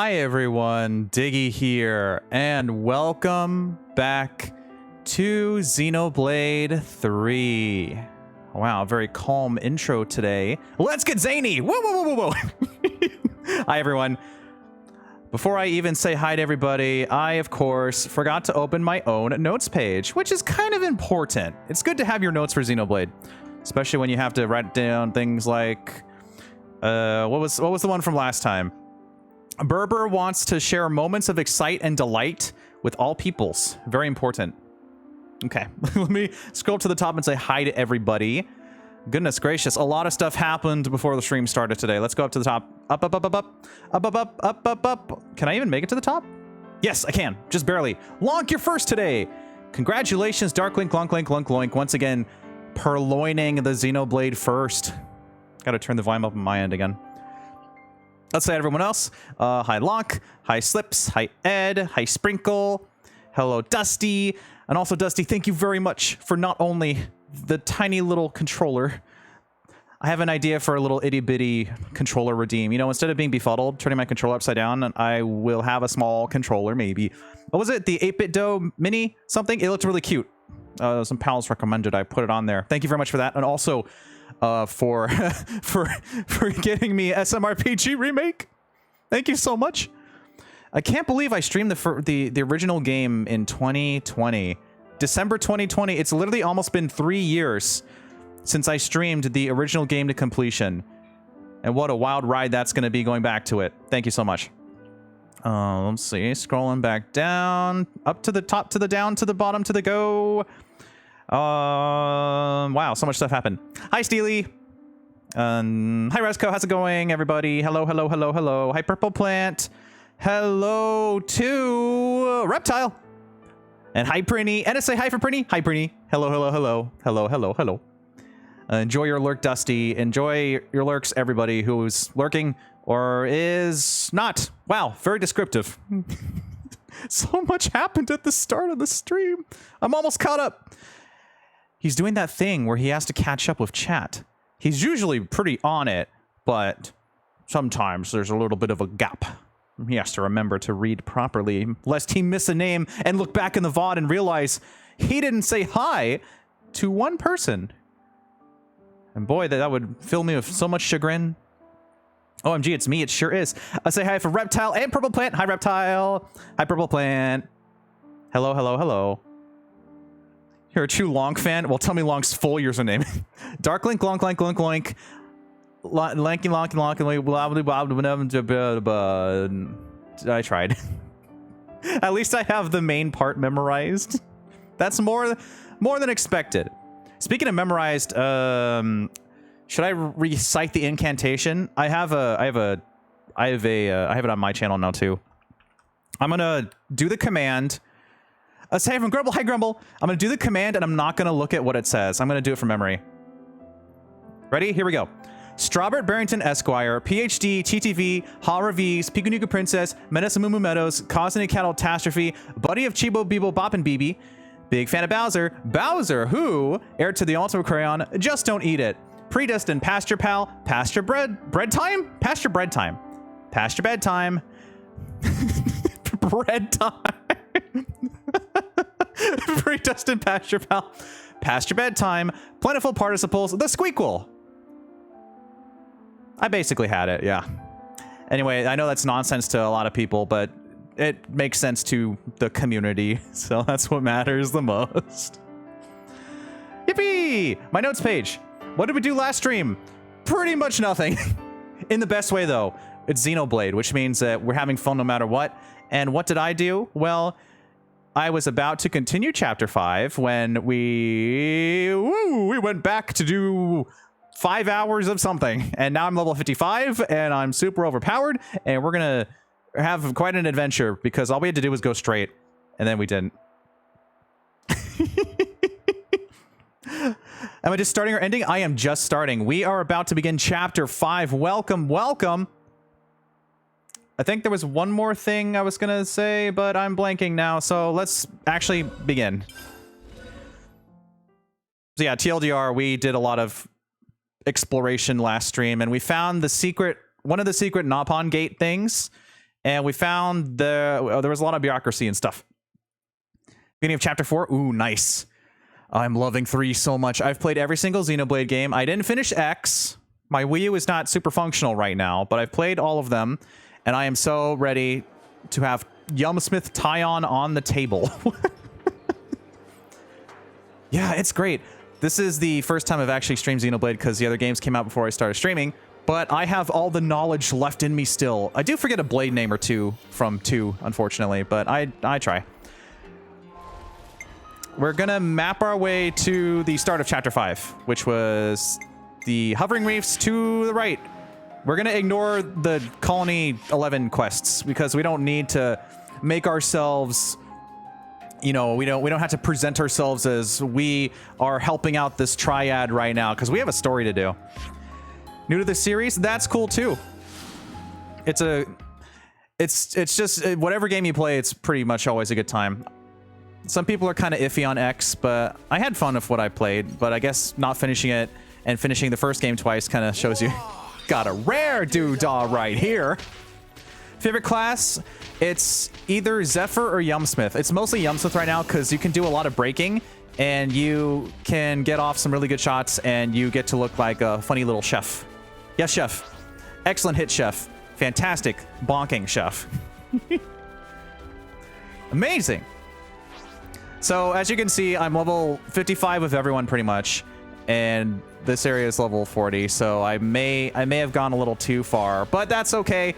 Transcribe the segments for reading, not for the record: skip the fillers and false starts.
Hi everyone, Diggy here, and welcome back to Xenoblade 3. Wow, very calm intro today. Let's get zany! Whoa, whoa, whoa, whoa, whoa! Hi everyone. Before I even say hi to everybody, I, of course, forgot to open my own notes page, which is kind of important. It's good to have your notes for Xenoblade, especially when you have to write down things like... what was the one from last time? Berber wants to share moments of excite and delight with all peoples. Very important. Okay, let me scroll to the top and say hi to everybody. Goodness gracious, a lot of stuff happened before the stream started today. Let's go up to the top. Up, up, up, up, up. Up, up, up, up, up, up. Can I even make it to the top? Yes, I can. Just barely. Lonk, you're first today. Congratulations, Darklink, Lonk, Link, Lunk, Loink. Once again, purloining the Xenoblade first. Gotta turn the volume up on my end again. Let's say everyone else. Hi Locke, hi Slips, hi Ed, hi Sprinkle, hello Dusty, and also Dusty, thank you very much for not only the tiny little controller. I have an idea for a little itty bitty controller redeem. You know, instead of being befuddled, turning my controller upside down, I will have a small controller, maybe. What was it? The 8-bit dough mini something? It looked really cute. Some pals recommended I put it on there. Thank you very much for that. And also, for getting me SMRPG remake. Thank you so much. I can't believe I streamed the original game in 2020. December 2020. It's literally almost been 3 years since I streamed the original game to completion. And what a wild ride that's going to be going back to it. Thank you so much. Let's see. Scrolling back down. Up to the top, to the down, to the bottom, to the go. Wow, so much stuff happened. Hi, Steely. Hi, Resco. How's it going, everybody? Hello, hello, hello, hello. Hi, Purple Plant. Hello to Reptile. And hi, Prinny. And say hi for Prinny. Hi, Prinny. Hello, hello, hello. Hello, hello, hello. Enjoy your lurk, Dusty. Enjoy your lurks, everybody who's lurking or is not. Wow, very descriptive. So much happened at the start of the stream. I'm almost caught up. He's doing that thing where he has to catch up with chat. He's usually pretty on it, but sometimes there's a little bit of a gap. He has to remember to read properly, lest he miss a name and look back in the VOD and realize he didn't say hi to one person. And boy, that would fill me with so much chagrin. OMG, it's me. It sure is. I say hi for Reptile and Purple Plant. Hi, Reptile. Hi, Purple Plant. Hello, hello, hello. You're a true Lonk fan? Well, tell me Lonk's full username. Darklink, Lonk, Lonk, Lonk, Lonk. Lanky, Lonk, Lonk, Lonk. I tried. At least I have the main part memorized. That's more than expected. Speaking of memorized, should I recite the incantation? I have it on my channel now too. I'm gonna do the command. Say hi from Grumble. Hi, Grumble. I'm going to do the command, and I'm not going to look at what it says. I'm going to do it from memory. Ready? Here we go. Strawbert Barrington Esquire, PhD, TTV, Hara V's, Pikunuka Princess, Menasamumu Meadows, Causing a Catastrophe, Buddy of Chibo Beeble Bop and BB, big fan of Bowser, Bowser, who, heir to the Ultimate Crayon, just don't eat it. Predestined Pasture Pal, Pasture Bread Time? Pasture Bread Time. Pasture Bedtime. Bread Time. Predestined Pasture Pal, Pasture Bedtime, Plentiful Participles, the Squeakquel. I basically had it, yeah. Anyway, I know that's nonsense to a lot of people, but it makes sense to the community, so that's what matters the most. Yippee! My notes page. What did we do last stream? Pretty much nothing. In the best way, though. It's Xenoblade, which means that we're having fun no matter what. And what did I do? Well, I was about to continue chapter 5 when we went back to do 5 hours of something. And now I'm level 55 and I'm super overpowered. And we're going to have quite an adventure because all we had to do was go straight. And then we didn't. Am I just starting or ending? I am just starting. We are about to begin chapter 5. Welcome, welcome. I think there was one more thing I was going to say, but I'm blanking now, so let's actually begin. So yeah, TLDR, we did a lot of exploration last stream, and we found the secret, one of the secret Nopon Gate things And we found there was a lot of bureaucracy and stuff. Beginning of chapter 4. Ooh, nice. I'm loving 3 so much. I've played every single Xenoblade game. I didn't finish X. My Wii U is not super functional right now, but I've played all of them, and I am so ready to have Yumsmith Tyon on the table. Yeah, it's great. This is the first time I've actually streamed Xenoblade because the other games came out before I started streaming, but I have all the knowledge left in me still. I do forget a blade name or two from 2, unfortunately, but I try. We're gonna map our way to the start of chapter 5, which was the hovering reefs to the right. We're gonna ignore the Colony 11 quests because we don't need to make ourselves, you know, we don't have to present ourselves as we are helping out this triad right now because we have a story to do. New to the series, that's cool too. It's just whatever game you play, it's pretty much always a good time. Some people are kind of iffy on X, but I had fun with what I played, but I guess not finishing it and finishing the first game twice kind of shows you got a rare doodah right here. Favorite class? It's either Zephyr or Yumsmith. It's mostly Yumsmith right now because you can do a lot of breaking and you can get off some really good shots and you get to look like a funny little chef. Yes, chef. Excellent hit, chef. Fantastic bonking, chef. Amazing. So as you can see, I'm level 55 with everyone pretty much, and this area is level 40, so I may have gone a little too far, but that's okay.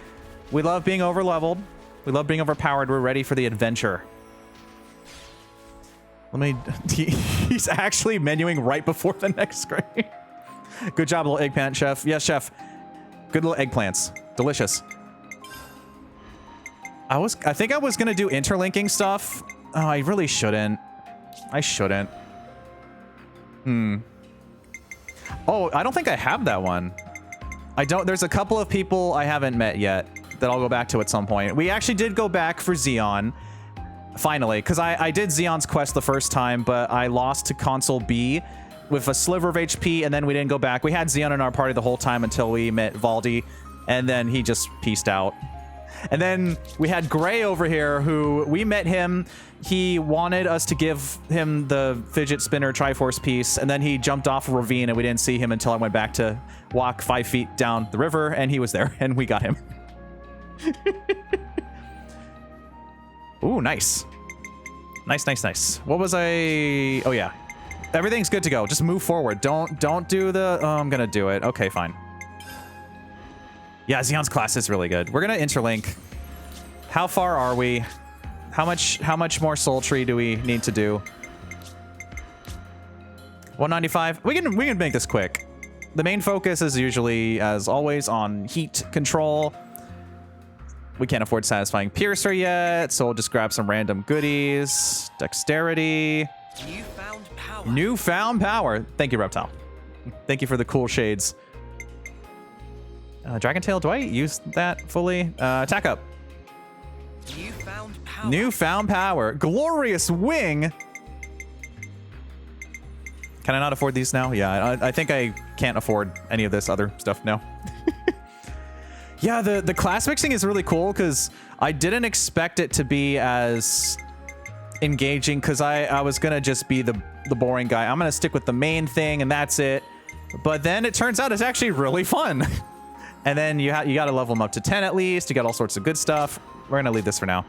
We love being over leveled. We love being overpowered. We're ready for the adventure. He's actually menuing right before the next screen. Good job, little eggplant chef. Yes, chef. Good little eggplants. Delicious. I think I was gonna do interlinking stuff. Oh, I really shouldn't. I shouldn't. Oh, I don't think I have that one. I don't. There's a couple of people I haven't met yet that I'll go back to at some point. We actually did go back for Xeon, finally, because I did Xeon's quest the first time, but I lost to Console B with a sliver of HP, and then we didn't go back. We had Xeon in our party the whole time until we met Valdi, and then he just peaced out. And then we had Gray over here, who we met him. He wanted us to give him the fidget spinner Triforce piece, and then he jumped off a ravine, and we didn't see him until I went back to walk 5 feet down the river, and he was there, and we got him. Ooh, nice. Nice. What was I... Oh, yeah. Everything's good to go. Just move forward. Don't do the... Oh, I'm gonna do it. Okay, fine. Yeah, Xeon's class is really good. We're gonna interlink. How far are we? How much more soul tree do we need to do? 195. We can make this quick. The main focus is usually, as always, on heat control. We can't afford satisfying piercer yet, so we'll just grab some random goodies. Dexterity. Newfound power. Newfound power. Thank you, Reptile. Thank you for the cool shades. Dragon Tail, do I use that fully? Attack up. Newfound power. Newfound power. Glorious wing. Can I not afford these now? Yeah, I think I can't afford any of this other stuff now. Yeah, the class mixing is really cool because I didn't expect it to be as engaging because I was going to just be the boring guy. I'm going to stick with the main thing and that's it. But then it turns out it's actually really fun. And then you got to level them up to 10 at least. You got all sorts of good stuff. We're going to leave this for now.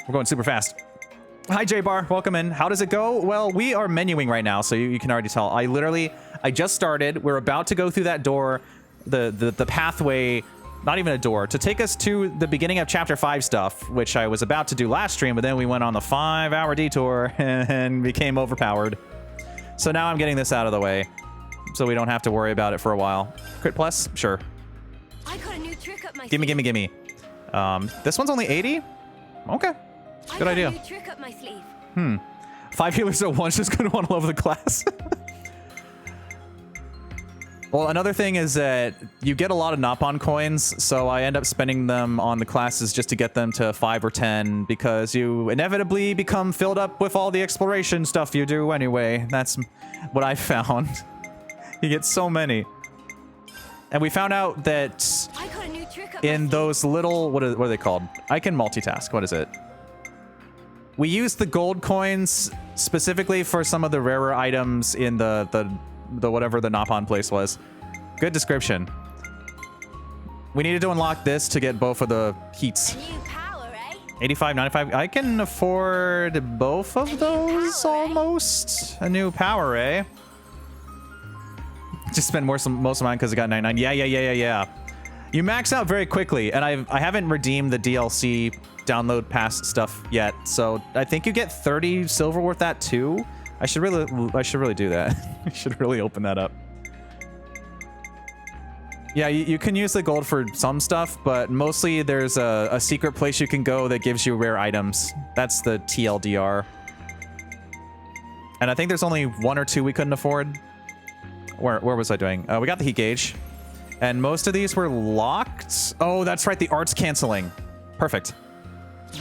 We're going super fast. Hi, J-Bar. Welcome in. How does it go? Well, we are menuing right now, so you can already tell. I just started. We're about to go through that door, the pathway, not even a door, to take us to the beginning of Chapter 5 stuff, which I was about to do last stream, but then we went on the 5-hour detour and became overpowered. So now I'm getting this out of the way, so we don't have to worry about it for a while. Crit plus? Sure. I got a new trick up my Gimme. This one's only 80? Okay. Good idea. I got a new trick up my sleeve. 5 healers at once, just gonna want to level the class. Well, another thing is that you get a lot of Nopon coins, so I end up spending them on the classes just to get them to 5 or 10, because you inevitably become filled up with all the exploration stuff you do anyway. That's what I found. You get so many. And we found out that... I got a new trick up my in sleeve. those little, what are they called? I can multitask. What is it? We use the gold coins specifically for some of the rarer items in the whatever the Napon place was. Good description. We needed to unlock this to get both of the heats. A new power, eh? 85, 95. I can afford both of those almost. A new power, eh? Just spent most of mine because I got 99. Yeah. You max out very quickly, and I haven't redeemed the DLC download pass stuff yet, so I think you get 30 silver worth that too. I should really do that. I should really open that up. Yeah, you can use the gold for some stuff, but mostly there's a secret place you can go that gives you rare items. That's the TLDR. And I think there's only 1 or 2 we couldn't afford. Where was I doing? We got the heat gauge. And most of these were locked. Oh, that's right. The art's canceling. Perfect.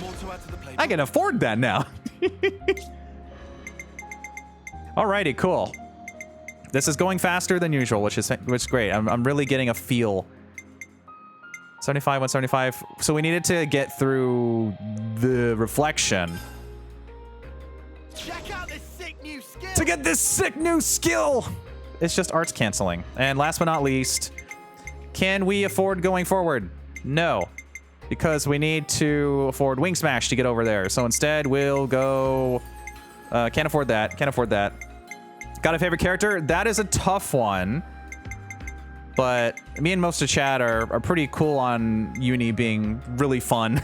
More to add to the playbook. I can afford that now. Alrighty, cool. This is going faster than usual, which is great. I'm really getting a feel. 75, 175. So we needed to get through the reflection. Check out this sick new skill. To get this sick new skill. It's just arts canceling. And last but not least, can we afford going forward? No, because we need to afford Wing Smash to get over there. So instead we'll go, can't afford that. Got a favorite character? That is a tough one. But me and most of chat are pretty cool on Uni being really fun.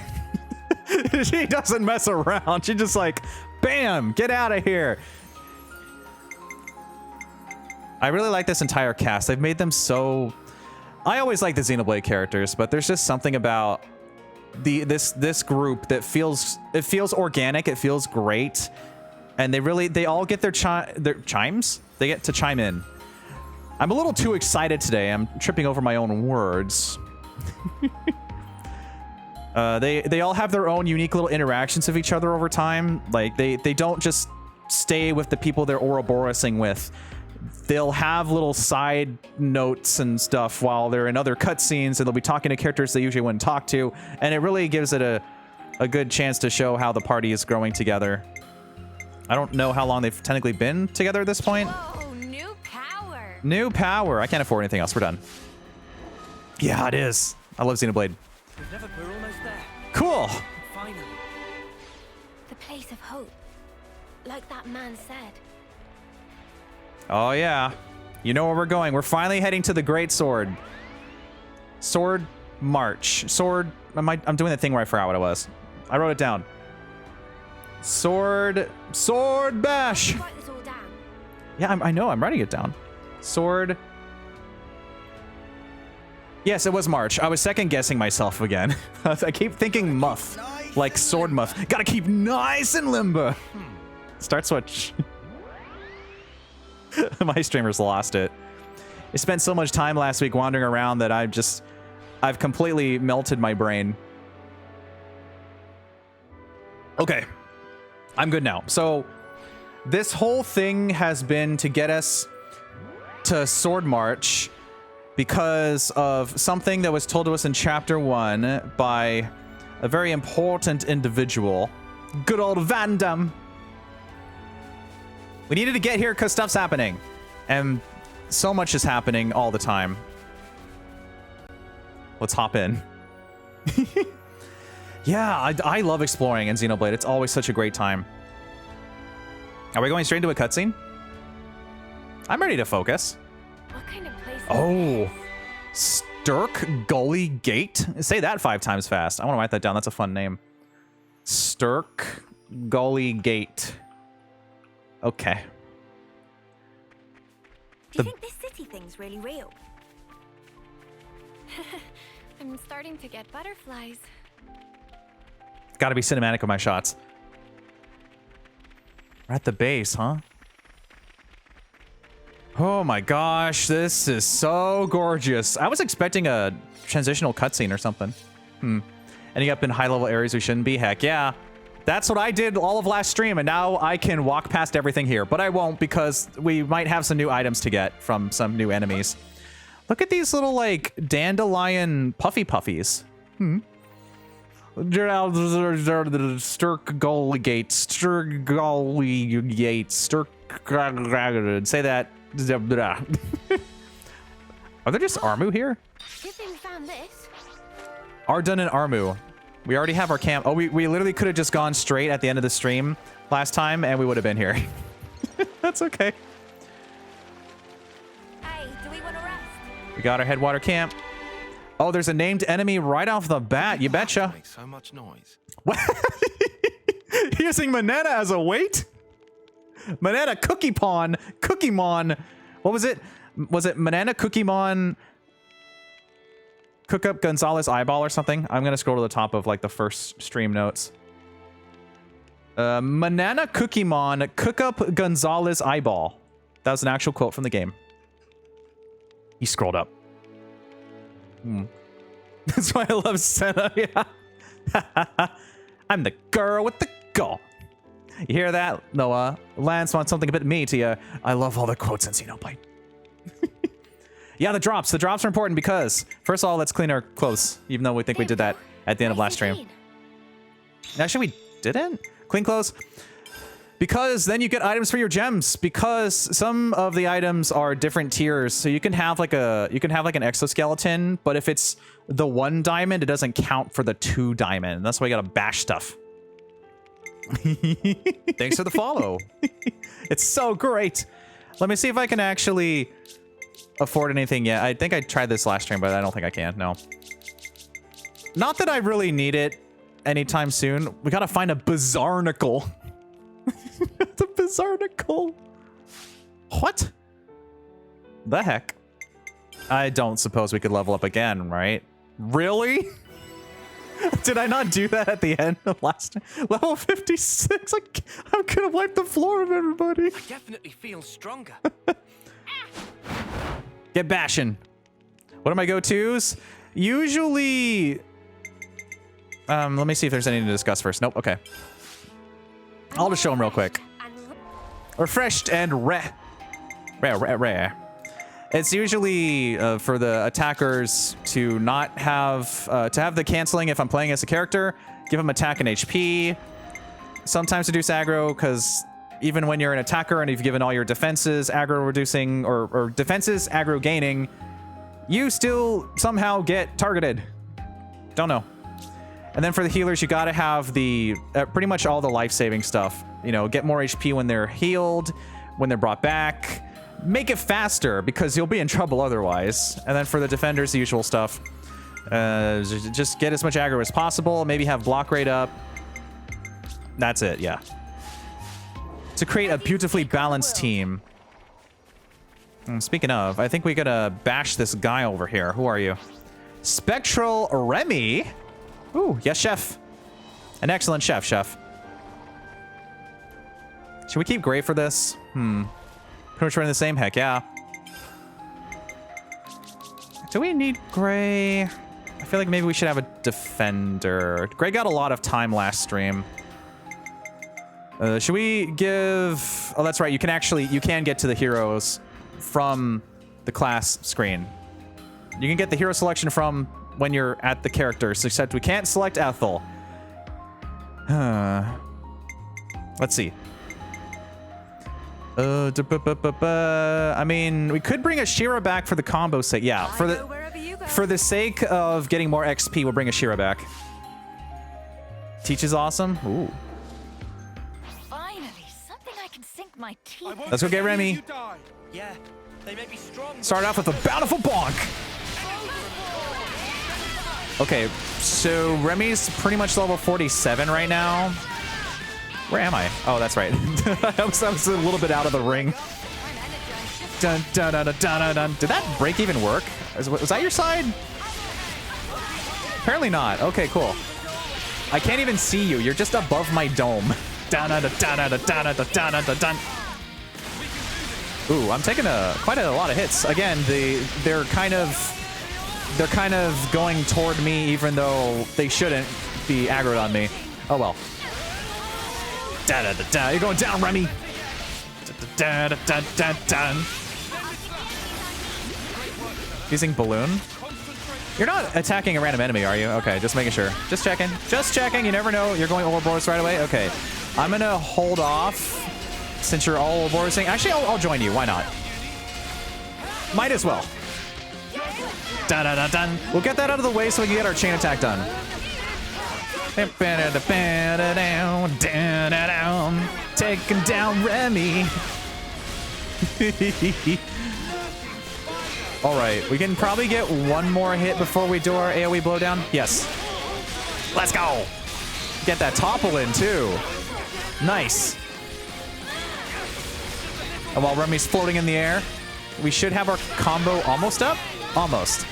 She doesn't mess around. She just like, bam, get out of here. I really like this entire cast. They've made them so... I always like the Xenoblade characters, but there's just something about this group that feels organic. It feels great, and they all get their chimes. They get to chime in. I'm a little too excited today. I'm tripping over my own words. They all have their own unique little interactions with each other over time. Like they don't just stay with the people they're Ouroborosing with. They'll have little side notes and stuff while they're in other cutscenes, and they'll be talking to characters they usually wouldn't talk to, and it really gives it a good chance to show how the party is growing together. I don't know how long they've technically been together at this point. Whoa, new power. New power. I can't afford anything else. We're done. Yeah, it is. I love Xenoblade. We're almost there. Cool. Finally. The place of hope. Like that man said. Oh, yeah. You know where we're going. We're finally heading to the Great Sword. Sword March. Sword... I'm doing that thing where I forgot what it was. I wrote it down. Sword Bash. Write this all down. Yeah, I know. I'm writing it down. Sword... Yes, it was March. I was second guessing myself again. I keep thinking muff. Like sword muff. Gotta keep nice and limber. Start switch. My streamers lost it. I spent so much time last week wandering around that I've completely melted my brain. Okay. I'm good now. So this whole thing has been to get us to Sword March because of something that was told to us in chapter 1 by a very important individual. Good old Vandam. We needed to get here because stuff's happening. And so much is happening all the time. Let's hop in. Yeah, I love exploring in Xenoblade. It's always such a great time. Are we going straight into a cutscene? I'm ready to focus. What kind of place? Oh, Sturk Gully Gate. Say that 5 times fast. I want to write that down. That's a fun name. Sturk Gully Gate. Okay. Do you think this city thing's really real? I'm starting to get butterflies. Gotta be cinematic with my shots. We're at the base, huh? Oh my gosh, this is so gorgeous. I was expecting a transitional cutscene or something. Ending up in high-level areas we shouldn't be. Heck yeah. That's what I did all of last stream, and now I can walk past everything here. But I won't because we might have some new items to get from some new enemies. Look at these little, like, dandelion puffy puffies. Say that. Are there just Armu here? Good thing we found this. Ardun and Armu. We already have our camp. Oh, we literally could have just gone straight at the end of the stream last time, and we would have been here. That's okay. Hey, do we want to rest? We got our headwater camp. Oh, there's a named enemy right off the bat. You betcha. Make so much noise. What? Using Manetta as a weight? Manetta Cookie Pawn. Cookiemon. What was it? Was it Manetta Cookiemon? Cook up Gonzalez eyeball or something? I'm going to scroll to the top of like the first stream notes. Manana Cookiemon cook up Gonzalez eyeball. That was an actual quote from the game. He scrolled up. That's why I love Senna. Yeah. I'm the girl with the goal. You hear that, Noah? Lance wants something a bit meatier. I love all the quotes in Xenoblade. Yeah, the drops. The drops are important because, first of all, let's clean our clothes, even though we think we did that at the end of last stream. Actually, we didn't? Clean clothes. Because then you get items for your gems. Because some of the items are different tiers, so you can have like an exoskeleton, but if it's the 1 diamond, it doesn't count for the 2 diamond. That's why you gotta bash stuff. Thanks for the follow. It's so great. Let me see if I can actually afford anything yet. I think I tried this last stream, but I don't think I can. No. Not that I really need it anytime soon. We gotta find a Bizarnicle. The Bizarnicle. What? The heck? I don't suppose we could level up again, right? Really? Did I not do that at the end of last time? Level 56? I'm gonna wipe the floor of everybody. I definitely feel stronger. Get bashing. What are my go-tos? Usually... let me see if there's anything to discuss first. Nope, okay. I'll just show them real quick. Refreshed and rare. It's usually for the attackers to not have to have the canceling if I'm playing as a character. Give them attack and HP. Sometimes reduce aggro because even when you're an attacker and you've given all your defenses aggro reducing or defenses aggro gaining, you still somehow get targeted. Don't know. And then for the healers, you gotta have the pretty much all the life-saving stuff. You know, get more HP when they're healed, when they're brought back. Make it faster because you'll be in trouble otherwise. And then for the defenders, the usual stuff. Just get as much aggro as possible. Maybe have block rate up. That's it, yeah. To create a beautifully balanced team. Speaking of, I think we gotta bash this guy over here. Who are you? Spectral Remy? Ooh, yes, chef. An excellent chef, chef. Should we keep Gray for this? Pretty much running the same. Heck, yeah. Do we need Gray? I feel like maybe we should have a defender. Gray got a lot of time last stream. Should we give... Oh, that's right. You can get to the heroes from the class screen. You can get the hero selection from when you're at the characters, except we can't select Ethel. Let's see. I mean, we could bring Ashira back for the combo sake. Yeah, for the sake of getting more XP, we'll bring Ashira back. Teach is awesome. Ooh. Finally, something I can sink my teeth. Let's go get Remy. Yeah, they may be strong. Start off with a bountiful bonk. Okay, so Remy's pretty much level 47 right now. Where am I? Oh, that's right. I was a little bit out of the ring. Dun, dun, dun, dun, dun, dun. Did that break even work? Was that your side? Apparently not. Okay, cool. I can't even see you. You're just above my dome. Dun, dun, dun, dun, dun, dun, dun, dun, dun, dun. Ooh, I'm taking quite a lot of hits. Again, they're kind of going toward me, even though they shouldn't be aggroed on me. Oh well. Da da da da! You're going down, Remy. Da da da da da da. Using balloon. You're not attacking a random enemy, are you? Okay, just making sure. Just checking. Just checking. You never know. You're going Ouroboros right away? Okay. I'm going to hold off since you're all Ouroborosing. Actually, I'll join you. Why not? Might as well. Dun, dun, dun, dun. We'll get that out of the way so we can get our chain attack done. Taking down Remy. All right, we can probably get one more hit before we do our AoE blowdown. Yes. Let's go. Get that topple in too. Nice. And while Remy's floating in the air, we should have our combo almost up. Almost.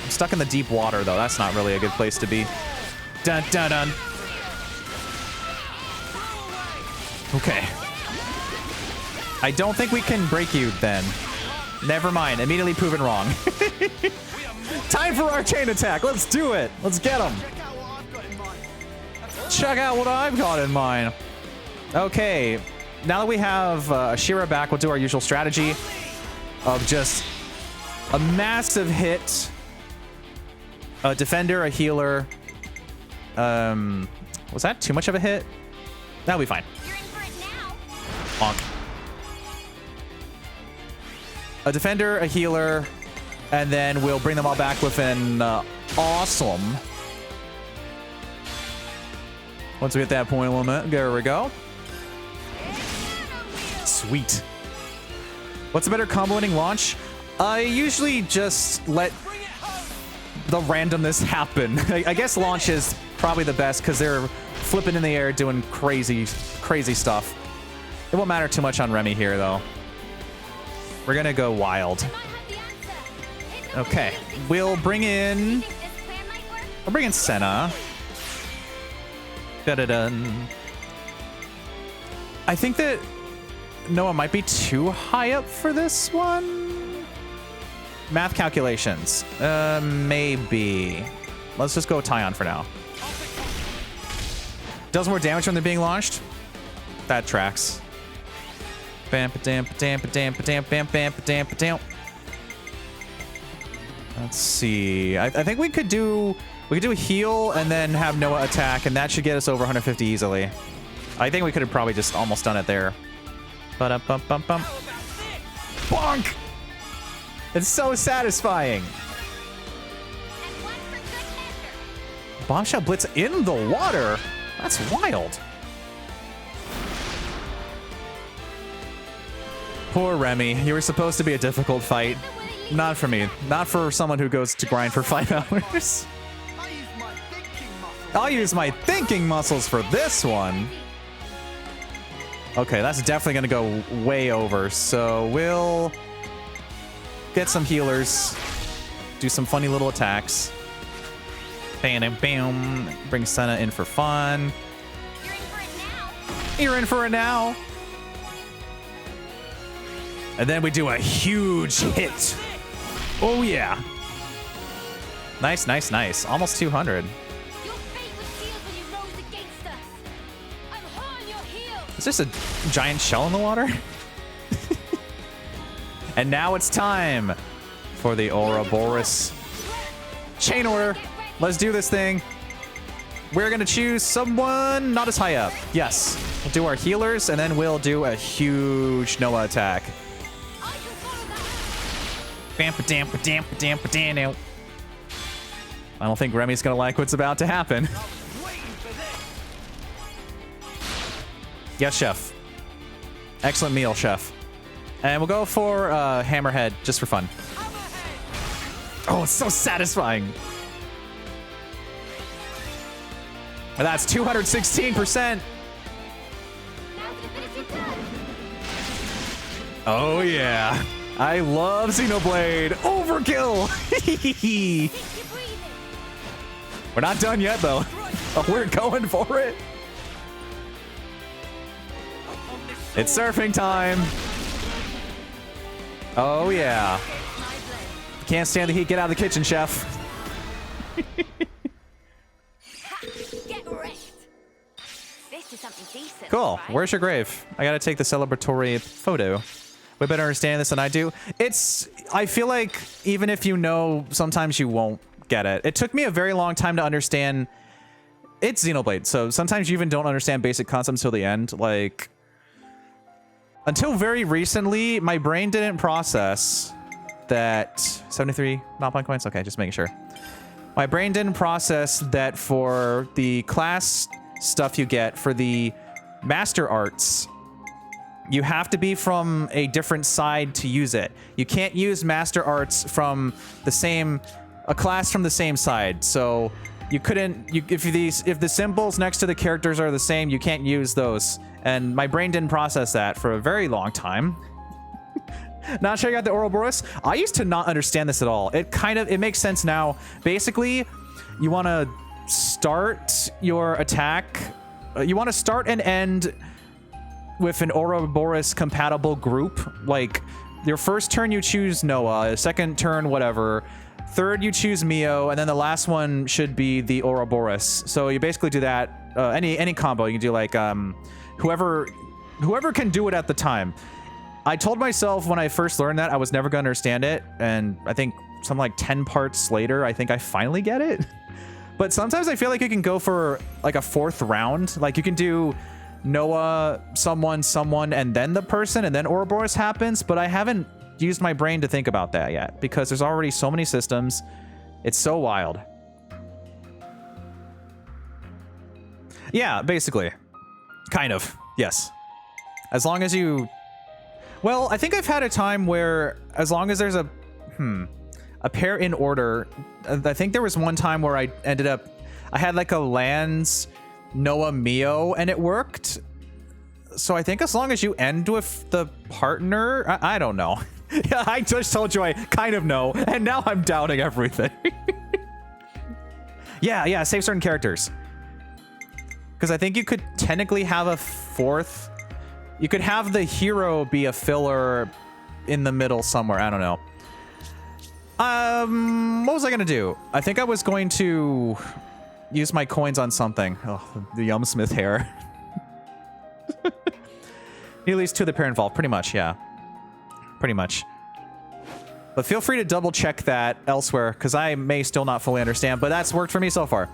I'm stuck in the deep water though. That's not really a good place to be. Dun dun dun. Okay. I don't think we can break you then. Never mind. Immediately proven wrong. Time for our chain attack. Let's do it. Let's get him. Check out what I've got in mind. Okay. Now that we have Shira back, we'll do our usual strategy of just a massive hit, a defender, a healer. Was that too much of a hit? That'll be fine. Bonk. A defender, a healer, and then we'll bring them all back with an awesome. Once we hit that point limit, there we go. Sweet. What's a better combo ending launch? I usually just let the randomness happen. I guess launch is probably the best because they're flipping in the air doing crazy stuff. It won't matter too much on Remy here though. We're gonna go wild. Okay, we'll bring in Senna. Da-da-dun. I think that Noah might be too high up for this one. Math calculations. Maybe. Let's just go Tyon for now. Does more damage when they're being launched? That tracks. Bam, ba-dam, ba-dam, ba-dam, ba-dam, bam, bam, ba-dam, ba-dam. Let's see. I think we could do a heal and then have Noah attack, and that should get us over 150 easily. I think we could have probably just almost done it there. Ba-dum-bum-bum-bum. Bonk! It's so satisfying. Bombshell Blitz in the water? That's wild. Poor Remy. You were supposed to be a difficult fight. Not for me. Not for someone who goes to grind for 5 hours. I'll use my thinking muscles for this one. Okay, that's definitely going to go way over. So we'll get some healers. Do some funny little attacks. Bam, bam. Bring Senna in for fun. You're in for it now. And then we do a huge hit. Oh, yeah. Nice, nice, nice. Almost 200. Is this a giant shell in the water? And now it's time for the Ouroboros chain order. Let's do this thing. We're going to choose someone not as high up. Yes. We'll do our healers, and then we'll do a huge Noah attack. I don't think Remy's going to like what's about to happen. Yes, chef. Excellent meal, chef. And we'll go for Hammerhead just for fun. Oh, it's so satisfying. And that's 216%. Oh, yeah. I love Xenoblade. Overkill. We're not done yet, though. Oh, we're going for it. It's surfing time. Oh, yeah. Can't stand the heat. Get out of the kitchen, chef. Get wrecked. This is something decent. Cool. Right? Where's your grave? I gotta take the celebratory photo. We better understand this than I do. It's I feel like even if you know, sometimes you won't get it. It took me a very long time to understand. It's Xenoblade, so sometimes you even don't understand basic concepts till the end. Like, until very recently, my brain didn't process that 73 not points. Okay, just making sure. My brain didn't process that for the class stuff you get for the master arts, you have to be from a different side to use it. You can't use master arts from a class from the same side. So you couldn't, if the symbols next to the characters are the same, you can't use those. And my brain didn't process that for a very long time. Not checking out the Ouroboros. I used to not understand this at all. It makes sense now. Basically, you want to start your attack. You want to start and end with an Ouroboros compatible group. Like, your first turn you choose Noah, second turn whatever, third you choose Mio, and then the last one should be the Ouroboros. So you basically do that. Any combo you can do, like whoever can do it at the time. I told myself when I first learned that I was never going to understand it, and I think something like 10 parts later, I think I finally get it. But sometimes I feel like you can go for like a fourth round. Like you can do Noah, someone, and then the person, and then Ouroboros happens, but I haven't used my brain to think about that yet because there's already so many systems. It's so wild. Yeah, basically. Kind of. Yes. As long as you... Well, I think I've had a time where as long as there's a pair in order, I think there was one time where I had like a Lance, Noah, Mio, and it worked. So I think as long as you end with the partner, I don't know. Yeah, I just told you I kind of know, and now I'm doubting everything. Yeah, save certain characters. Because I think you could technically have a fourth. You could have the hero be a filler in the middle somewhere. I don't know. What was I gonna do? I think I was going to use my coins on something. Oh, the Yumsmith hair. At least two of the pair involved. Pretty much, yeah. Pretty much. But feel free to double check that elsewhere, because I may still not fully understand, but that's worked for me so far.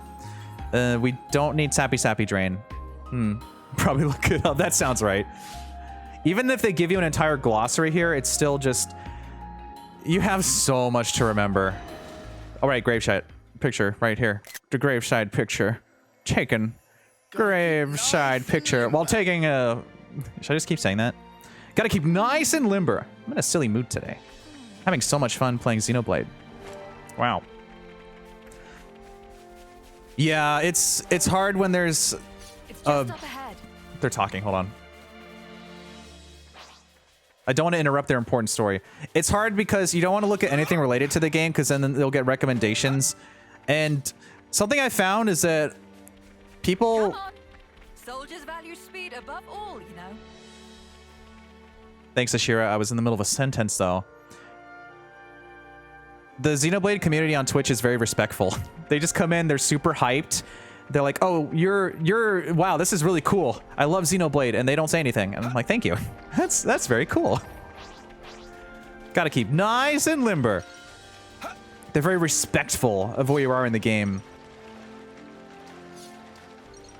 We don't need Sappy Drain. Probably look it up. That sounds right. Even if they give you an entire glossary here, it's still just... You have so much to remember. All right, graveside picture right here. The graveside picture. Taken. Graveside picture. While taking a... Should I just keep saying that? Gotta keep nice and limber. I'm in a silly mood today. Having so much fun playing Xenoblade. Wow. Yeah, it's hard when there's... It's just up ahead. They're talking. Hold on. I don't want to interrupt their important story. It's hard because you don't want to look at anything related to the game because then they'll get recommendations. And something I found is that people... Come on. Soldiers value speed above all, you know. Thanks, Ashira. I was in the middle of a sentence, though. The Xenoblade community on Twitch is very respectful. They just come in, they're super hyped. They're like, oh, you're wow, this is really cool. I love Xenoblade, and they don't say anything. And I'm like, thank you. That's very cool. Gotta keep nice and limber. They're very respectful of where you are in the game.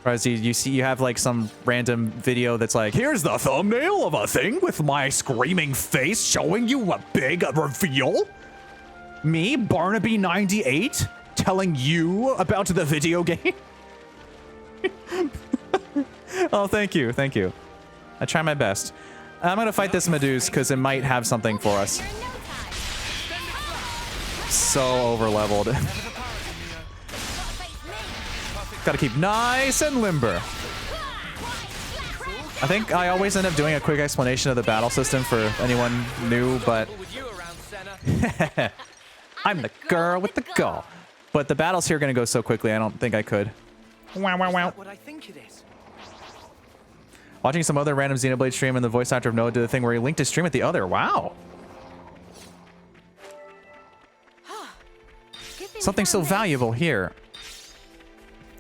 Whereas you have like some random video that's like, here's the thumbnail of a thing with my screaming face showing you a big reveal. Me, Barnaby98, telling you about the video game. Oh, thank you. Thank you. I try my best. I'm going to fight this Meduse because it might have something for us. So over-leveled. Gotta keep nice and limber. I think I always end up doing a quick explanation of the battle system for anyone new, but... I'm the girl with the goal. But the battles here are going to go so quickly, I don't think I could. Wow, wow, wow. What I think it is. Watching some other random Xenoblade stream and the voice actor of Noah did the thing where he linked his stream at the other. Wow. Something so valuable here.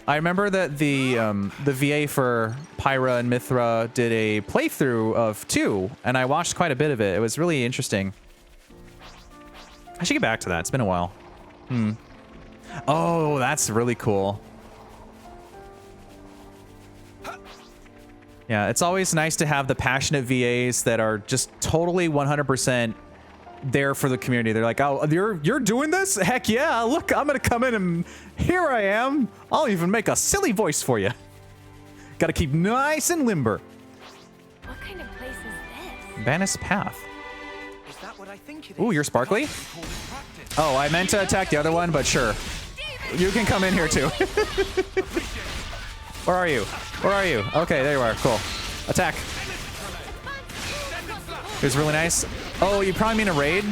I remember that the VA for Pyra and Mithra did a playthrough of 2, and I watched quite a bit of it. It was really interesting. I should get back to that. It's been a while. Oh, that's really cool. Yeah, it's always nice to have the passionate VAs that are just totally 100% there for the community. They're like, oh, you're doing this? Heck yeah, look, I'm gonna come in and here I am. I'll even make a silly voice for you. Gotta keep nice and limber. What kind of place is this? Bannis Path. Is that what I think it is? Ooh, you're sparkly? Call it practice. Oh, I meant to attack the other one, but sure. You can come in here too. Where are you? Where are you? Okay, there you are. Cool. Attack. It was really nice. Oh, you probably mean a raid?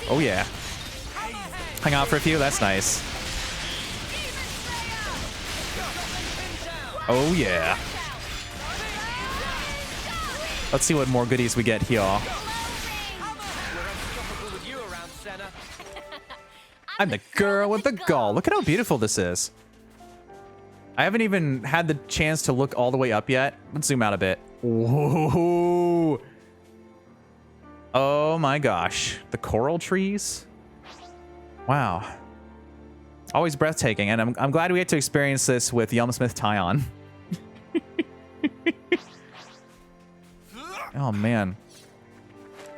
Oh, yeah. Hang out for a few? That's nice. Oh, yeah. Let's see what more goodies we get here. We're unstoppable with you around, Senna. I'm the girl with the gall. Look at how beautiful this is. I haven't even had the chance to look all the way up yet. Let's zoom out a bit. Whoa. Oh my gosh. The coral trees. Wow. Always breathtaking. And I'm glad we get to experience this with Yelmsmith Tyon. Oh man.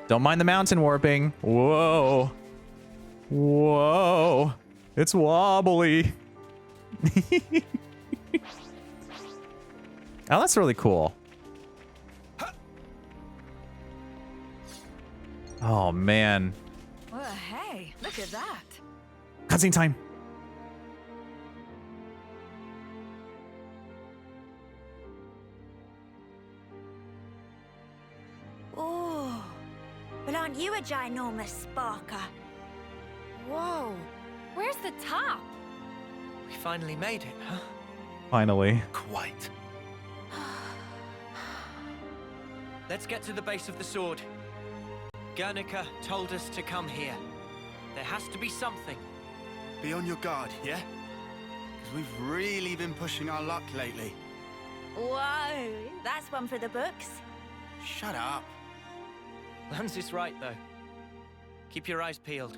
Don't mind the mountain warping. Whoa. Whoa. It's wobbly. Oh, that's really cool. Oh, man. Well, hey, look at that. Cutscene time. Oh, but aren't you a ginormous sparker? Whoa. Where's the top? We finally made it, huh? Finally. Quite. Let's get to the base of the sword. Guernica told us to come here. There has to be something. Be on your guard, yeah? Because we've really been pushing our luck lately. Whoa, that's one for the books. Shut up. Lance is right, though. Keep your eyes peeled.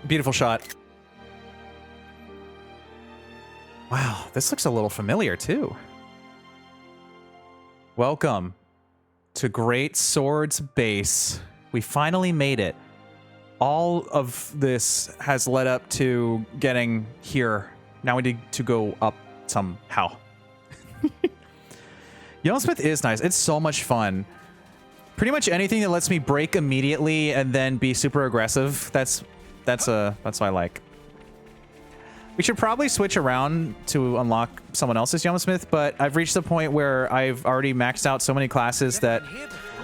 Beautiful shot. Wow, this looks a little familiar, too. Welcome to Great Sword's base. We finally made it. All of this has led up to getting here. Now we need to go up somehow. Yellowsmith is nice. It's so much fun. Pretty much anything that lets me break immediately and then be super aggressive. That's what I like. We should probably switch around to unlock someone else's Yellowsmith, but I've reached the point where I've already maxed out so many classes that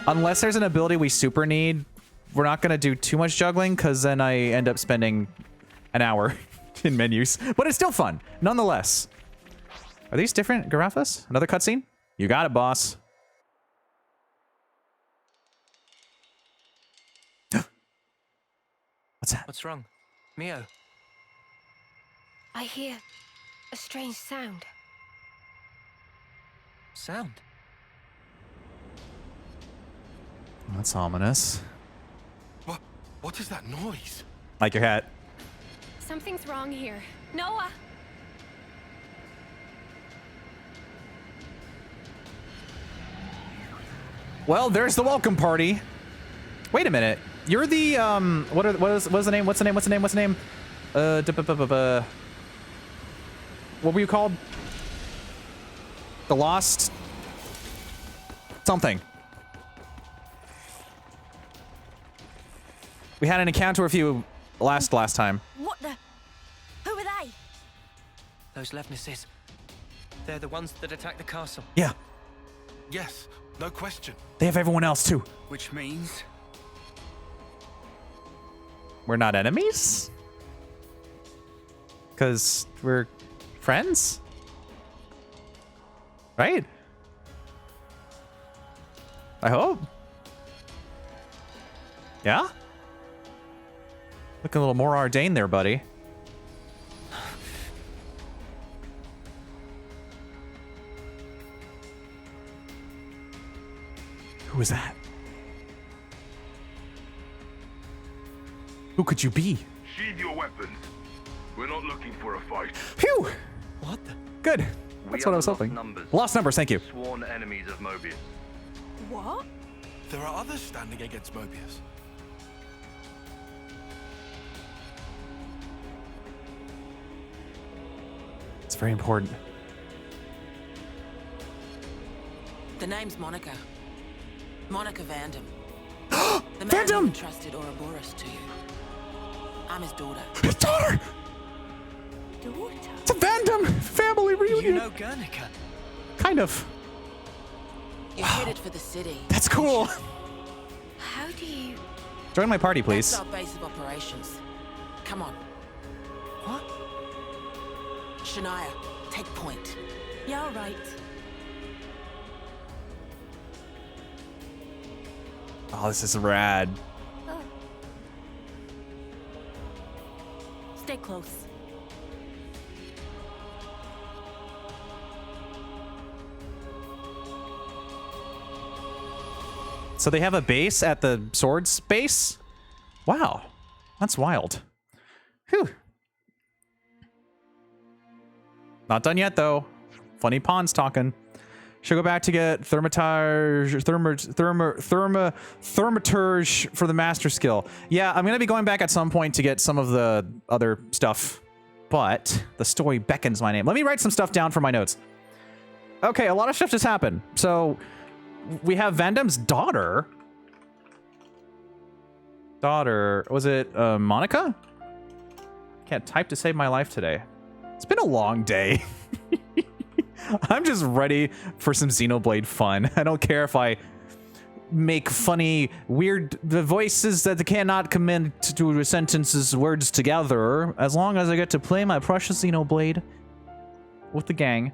unless there's an ability we super need, we're not going to do too much juggling, because then I end up spending an hour in menus. But it's still fun, nonetheless. Are these different Garafas? Another cutscene? You got it, boss. What's that? What's wrong? Mio? I hear a strange sound. Sound? That's ominous. What is that noise? Like your hat. Something's wrong here. Noah! Well, there's the welcome party. Wait a minute. You're the what's the name? What's the name? What's the name? What's the name? What were you called? The Lost something. We had an encounter with you last time. What the? Who are they? Those Levnesses. They're the ones that attacked the castle. Yeah, Yes, no question. they have everyone else too. Which means We're not enemies? Because we're friends? Right? I hope. Yeah? Looking a little more ordained there, buddy. Who was that? Who could you be? Sheathe your weapons. We're not looking for a fight. Phew! What the? Good. We That's are what I was the lost hoping. numbers. Lost numbers, thank you. Sworn enemies of Mobius. What? There are others standing against Mobius. It's very important. The name's Monica. Monica Vandam. The man Vandam! who entrusted Ouroboros to you. I'm his daughter. His daughter! Daughter? It's a Vandam family reunion. You know Guernica? Kind of. You're headed for the city. That's cool. How do you... Join my party, please. That's our base of operations. Come on. What? Shania, take point. Yeah, all right. Oh, this is rad. Stay close. So they have a base at the swords base? Wow. That's wild. Whew. Not done yet, though. Funny Pawns talking. Should go back to get Thaumaturge for the master skill. Yeah, I'm going to be going back at some point to get some of the other stuff. But the story beckons my name. Let me write some stuff down for my notes. Okay, a lot of stuff just happened. So we have Vandam's daughter. Was it Monica? Can't type to save my life today. It's been a long day. I'm just ready for some Xenoblade fun. I don't care if I make funny, weird voices that cannot commit to a sentence's words together, as long as I get to play my precious Xenoblade with the gang.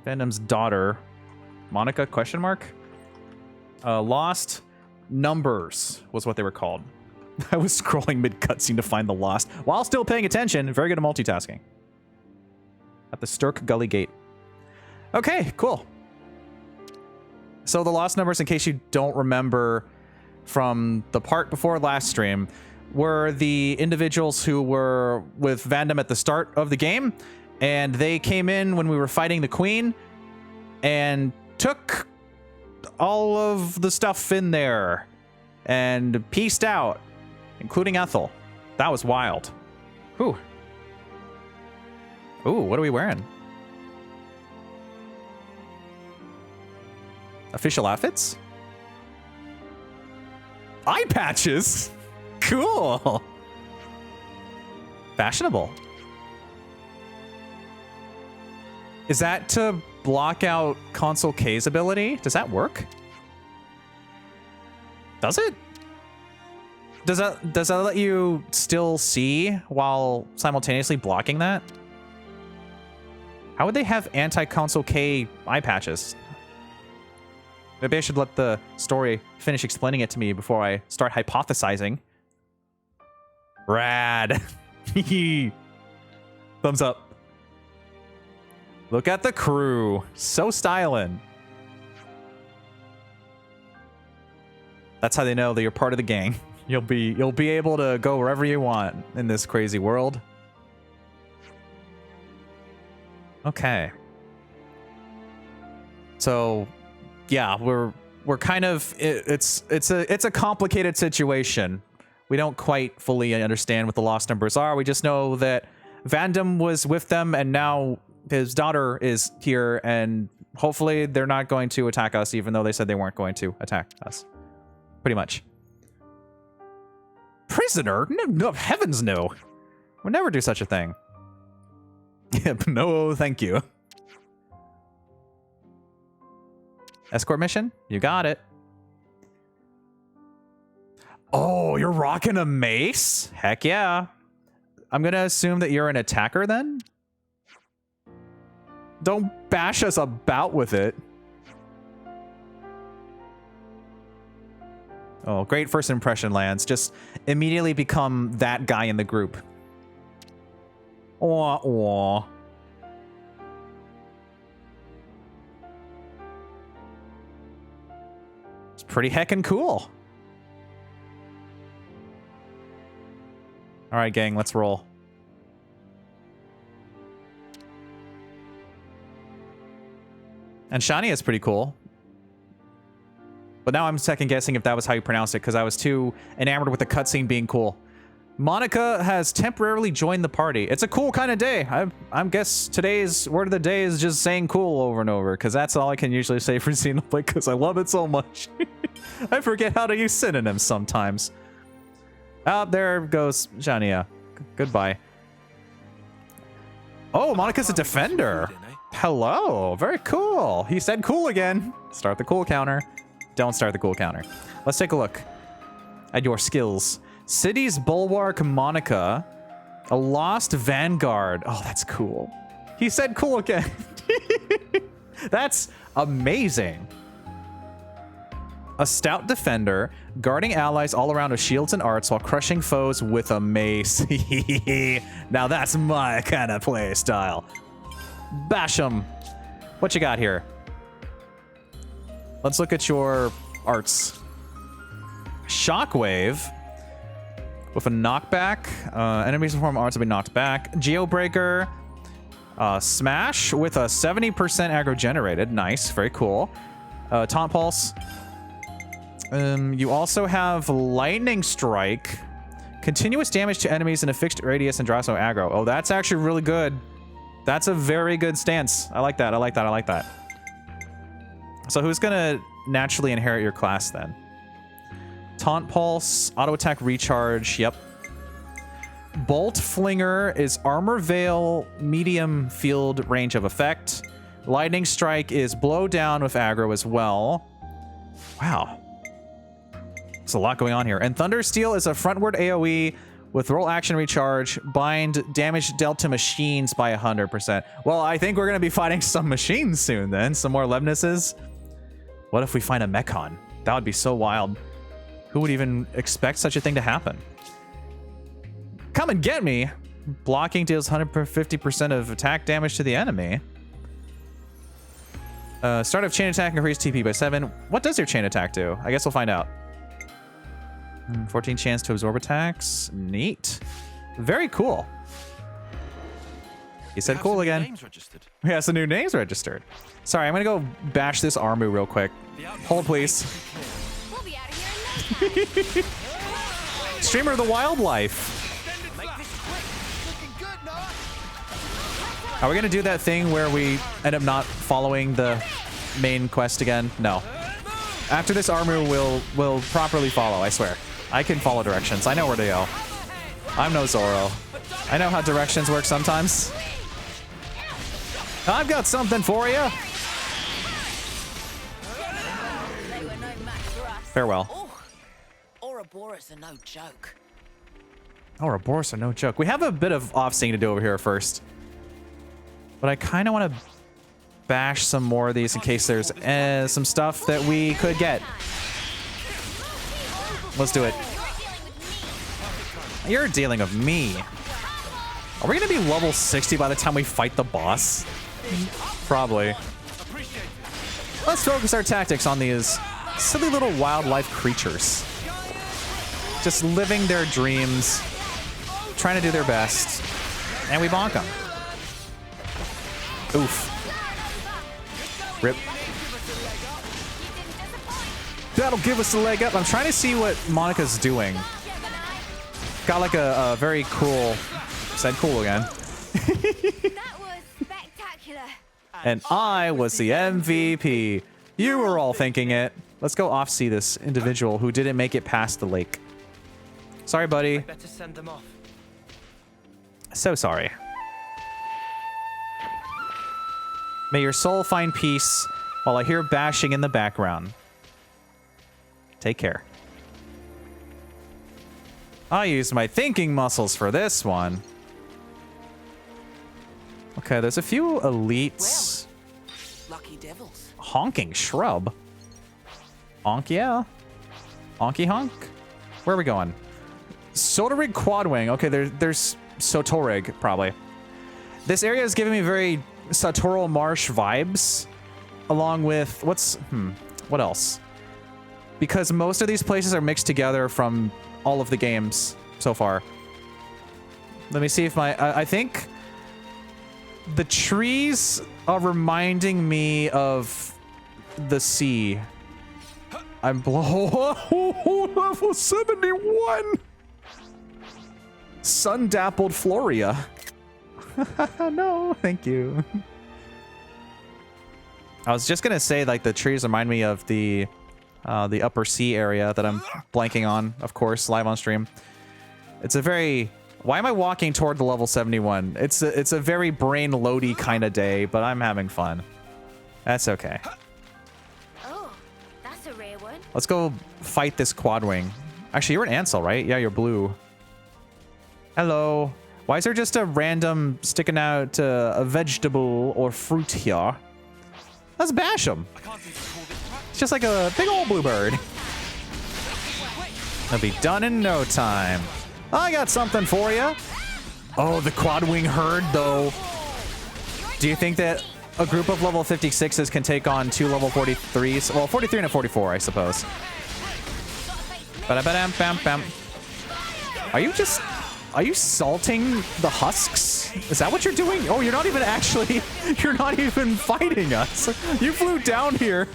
Vandam's daughter. Monica, question mark? Lost Numbers was what they were called. I was scrolling mid-cutscene to find the Lost, while still paying attention. Very good at multitasking. At the Sturk Gully Gate. Okay, cool. So the Lost Numbers, in case you don't remember from the part before last stream, were the individuals who were with Vandam at the start of the game, and they came in when we were fighting the Queen and took all of the stuff in there and pieced out, including Ethel. That was wild. Whew. Ooh, what are we wearing? Official outfits? Eye patches? Cool. Fashionable. Is that to block out Console K's ability? Does that work? Does it? Does that let you still see while simultaneously blocking that? How would they have anti-Console K eye patches? Maybe I should let the story finish explaining it to me before I start hypothesizing. Rad. Thumbs up. Look at the crew. So styling. That's how they know that you're part of the gang. You'll be able to go wherever you want in this crazy world. Okay. So, yeah, we're kind of it's a complicated situation. We don't quite fully understand what the Lost Numbers are. We just know that Vandam was with them, and now his daughter is here, and hopefully they're not going to attack us, even though they said they weren't going to attack us. Pretty much. Prisoner? No, heavens no. We'll never do such a thing. Yep, no thank you. Escort mission? You got it. Oh, you're rocking a mace? Heck yeah. I'm gonna assume that you're an attacker then? Don't bash us about with it. Oh, great first impression, Lance. Just immediately become that guy in the group. Aw, aw. It's pretty heckin' cool. All right, gang, let's roll. And Shania is pretty cool. But now I'm second guessing if that was how you pronounced it because I was too enamored with the cutscene being cool. Monica has temporarily joined the party. It's a cool kind of day. I guess today's word of the day is just saying cool over and over because that's all I can usually say for Xenoblade because I love it so much. I forget how to use synonyms sometimes. Oh, there goes Shania. Goodbye. Oh, Monica's a defender. Hello. Very cool. He said cool again. Start the cool counter. Don't start the cool counter. Let's take a look at your skills. City's Bulwark Monica. A Lost Vanguard. Oh, that's cool. He said cool again. That's amazing. A stout defender, guarding allies all around with shields and arts while crushing foes with a mace. Now that's my kind of play style. Bash 'em. What you got here? Let's look at your arts. Shockwave with a knockback. Enemies in form of arts will be knocked back. Geobreaker. Smash with a 70% aggro generated. Nice. Very cool. Taunt Pulse. You also have Lightning Strike. Continuous damage to enemies in a fixed radius and draws no aggro. Oh, that's actually really good. That's a very good stance. I like that. I like that. I like that. So who's gonna naturally inherit your class then? Taunt Pulse, Auto Attack Recharge, yep. Bolt Flinger is Armor Veil, medium field range of effect. Lightning Strike is Blow Down with aggro as well. Wow. There's a lot going on here. And Thunder Steel is a frontward AoE with roll action recharge, bind damage dealt to machines by 100%. Well, I think we're gonna be fighting some machines soon then, some more Levnesses. What if we find a Mechon? That would be so wild. Who would even expect such a thing to happen? Come and get me! Blocking deals 150% of attack damage to the enemy. Start of chain attack, increase TP by 7. What does your chain attack do? I guess we'll find out. 14 chance to absorb attacks. Neat. Very cool. He said cool again. Names registered. Yeah, some new names registered. Sorry, I'm gonna go bash this Armu real quick. Hold, please. We'll be out of here in no time. Streamer of the Wildlife. Are we gonna do that thing where we end up not following the main quest again? No. After this, Armu will properly follow, I swear. I can follow directions. I know where to go. I'm no Zoro. I know how directions work sometimes. I've got something for you. They were no match for us. Farewell. Oh, Ouroboros are no joke. Ouroboros are no joke. We have a bit of off-scene to do over here first. But I kind of want to bash some more of these in case there's some stuff that we could get. Let's do it. You're dealing with me. Are we going to be level 60 by the time we fight the boss? Probably. Let's focus our tactics on these silly little wildlife creatures. Just living their dreams, trying to do their best, and we bonk them. Oof. Rip. That'll give us a leg up. I'm trying to see what Monica's doing. Got like a very cool... Said cool again. That was spectacular. And I was the MVP. You were all thinking it. Let's go off-see this individual who didn't make it past the lake. Sorry, buddy. Better send them off. So sorry. May your soul find peace while I hear bashing in the background. Take care. I used my thinking muscles for this one. Okay, there's a few elites. Well, lucky devils. Honking shrub. Honk, yeah. Honky honk. Where are we going? Sotorig Quadwing. Okay, there's Sotorig, probably. This area is giving me very Satoral Marsh vibes. Along with, what else? Because most of these places are mixed together from all of the games so far. Let me see if my... I think the trees are reminding me of the sea. I'm below... level 71! Sun-dappled Floria. No, thank you. I was just gonna say, like, the trees remind me of the upper sea area that I'm blanking on, of course, live on stream. It's a very... Why am I walking toward the level 71? It's a very brain-loady kind of day, but I'm having fun. That's okay. Oh, that's a rare one. Let's go fight this quadwing. Actually, you're an Ansel, right? Yeah, you're blue. Hello. Why is there just a random sticking out a vegetable or fruit here? Let's bash him. It's just like a big old bluebird. It'll be done in no time. I got something for you. Oh, the quadwing herd, though. Do you think that a group of level 56s can take on 2 level 43s? Well, 43 and a 44, I suppose. Ba-da-ba-dam-bam-bam. Are you just... Are you salting the husks? Is that what you're doing? Oh, you're not even actually... You're not even fighting us. You flew down here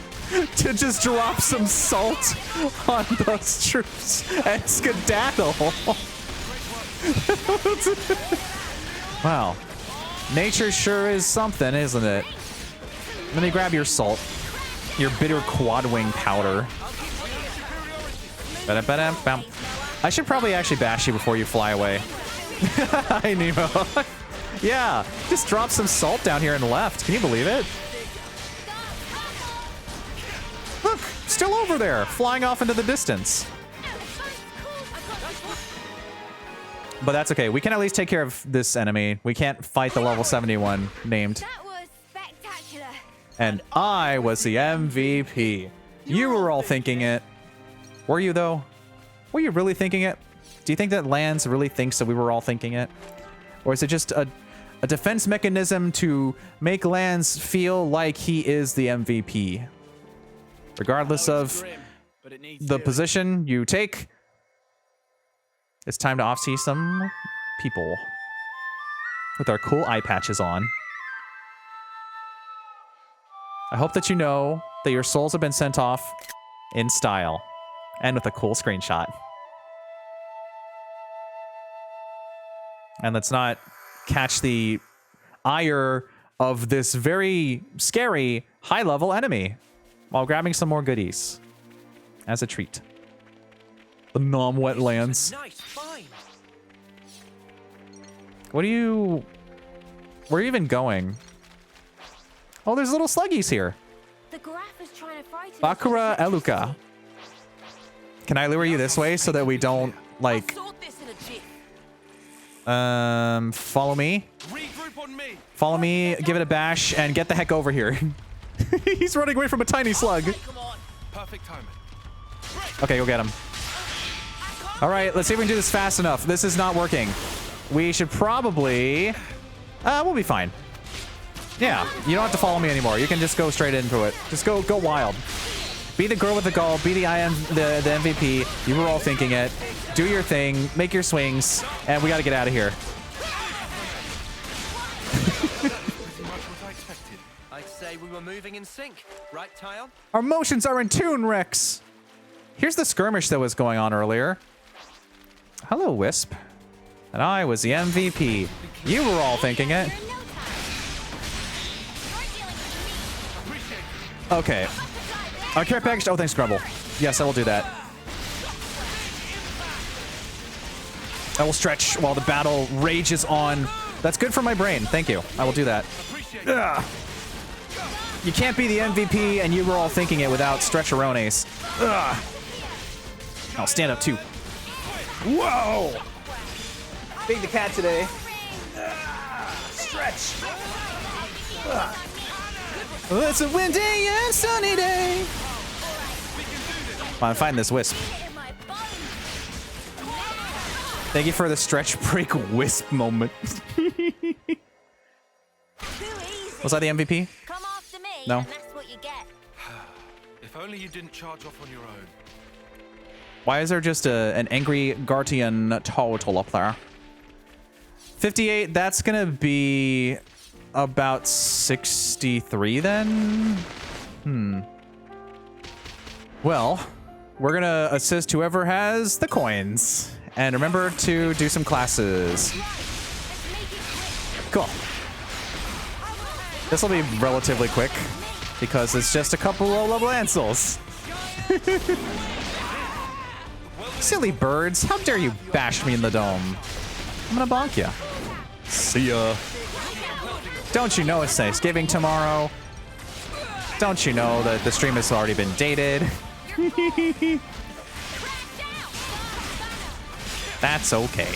to just drop some salt on those troops and skedaddle. Wow. Nature sure is something, isn't it? Let me grab your salt. Your bitter quadwing powder. Ba-da-ba-dam-bam. I should probably actually bash you before you fly away. Hi, Nemo. Yeah, just drop some salt down here and left. Can you believe it? Look, still over there, flying off into the distance. But that's okay. We can at least take care of this enemy. We can't fight the level 71 named. That was spectacular. And I was the MVP. You were all thinking it. Were you, though? Were you really thinking it? Do you think that Lance really thinks that we were all thinking it? Or is it just a defense mechanism to make Lance feel like he is the MVP? Regardless of the position you take, it's time to off-see some people with our cool eye patches on. I hope that you know that your souls have been sent off in style. And with a cool screenshot. And let's not catch the ire of this very scary high-level enemy while grabbing some more goodies as a treat. The non-wetlands. Nice find. What are you... Where are you even going? Oh, there's little sluggies here. The graph is trying to frighten us. Bakura Eluka. Can I lure you this way so that we don't, like... follow me? Follow me, give it a bash, and get the heck over here. He's running away from a tiny slug. Perfect timing. Okay, go get him. Alright, let's see if we can do this fast enough. This is not working. We should probably... we'll be fine. Yeah, you don't have to follow me anymore. You can just go straight into it. Just go wild. Be the girl with the goal. Be the MVP. You were all thinking it. Do your thing. Make your swings. And we got to get out of here. I'd say we were moving in sync, right, Tyon? Our motions are in tune, Rex. Here's the skirmish that was going on earlier. Hello, Wisp. And I was the MVP. You were all thinking it. Okay. Care package. Oh, thanks, Grumble. Yes, I will do that. I will stretch while the battle rages on. That's good for my brain. Thank you. I will do that. Ugh. You can't be the MVP and you were all thinking it without stretcherones. Ugh. I'll stand up too. Whoa! Big the cat today. Stretch. Ugh. It's a windy and sunny day. I'm finding this Wisp. Thank you for the stretch break Wisp moment. Was I the MVP? Come after me, No. and that's what you get. If only you didn't charge off on your own. Why is there just an angry guardian total up there? 58, that's gonna be about 63 then? Well, we're gonna assist whoever has the coins. And remember to do some classes. Cool. This will be relatively quick because it's just a couple low-level Ansels. Silly birds, how dare you bash me in the dome? I'm gonna bonk ya. See ya. Don't you know it's Thanksgiving tomorrow? Don't you know that the stream has already been dated? That's okay.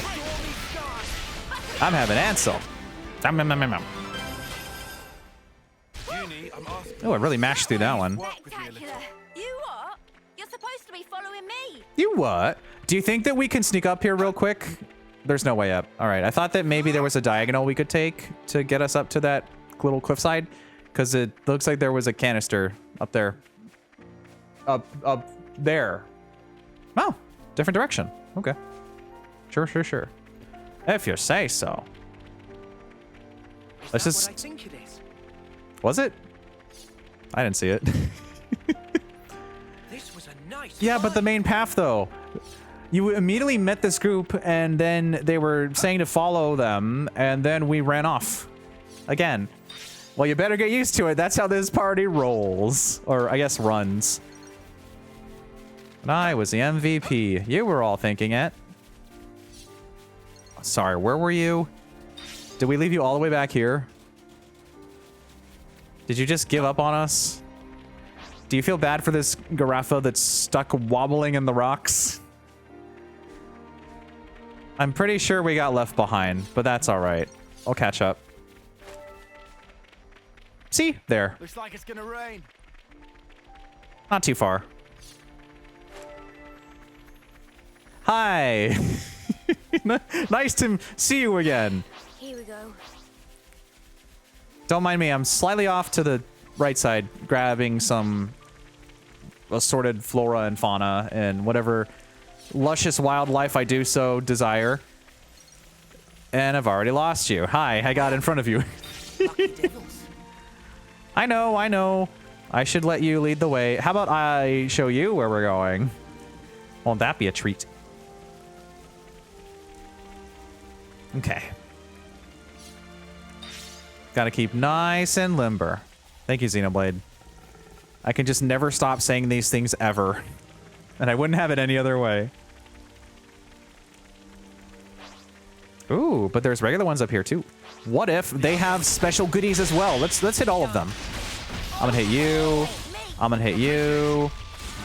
I'm having Ansel. Oh, I really mashed through that one. Spectacular. You what? You're supposed to be following me. You what? Do you think that we can sneak up here real quick? There's no way up. All right, I thought that maybe there was a diagonal we could take to get us up to that little cliffside, because it looks like there was a canister up there. Up there. Oh, different direction. Okay. Sure. If you say so. Let's just... What I think it is. Was it? I didn't see it. This was a nice Yeah, but the main path, though. You immediately met this group, and then they were saying to follow them, and then we ran off. Again. Well, you better get used to it. That's how this party rolls. Or, I guess, runs. And I was the MVP. You were all thinking it. Sorry, where were you? Did we leave you all the way back here? Did you just give up on us? Do you feel bad for this Garaffa that's stuck wobbling in the rocks? I'm pretty sure we got left behind, but that's all right. I'll catch up. See? There. Looks like it's gonna rain. Not too far. Hi. Nice to see you again. Here we go. Don't mind me. I'm slightly off to the right side, grabbing some assorted flora and fauna and whatever luscious wildlife I do so desire. And I've already lost you. Hi, I got in front of you. I know. I should let you lead the way. How about I show you where we're going? Won't that be a treat? Okay. Gotta keep nice and limber. Thank you, Xenoblade. I can just never stop saying these things ever. And I wouldn't have it any other way. Ooh, but there's regular ones up here too. What if they have special goodies as well? Let's hit all of them. I'm gonna hit you. I'm gonna hit you.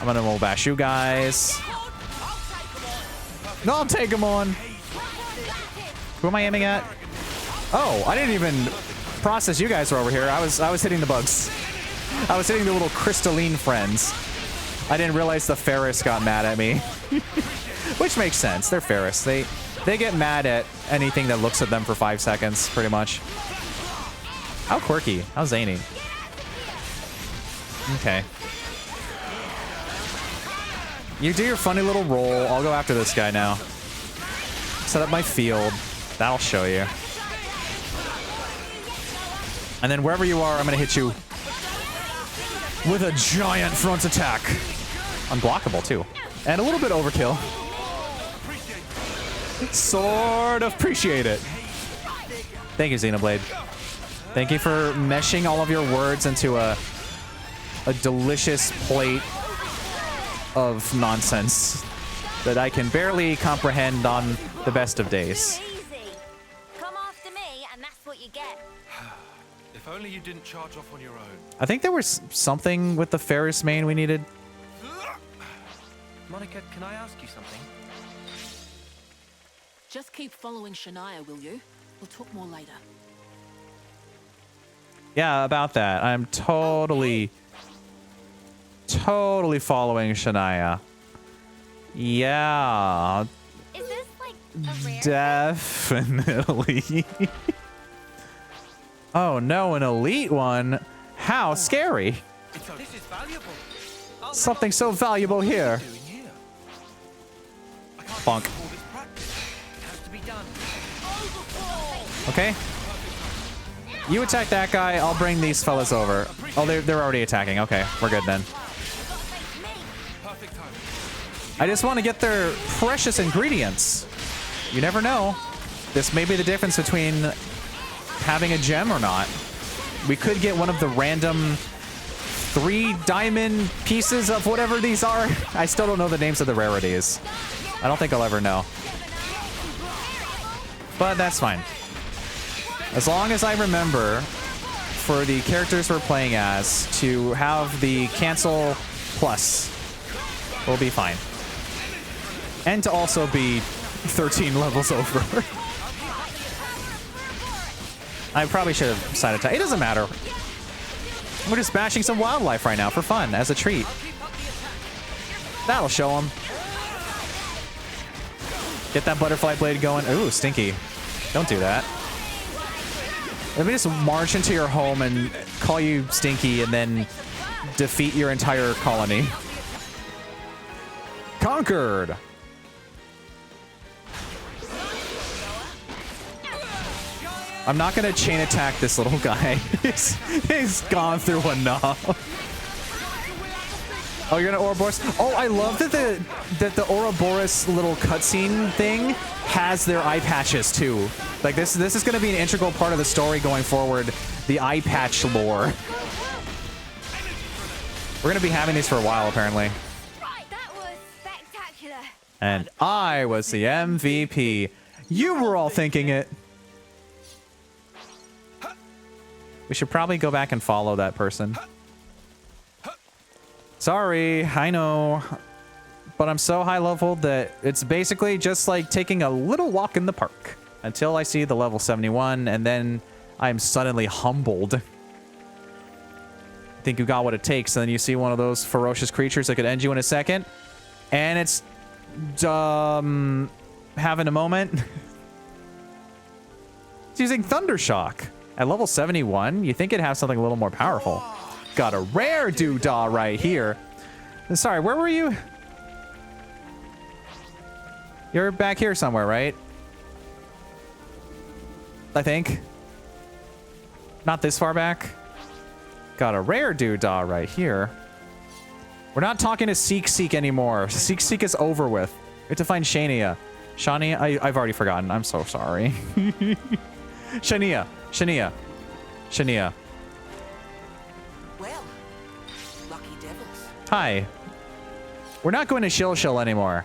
I'm gonna bash you guys. No, I'll take them on. Who am I aiming at? Oh, I didn't even process you guys were over here. I was hitting the bugs. I was hitting the little crystalline friends. I didn't realize the Ferris got mad at me. Which makes sense. They're Ferris. They get mad at anything that looks at them for 5 seconds, pretty much. How quirky. How zany. Okay. You do your funny little roll. I'll go after this guy now. Set up my field. That'll show you. And then wherever you are, I'm going to hit you with a giant front attack. Unblockable, too. And a little bit overkill. Sort of appreciate it. Thank you, Xenoblade. Thank you for meshing all of your words into a delicious plate of nonsense that I can barely comprehend on the best of days. Easy. Come after me, and that's what you get. If only you didn't charge off on your own. I think there was something with the Ferris main we needed. Monica, can I ask you something? Just keep following Shania, will you? We'll talk more later. Yeah, about that. I'm totally following Shania. Yeah. Is this like a rare? Definitely. Oh no, an elite one? How scary. This is valuable. I'll Something so valuable here. Doing here? I can't Bonk. all this practice. It has to be done. Okay? You attack that guy, I'll bring these fellas over. Oh, they're already attacking. Okay, we're good then. I just want to get their precious ingredients. You never know. This may be the difference between having a gem or not. We could get one of the random 3 diamond pieces of whatever these are. I still don't know the names of the rarities. I don't think I'll ever know. But that's fine. As long as I remember for the characters we're playing as to have the cancel plus, we'll be fine. And to also be 13 levels over. I probably should have side attack. It doesn't matter. We're just bashing some wildlife right now for fun, as a treat. That'll show them. Get that butterfly blade going. Ooh, stinky. Don't do that. Let me just march into your home and call you stinky and then defeat your entire colony. Conquered! I'm not gonna chain attack this little guy. he's gone through enough. Oh, you're gonna Ouroboros? Oh, I love that the Ouroboros little cutscene thing has their eye patches too. Like this is gonna be an integral part of the story going forward. The eye patch lore. We're gonna be having these for a while apparently. That was spectacular. And I was the MVP. You were all thinking it. We should probably go back and follow that person. Sorry, I know. But I'm so high leveled that it's basically just like taking a little walk in the park until I see the level 71, and then I'm suddenly humbled. Think you got what it takes, and then you see one of those ferocious creatures that could end you in a second, and it's having a moment. It's using Thundershock. At level 71, you think it'd have something a little more powerful. Got a rare doodah right here. Sorry, where were you? You're back here somewhere, right? I think. Not this far back. Got a rare doodah right here. We're not talking to Seek anymore. Seek is over with. We have to find Shania. Shania? I've already forgotten. I'm so sorry. Shania. Well, lucky devils. Hi. We're not going to Shill anymore.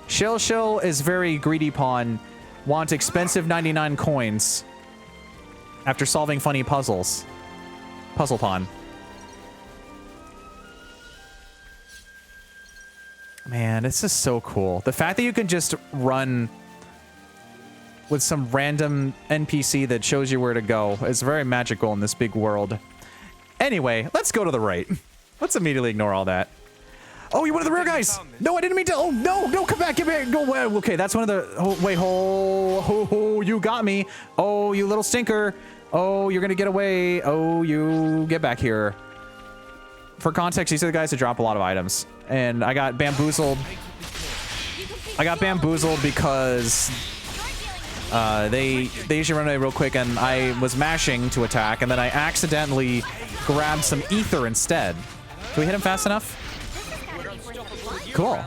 Shill is very greedy pawn. Want expensive 99 coins after solving funny puzzles. Puzzle pawn. Man, this is so cool. The fact that you can just run with some random NPC that shows you where to go is very magical in this big world. Anyway, let's go to the right. Let's immediately ignore all that. Oh, you're one of the rare guys. No, I didn't mean to. Oh, no, come back. Give me. Go away. Okay, that's one of the. Oh, wait, you got me. Oh, you little stinker. Oh, you're going to get away. Oh, you get back here. For context, these are the guys that drop a lot of items. And I got bamboozled. Because they usually run away real quick, and I was mashing to attack, and then I accidentally grabbed some ether instead. Do we hit him fast enough? Cool.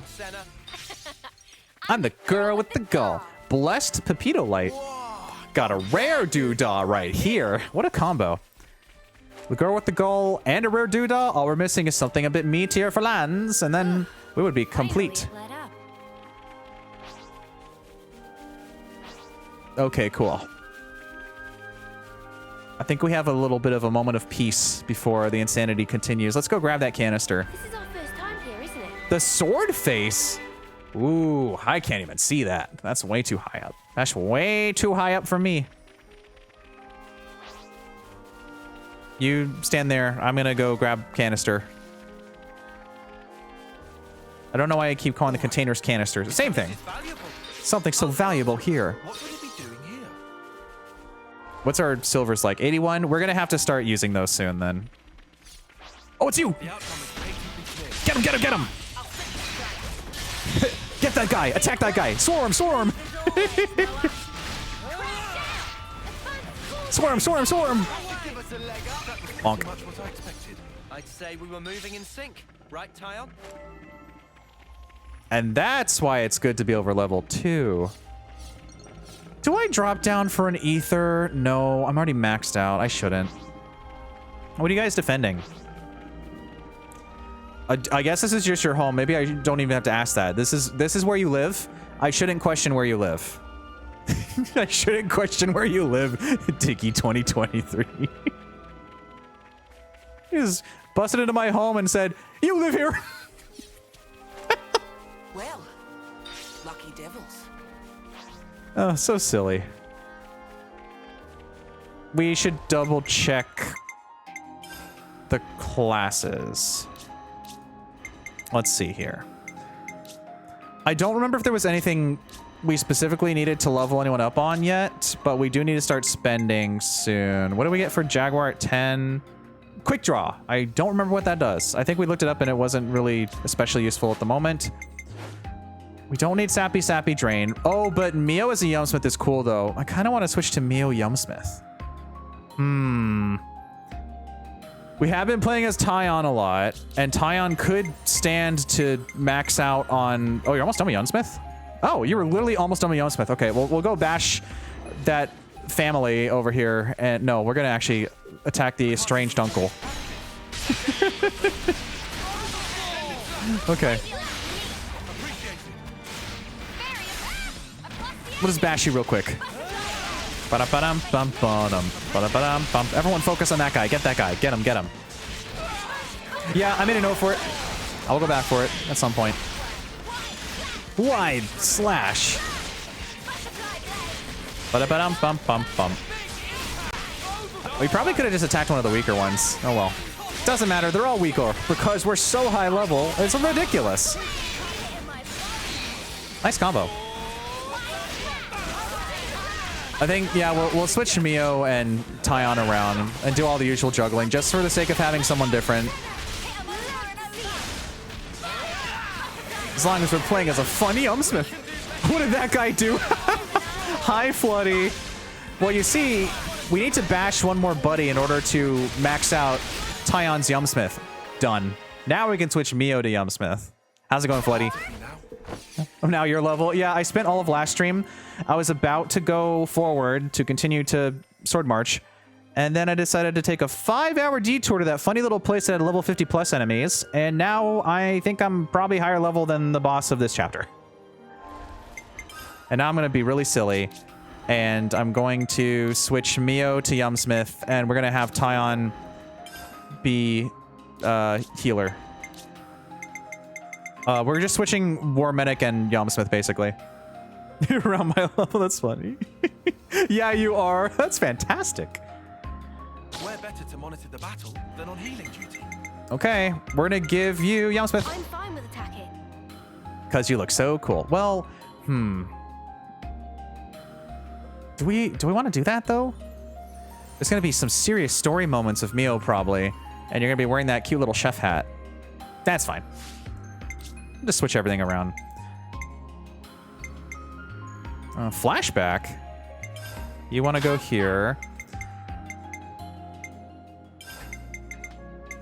I'm the girl with the gull. Blessed Pepito Light. Got a rare doodah right here. What a combo. The girl with the gull and a rare doodah. All we're missing is something a bit meatier for lands, and then we would be complete. Okay, cool. I think we have a little bit of a moment of peace before the insanity continues. Let's go grab that canister. This is our first time here, isn't it? The sword face? Ooh, I can't even see that. That's way too high up. That's way too high up for me. You stand there. I'm gonna go grab canister. I don't know why I keep calling the containers canisters. Same thing. Something so valuable here. What would it be doing here? What's our silvers like? 81? We're gonna have to start using those soon then. Oh, it's you! The outcome is patently clear. Get him! Get that guy! Attack that guy! Swarm! Swarm, swarm, swarm! Bonk. Much what I expected. I'd say we were moving in sync, right, Tyon? And that's why it's good to be over level 2. Do I drop down for an ether? No, I'm already maxed out. I shouldn't. What are you guys defending? I guess this is just your home. Maybe I don't even have to ask that. This is where you live. I shouldn't question where you live. I shouldn't question where you live, Dicky 2023. He just busted into my home and said, "You live here." Well, lucky devils. Oh, so silly. We should double check the classes. Let's see here. I don't remember if there was anything we specifically needed to level anyone up on yet, but we do need to start spending soon. What do we get for Jaguar at 10? Quick Draw. I don't remember what that does. I think we looked it up and it wasn't really especially useful at the moment. We don't need Sappy Drain. Oh, but Mio as a Yumsmith is cool, though. I kind of want to switch to Mio Yumsmith. We have been playing as Tyon a lot, and Tyon could stand to max out on... Oh, you're almost done with Yumsmith? Oh, you were literally almost done with Yumsmith. Okay, well, we'll go bash that family over here. And no, we're going to actually attack the estranged uncle. Okay. We'll just bash you real quick. Everyone focus on that guy. Get that guy. Get him, get him. Yeah, I made a note for it. I'll go back for it at some point. Wide slash. We probably could have just attacked one of the weaker ones. Oh well. Doesn't matter. They're all weaker because we're so high level. It's ridiculous. Nice combo. I think, yeah, we'll switch Mio and Tyon around and do all the usual juggling just for the sake of having someone different. As long as we're playing as a funny Yumsmith. What did that guy do? Hi, Floody. Well, you see, we need to bash one more buddy in order to max out Tyon's Yumsmith. Done. Now we can switch Mio to Yumsmith. How's it going, Floody? Oh, now your level. Yeah, I spent all of last stream. I was about to go forward to continue to Sword March, and then I decided to take a 5-hour detour to that funny little place that had level 50 plus enemies, and now I think I'm probably higher level than the boss of this chapter. And now I'm going to be really silly, and I'm going to switch Mio to Yumsmith, and we're going to have Tyon be healer. We're just switching War Medic and Yumsmith, basically. Around my level, that's funny. Yeah, you are. That's fantastic. We're better to monitor the battle than on healing duty. Okay, we're gonna give you Yumsmith. I'm fine with attacking. Because you look so cool. Well, Do we want to do that, though? There's gonna be some serious story moments of Mio, probably. And you're gonna be wearing that cute little chef hat. That's fine. Just switch everything around. Flashback. You want to go here.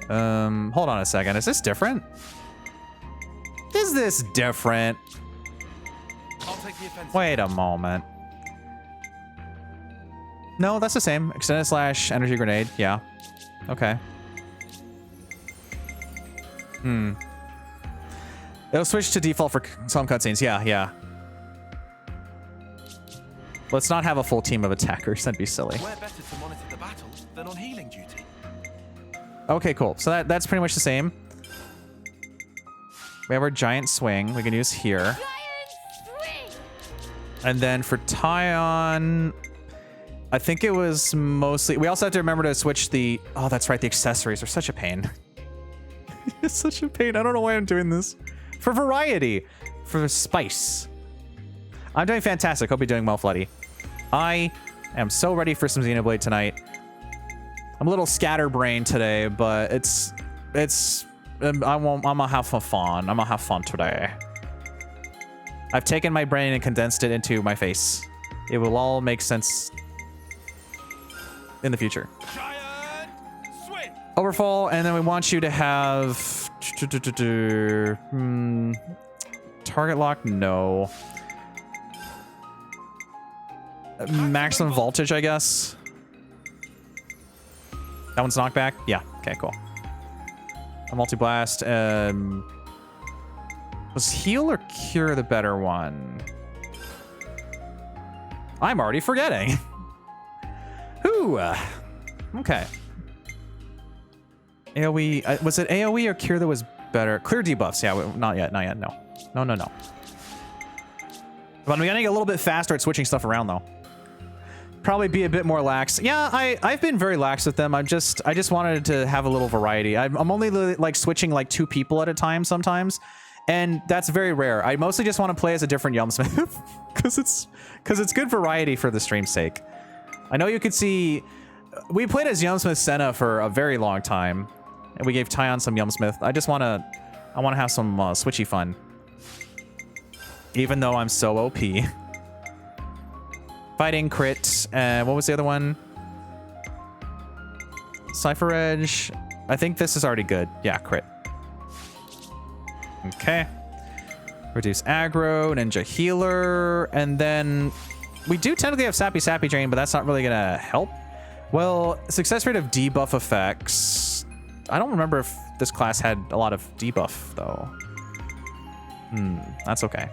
Hold on a second. Is this different? Is this different? I'll take the offensive. Wait a moment. No, that's the same. Extended slash energy grenade. Yeah. Okay. It'll switch to default for some cutscenes. Yeah, yeah. Let's not have a full team of attackers. That'd be silly. We're better to monitor the battle than on healing duty. Okay, cool. So that's pretty much the same. We have our giant swing we can use here. And then for Tyon, I think it was mostly... We also have to remember to switch the... Oh, that's right. The accessories are such a pain. It's such a pain. I don't know why I'm doing this. For variety. For spice. I'm doing fantastic. Hope you're doing well, Floody. I am so ready for some Xenoblade tonight. I'm a little scatterbrained today, but I'm gonna have some fun. I'm gonna have fun today. I've taken my brain and condensed it into my face. It will all make sense. in the future. Giant swing. Overfall, and then we want you to have target lock. No. Maximum voltage, I guess. That one's knockback. Yeah. Okay. Cool. A multi-blast. Was heal or cure the better one? I'm already forgetting. Ooh. Okay. AoE. Was it AoE or cure that was better? Clear debuffs. Yeah. Not yet. Not yet. No. No. No. No. But I'm getting a little bit faster at switching stuff around though. Probably be a bit more lax. Yeah, I've been very lax with them. I just wanted to have a little variety. I'm only like switching like 2 people at a time sometimes, and that's very rare. I mostly just want to play as a different Yumsmith because it's good variety for the stream's sake. I know you could see we played as Yumsmith Senna for a very long time, and we gave Tyon some Yumsmith. I want to have some switchy fun, even though I'm so OP. Fighting, crit, what was the other one? Cypher Edge. I think this is already good. Yeah, crit. Okay. Reduce aggro, ninja healer, and then we do technically have Sappy Drain, but that's not really gonna help. Well, success rate of debuff effects. I don't remember if this class had a lot of debuff though. That's okay.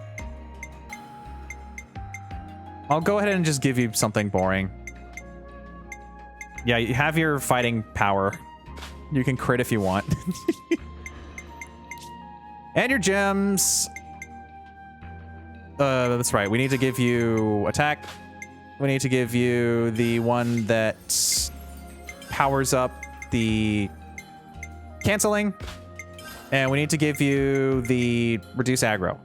I'll go ahead and just give you something boring. Yeah, you have your fighting power. You can crit if you want. And your gems. That's right. We need to give you attack. We need to give you the one that powers up the canceling. And we need to give you the reduce aggro.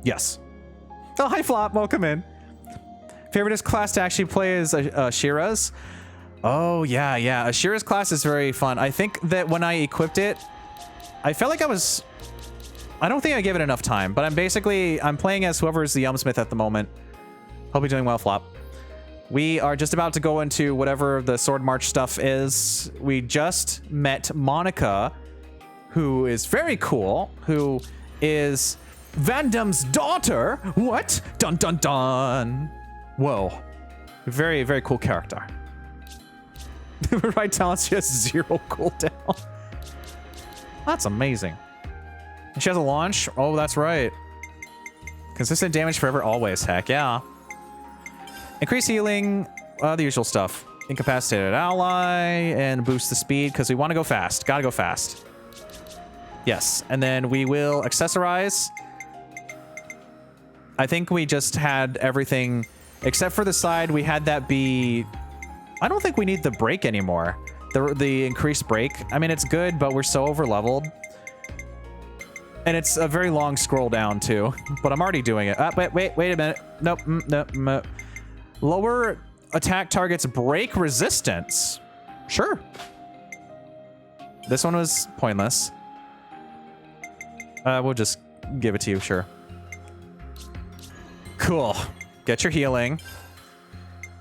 Yes. Oh, hi, Flop. Welcome in. Favorite class to actually play is Ashira's. Oh, yeah. Ashira's class is very fun. I think that when I equipped it, I felt like I don't think I gave it enough time, but I'm playing as whoever's the Yumsmith at the moment. Hope you're doing well, Flop. We are just about to go into whatever the Sword March stuff is. We just met Monica, who is very cool, who is Vandam's daughter. What? Dun, dun, dun. Whoa. Very, very cool character. Right talent, she has 0 cooldown. That's amazing. And she has a launch? Oh, that's right. Consistent damage forever, always. Heck yeah. Increase healing. The usual stuff. Incapacitated ally. And boost the speed because we want to go fast. Gotta go fast. Yes. And then we will accessorize. I think we just had everything... Except for the side, we had that be... I don't think we need the break anymore. The increased break. I mean, it's good, but we're so over-leveled. And it's a very long scroll down, too. But I'm already doing it. Wait a minute. Nope. Nope. Lower attack target's break resistance. Sure. This one was pointless. We'll just give it to you, sure. Cool. Get your healing.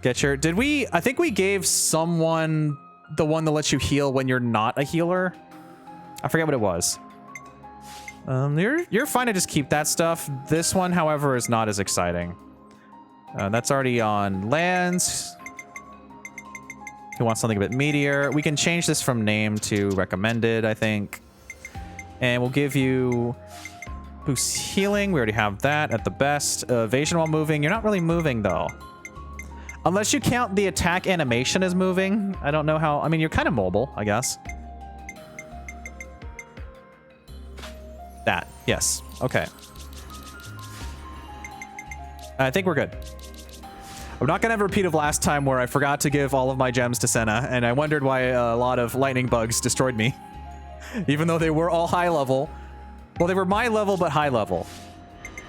Get your... Did we... I think we gave someone the one that lets you heal when you're not a healer. I forget what it was. You're fine to just keep that stuff. This one, however, is not as exciting. That's already on lands. Who wants something a bit meatier? We can change this from name to recommended, I think. And we'll give you... Boost healing, we already have that at the best. Evasion while moving, you're not really moving though. Unless you count the attack animation as moving. I don't know how, I mean, you're kind of mobile, I guess. That, yes, okay. I think we're good. I'm not gonna have a repeat of last time where I forgot to give all of my gems to Senna, and I wondered why a lot of lightning bugs destroyed me. Even though they were all high level. Well, they were my level, but high level.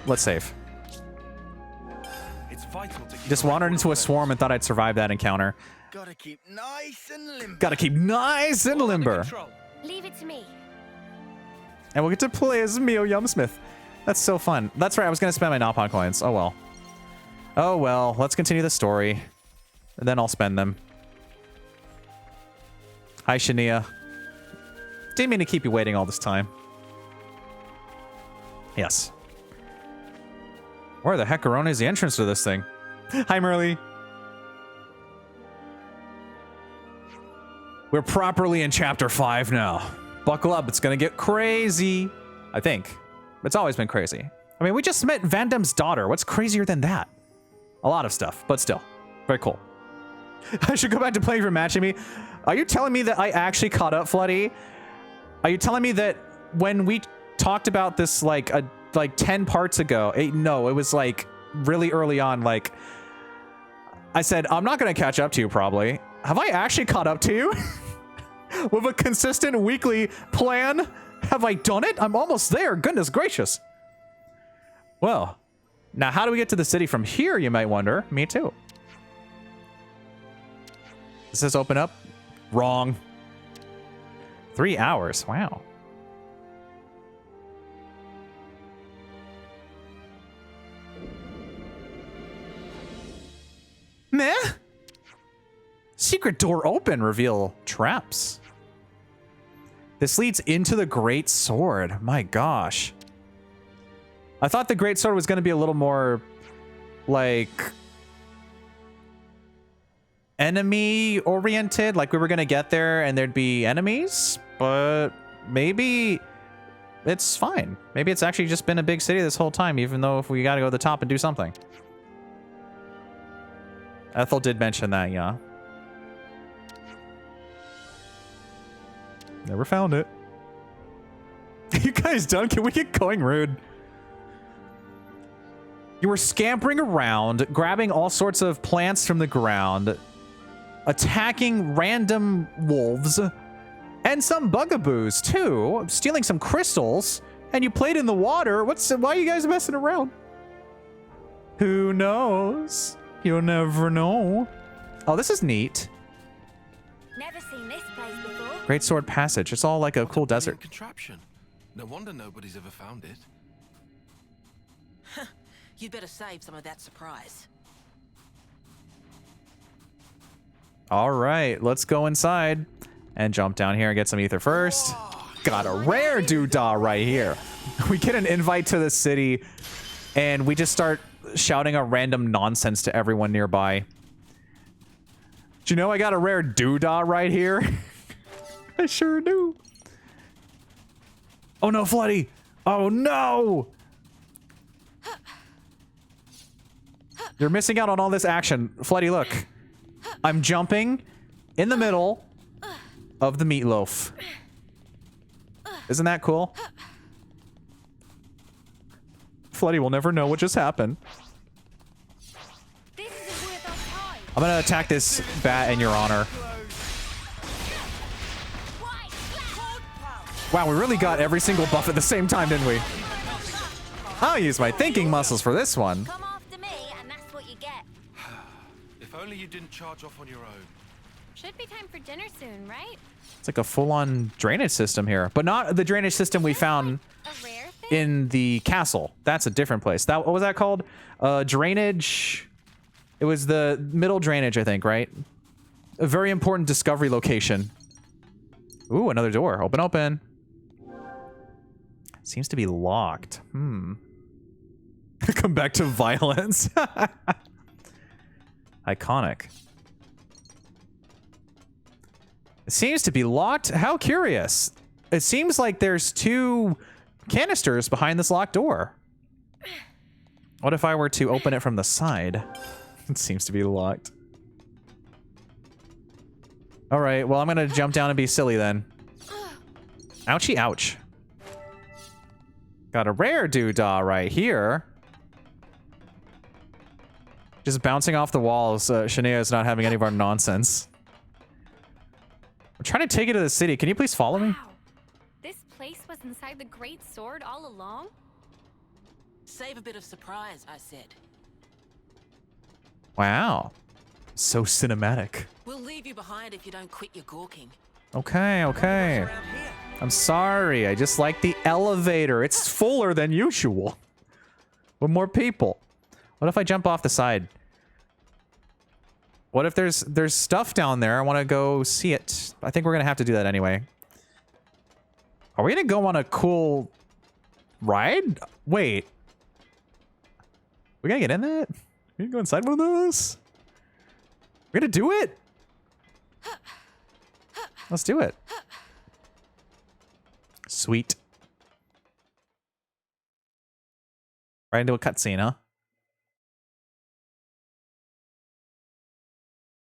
Let's save. It's vital to keep Just wandered into a swarm and thought I'd survive that encounter. Gotta keep nice and limber. Gotta keep nice and limber. Leave it to me. And we'll get to play as Mio Yumsmith. That's so fun. That's right, I was gonna spend my Nopon coins. Oh well. Oh well, let's continue the story. And then I'll spend them. Hi, Shania. Didn't mean to keep you waiting all this time. Yes. Where the heckaroni is the entrance to this thing? Hi, Merly. We're properly in Chapter 5 now. Buckle up, it's gonna get crazy. I think. It's always been crazy. I mean, we just met Vandam's daughter. What's crazier than that? A lot of stuff, but still. Very cool. I should go back to playing for matching me. Are you telling me that I actually caught up, Floody? Are you telling me that when we talked about this like 10 parts ago, no, it was like really early on, like I said, I'm not going to catch up to you probably. Have I actually caught up to you? With a consistent weekly plan? Have I done it? I'm almost there. Goodness gracious. Well, now how do we get to the city from here, you might wonder? Me too. Does this open up? Wrong. 3 hours. Wow. Meh. Secret door open. Reveal traps. This leads into the Great Sword. My gosh. I thought the Great Sword was going to be a little more like enemy oriented, like we were going to get there and there'd be enemies, but maybe it's fine. Maybe it's actually just been a big city this whole time, even though if we got to go to the top and do something. Ethel did mention that, yeah. Never found it. You guys done? Can we get going, rude? You were scampering around, grabbing all sorts of plants from the ground, attacking random wolves, and some bugaboos, too. Stealing some crystals, and you played in the water. Why are you guys messing around? Who knows? You'll never know. Oh, this is neat. Never seen this place before. Great Sword Passage. It's all like a cool desert. Contraption. No wonder nobody's ever found it. You'd better save some of that surprise. All right, let's go inside and jump down here and get some ether first. Got a rare doodah right here. We get an invite to the city and we just start shouting a random nonsense to everyone nearby. Do you know I got a rare doodah right here? I sure do. Oh no, Floody. Oh no. You're missing out on all this action. Floody, look. I'm jumping in the middle of the meatloaf. Isn't that cool? Floody will never know what just happened. I'm gonna attack this bat in your honor. Wow, we really got every single buff at the same time, didn't we? I'll use my thinking muscles for this one. Come after me, and that's what you get. If only you didn't charge off on your own. Should be time for dinner soon, right? It's like a full-on drainage system here, but not the drainage system we found A rare thing? in the castle. That's a different place. What was that called? Drainage. It was the middle drainage, I think, right? A very important discovery location. Ooh, another door. Open, open. Seems to be locked. Come back to violence. Iconic. It seems to be locked. How curious. It seems like there's 2 canisters behind this locked door. What if I were to open it from the side? It seems to be locked. All right, well, I'm going to jump down and be silly then. Ouchie, ouch. Got a rare doodah right here. Just bouncing off the walls. Shania is not having any of our nonsense. I'm trying to take it to the city. Can you please follow me? Wow. This place was inside the Great Sword all along? Save a bit of surprise, I said. Wow. So cinematic. We'll leave you behind if you don't quit your gawking. Okay, okay. I'm sorry. I just like the elevator. It's fuller than usual. With more people. What if I jump off the side? What if there's stuff down there? I want to go see it. I think we're going to have to do that anyway. Are we going to go on a cool ride? Wait. We got to get in that? We going to go inside one of those? We're going to do it? Let's do it. Sweet. Right into a cutscene, huh?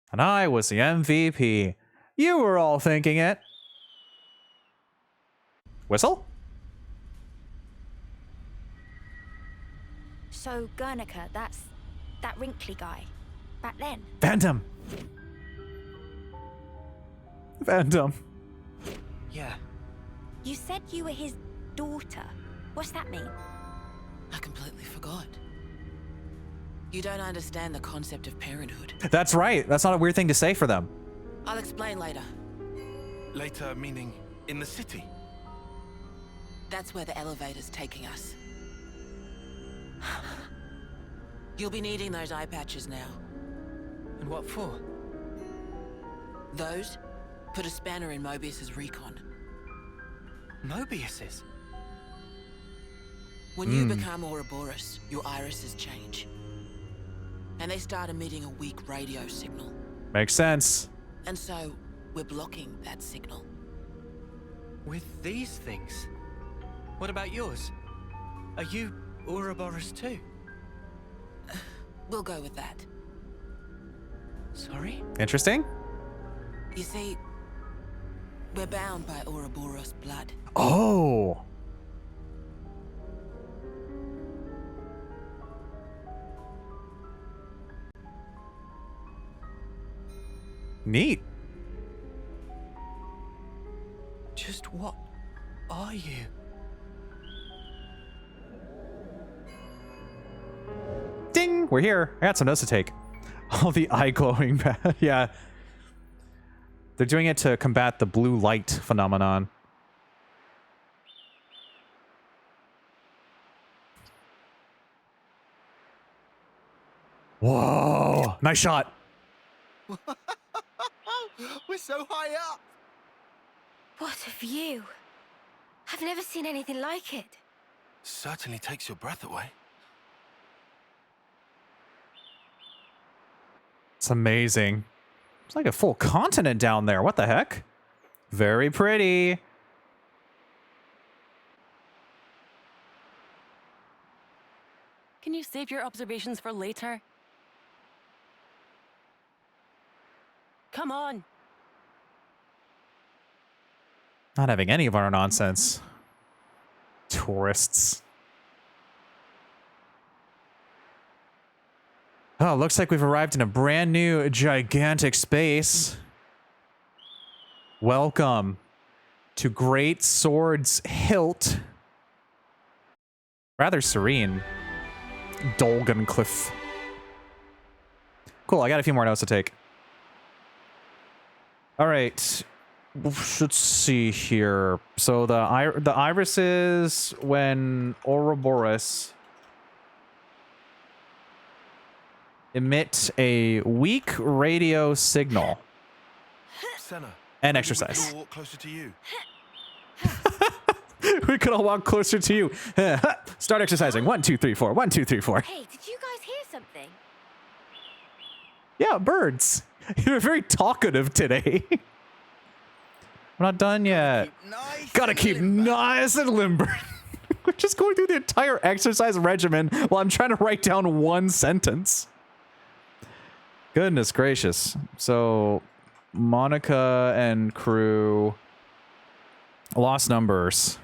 And I was the MVP. You were all thinking it. Whistle? So, Guernica, that's that wrinkly guy. Back then. Phantom. Phantom. Yeah. You said you were his daughter. What's that mean? I completely forgot. You don't understand the concept of parenthood. That's right. That's not a weird thing to say for them. I'll explain later. Later, meaning in the city. That's where the elevator's taking us. You'll be needing those eye patches now. And what for? Those put a spanner in Mobius's recon. Mobius's? When you become Ouroboros, your irises change. And they start emitting a weak radio signal. Makes sense. And so, we're blocking that signal. With these things? What about yours? Are you Ouroboros too? We'll go with that. Sorry? Interesting. You see, we're bound by Ouroboros blood. Oh. Neat. Just what are you? Ding! We're here. I got some notes to take. All the eye glowing. Yeah. They're doing it to combat the blue light phenomenon. Whoa! Nice shot. We're so high up. What a view. I've never seen anything like it. Certainly takes your breath away. It's amazing. It's like a full continent down there. What the heck? Very pretty. Can you save your observations for later? Come on. Not having any of our nonsense. Tourists. Oh, looks like we've arrived in a brand new gigantic space. Welcome to Great Sword's Hilt. Rather serene. Dolgencliff. Cool, I got a few more notes to take. All right. Let's see here. So the irises, when Ouroboros emit a weak radio signal. Senna, And maybe exercise. We could all walk closer to you. We could all walk closer to you. Start exercising. 1, 2, 3, 4. 1, 2, 3, 4. Hey, did you guys hear something? Yeah, birds. You're very talkative today. We're not done yet. Gotta keep nice and limber. We're just going through the entire exercise regimen while I'm trying to write down one sentence. Goodness gracious. So, Monica and crew lost numbers.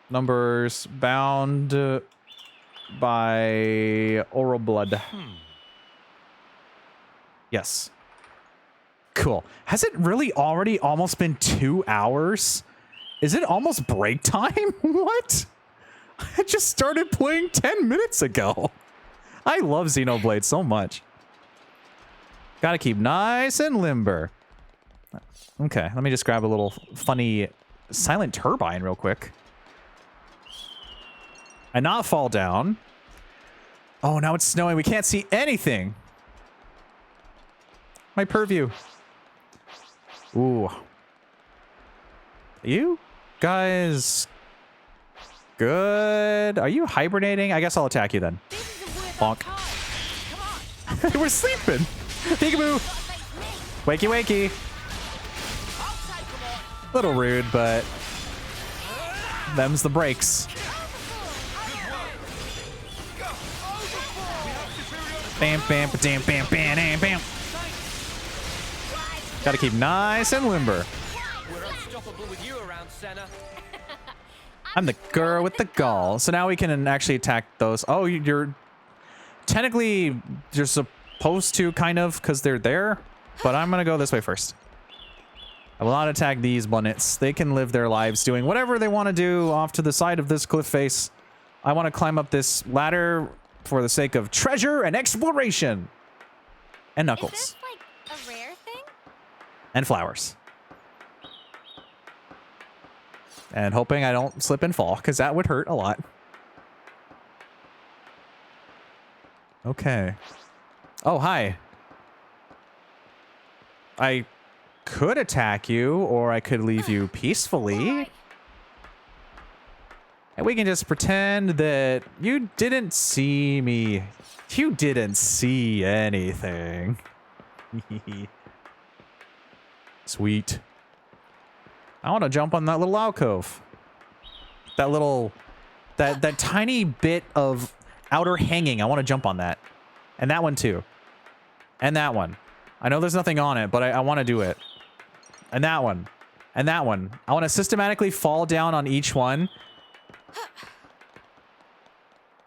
Numbers bound by oral blood. Yes. Cool. Has it really already almost been 2 hours? Is it almost break time? What? I just started playing 10 minutes ago. I love Xenoblade so much. Gotta keep nice and limber. Okay, let me just grab a little funny silent turbine real quick. And not fall down. Oh, now it's snowing. We can't see anything. my purview. Ooh. You guys good? Are you hibernating? I guess I'll attack you then. Bonk. We're sleeping. Peekaboo. Wakey, wakey. Little rude, but them's the breaks. Bam, bam, bam, bam, bam, bam, bam. Gotta keep nice and limber. We're unstoppable with you around, Senna. I'm the girl with the gall. So now we can actually attack those. Oh, you're technically you're supposed to kind of because they're there, but I'm gonna go this way first. I will not attack these bunnets. They can live their lives doing whatever they want to do off to the side of this cliff face. I want to climb up this ladder for the sake of treasure and exploration. And Knuckles. Is this like a rare thing? And flowers. And hoping I don't slip and fall, because that would hurt a lot. Okay. Oh, hi. I could attack you, or I could leave you peacefully. And we can just pretend that you didn't see me. You didn't see anything. Sweet. I want to jump on that little alcove. That little... That tiny bit of outer hanging. I want to jump on that. And that one too. And that one. I know there's nothing on it, but I want to do it. And that one. And that one. I want to systematically fall down on each one.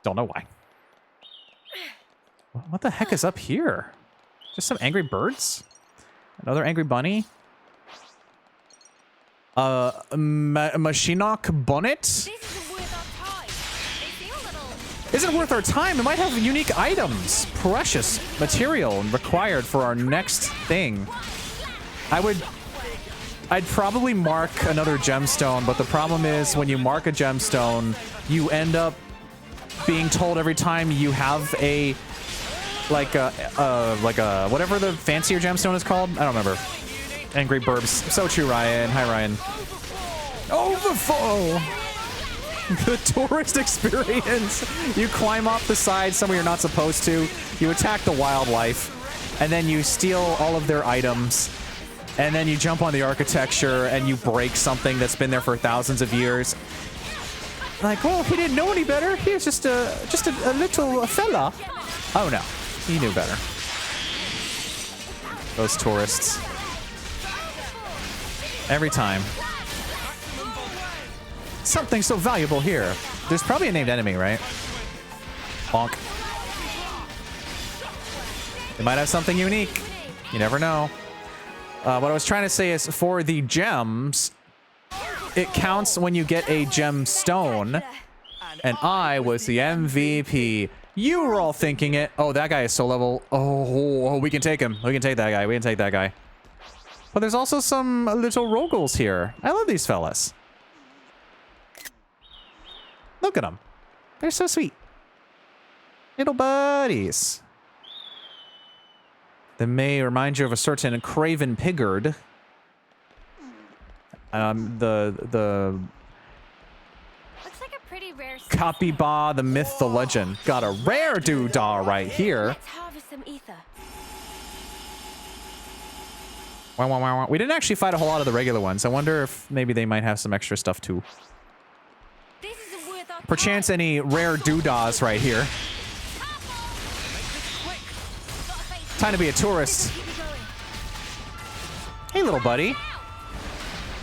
Don't know why. What the heck is up here? Just some angry birds? Another angry bunny? Machinok bonnet? Isn't worth our time. It might have unique items, precious material required for our next thing. I'd probably mark another gemstone, but the problem is when you mark a gemstone, you end up being told every time you have a whatever the fancier gemstone is called. I don't remember. Angry burbs. So true, Ryan. Hi, Ryan. Overfall. The tourist experience. You climb off the side somewhere you're not supposed to. You attack the wildlife, and then you steal all of their items. And then you jump on the architecture and you break something that's been there for thousands of years. Like, well, he didn't know any better. He was just a little fella. Oh no, he knew better. Those tourists. Every time. Something so valuable here. There's probably a named enemy, right? Bonk. They might have something unique. You never know. What I was trying to say is for the gems, it counts when you get a gemstone, and I was the MVP. You were all thinking it. Oh, that guy is so level. Oh, we can take him. We can take that guy. We can take that guy. But there's also some little Rogals here. I love these fellas. Look at them. They're so sweet. Little buddies. They may remind you of a certain Craven Pigard. The Looks like a pretty rare Copyba, the myth, the legend. Got a rare doodah right here. Let's harvest some ether. Wow, wow, wow, wow. We didn't actually fight a whole lot of the regular ones. I wonder if maybe they might have some extra stuff too. This isn't worth our Perchance any rare doodahs right here. Time to be a tourist. Hey, little buddy.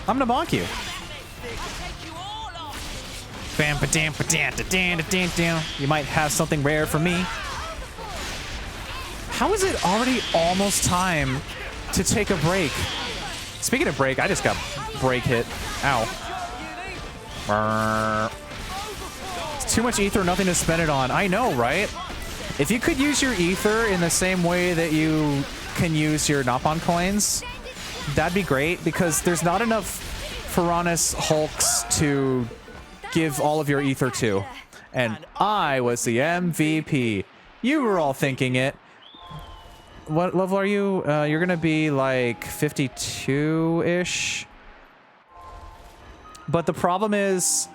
I'm gonna bonk you. Bam, ba dam, ba dan, da dan, da dan, dan. You might have something rare for me. How is it already almost time to take a break? Speaking of break, I just got break hit. Ow. It's too much ether, nothing to spend it on. I know, right? If you could use your ether in the same way that you can use your Nopon coins, that'd be great, because there's not enough Piranhas Hulks to give all of your ether to. And I was the MVP. You were all thinking it. What level are you? You're gonna be like 52-ish. But the problem is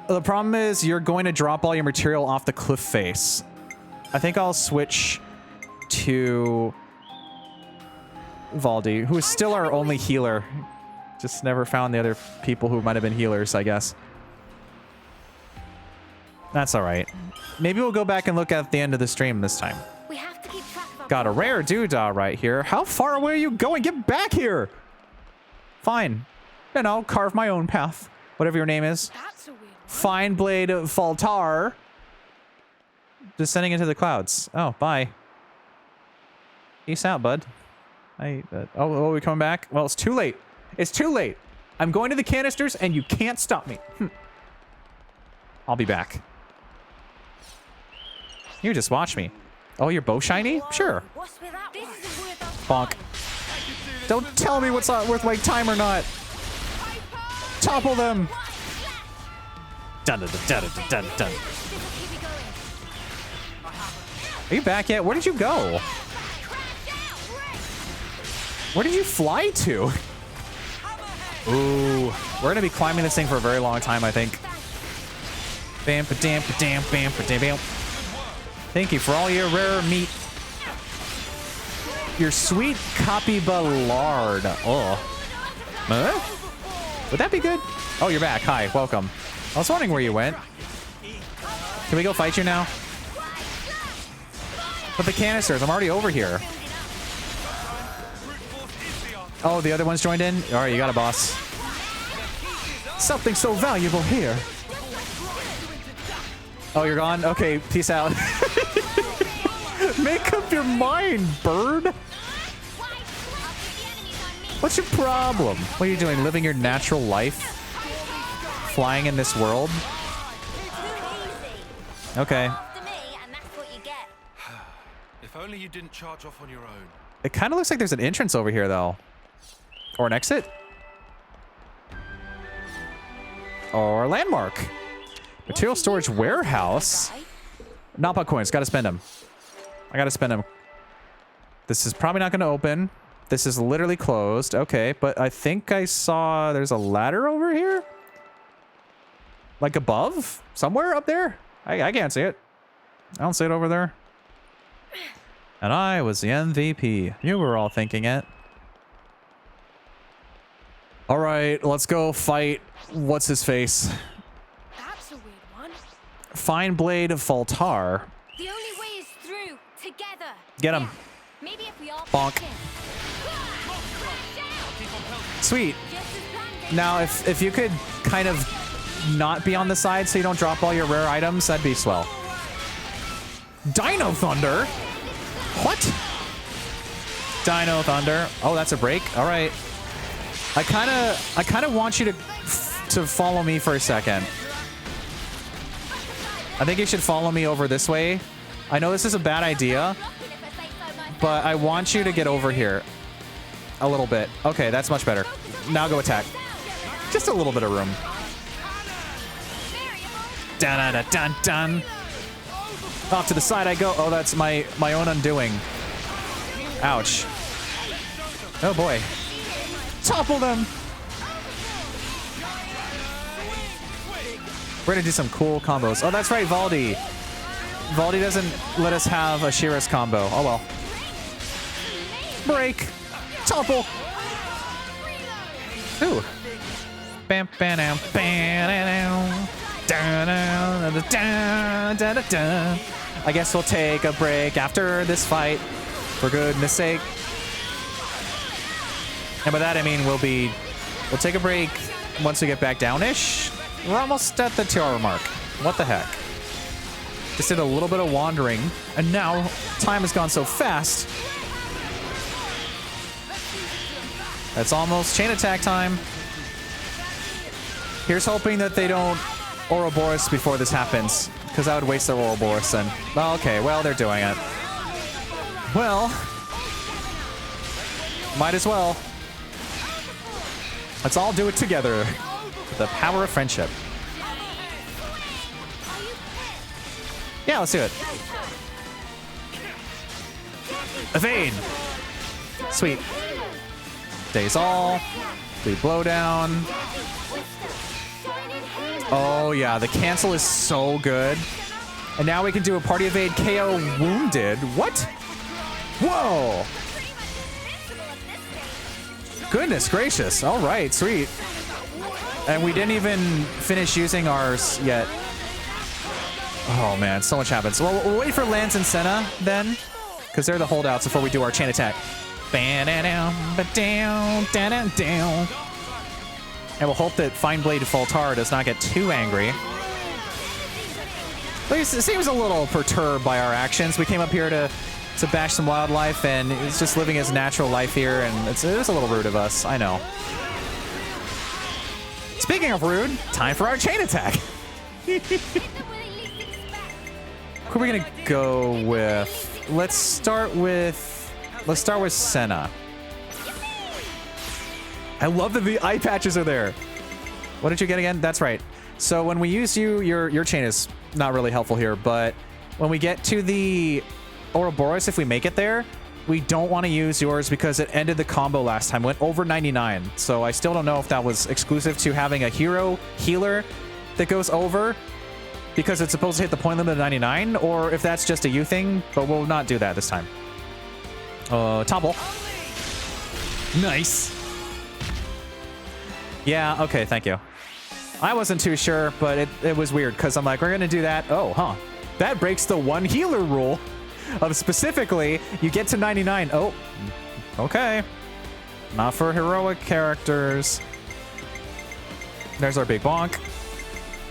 you're going to drop all your material off the cliff face. I think I'll switch to Valdi, who is still our only healer. Just never found the other people who might have been healers, I guess. That's all right. Maybe we'll go back and look at the end of the stream this time. We have to keep track of our Got a rare doodah right here. How far away are you going? Get back here! Fine. Then I'll carve my own path. Whatever your name is. That's a weird one. Fine Blade Faltar. Descending into the clouds. Oh, bye. Peace out, bud. Oh, are we coming back? Well, it's too late. It's too late. I'm going to the canisters, and you can't stop me. I'll be back. You just watch me. Oh, your bow shiny? Sure. What's with that one? This isn't worth our Bonk. Don't tell me what's not worth my time or not. Topple them. Dun dun dun dun dun dun. Are you back yet? Where did you go? Where did you fly to? Ooh, we're gonna be climbing this thing for a very long time, I think. Bam, ba dam, ba dam, bam, ba dam, bam. Thank you for all your rare meat. Your sweet capyballard. Oh. Huh? Would that be good? Oh, you're back. Hi, welcome. I was wondering where you went. Can we go fight you now? But the canisters, I'm already over here. Oh, the other one's joined in? All right, you got a boss. Something so valuable here. Oh, you're gone? Okay, peace out. Make up your mind, bird. What's your problem? What are you doing? Living your natural life? Flying in this world? Okay. After me, and that's what you get. If only you didn't charge off on your own. It kind of looks like there's an entrance over here, though. Or an exit. Or a landmark. Material storage warehouse. Nappa coins. Gotta spend them. I gotta spend them. This is probably not gonna open. This is literally closed. Okay, but I think I saw there's a ladder over here. Like above? Somewhere up there? I can't see it. I don't see it over there. And I was the MVP. You were all thinking it. All right, let's go fight. What's his face? That's a weird one. Fine Blade Faltar. The only way is through, together. Get him. Maybe if we all Bonk. pitch in. Sweet. Just as planned, Now, if you could kind of not be on the side so you don't drop all your rare items, that'd be swell. Dino Thunder? What? Dino Thunder. Oh, that's a break. All right. I kind of want you to follow me for a second. I think you should follow me over this way. I know this is a bad idea, but I want you to get over here a little bit. Okay, that's much better. Now go attack. Just a little bit of room. Dun dun dun dun. Off to the side I go. Oh, that's my own undoing. Ouch. Oh boy. Topple them. We're gonna do some cool combos. Oh, that's right, Valdi. Valdi doesn't let us have a Shira's combo. Oh well. Break. Topple. Ooh. Bam, bam, bam, bam, bam. I guess we'll take a break after this fight, for goodness sake. And by that I mean we'll take a break once we get back down-ish. We're almost at the 2 hour mark. What the heck? Just did a little bit of wandering, and now time has gone so fast. That's almost chain attack time. Here's hoping that they don't Ouroboros before this happens, because I would waste their Ouroboros then. Well, okay, well, they're doing it. Well, might as well. Let's all do it together. The power of friendship. Yeah, let's do it. Evade. Sweet. Daze all. We blow down. Oh yeah, the cancel is so good. And now we can do a party evade KO wounded. What? Whoa. Goodness gracious. All right, sweet. And we didn't even finish using ours yet. Oh man, so much happens. Well, we'll wait for Lance and Senna then, because they're the holdouts before we do our chain attack. Down. And we'll hope that Fine Blade Faltar does not get too angry. But it seems a little perturbed by our actions. We came up here to bash some wildlife, and it's just living his natural life here, and it was a little rude of us. I know. Speaking of rude, time for our chain attack. Who are we gonna go with? Let's start with Senna. I love that the eye patches are there. What did you get again? That's right. So when we use your chain is not really helpful here, but when we get to the Ouroboros, if we make it there, we don't want to use yours because it ended the combo last time. Went over 99. So I still don't know if that was exclusive to having a hero healer that goes over because it's supposed to hit the point limit of 99, or if that's just a you thing, but we'll not do that this time. Topple. Nice. Yeah, okay, thank you. I wasn't too sure, but it was weird because I'm like, we're gonna do that. Oh, huh. That breaks the one healer rule of specifically, you get to 99. Oh, okay. Not for heroic characters. There's our big bonk.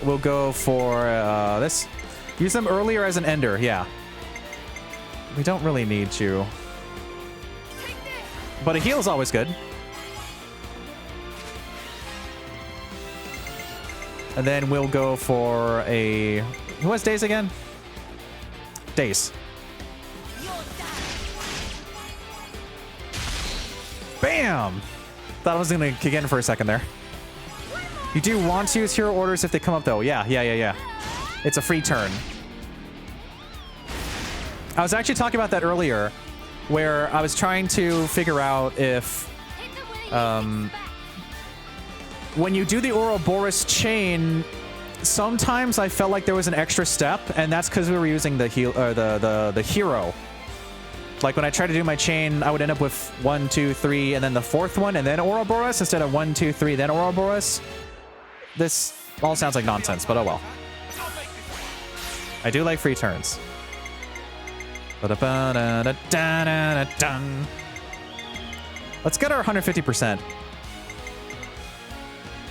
We'll go for this. Use them earlier as an ender, yeah. We don't really need you. But a heal is always good. And then we'll go for a... Who has Daze again? Daze. Bam! Thought I was going to kick in for a second there. You do want to use hero orders if they come up, though. Yeah. It's a free turn. I was actually talking about that earlier, where I was trying to figure out if... when you do the Ouroboros chain, sometimes I felt like there was an extra step, and that's because we were using the hero. Like when I tried to do my chain, I would end up with 1, 2, 3, and then the fourth one, and then Ouroboros instead of 1, 2, 3, then Ouroboros. This all sounds like nonsense, but oh well. I do like free turns. Let's get our 150%.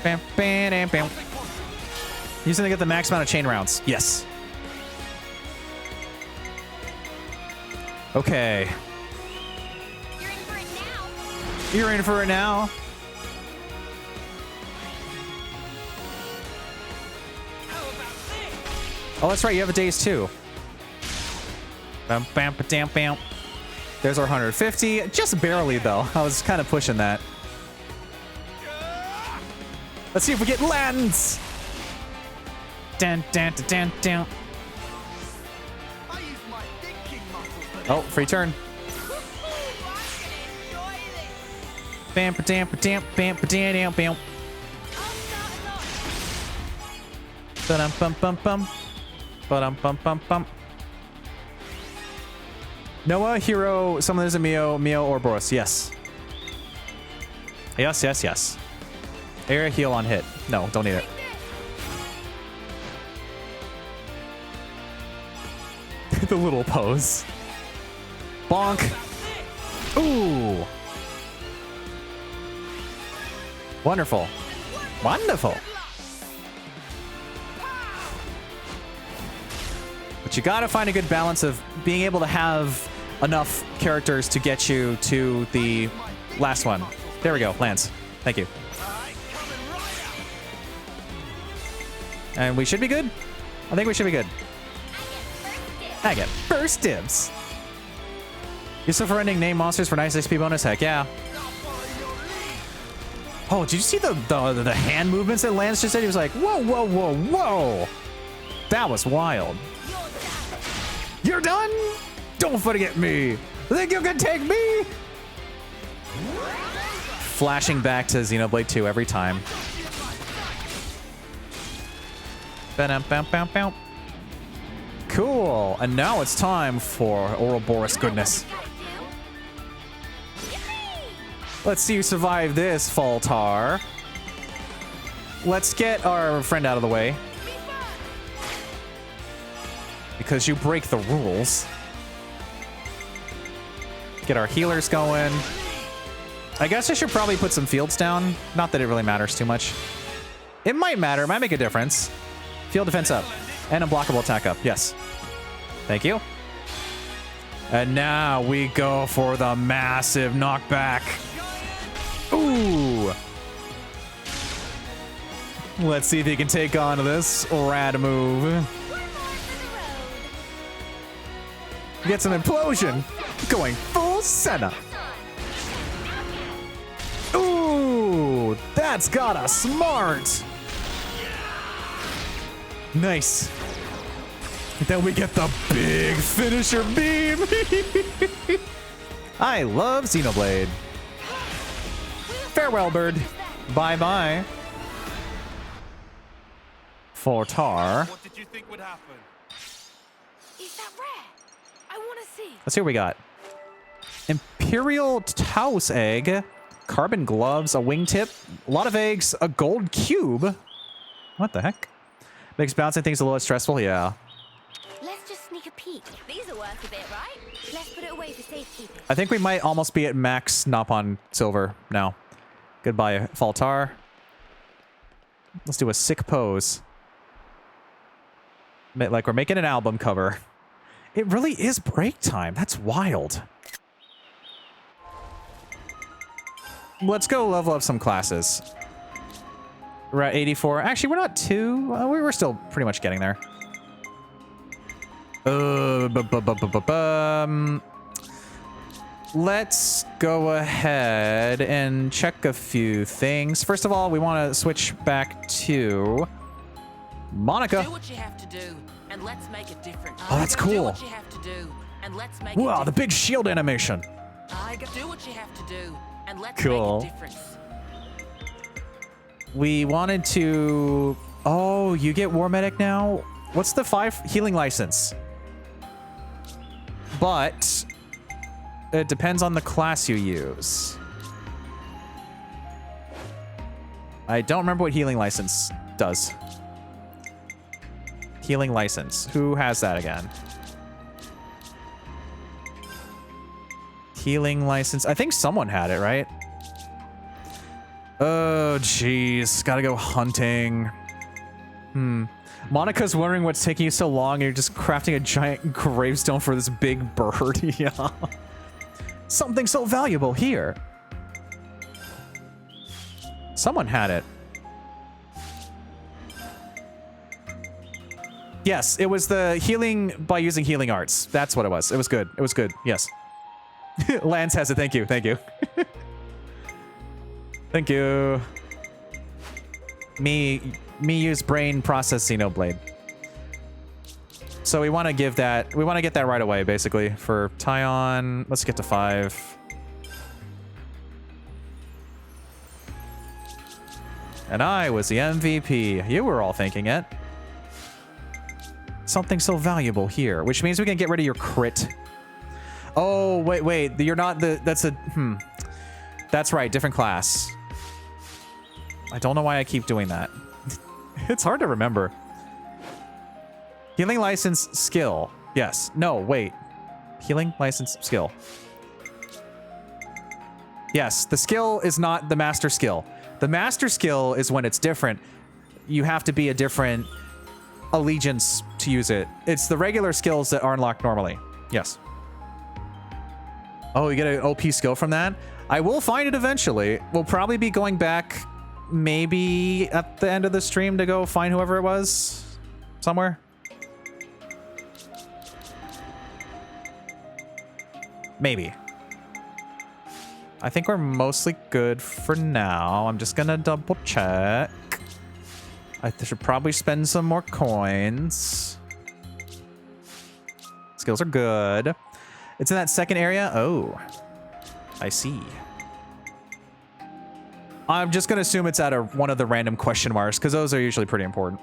Bam, bam, bam, bam. Using to get the max amount of chain rounds. Yes. Okay. You're in for it now. Oh, that's right. You have a Daze too. Bam, bam, bam, bam. There's our 150. Just barely, though. I was kind of pushing that. Let's see if we get lands. Dun, dun, dun, dun, dun. Oh, free turn. Bam, bam, bam, bam, bam, bam. Bum, bum, bum, bum. Bum, bum, bum, bum. Noah, hero, someone is a Mio, Ouroboros. Yes. Yes. Area heal on hit. No, don't need it. The little pose. Bonk. Ooh. Wonderful. Wonderful. But you gotta find a good balance of being able to have enough characters to get you to the last one. There we go, Lance. Thank you. And we should be good? I think we should be good. I get first dibs. Useful for ending name monsters for nice XP bonus? Heck yeah. Oh, did you see the hand movements that Lance just did? He was like, whoa, whoa, whoa, whoa. That was wild. You're done? Don't forget me. Think you can take me? Flashing back to Xenoblade 2 every time. Ba-dum-bum-bum-bum. Cool. And now it's time for Ouroboros goodness. Let's see you survive this, Faltar. Let's get our friend out of the way. Because you break the rules. Get our healers going. I guess I should probably put some fields down. Not that it really matters too much. It might matter. It might make a difference. Field defense up. And unblockable attack up. Yes. Thank you. And now we go for the massive knockback. Ooh. Let's see if he can take on this rad move. Get some implosion. Going full Senna. Ooh, that's got us smart. Nice. Then we get the big finisher beam. I love Xenoblade. Farewell, bird. Bye-bye. Fortar. What did you think would happen? Is that rare? I want to see. Let's see what we got. Imperial Taos egg, carbon gloves, a wingtip, a lot of eggs, a gold cube. What the heck? Makes bouncing things a little stressful. Yeah. Let's just sneak a peek. These are worth a bit, right? Let's put it away for safekeeping. I think we might almost be at max Nopon silver now. Goodbye, Faltar. Let's do a sick pose. Like we're making an album cover. It really is break time. That's wild. Let's go level up some classes. We're at 84. Actually, we're not too... we were still pretty much getting there. Let's go ahead and check a few things. First of all, we want to switch back to Monica. Do what you have to do, and let's make a difference. Oh, that's cool. Do what you have to do, and let's make Wow, a the big shield animation. do what you have to do, and let's Cool. make a difference. We wanted to... Oh, you get War Medic now? What's the 5 healing license? But it depends on the class you use. I don't remember what healing license does. Healing license. Who has that again? Healing license. I think someone had it, right? Oh, jeez. Gotta go hunting. Monica's wondering what's taking you so long and you're just crafting a giant gravestone for this big bird. Yeah. Something so valuable here. Someone had it. Yes, it was the healing by using healing arts. That's what it was. It was good. It was good. Yes. Lance has it. Thank you. Thank you. Thank you. Me use brain process Xenoblade. So we want to give that, we want to get that right away, basically, for Tyon. Let's get to 5. And I was the MVP. You were all thinking it. Something so valuable here, which means we can get rid of your crit. Oh, wait. You're not the, that's a, That's right, different class. I don't know why I keep doing that. It's hard to remember. Healing license skill. Yes. No, wait. Healing license skill. Yes, the skill is not the master skill. The master skill is when it's different. You have to be a different allegiance to use it. It's the regular skills that are unlocked normally. Yes. Oh, you get an OP skill from that? I will find it eventually. We'll probably be going back maybe at the end of the stream to go find whoever it was somewhere. Maybe. I think we're mostly good for now. I'm just gonna double check. I should probably spend some more coins. Skills are good. It's in that second area? Oh, I see. I'm just going to assume it's at one of the random question marks, because those are usually pretty important.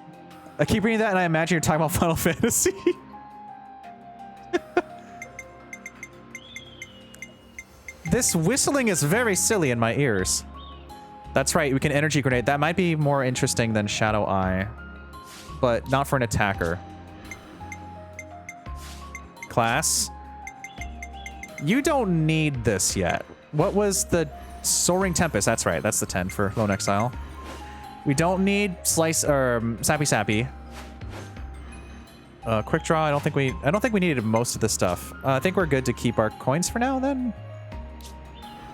I keep reading that, and I imagine you're talking about Final Fantasy. This whistling is very silly in my ears. That's right, we can energy grenade. That might be more interesting than Shadow Eye, but not for an attacker. Class, you don't need this yet. What was the Soaring Tempest? That's right, that's the 10 for Lone Exile. We don't need Slice or Sappy Sappy. Quick Draw, I don't think we needed most of this stuff. I think we're good to keep our coins for now then.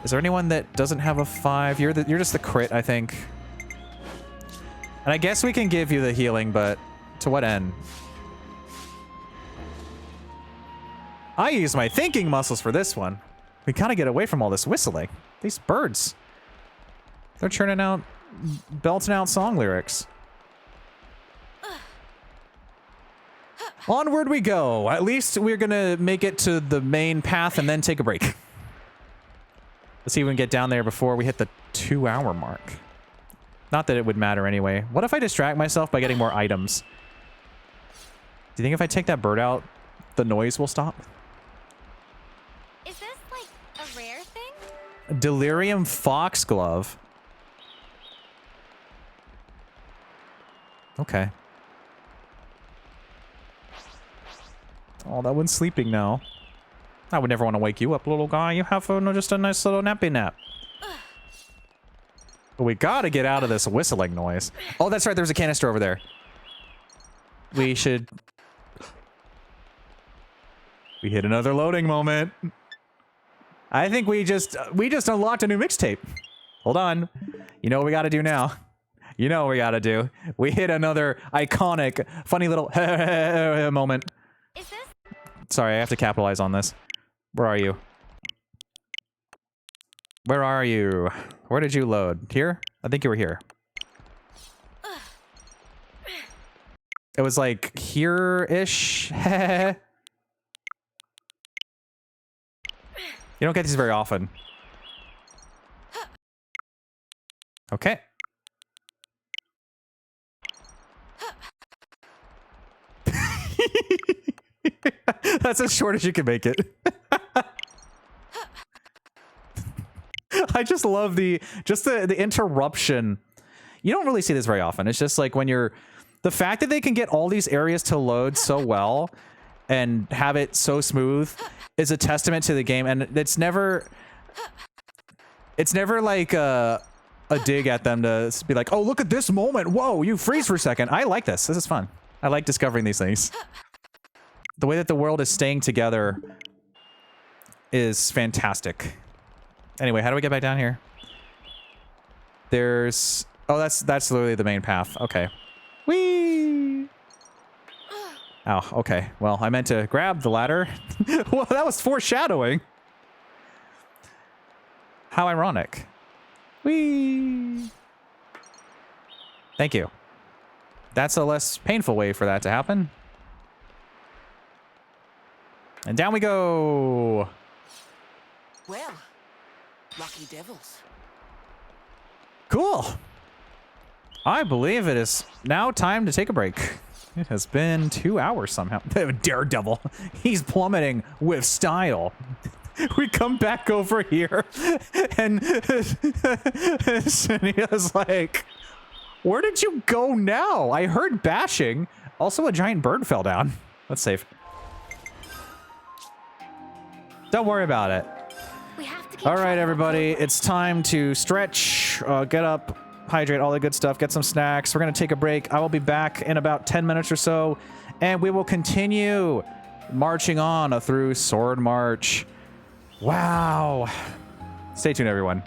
Is there anyone that doesn't have a 5? You're just the crit, I think. And I guess we can give you the healing, but to what end? I use my thinking muscles for this one. We gotta get away from all this whistling. These birds. They're churning out, belting out song lyrics. Onward we go. At least we're gonna make it to the main path and then take a break. Let's see if we can get down there before we hit the 2-hour mark. Not that it would matter anyway. What if I distract myself by getting more items? Do you think if I take that bird out, the noise will stop? Is this like a rare thing? Delirium Foxglove. Okay. Oh, that one's sleeping now. I would never want to wake you up, little guy. You have just a nice little nappy nap. But we gotta get out of this whistling noise. Oh, that's right. There's a canister over there. We should... We hit another loading moment. I think we just unlocked a new mixtape. Hold on. You know what we gotta do now? You know what we gotta do. We hit another iconic, funny little moment. Is this? Sorry, I have to capitalize on this. Where are you? Where are you? Where did you load? Here? I think you were here. It was like here-ish. You don't get these very often. Okay. That's as short as you can make it. I just love the interruption. You don't really see this very often. It's just like when you're... The fact that they can get all these areas to load so well and have it so smooth is a testament to the game. And it's never like a dig at them to be like, oh, look at this moment. Whoa, you freeze for a second. I like this. This is fun. I like discovering these things. The way that the world is staying together is fantastic. Anyway, how do we get back down here? There's... Oh, that's literally the main path. Okay. Whee! Ow, okay. Well, I meant to grab the ladder. Well, that was foreshadowing. How ironic. Whee! Thank you. That's a less painful way for that to happen. And down we go. Well, lucky devils. Cool. I believe it is now time to take a break. It has been 2 hours somehow. Daredevil. He's plummeting with style. We come back over here and Senia's like, where did you go now? I heard bashing. Also, a giant bird fell down. That's safe. Don't worry about it. We have to keep All right, everybody. It's time to stretch, get up, hydrate, all the good stuff, get some snacks. We're going to take a break. I will be back in about 10 minutes or so, and we will continue marching on through Sword March. Wow. Stay tuned, everyone.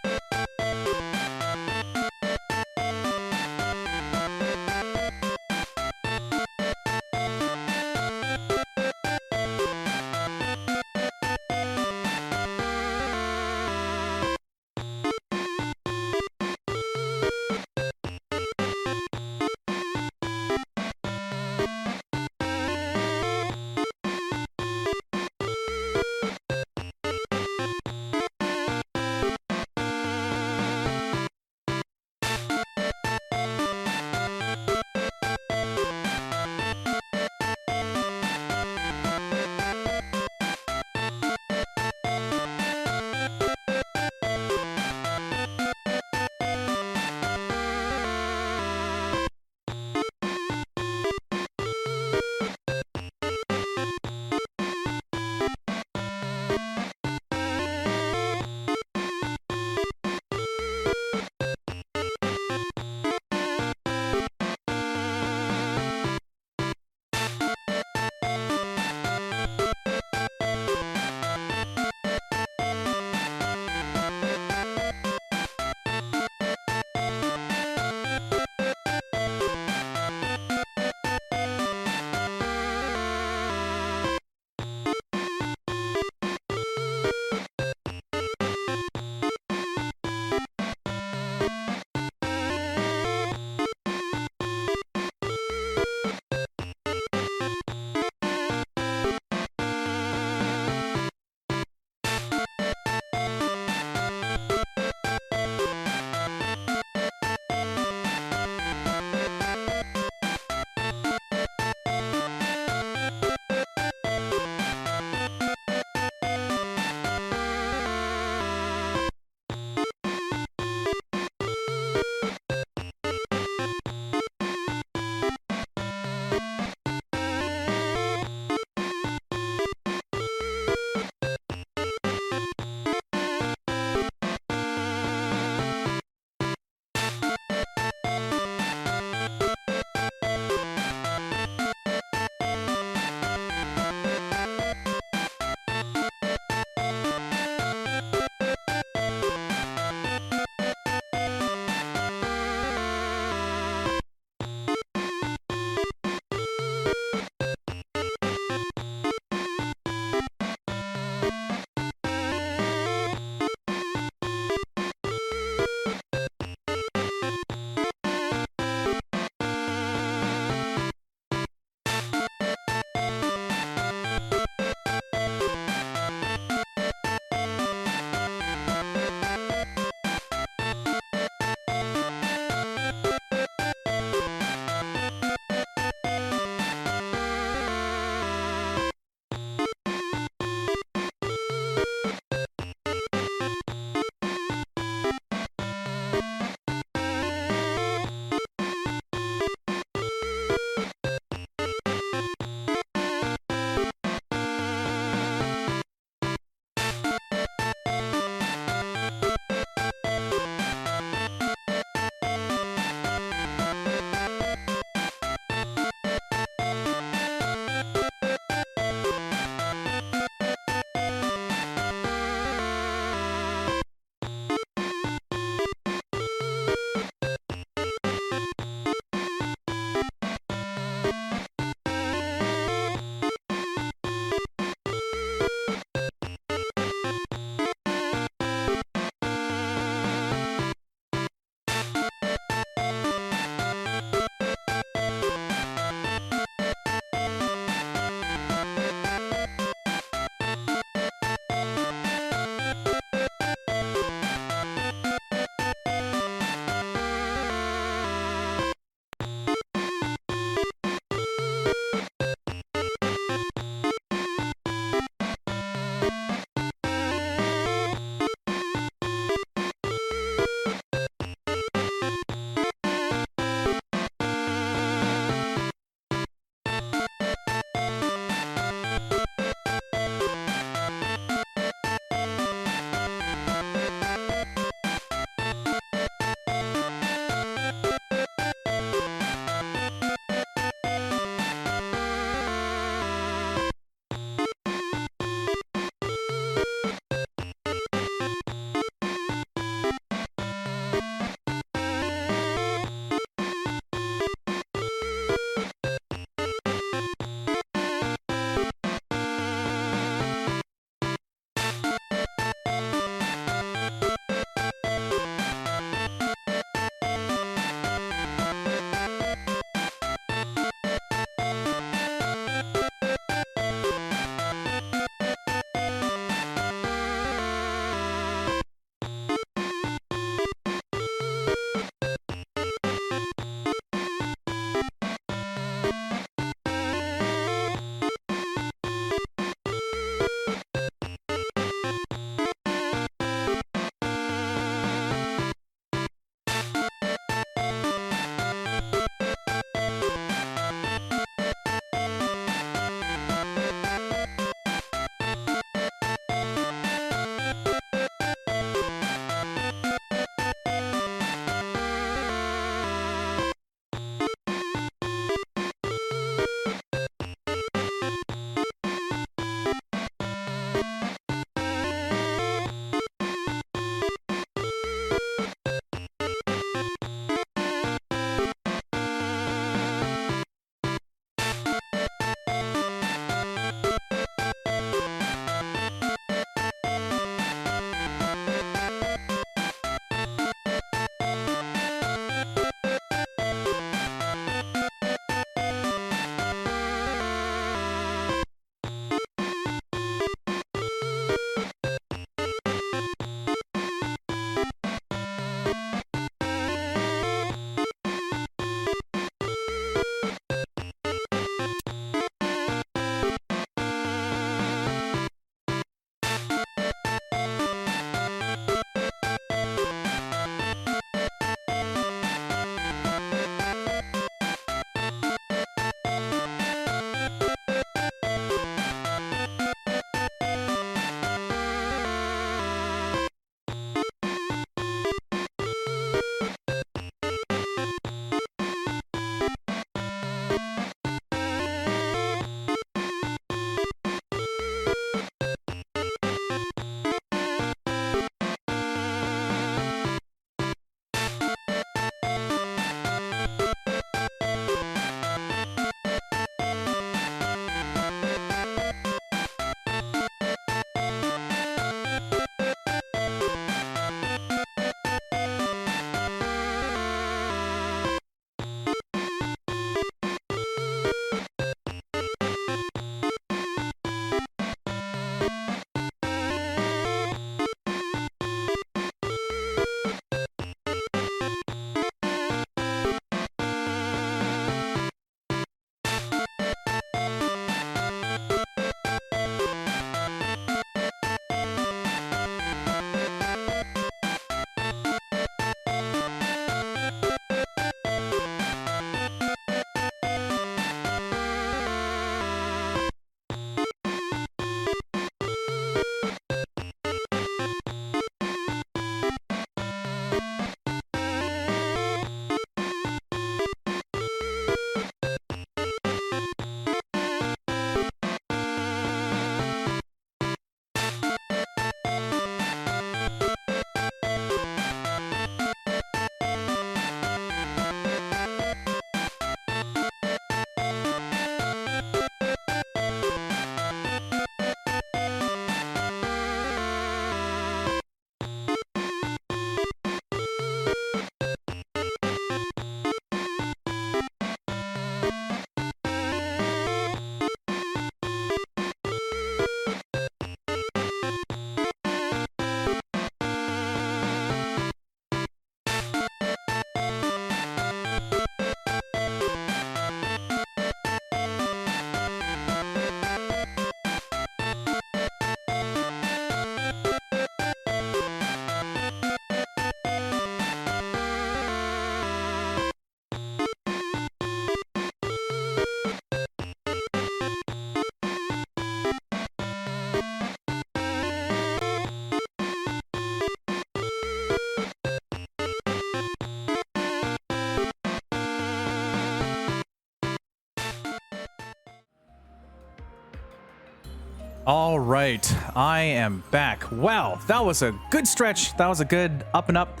All right, I am back. Wow, that was a good stretch. That was a good up and up.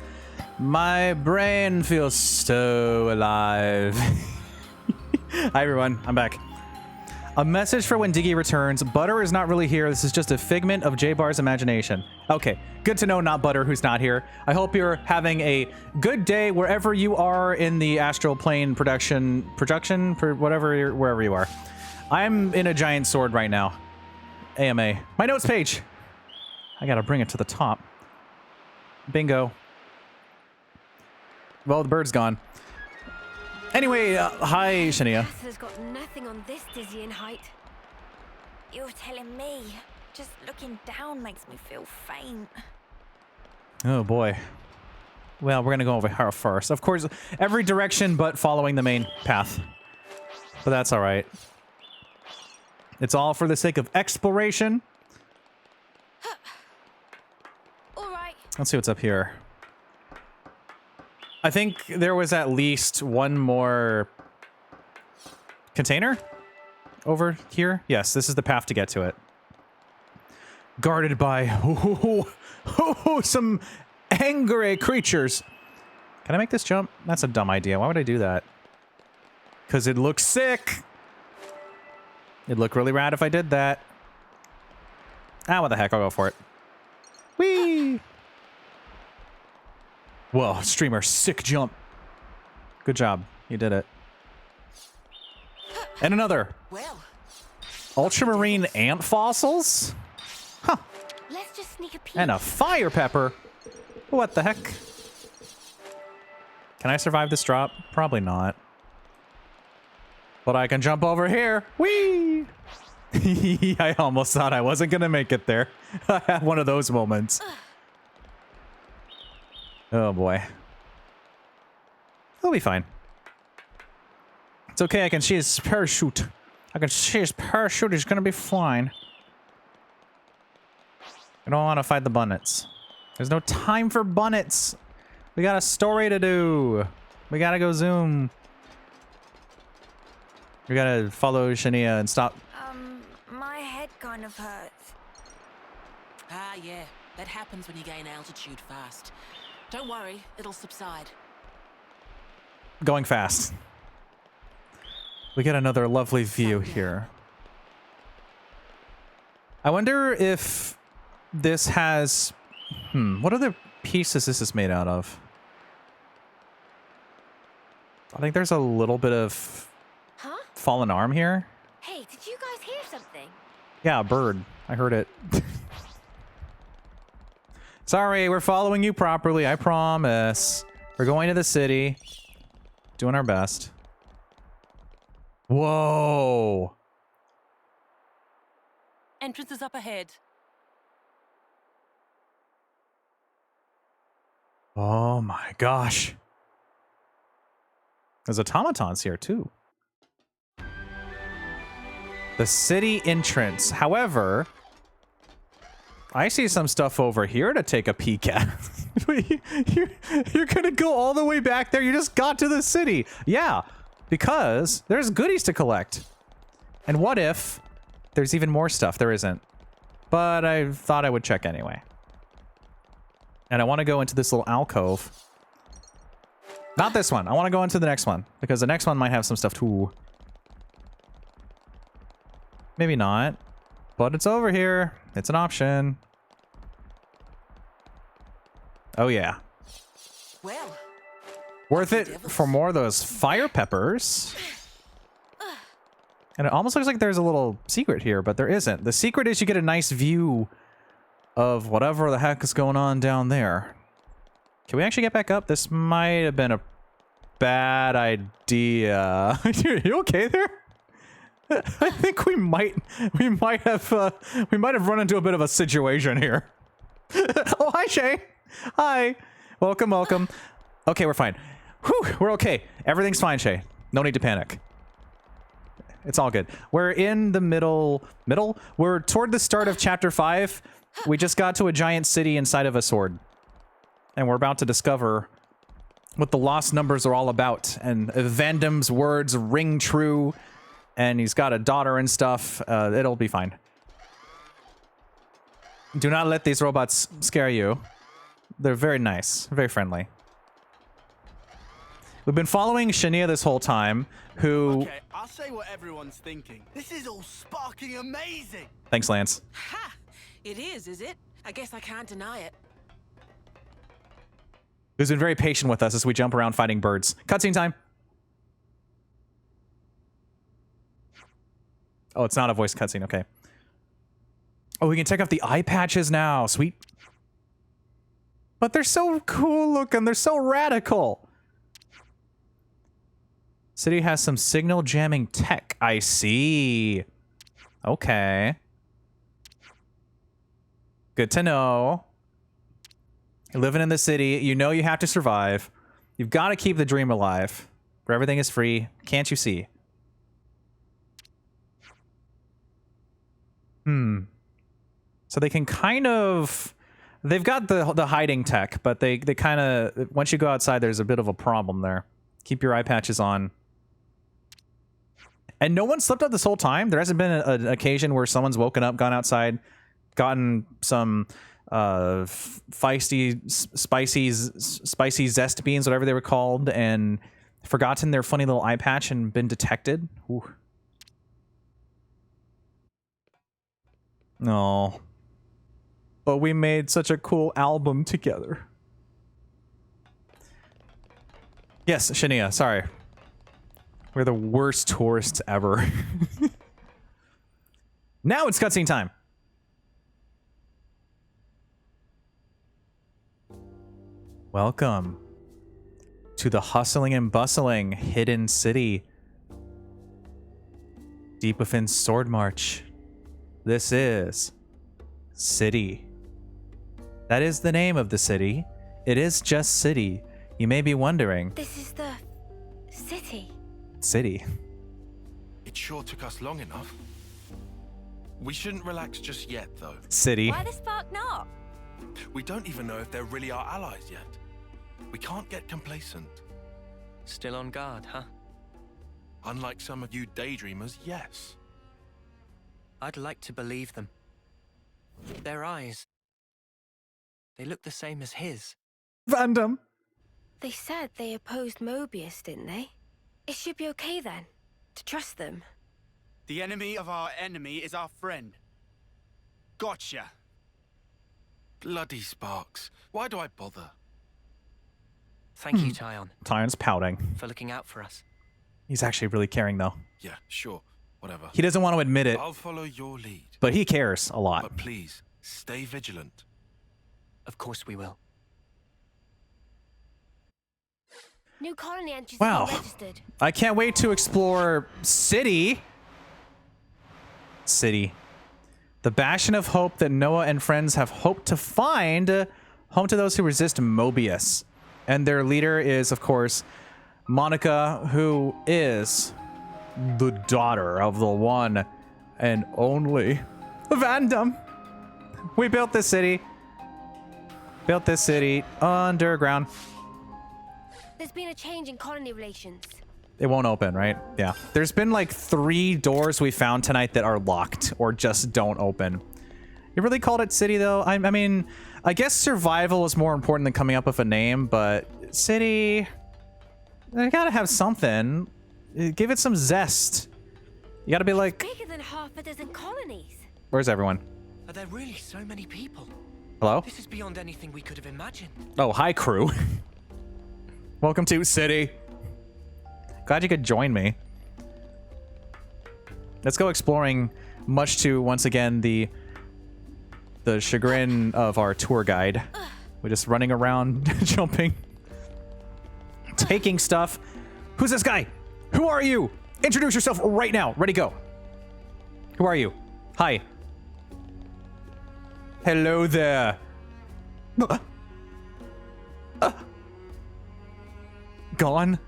My brain feels so alive. Hi everyone, I'm back. A message for when Diggy returns. Butter is not really here. This is just a figment of J-Bar's imagination. Okay, good to know, not Butter, who's not here. I hope you're having a good day wherever you are in the astral plane wherever you are. I'm in a giant sword right now. AMA. My notes page. I gotta bring it to the top. Bingo. Well, the bird's gone. Anyway, hi, Shania. Has got nothing on this dizzying height. You're telling me. Just looking down makes me feel faint. Oh boy. Well, we're gonna go over here first. Of course, every direction but following the main path. But that's all right. It's all for the sake of exploration. All right. Let's see what's up here. I think there was at least one more container over here. Yes, this is the path to get to it. Guarded by some angry creatures. Can I make this jump? That's a dumb idea. Why would I do that? Because it looks sick. It'd look really rad if I did that. Ah, what the heck? I'll go for it. Whee! Whoa, streamer, sick jump. Good job. You did it. And another. Well, Ultramarine ant fossils? Huh. Let's just sneak a peek. And a fire pepper. What the heck? Can I survive this drop? Probably not. But I can jump over here. Whee! I almost thought I wasn't going to make it there. I had one of those moments. Oh boy. He'll be fine. It's okay, I can see his parachute. I can see his parachute, he's gonna be fine. I don't want to fight the bunnets. There's no time for bunnets. We got a story to do. We gotta go zoom. We gotta follow Shania and stop. My head kind of hurts. ah, yeah. That happens when you gain altitude fast. Don't worry, it'll subside. Going fast. We get another lovely view here. I wonder if this has... what other pieces this is made out of? I think there's a little bit of fallen arm here. Hey, did you guys hear something? Yeah, a bird. I heard it. Sorry, we're following you properly, I promise. We're going to the city. Doing our best. Whoa! Entrance is up ahead. Oh my gosh. There's automatons here too. The city entrance. However, I see some stuff over here to take a peek at. You're gonna go all the way back there? You just got to the city. Yeah, because there's goodies to collect. And what if there's even more stuff? There isn't. But I thought I would check anyway. And I want to go into this little alcove. Not this one. I want to go into the next one. Because the next one might have some stuff too. Maybe not. But it's over here. It's an option. Oh, yeah. Well, Worth it for more of those fire peppers. And it almost looks like there's a little secret here, but there isn't. The secret is you get a nice view of whatever the heck is going on down there. Can we actually get back up? This might have been a bad idea. You okay there? I think we might have run into a bit of a situation here. Oh, hi, Shay. Hi. Welcome, welcome. Okay, we're fine. Whew, we're okay. Everything's fine, Shay. No need to panic. It's all good. We're in the middle? We're toward the start of chapter 5. We just got to a giant city inside of a sword. And we're about to discover what the lost numbers are all about. And Vandam's words ring true. And he's got a daughter and stuff. It'll be fine. Do not let these robots scare you. They're very nice, very friendly. We've been following Shania this whole time, who... Okay, I'll say what everyone's thinking. This is all sparking amazing. Thanks, Lance. Ha! It is it? I guess I can't deny it. Who's been very patient with us as we jump around fighting birds. Cutscene time. Oh, it's not a voice cutscene. Okay. Oh, we can take off the eye patches now. Sweet. But they're so cool looking. They're so radical. City has some signal jamming tech. I see. Okay. Good to know. You're living in the city. You know you have to survive. You've got to keep the dream alive. Where everything is free. Can't you see? So they can kind of... They've got the hiding tech, but they kind of... Once you go outside, there's a bit of a problem there. Keep your eye patches on. And no one slept out this whole time? There hasn't been an occasion where someone's woken up, gone outside, gotten some feisty, spicy zest beans, whatever they were called, and forgotten their funny little eye patch and been detected? Ooh. No. But we made such a cool album together. Yes, Shania, sorry. We're the worst tourists ever. Now it's cutscene time. Welcome to the hustling and bustling hidden city. Deep within Sword March. This is City. That is the name of the city. It is just City. You may be wondering. This is the city. City. It sure took us long enough. We shouldn't relax just yet, though. City. Why the spark not? We don't even know if they're really our allies yet. We can't get complacent. Still on guard, huh? Unlike some of you daydreamers, yes. I'd like to believe them. Their eyes. They look the same as his. Random. They said they opposed Mobius, didn't they? It should be okay then, to trust them. The enemy of our enemy is our friend. Gotcha. Bloody Sparks. Why do I bother? Thank you, Tyon, Tyon's pouting. for looking out for us. He's actually really caring, though. Yeah, sure. Whatever. He doesn't want to admit it, I'll follow your lead. but he cares a lot. But please, stay vigilant. Of course we will. New colony entries Wow. have been registered. I can't wait to explore City. City. The bastion of hope that Noah and friends have hoped to find. Home to those who resist Mobius. And their leader is, of course, Monica, who is the daughter of the one and only Vandam. We built this city. Built this city underground. There's been a change in colony relations. It won't open, right? Yeah. There's been like 3 doors we found tonight that are locked or just don't open. You really called it City, though? I mean, I guess survival is more important than coming up with a name, but City... They gotta have something. Give it some zest. You gotta be like... Bigger than half a dozen colonies. Where's everyone? Are there really so many people? Hello? This is beyond anything we could have imagined. Oh, hi, crew. Welcome to City. Glad you could join me. Let's go exploring, much to, once again, the chagrin of our tour guide. We're just running around, jumping, taking stuff. Who's this guy? Who are you? Introduce yourself right now. Ready, go. Who are you? Hi. Hello there. Gone?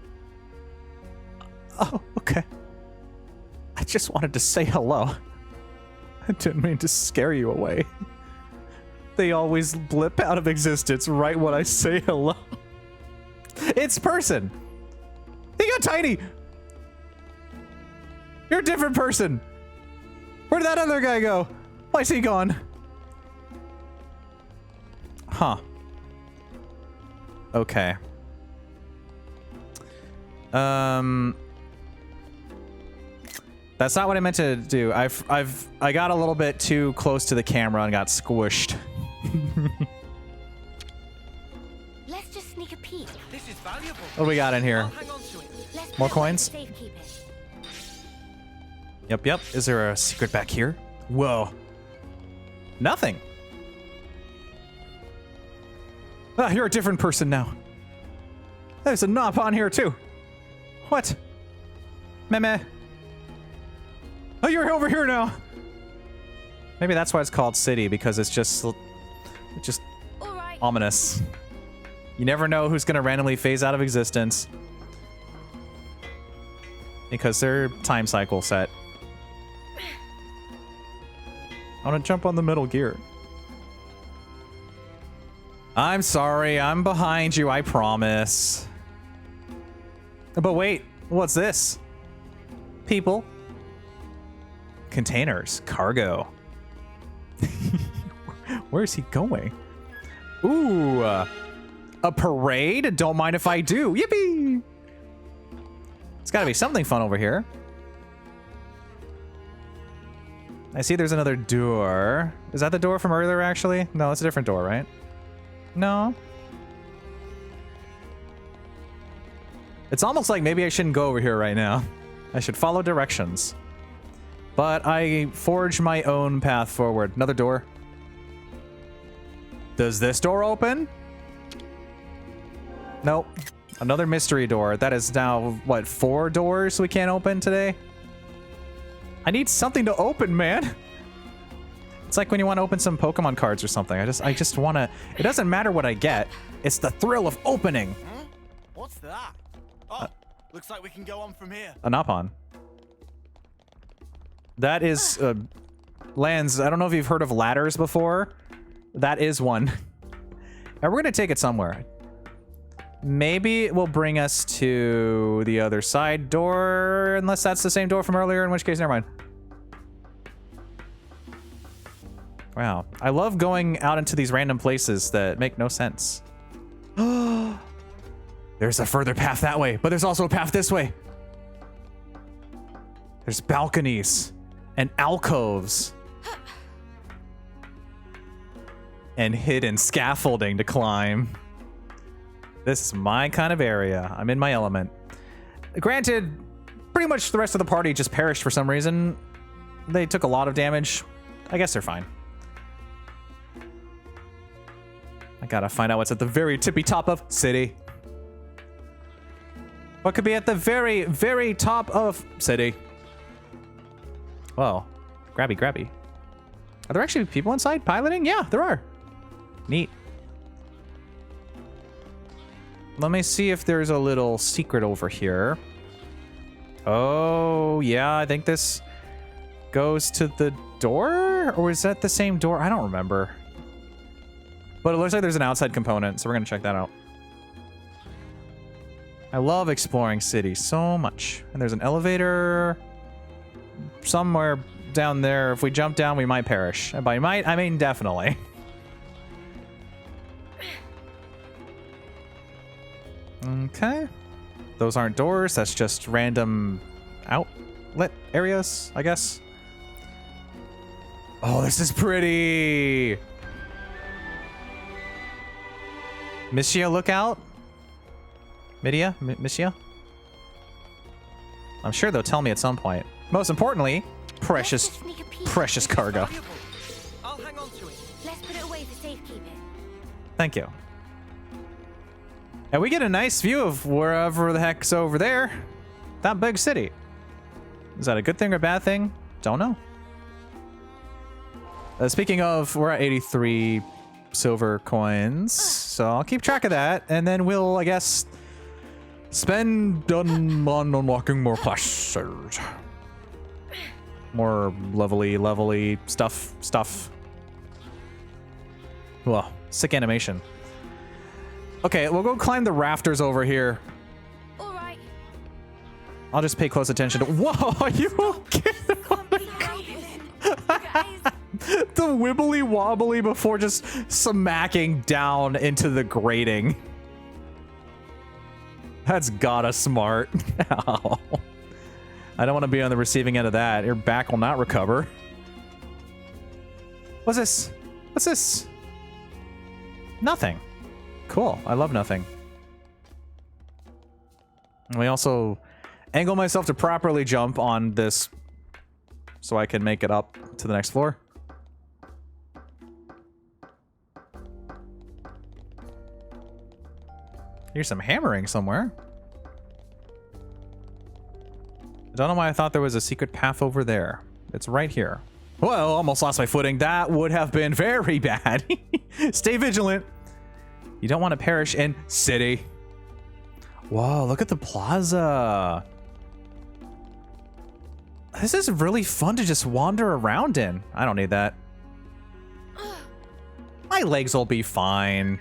Oh, okay. I just wanted to say hello. I didn't mean to scare you away. They always blip out of existence right when I say hello. It's person. He got tiny. You're a different person. Where did that other guy go? Why is he gone? Huh. Okay. That's not what I meant to do. I got a little bit too close to the camera and got squished. Let's just sneak a peek. This is valuable. What do we got in here? I'll hang on to it. Let's put More it away coins? for safekeeping. Yep. Is there a secret back here? Whoa. Nothing. Ah, you're a different person now. There's a knob on here too. What? Meh. Oh, you're over here now. Maybe that's why it's called City, because it's just All right. ominous. You never know who's gonna randomly phase out of existence because their time cycle set. I want to jump on the Metal Gear. I'm sorry, I'm behind you, I promise. But wait, what's this? People. Containers. Cargo. Where's he going? Ooh. A parade? Don't mind if I do. Yippee! It's gotta be something fun over here. I see there's another door. Is that the door from earlier, actually? No, it's a different door, right? No. It's almost like maybe I shouldn't go over here right now. I should follow directions. But I forged my own path forward. Another door. Does this door open? Nope. Another mystery door. That is now, what, 4 doors we can't open today? I need something to open, man. It's like when you want to open some Pokemon cards or something. I just want to... It doesn't matter what I get. It's the thrill of opening. Huh? What's that? Oh, looks like we can go on from here. A Napon. That is... Lands, I don't know if you've heard of ladders before. That is one. And we're going to take it somewhere. Maybe it will bring us to the other side door, unless that's the same door from earlier, in which case, never mind. Wow. I love going out into these random places that make no sense. There's a further path that way, but there's also a path this way. There's balconies and alcoves and hidden scaffolding to climb. This is my kind of area. I'm in my element. Granted, pretty much the rest of the party just perished for some reason. They took a lot of damage. I guess they're fine. I gotta find out what's at the very tippy top of City. What could be at the very, very top of City? Whoa. Grabby. Are there actually people inside piloting? Yeah, there are. Neat. Let me see if there's a little secret over here. Oh, yeah, I think this goes to the door? Or is that the same door? I don't remember. But it looks like there's an outside component, so we're going to check that out. I love exploring City so much. And there's an elevator somewhere down there. If we jump down, we might perish. And by might, I mean definitely. Okay. Those aren't doors. That's just random outlet areas, I guess. Oh, this is pretty. Misia, look out. Misia? I'm sure they'll tell me at some point. Most importantly, precious cargo. I'll hang on to it. Let's put it away for safekeeping. Thank you. And we get a nice view of wherever the heck's over there. That big city. Is that a good thing or a bad thing? Don't know. Speaking of, we're at 83 silver coins. So I'll keep track of that. And then we'll, I guess, spend on unlocking more classes. More lovely stuff. Well, sick animation. Okay, we'll go climb the rafters over here. All right. I'll just pay close attention to... Whoa, are you okay? The wibbly wobbly before just smacking down into the grating. That's gotta smart. Ow. I don't want to be on the receiving end of that. Your back will not recover. What's this? What's this? Nothing. Cool. I love nothing. And we also angle myself to properly jump on this so I can make it up to the next floor. Here's some hammering somewhere. I don't know why I thought there was a secret path over there. It's right here. Whoa, almost lost my footing. That would have been very bad. Stay vigilant. You don't want to perish in city. Whoa, look at the plaza. This is really fun to just wander around in. I don't need that. My legs will be fine.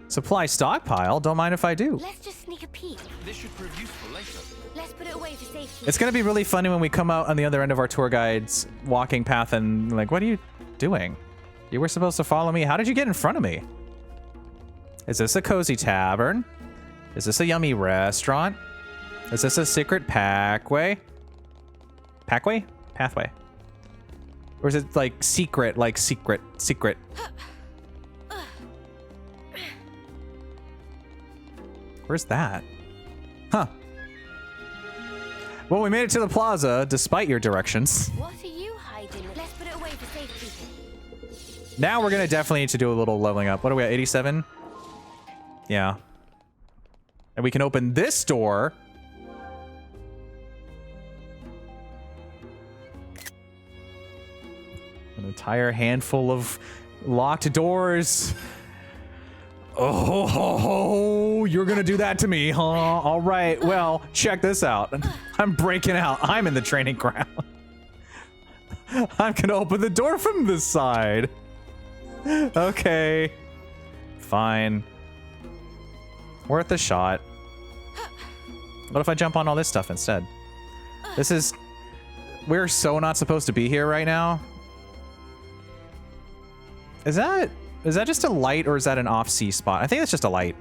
Supply stockpile? Don't mind if I do. Let's just sneak a peek. This should prove useful later. Let's put it away for safety. It's gonna be really funny when we come out on the other end of our tour guide's walking path and like, what are you doing? You were supposed to follow me. How did you get in front of me? Is this a cozy tavern? Is this a yummy restaurant? Is this a secret packway? Packway? Pathway. Or is it like secret, secret? Where's that? Huh. Well, we made it to the plaza, despite your directions. What are you hiding? Let's put it away for safety. Now we're gonna definitely need to do a little leveling up. What are we at, 87? Yeah. And we can open this door. An entire handful of locked doors. Oh, you're gonna do that to me, huh? All right, well, check this out. I'm breaking out. I'm in the training ground. I'm gonna open the door from this side. Okay. Fine. Worth a shot. What if I jump on all this stuff instead? This is... We're so not supposed to be here right now. Is that just a light or is that an off-sea spot? I think it's just a light.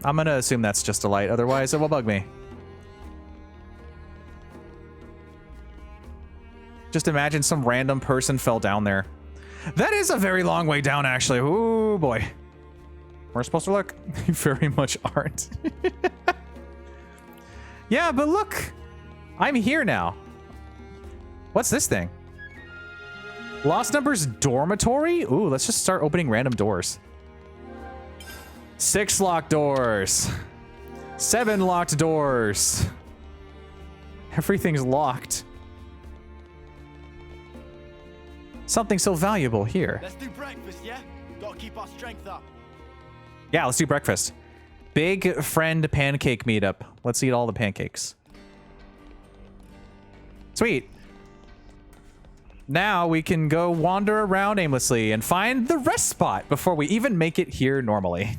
I'm gonna assume that's just a light, otherwise it will bug me. Just imagine some random person fell down there. That is a very long way down, actually. Ooh, boy. We're supposed to look. You very much aren't. Yeah, but look. I'm here now. What's this thing? Lost Numbers Dormitory? Ooh, let's just start opening random doors. 6 locked doors. 7 locked doors. Everything's locked. Something so valuable here. Let's do breakfast, yeah? Gotta keep our strength up. Yeah, let's do breakfast. Big friend pancake meetup. Let's eat all the pancakes. Sweet. Now we can go wander around aimlessly and find the rest spot before we even make it here normally.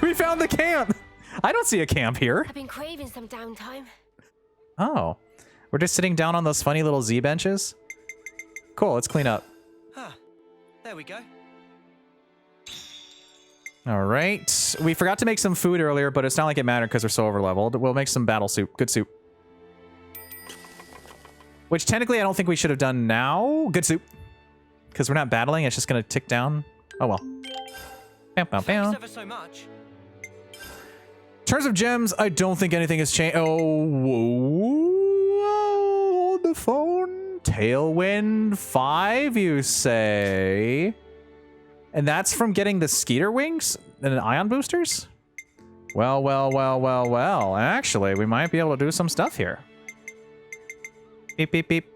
We found the camp. I don't see a camp here. I've been craving some downtime. Oh, we're just sitting down on those funny little Z benches. Cool, let's clean up. Huh. There we go. All right. We forgot to make some food earlier, but it's not like it mattered because we're so overleveled. We'll make some battle soup. Good soup. Which technically I don't think we should have done now. Good soup. Because we're not battling. It's just going to tick down. Oh, well. Bam, bam, bam. Thanks ever so much. In terms of gems, I don't think anything has changed. Oh, whoa, on the phone. Tailwind 5, you say? And that's from getting the Skeeter wings and ion boosters? Well, well, well, well, well. Actually, we might be able to do some stuff here. Beep, beep, beep.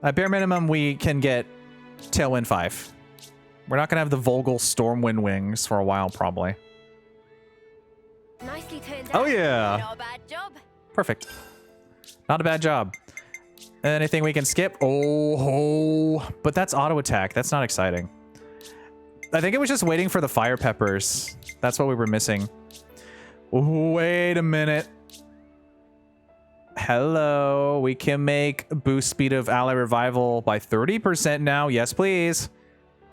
At bare minimum, we can get Tailwind 5. We're not going to have the Vogel Stormwind wings for a while, probably. Nicely turned out. Oh, yeah. Not a bad job. Perfect. Not a bad job. Anything we can skip? Oh, but that's auto attack. That's not exciting. I think it was just waiting for the fire peppers. That's what we were missing. Wait a minute. Hello. We can make boost speed of ally revival by 30% now. Yes, please.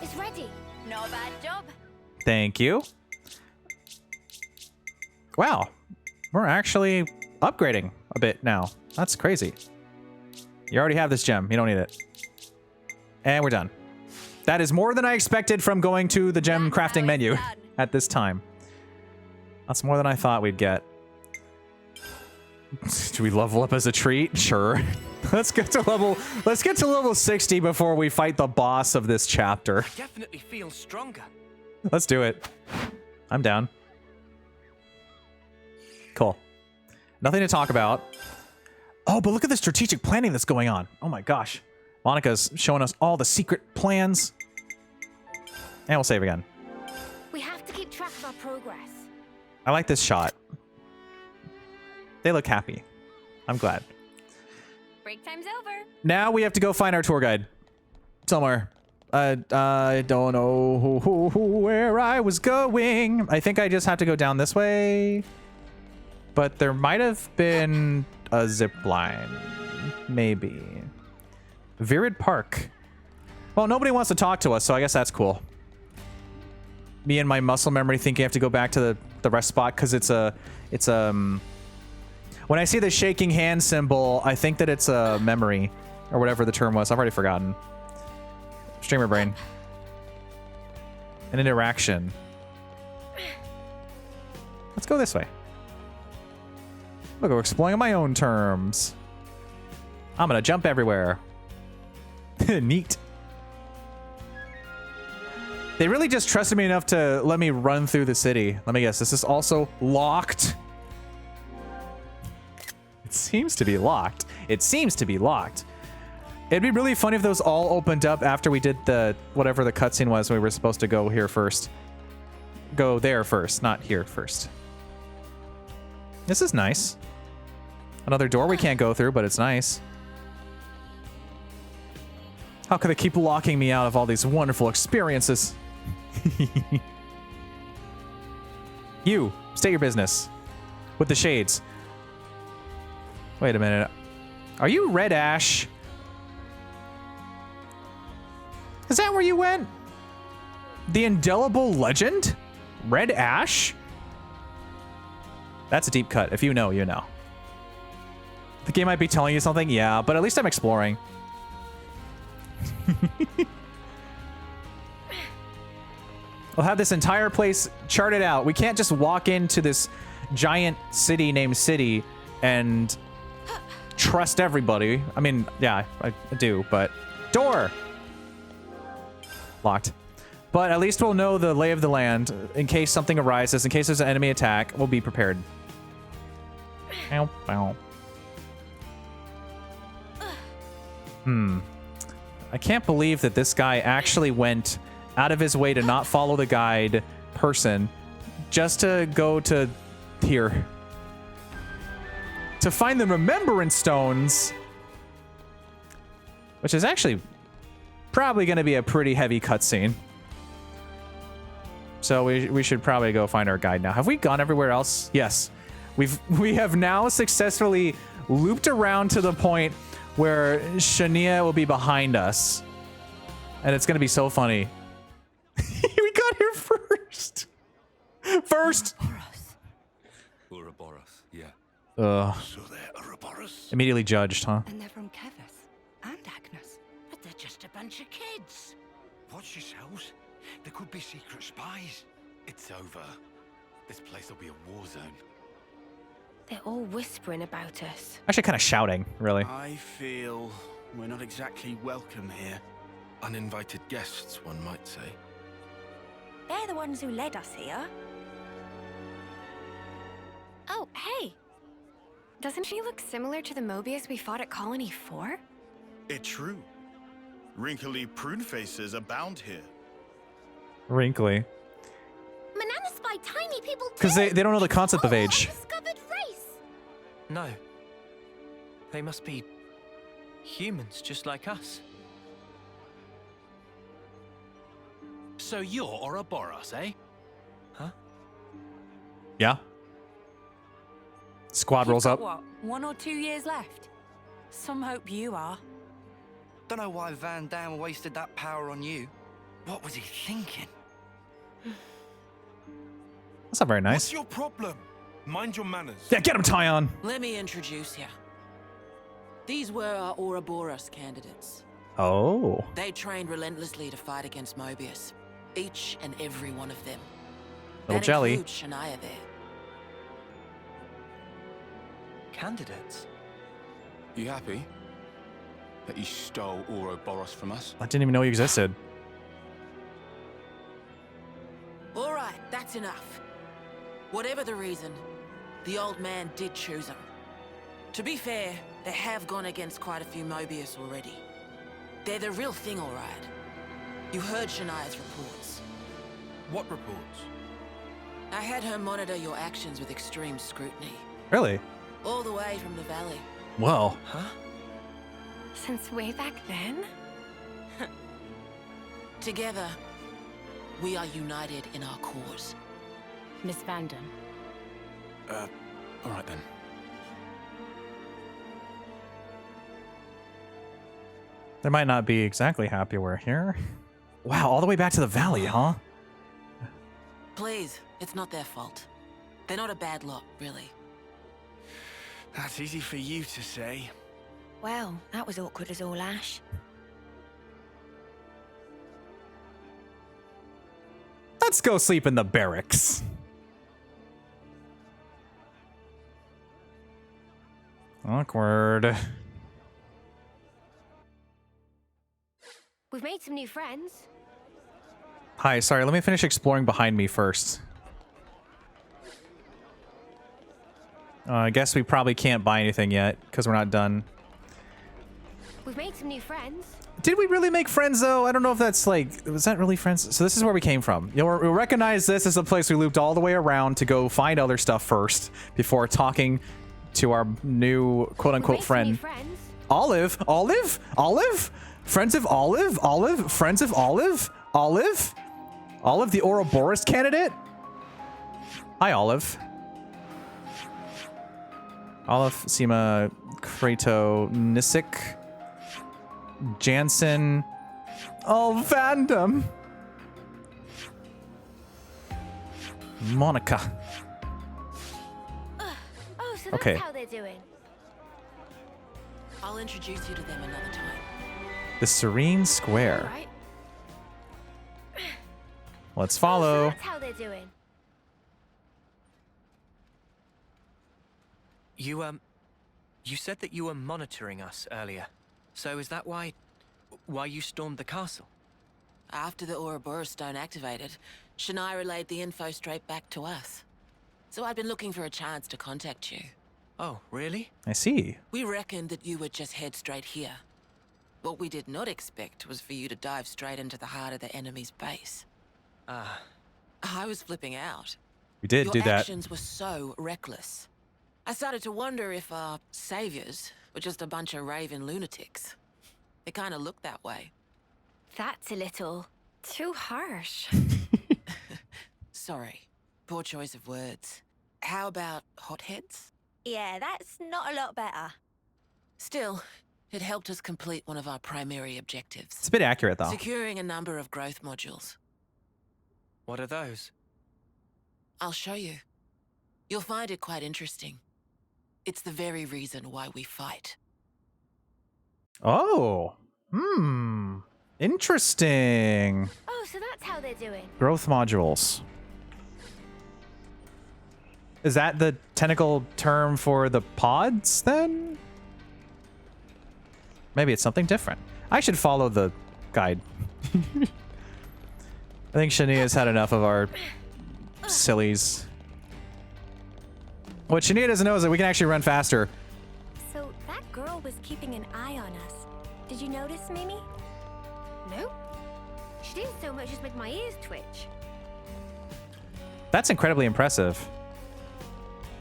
It's ready. Not a bad job. Thank you. Wow. We're actually upgrading a bit now. That's crazy. You already have this gem. You don't need it. And we're done. That is more than I expected from going to the gem crafting menu at this time. That's more than I thought we'd get. Do we level up as a treat? Sure. Let's get to level 60 before we fight the boss of this chapter. I definitely feel stronger. Let's do it. I'm down. Cool. Nothing to talk about. Oh, but look at the strategic planning that's going on. Oh my gosh. Monica's showing us all the secret plans. And we'll save again. We have to keep track of our progress. I like this shot. They look happy. I'm glad. Break time's over. Now we have to go find our tour guide. Somewhere. I don't know where I was going. I think I just have to go down this way. But there might have been a zip line. Maybe. Virid Park. Well, nobody wants to talk to us, so I guess that's cool. Me and my muscle memory thinking I have to go back to the rest spot because it's when I see the shaking hand symbol, I think that it's a memory or whatever the term was. I've already forgotten. Streamer brain. An interaction. Let's go this way. Look, we're exploring on my own terms. I'm gonna jump everywhere. Neat. They really just trusted me enough to let me run through the city. Let me guess, this is also locked. It seems to be locked. It seems to be locked. It'd be really funny if those all opened up after we did the whatever the cutscene was. We were supposed to go here first. Go there first, not here first. This is nice. Another door we can't go through, but it's nice. How could they keep locking me out of all these wonderful experiences? You, state your business. With the shades. Wait a minute. Are you Red Ash? Is that where you went? The indelible legend? Red Ash? That's a deep cut. If you know, you know. The game might be telling you something, yeah, but at least I'm exploring. We'll have this entire place charted out. We can't just walk into this giant city named City and trust everybody. I mean, yeah, I do, but... Door! Locked. But at least we'll know the lay of the land in case something arises. In case there's an enemy attack, we'll be prepared. Ow, ow. I can't believe that this guy actually went out of his way to not follow the guide person just to go to here. To find the remembrance stones. Which is actually probably going to be a pretty heavy cutscene. So we should probably go find our guide now. Have we gone everywhere else? Yes. We have now successfully looped around to the point where Shania will be behind us. And it's going to be so funny. We got here first. First. Ouroboros, yeah. So they're Ouroboros? Immediately judged, huh? And they're from Kevus and Agnes. But they're just a bunch of kids. Watch yourselves. There could be secret spies. It's over. This place will be a war zone. They're all whispering about us. Actually kind of shouting, really. I feel we're not exactly welcome here. Uninvited guests, one might say. They're the ones who led us here. Oh, hey! Doesn't she look similar to the Mobius we fought at Colony 4? It's true. Wrinkly prune faces abound here. Wrinkly. Manana spy tiny people too! Because they don't know the concept of age. Undiscovered race! No. They must be humans just like us. So you're Ouroboros, eh? Huh? Yeah. Squad rolls You've up. got, what, 1 or 2 years left? Some hope you are. Don't know why Van Dam wasted that power on you. What was he thinking? That's not very nice. What's your problem? Mind your manners. Yeah, get him, Tyon. Let me introduce you. These were our Ouroboros candidates. Oh. They trained relentlessly to fight against Mobius. Each and every one of them. Little That jelly. includes Shania there. Candidates? You happy that you stole Ouroboros from us? I didn't even know he existed. All right, that's enough. Whatever the reason, the old man did choose them. To be fair, they have gone against quite a few Mobius already. They're the real thing, all right. You heard Shania's reports. What reports? I had her monitor your actions with extreme scrutiny. Really? All the way from the valley. Whoa. Huh? Since way back then? Together, we are united in our cause. Miss Vanden. All right then. They might not be exactly happy we're here. Wow, all the way back to the valley, huh? Please, it's not their fault. They're not a bad lot, really. That's easy for you to say. Well, that was awkward as all ash. Let's go sleep in the barracks. Awkward. We've made some new friends. Hi, sorry, let me finish exploring behind me first. I guess we probably can't buy anything yet, because we're not done. We've made some new friends. Did we really make friends, though? I don't know if that's, like... Was that really friends? So this is where we came from. You'll recognize this as a place we looped all the way around to go find other stuff first, before talking to our new quote-unquote friend. Olive? Olive? Olive? Friends of Olive? Olive? Friends of Olive? Olive? Olive, the Ouroboros candidate? Hi, Olive. Olive, Sima, Krato, Nisik, Jansen. Oh, Vandam. Monica. Oh, so that's Okay. how they're doing. I'll introduce you to them another time. The Serene Square. Right. Let's So follow. that's how they're doing. You said that you were monitoring us earlier. So is that why you stormed the castle? After the Ouroboros stone activated, Shania relayed the info straight back to us. So I'd been looking for a chance to contact you. Oh, really? I see. We reckoned that you would just head straight here. What we did not expect was for you to dive straight into the heart of the enemy's base. I was flipping out. We did do Your that. actions were so reckless. I started to wonder if our saviors were just a bunch of raving lunatics. They kind of looked that way. That's a little too harsh. Sorry, poor choice of words. How about hotheads? Yeah, that's not a lot better. Still, it helped us complete one of our primary objectives. It's a bit accurate, though. Securing a number of growth modules. What are those? I'll show you. You'll find it quite interesting. It's the very reason why we fight. Oh. Interesting. Oh, so that's how they're doing. Growth modules. Is that the technical term for the pods, then? Maybe it's something different. I should follow the guide. I think Shania's had enough of our sillies. What Shania doesn't know is that we can actually run faster. So that girl was keeping an eye on us. Did you notice, Mimi? No. She didn't so much as make my ears twitch. That's incredibly impressive.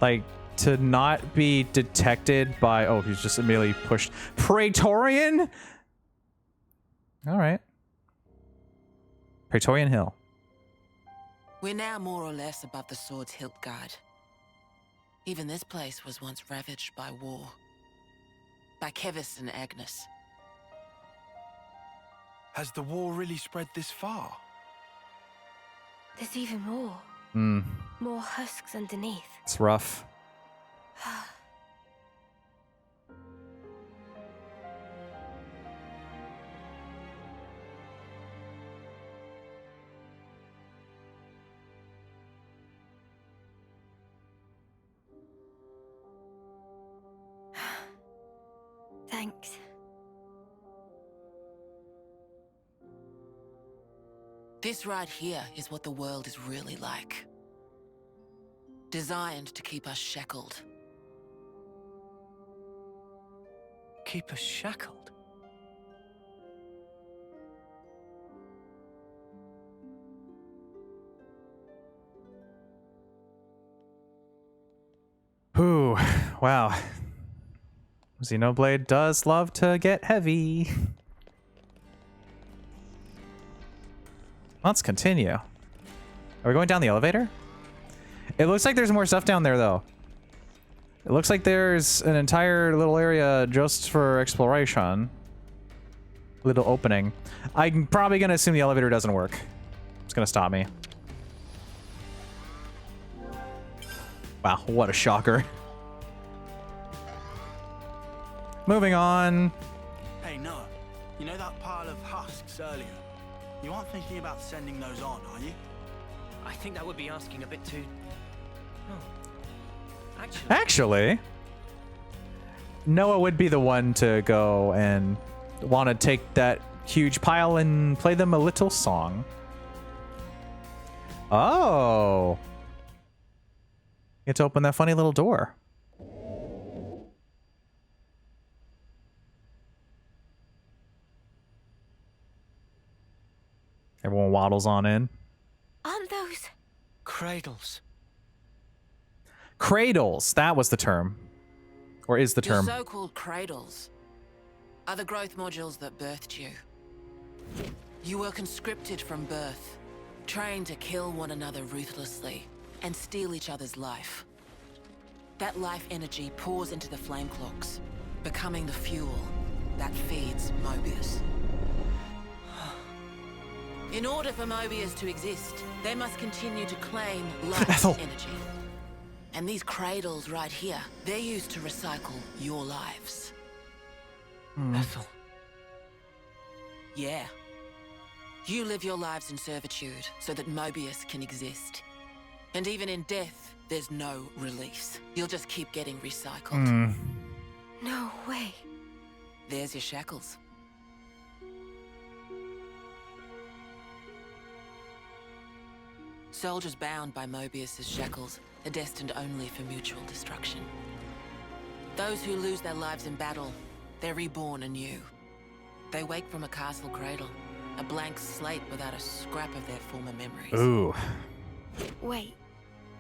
Like, to not be detected by... Oh, he's just immediately pushed. Praetorian? All right. Praetorian Hill. We're now more or less above the sword's hilt guard. Even this place was once ravaged by war. By Kevis and Agnes. Has the war really spread this far? There's even more. More husks underneath. It's rough. Thanks. This right here is what the world is really like. Designed to keep us shackled. Keep us shackled? Ooh, wow. Xenoblade does love to get heavy. Let's continue. Are we going down the elevator? It looks like there's more stuff down there, though. It looks like there's an entire little area just for exploration. Little opening. I'm probably going to assume the elevator doesn't work. It's going to stop me. Wow, what a shocker. Moving on. Hey, Noah, you know that pile of husks earlier? You aren't thinking about sending those on, are you? I think that would be asking a bit too... Oh. Actually, Noah would be the one to go and want to take that huge pile and play them a little song. Oh. Get to open that funny little door. Everyone waddles on in. Aren't those... Cradles. Cradles, that was the term. Or is the term. Your so-called cradles are the growth modules that birthed you. You were conscripted from birth, trained to kill one another ruthlessly and steal each other's life. That life energy pours into the flame clocks, becoming the fuel that feeds Mobius. In order for Mobius to exist, they must continue to claim life's energy. And these cradles right here, they're used to recycle your lives. Ethel. Yeah. You live your lives in servitude so that Mobius can exist. And even in death, there's no release. You'll just keep getting recycled. No way. There's your shackles. Soldiers bound by Mobius's shackles are destined only for mutual destruction. Those who lose their lives in battle, they're reborn anew. They wake from a castle cradle, a blank slate without a scrap of their former memories. Ooh. Wait,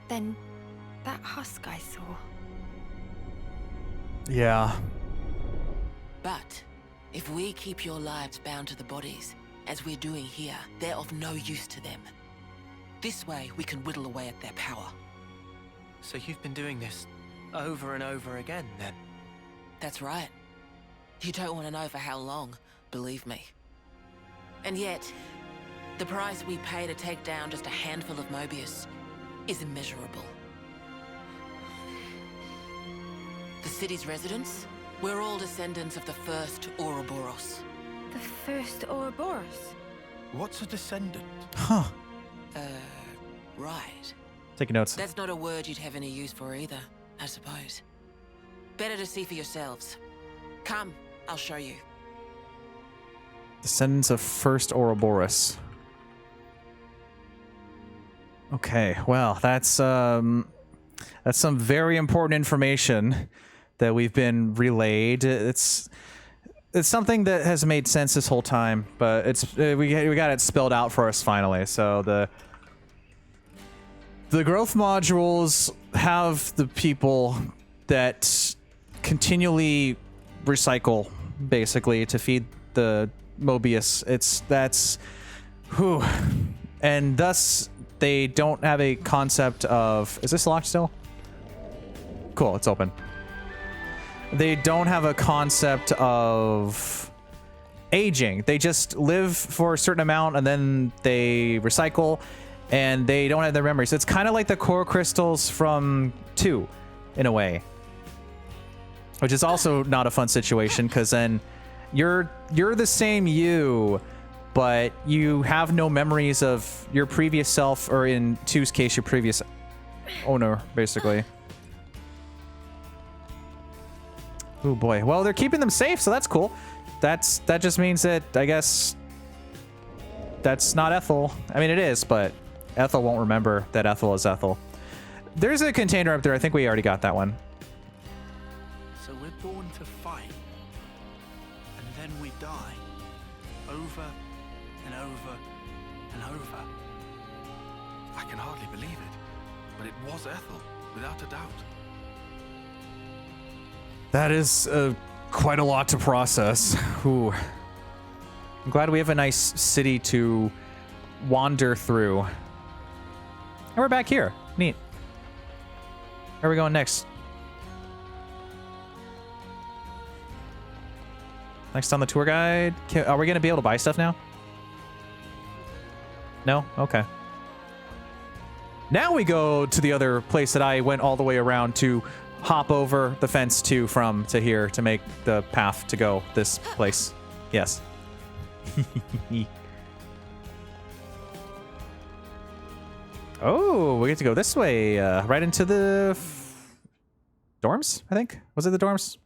then that husk I saw. Yeah. But if we keep your lives bound to the bodies, as we're doing here, they're of no use to them. This way, we can whittle away at their power. So you've been doing this over and over again, then? That's right. You don't want to know for how long, believe me. And yet, the price we pay to take down just a handful of Mobius is immeasurable. The city's residents, we're all descendants of the first Ouroboros. The first Ouroboros? What's a descendant? Huh. Right. Taking notes. That's not a word you'd have any use for either, I suppose. Better to see for yourselves. Come, I'll show you. Descendants of first Ouroboros. Okay, well, that's some very important information that we've been relayed. It's something that has made sense this whole time, but we got it spelled out for us finally. So the growth modules have the people that continually recycle, basically, to feed the Mobius. And thus they don't have a concept of. Is this locked still? cool. It's open. They don't have a concept of aging. They just live for a certain amount and then they recycle, and they don't have their memories. It's kind of like the core crystals from 2 in a way, which is also not a fun situation, because then you're the same you, but you have no memories of your previous self, or in 2's case, your previous owner, basically. Oh boy. Well, they're keeping them safe, so that's cool. That just means that, I guess, that's not Ethel. I mean, it is, but Ethel won't remember that Ethel is Ethel. There's a container up there. I think we already got that one. So we're born to fight, and then we die, over and over and over. I can hardly believe it, but it was Ethel, without a doubt. That is quite a lot to process. Ooh. I'm glad we have a nice city to wander through. And we're back here. Neat. Where are we going next? Next on the tour guide. Are we going to be able to buy stuff now? No? Okay. Now we go to the other place that I went all the way around to hop over the fence to here to make the path to go this place. Yes. Oh, we get to go this way, right into the dorms, I think. Was it the dorms?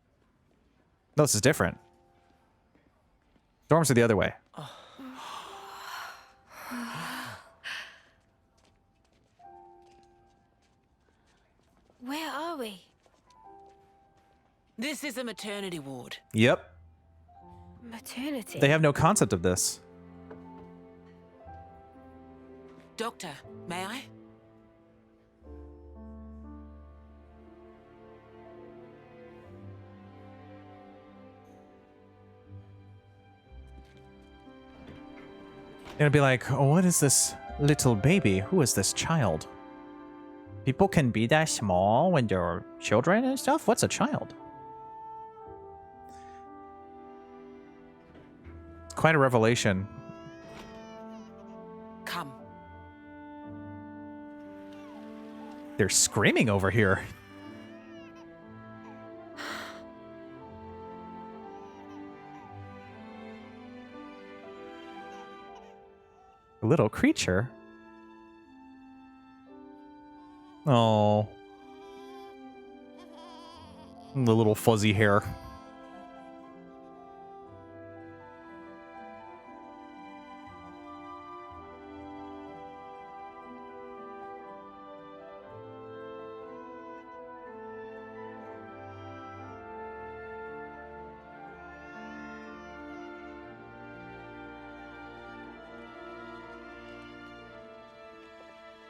No, this is different. Dorms are the other way. Where are we? This is a maternity ward. Yep. Maternity? They have no concept of this. Doctor, may I? Gonna be like, oh, what is this little baby? Who is this child? People can be that small when they're children and stuff? What's a child? It's quite a revelation. Come. They're screaming over here. A little creature. Oh. The little fuzzy hair.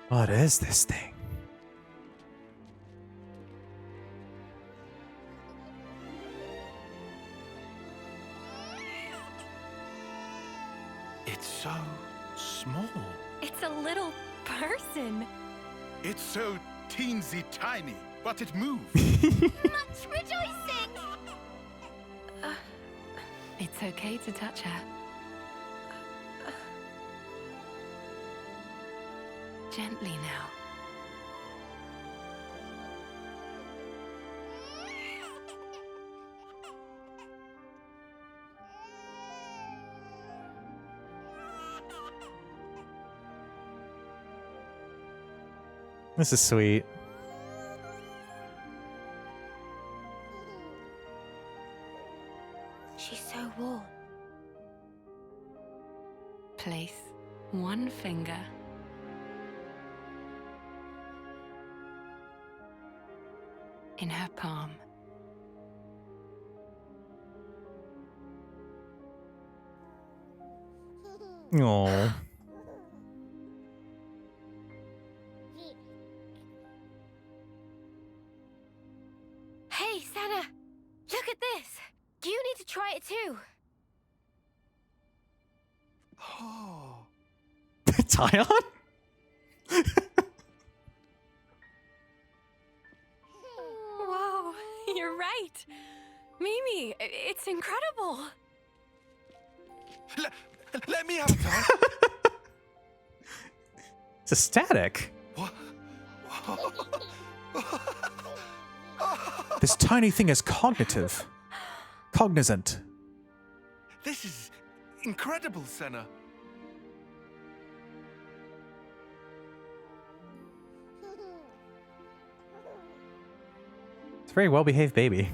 What is this thing? It's so small. It's a little person. It's so teensy tiny, but it moves. Much rejoicing! It's okay to touch her. Gently now. This is sweet. She's so warm. Place one finger in her palm. Oh. Hey, Sana! Look at this! You need to try it too! Oh. Tyon? Wow! great! Mimi, it's incredible! Let me have a time. It's ecstatic. What? This tiny thing is cognitive. Cognizant. This is incredible, Senna. It's a very well-behaved baby.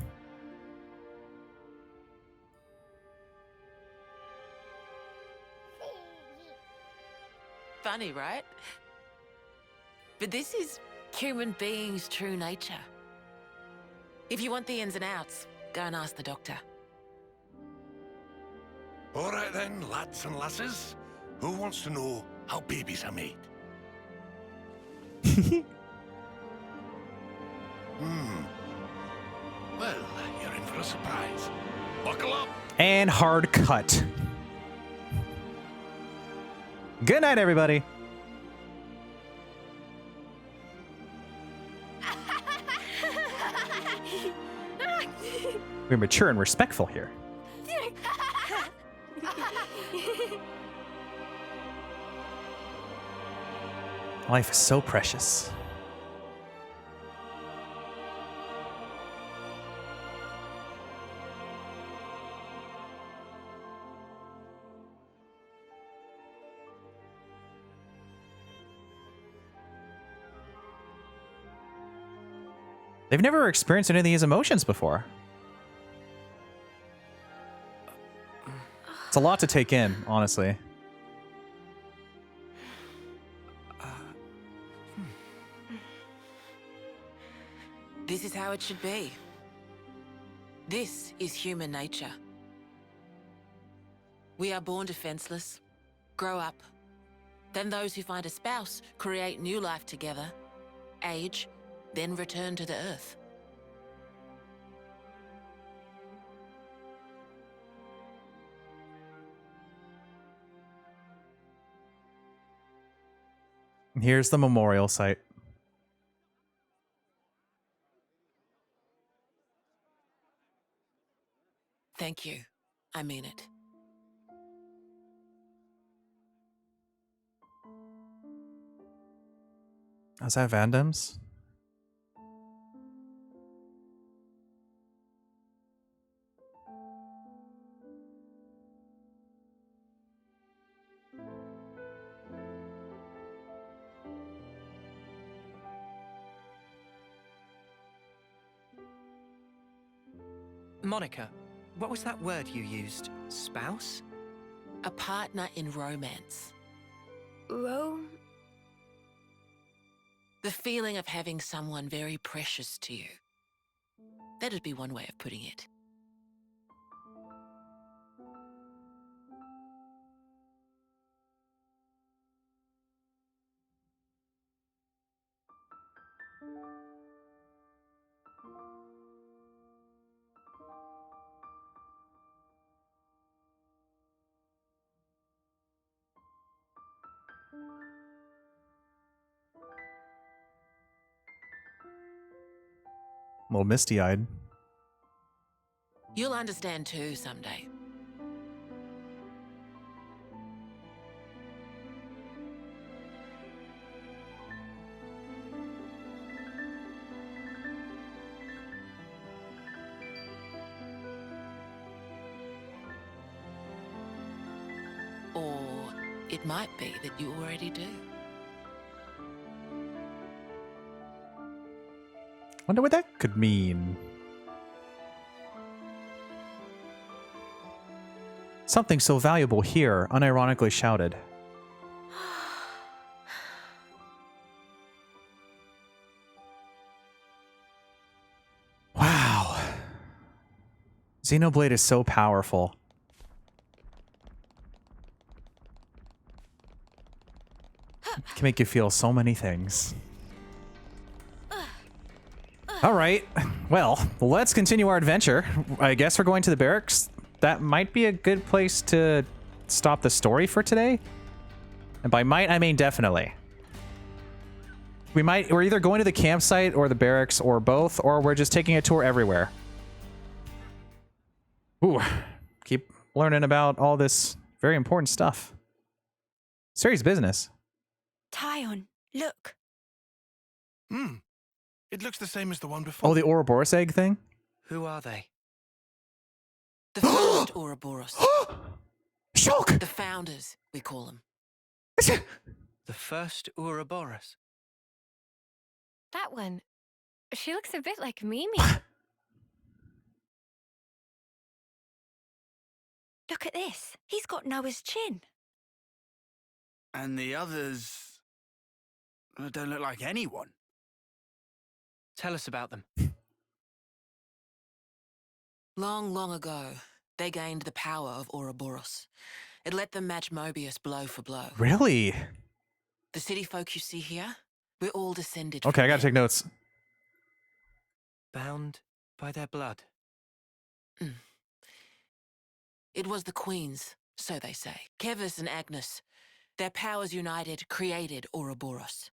Funny, right? But this is human beings' true nature. If you want the ins and outs, go and ask the doctor. All right then, lads and lasses. Who wants to know how babies are made? Well, you're in for a surprise. Buckle up. And hard cut. Good night, everybody. We're mature and respectful here. Life is so precious. They've never experienced any of these emotions before. It's a lot to take in, honestly. This is how it should be. This is human nature. We are born defenseless, grow up. Then those who find a spouse create new life together, age, then return to the earth. Here's the memorial site. Thank you. I mean it. Is that Vandam's? Monica, what was that word you used? Spouse? A partner in romance. The feeling of having someone very precious to you. That'd be one way of putting it. A little misty-eyed. You'll understand too someday. Or it might be that you already do. Wonder what that could mean. Something so valuable here, unironically shouted. Wow. Xenoblade is so powerful. It can make you feel so many things. All right. Well, let's continue our adventure. I guess we're going to the barracks. That might be a good place to stop the story for today. And by might, I mean definitely. We're either going to the campsite or the barracks or both, or we're just taking a tour everywhere. Ooh, keep learning about all this very important stuff. Serious business. Tyon, look. It looks the same as the one before. Oh, the Ouroboros egg thing? Who are they? The first Ouroboros. Shock! The founders, we call them. The first Ouroboros. That one. She looks a bit like Mimi. Look at this. He's got Noah's chin. And the others don't look like anyone. Tell us about them. Long, long ago, they gained the power of Ouroboros. It let them match Mobius blow for blow. Really? The city folk you see here, we're all descended Okay, I from gotta take notes. Bound by their blood. It was the queens, so they say. Kevis and Agnes. Their powers united created Ouroboros.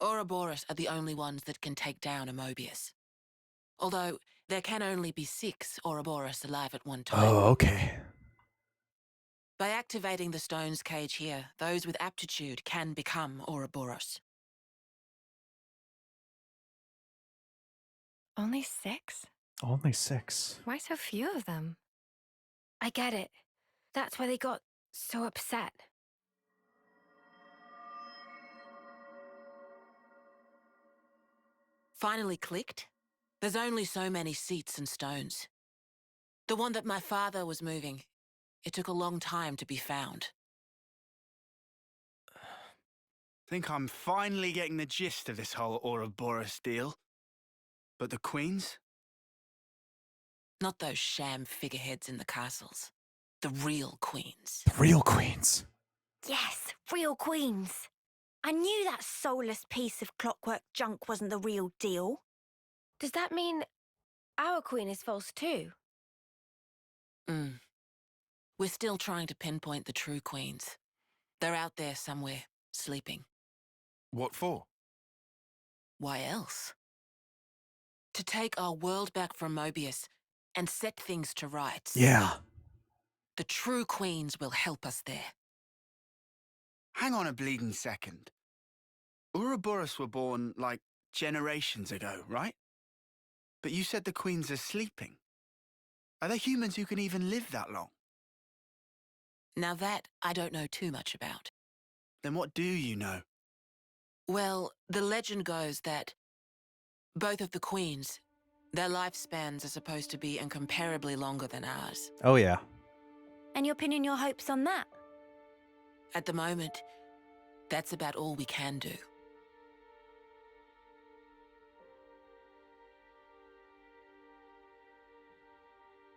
Ouroboros are the only ones that can take down a Mobius. Although, there can only be 6 Ouroboros alive at one time. Oh, okay. By activating the stone's cage here, those with aptitude can become Ouroboros. Only 6? Only 6. Why so few of them? I get it. That's why they got so upset. Finally clicked? There's only so many seats and stones. The one that my father was moving, it took a long time to be found. Think I'm finally getting the gist of this whole Ouroboros deal. But the queens? Not those sham figureheads in the castles. The real queens. The real queens. Yes, real queens. I knew that soulless piece of clockwork junk wasn't the real deal. Does that mean our queen is false too? We're still trying to pinpoint the true queens. They're out there somewhere, sleeping. What for? Why else? To take our world back from Mobius and set things to rights. Yeah. The true queens will help us there. Hang on a bleeding second. Ouroboros were born, like, generations ago, right? But you said the queens are sleeping. Are there humans who can even live that long? Now that I don't know too much about. Then what do you know? Well, the legend goes that both of the queens, their lifespans are supposed to be incomparably longer than ours. Oh, yeah. And you're pinning your hopes on that? At the moment, that's about all we can do.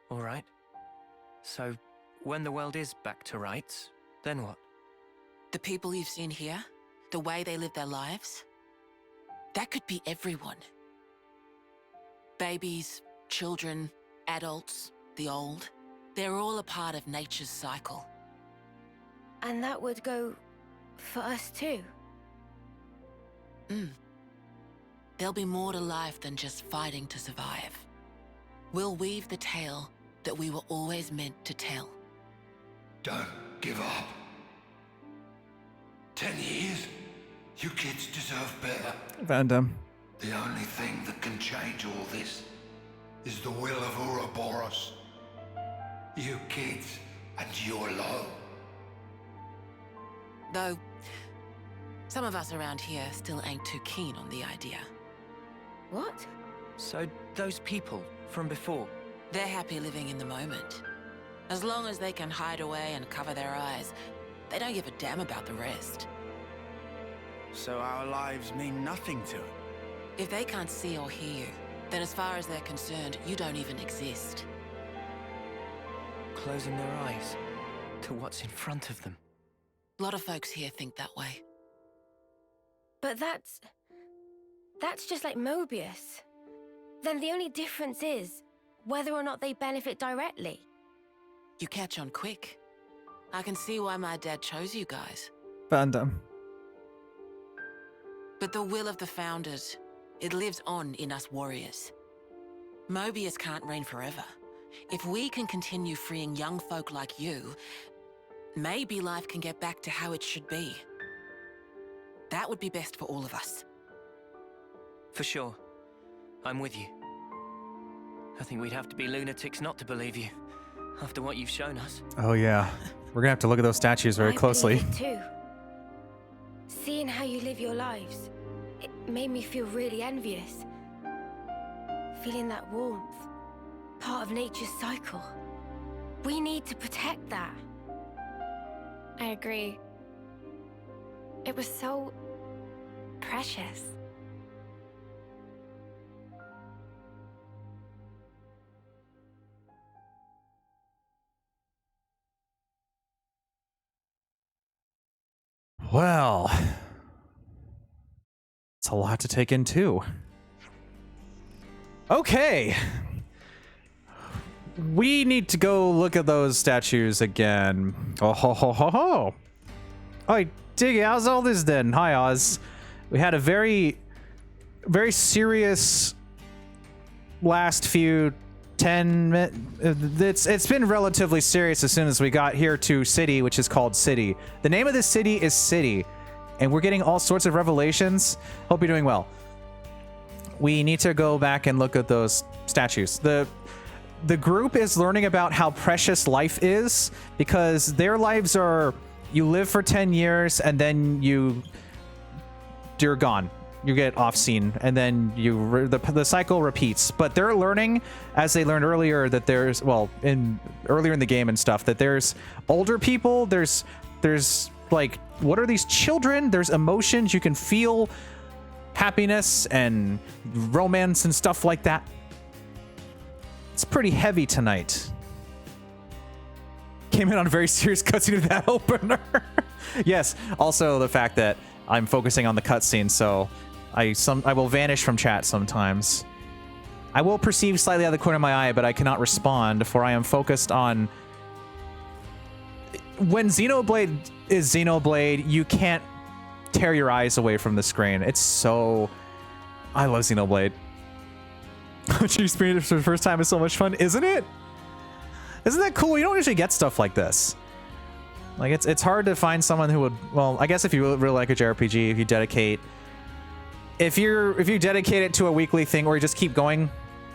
All right. So, when the world is back to rights, then what? The people you've seen here, the way they live their lives, that could be everyone. Babies, children, adults, the old, they're all a part of nature's cycle. And that would go for us too? There'll be more to life than just fighting to survive. We'll weave the tale that we were always meant to tell. Don't give up. 10 years? You kids deserve better. Van Damme. The only thing that can change all this is the will of Ouroboros. You kids and you alone. Though, some of us around here still ain't too keen on the idea. What? So, those people from before, They're happy living in the moment. As long as they can hide away and cover their eyes, they don't give a damn about the rest. So our lives mean nothing to it. If they can't see or hear you, then as far as they're concerned, you don't even exist. closing their eyes to what's in front of them. A lot of folks here think that way. But that's just like Mobius. Then the only difference is whether or not they benefit directly. You catch on quick. I can see why my dad chose you guys. Van Damme. But the will of the Founders, it lives on in us warriors. Mobius can't reign forever. If we can continue freeing young folk like you, maybe life can get back to how it should be. That would be best for all of us. For sure. I'm with you. I think we'd have to be lunatics not to believe you, after what you've shown us. Oh yeah, we're gonna have to look at those statues very closely. I believe it too. Seeing how you live your lives, it made me feel really envious. Feeling that warmth, part of nature's cycle. We need to protect that. I agree. It was so precious. Well, it's a lot to take in too. Okay. We need to go look at those statues again. Oh ho ho ho ho. Hi, Diggy, how's all this then? Hi, Oz. We had a very serious last few 10 minutes. It's been relatively serious as soon as we got here to City, which is called City. The name of this city is City, and we're getting all sorts of revelations. Hope you're doing well. We need to go back and look at those statues. The group is learning about how precious life is, because their lives are, you live for 10 years and then you're gone. You get off scene, and then the cycle repeats. But they're learning, as they learned earlier, that there's, well, earlier in the game and stuff, that there's older people, there's like, what are these children? There's emotions, you can feel happiness and romance and stuff like that. It's pretty heavy tonight. Came in on a very serious cutscene of that opener. Yes, also the fact that I'm focusing on the cutscene, so I will vanish from chat sometimes. I will perceive slightly out of the corner of my eye, but I cannot respond, for I am focused on... When Xenoblade is Xenoblade, you can't tear your eyes away from the screen. It's so... I love Xenoblade. What you experienced for the first time is so much fun, isn't it? Isn't that cool? You don't usually get stuff like this. Like, it's hard to find someone who would... Well, I guess if you really like a JRPG, if you dedicate... If you dedicate it to a weekly thing, or you just keep going,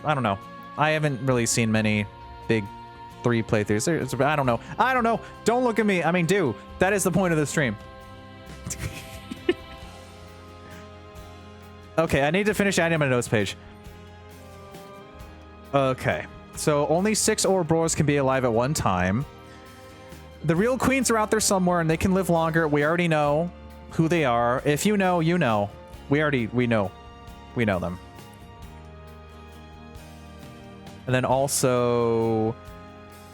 I don't know. I haven't really seen many big 3 playthroughs. I don't know. I don't know. Don't look at me. I mean, do. That is the point of the stream. Okay, I need to finish adding my notes page. Okay, so only 6 Ouroboros can be alive at one time. The real queens are out there somewhere, and they can live longer. We already know who they are. If you know, you know. We know them. And then also,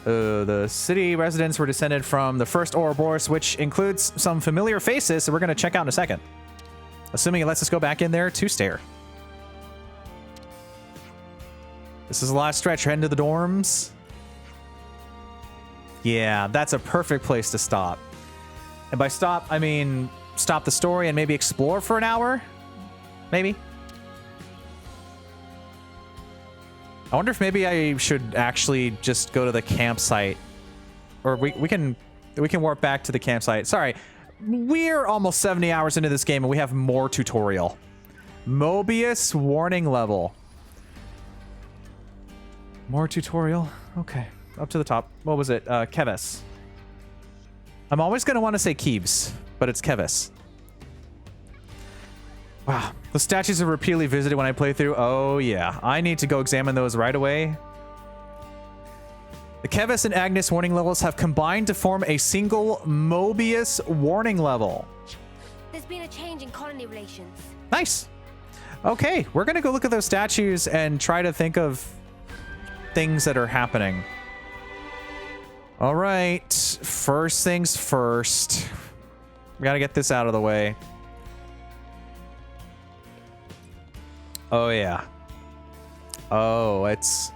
the city residents were descended from the first Ouroboros, which includes some familiar faces, so we're going to check out in a second. Assuming it lets us go back in there to stare. This is the last stretch. We're heading to the dorms. Yeah, that's a perfect place to stop. And by stop, I mean stop the story and maybe explore for an hour? Maybe. I wonder if maybe I should actually just go to the campsite. Or we can warp back to the campsite. Sorry. We're almost 70 hours into this game and we have more tutorial. Mobius warning level. More tutorial. Okay. Up to the top. What was it? Kevis. I'm always going to want to say Keeves, but it's Kevis. Wow. The statues are repeatedly visited when I play through. Oh, yeah. I need to go examine those right away. The Kevis and Agnes warning levels have combined to form a single Mobius warning level. There's been a change in colony relations. Nice. Okay. We're going to go look at those statues and try to think of things that are happening. All right. First things first. We got to get this out of the way. Oh, yeah. Oh, it's...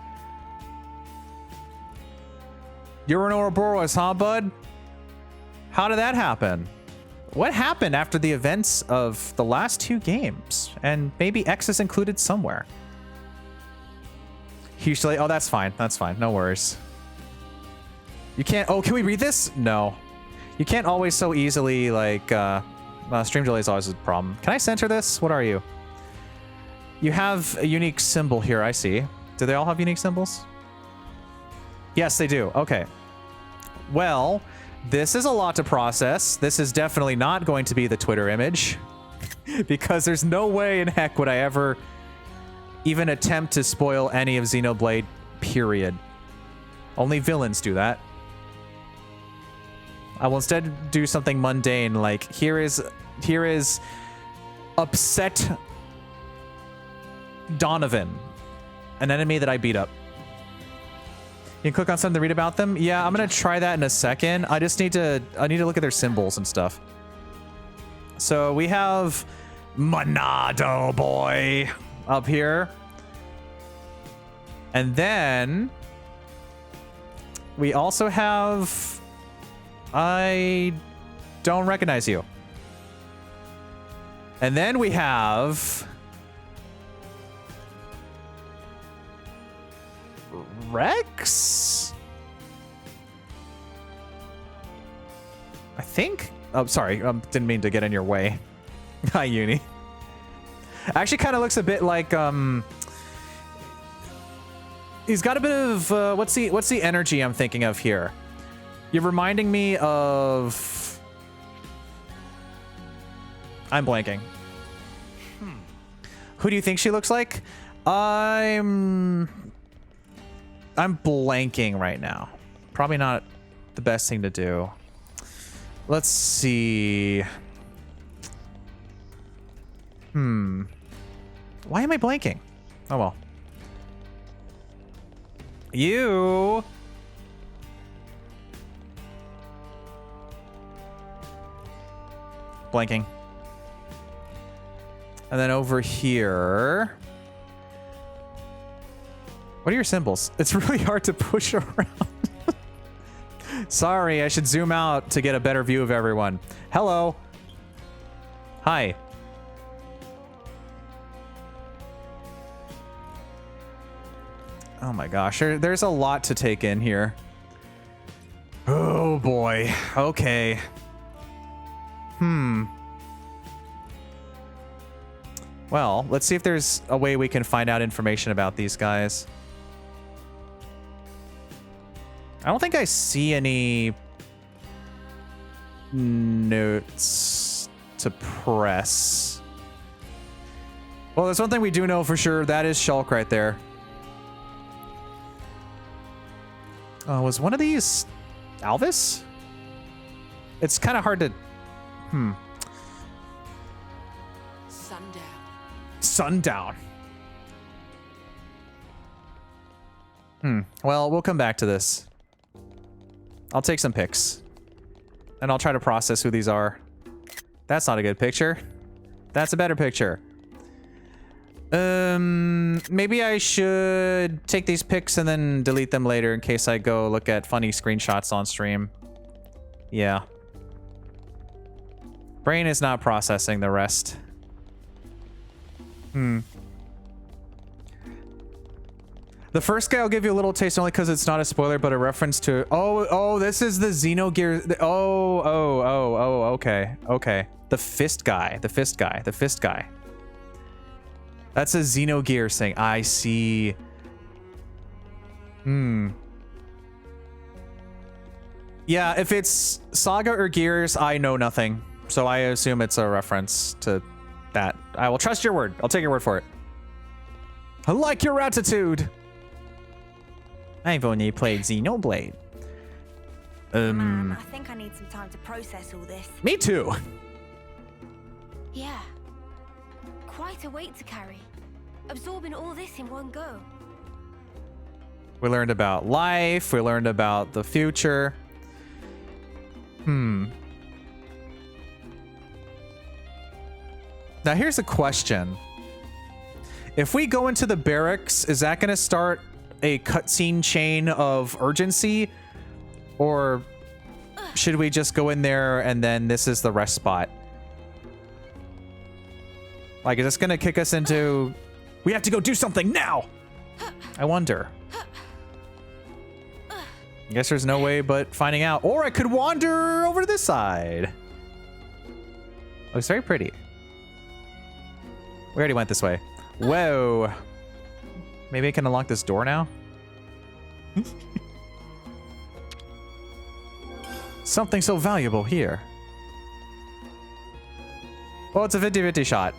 You're an Ouroboros, huh, bud? How did that happen? What happened after the events of the last 2 games? And maybe X is included somewhere. Usually, oh, that's fine. That's fine. No worries. You can't, oh, can we read this? No. You can't always so easily, like, stream delay is always a problem. Can I center this? What are you? You have a unique symbol here, I see. Do they all have unique symbols? Yes, they do. Okay. Well, this is a lot to process. This is definitely not going to be the Twitter image. Because there's no way in heck would I ever even attempt to spoil any of Xenoblade, period. Only villains do that. I will instead do something mundane, like here is upset Donovan, an enemy that I beat up. You can click on something to read about them. Yeah, I'm gonna try that in a second. I need to look at their symbols and stuff. So we have Monado Boy up here. And then we also have, I don't recognize you. And then we have Rex? I think. Oh, sorry. Didn't mean to get in your way. Hi, Uni. Actually kind of looks a bit like, he's got a bit of, what's the energy I'm thinking of here? You're reminding me of, I'm blanking. Who do you think she looks like? I'm blanking right now. Probably not the best thing to do. Let's see. Why am I blanking? Oh well. You. Blanking. And then over here. What are your symbols? It's really hard to push around. Sorry, I should zoom out to get a better view of everyone. Hello. Hi. Oh my gosh, there's a lot to take in here. Oh boy. Okay. Well, let's see if there's a way we can find out information about these guys. I don't think I see any notes to press. Well, there's one thing we do know for sure. That is Shulk right there. Was one of these Alvis? It's kind of hard to... Sundown. Well, we'll come back to this. I'll take some pics. And I'll try to process who these are. That's not a good picture. That's a better picture. Maybe I should take these pics and then delete them later in case I go look at funny screenshots on stream. Yeah. Brain is not processing the rest. The first guy I'll give you a little taste only because it's not a spoiler, but a reference to... Oh, this is the Xenogears... Okay. Okay. The fist guy. The fist guy. The fist guy. That's a Xenogears thing. I see. Yeah, if it's Saga or Gears, I know nothing. So I assume it's a reference to that. I will trust your word. I'll take your word for it. I like your attitude. I've only played Xenoblade. Man, I think I need some time to process all this. Me too. Yeah. Quite a weight to carry. Absorbing all this in one go. We learned about life. We learned about the future. Now here's a question. If we go into the barracks, is that going to start a cutscene chain of urgency? Or should we just go in there and then this is the rest spot? Like, is this going to kick us into... We have to go do something now! I wonder. I guess there's no way but finding out. Or I could wander over to this side. Oh, it's very pretty. We already went this way. Whoa. Maybe I can unlock this door now? Something so valuable here. Well, it's a 50-50 shot.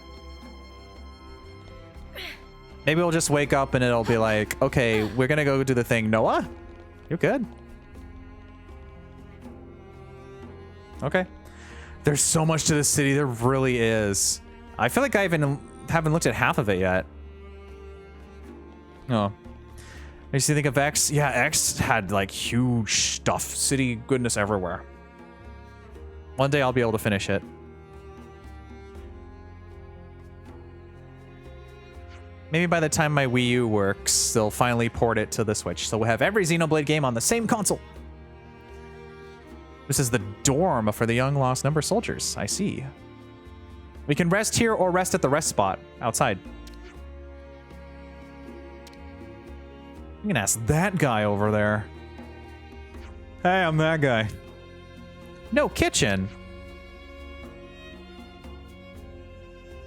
Maybe we'll just wake up and it'll be like, okay, we're gonna go do the thing. Noah? You're good. Okay. There's so much to this city. There really is. I feel like I haven't looked at half of it yet. Oh. Makes you think of X. Yeah, X had like huge stuff. City goodness everywhere. One day I'll be able to finish it. Maybe by the time my Wii U works, they'll finally port it to the Switch. So we'll have every Xenoblade game on the same console. This is the dorm for the young lost number soldiers. I see. We can rest here or rest at the rest spot outside. You can ask that guy over there. Hey, I'm that guy. No kitchen.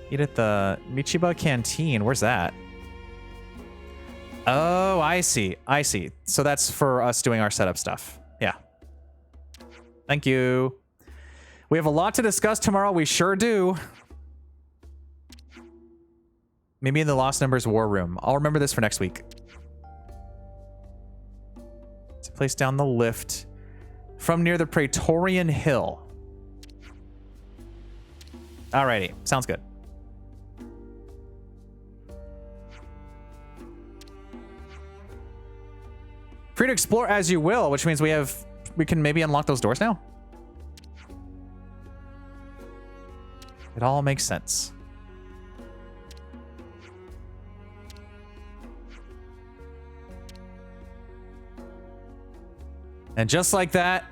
Eat at the Michiba Canteen. Where's that? Oh, I see. I see. So that's for us doing our setup stuff. Yeah. Thank you. We have a lot to discuss tomorrow. We sure do. Maybe in the Lost Numbers War Room. I'll remember this for next week. It's a place down the lift from near the Praetorian Hill. Alrighty. Sounds good. Free to explore as you will, which means we can maybe unlock those doors now. It all makes sense. And just like that,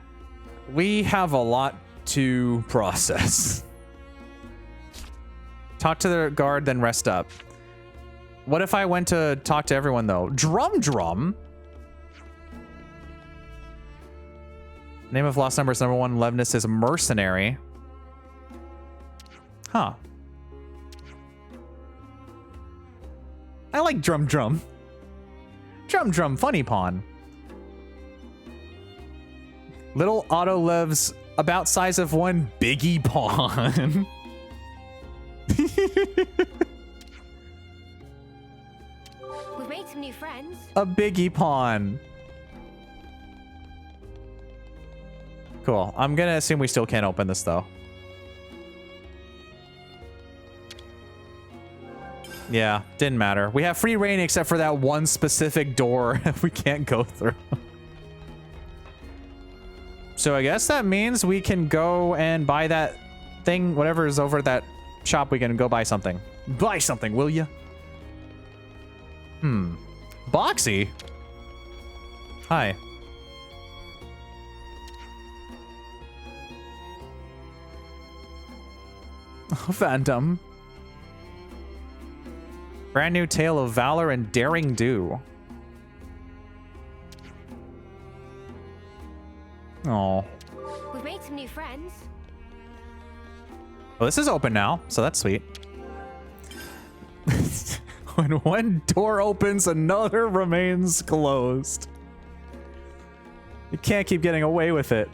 we have a lot to process. Talk to the guard, then rest up. What if I went to talk to everyone, though? Drum? Name of Lost Numbers #1, Levness is Mercenary. Huh. I like Drum. Drum, funny pawn. Little Otto lives about size of one biggie pawn. We've made some new friends. A biggie pawn. Cool. I'm gonna assume we still can't open this though. Yeah, didn't matter. We have free reign except for that one specific door we can't go through. So I guess that means we can go and buy that thing, whatever is over at that shop. We can go buy something. Buy something, will ya? Boxy? Hi. Phantom. Brand new tale of valor and daring do. Oh. We've made some new friends. Well, this is open now, so that's sweet. When one door opens, another remains closed. You can't keep getting away with it.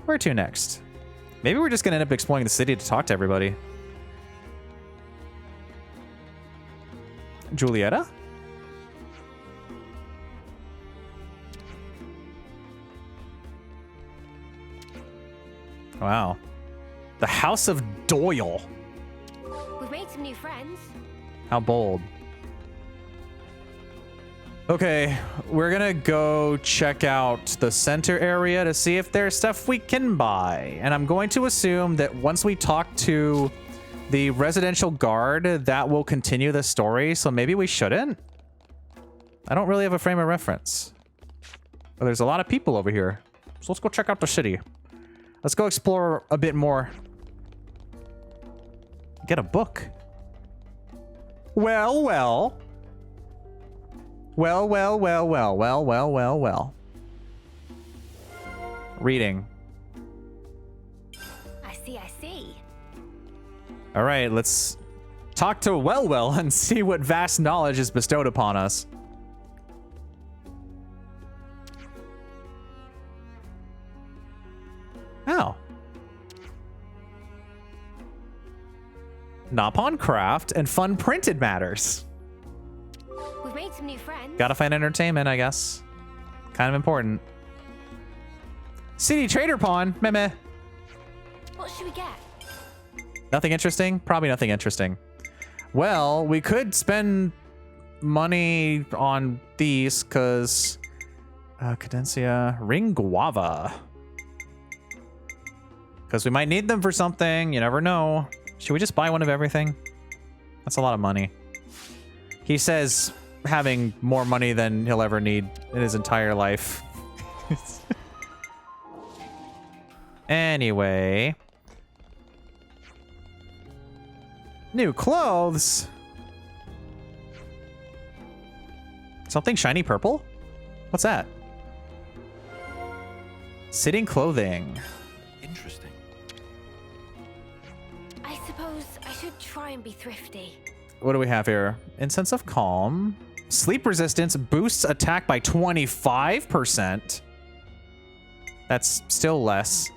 Where to next? Maybe we're just gonna end up exploring the city to talk to everybody. Julieta? Wow. The House of Doyle. We've made some new friends. How bold. Okay, we're gonna go check out the center area to see if there's stuff we can buy. And I'm going to assume that once we talk to the residential guard, that will continue the story. So maybe we shouldn't. I don't really have a frame of reference. But there's a lot of people over here. So let's go check out the city. Let's go explore a bit more. Get a book. Well, well. Well, well, well, well, well, well, well, well. Reading. I see. All right, let's talk to Well and see what vast knowledge is bestowed upon us. Oh. Nopon craft and fun printed matters. We've made some new friends. Gotta find entertainment, I guess. Kind of important. City Trader Pawn. Meh. What should we get? Nothing interesting? Probably nothing interesting. Well, we could spend money on these, because... Cadencia. Ring Guava. Because we might need them for something. You never know. Should we just buy one of everything? That's a lot of money. He says having more money than he'll ever need in his entire life. Anyway. New clothes. Something shiny purple? What's that? Sitting clothing. Interesting. I suppose I should try and be thrifty. What do we have here? Incense of Calm. Sleep resistance boosts attack by 25%. That's still less.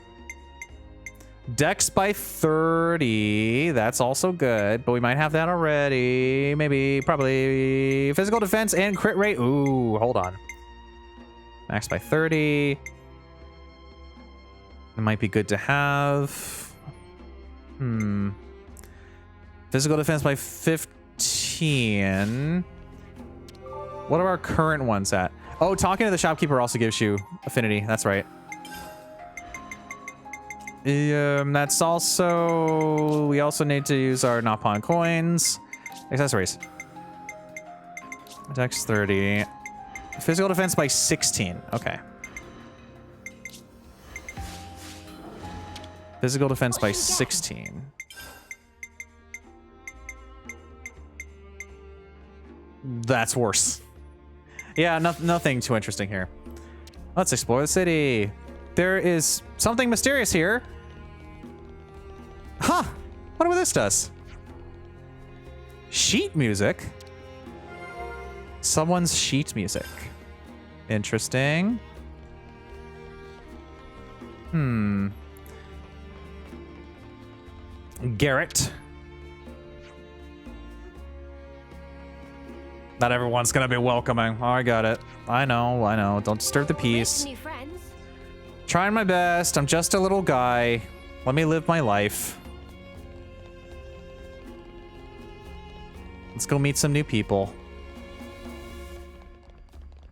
Dex by 30. That's also good, but we might have that already. Maybe, probably. Physical defense and crit rate. Ooh, hold on. Max by 30. It might be good to have. Physical defense by 15. What are our current ones at? Oh, talking to the shopkeeper also gives you affinity. That's right. That's also... We also need to use our Nopon coins. Accessories. Dex 30. Physical defense by 16. Okay. Physical defense by 16. That's worse. Yeah, nothing too interesting here. Let's explore the city. There is something mysterious here. Huh. Wonder what this does. Sheet music. Someone's sheet music. Interesting. Garrett. Not everyone's gonna be welcoming. Oh, I got it. I know. Don't disturb the peace. New friends. Trying my best. I'm just a little guy. Let me live my life. Let's go meet some new people.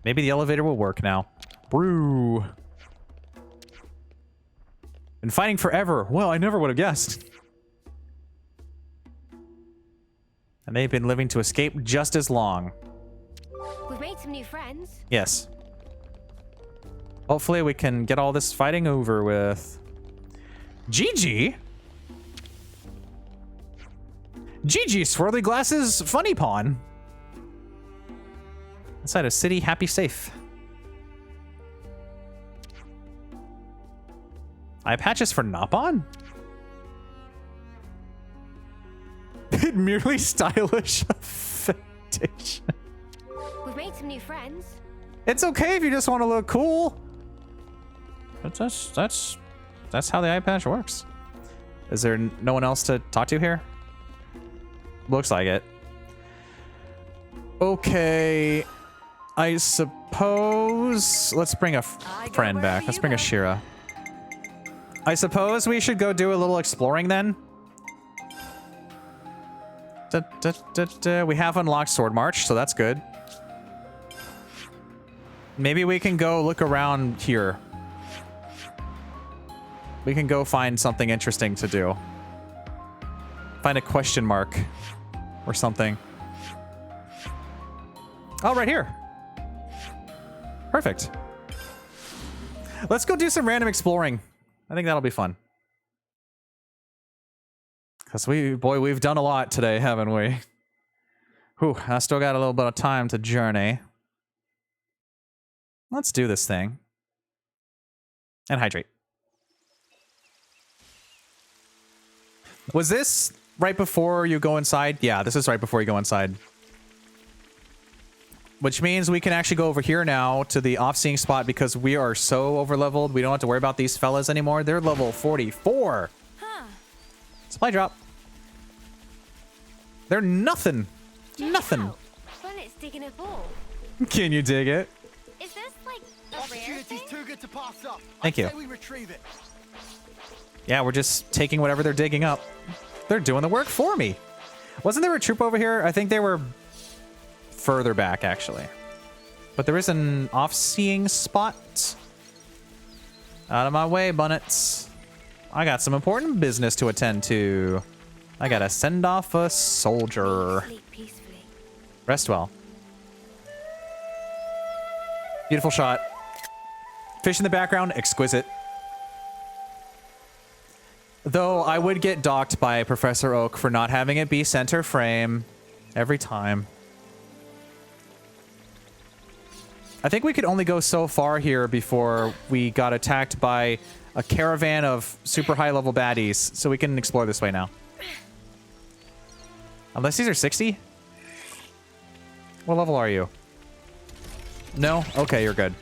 Maybe the elevator will work now. Brew. Been fighting forever. Well, I never would have guessed. And they've been living to escape just as long. We've made some new friends. Yes. Hopefully we can get all this fighting over with. Gigi? Gigi, swirly glasses, funny pawn. Inside a city, happy, safe. Eye patches for Nopon? Merely stylish affectation. We've made some new friends. It's okay if you just want to look cool. That's how the eye patch works. Is there no one else to talk to here? Looks like it. Okay. I suppose... Let's bring a friend back. Let's bring a Shira. I suppose we should go do a little exploring then. We have unlocked Sword March, so that's good. Maybe we can go look around here. We can go find something interesting to do. Find a question mark or something. Oh, right here. Perfect. Let's go do some random exploring. I think that'll be fun. Because we've done a lot today, haven't we? Whew, I still got a little bit of time to journey. Let's do this thing. And hydrate. Was this right before you go inside? Yeah, this is right before you go inside. Which means we can actually go over here now to the off-seeing spot because we are so over-leveled. We don't have to worry about these fellas anymore. They're level 44. Huh. Supply drop. They're nothing. Nothing. Bunnet's digging a ball. Can you dig it? Is this like a rare thing? Too good to pass up. Thank you. Say we retrieve it. Yeah, we're just taking whatever they're digging up. They're doing the work for me. Wasn't there a troop over here? I think they were further back, actually. But there is an off-seeing spot. Out of my way, Bunnets. I got some important business to attend to. I gotta send off a soldier. Sleep peacefully. Rest well. Beautiful shot. Fish in the background, exquisite. Though I would get docked by Professor Oak for not having it be center frame every time. I think we could only go so far here before we got attacked by a caravan of super high level baddies, so we can explore this way now. Unless these are 60? What level are you? No? Okay, you're good.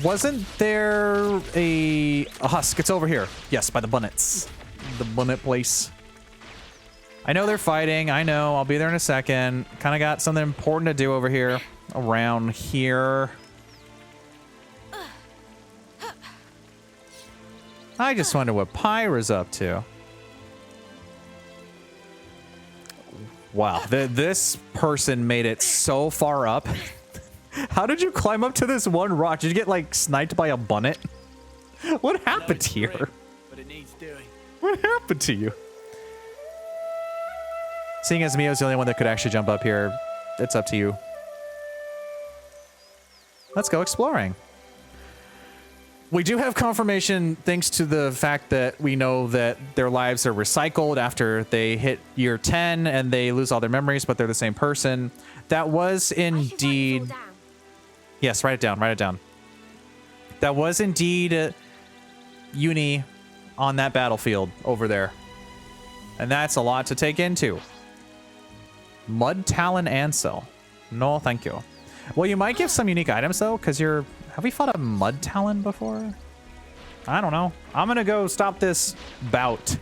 Wasn't there a husk? It's over here. Yes, by the Bunnets. The Bunnet place. I know they're fighting. I know. I'll be there in a second. Kind of got something important to do over here. Around here. I just wonder what Pyra's up to. Wow, this person made it so far up. How did you climb up to this one rock? Did you get, like, sniped by a bunnet? What happened here? But it needs doing. What happened to you? Seeing as Mio's the only one that could actually jump up here, it's up to you. Let's go exploring. We do have confirmation thanks to the fact that we know that their lives are recycled after they hit year 10 and they lose all their memories, but they're the same person. That was indeed... Yes, write it down, write it down. That was indeed Uni on that battlefield over there. And that's a lot to take into. Mud Talon Ansel. No, thank you. Well, you might give some unique items, though, because you're... Have we fought a Mud Talon before? I don't know. I'm going to go stop this bout.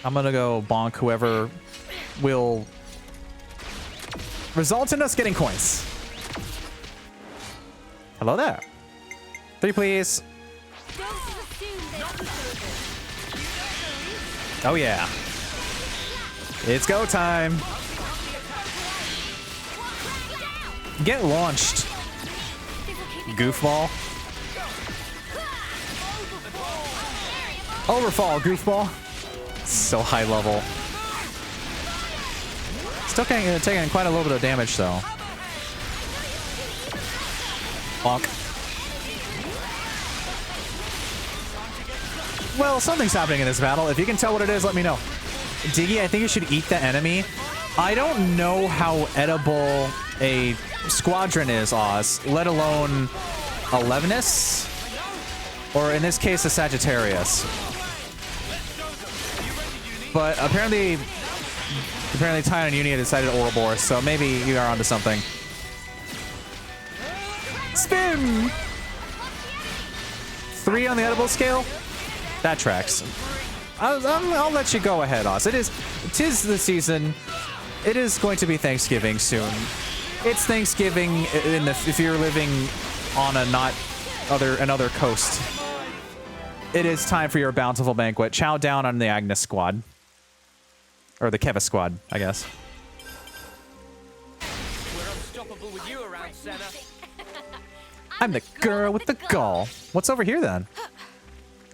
I'm going to go bonk whoever will result in us getting coins. Hello there. 3, please. Oh, yeah. It's go time. Get launched, goofball. Overfall, goofball. So high level. Still taking quite a little bit of damage, though. Bonk. Well, something's happening in this battle. If you can tell what it is, let me know. Diggy, I think you should eat the enemy. I don't know how edible a squadron is, Oz, let alone a Levinus, or in this case, a Sagittarius. But apparently Titan and Uni decided Ouroboros, so maybe you are onto something. Spin! 3 on the edible scale? That tracks. I'll let you go ahead, Oz. Tis the season. It is going to be Thanksgiving soon. It's Thanksgiving if you're living on another coast. It is time for your bountiful banquet. Chow down on the Agnes squad. Or the Keva squad, I guess. We're unstoppable with you around, Senna. I'm the girl with the gall. What's over here then?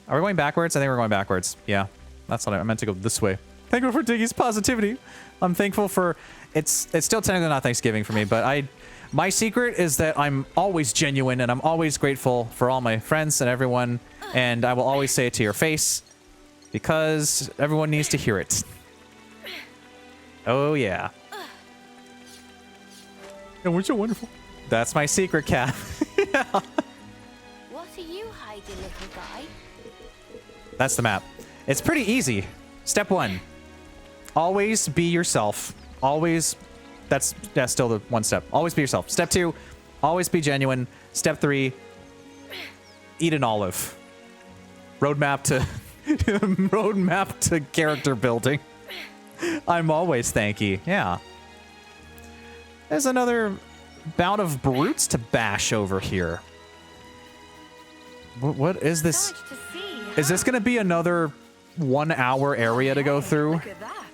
Are we going backwards? I think we're going backwards. Yeah, that's what I meant to go this way. Thankful for Diggy's positivity. I'm thankful for... It's still technically not Thanksgiving for me, but my secret is that I'm always genuine and I'm always grateful for all my friends and everyone, and I will always say it to your face because everyone needs to hear it. Oh, yeah. And we're so wonderful. That's my secret cat. Yeah. What are you hiding, little guy? That's the map. It's pretty easy. Step 1. Always be yourself. Always. That's still the one step. Always be yourself. Step 2. Always be genuine. Step 3. Eat an olive. Roadmap to roadmap to character building. I'm always thanky. Yeah. There's another bout of brutes to bash over here. What is this? Is this going to be another 1 hour area to go through? Look at that.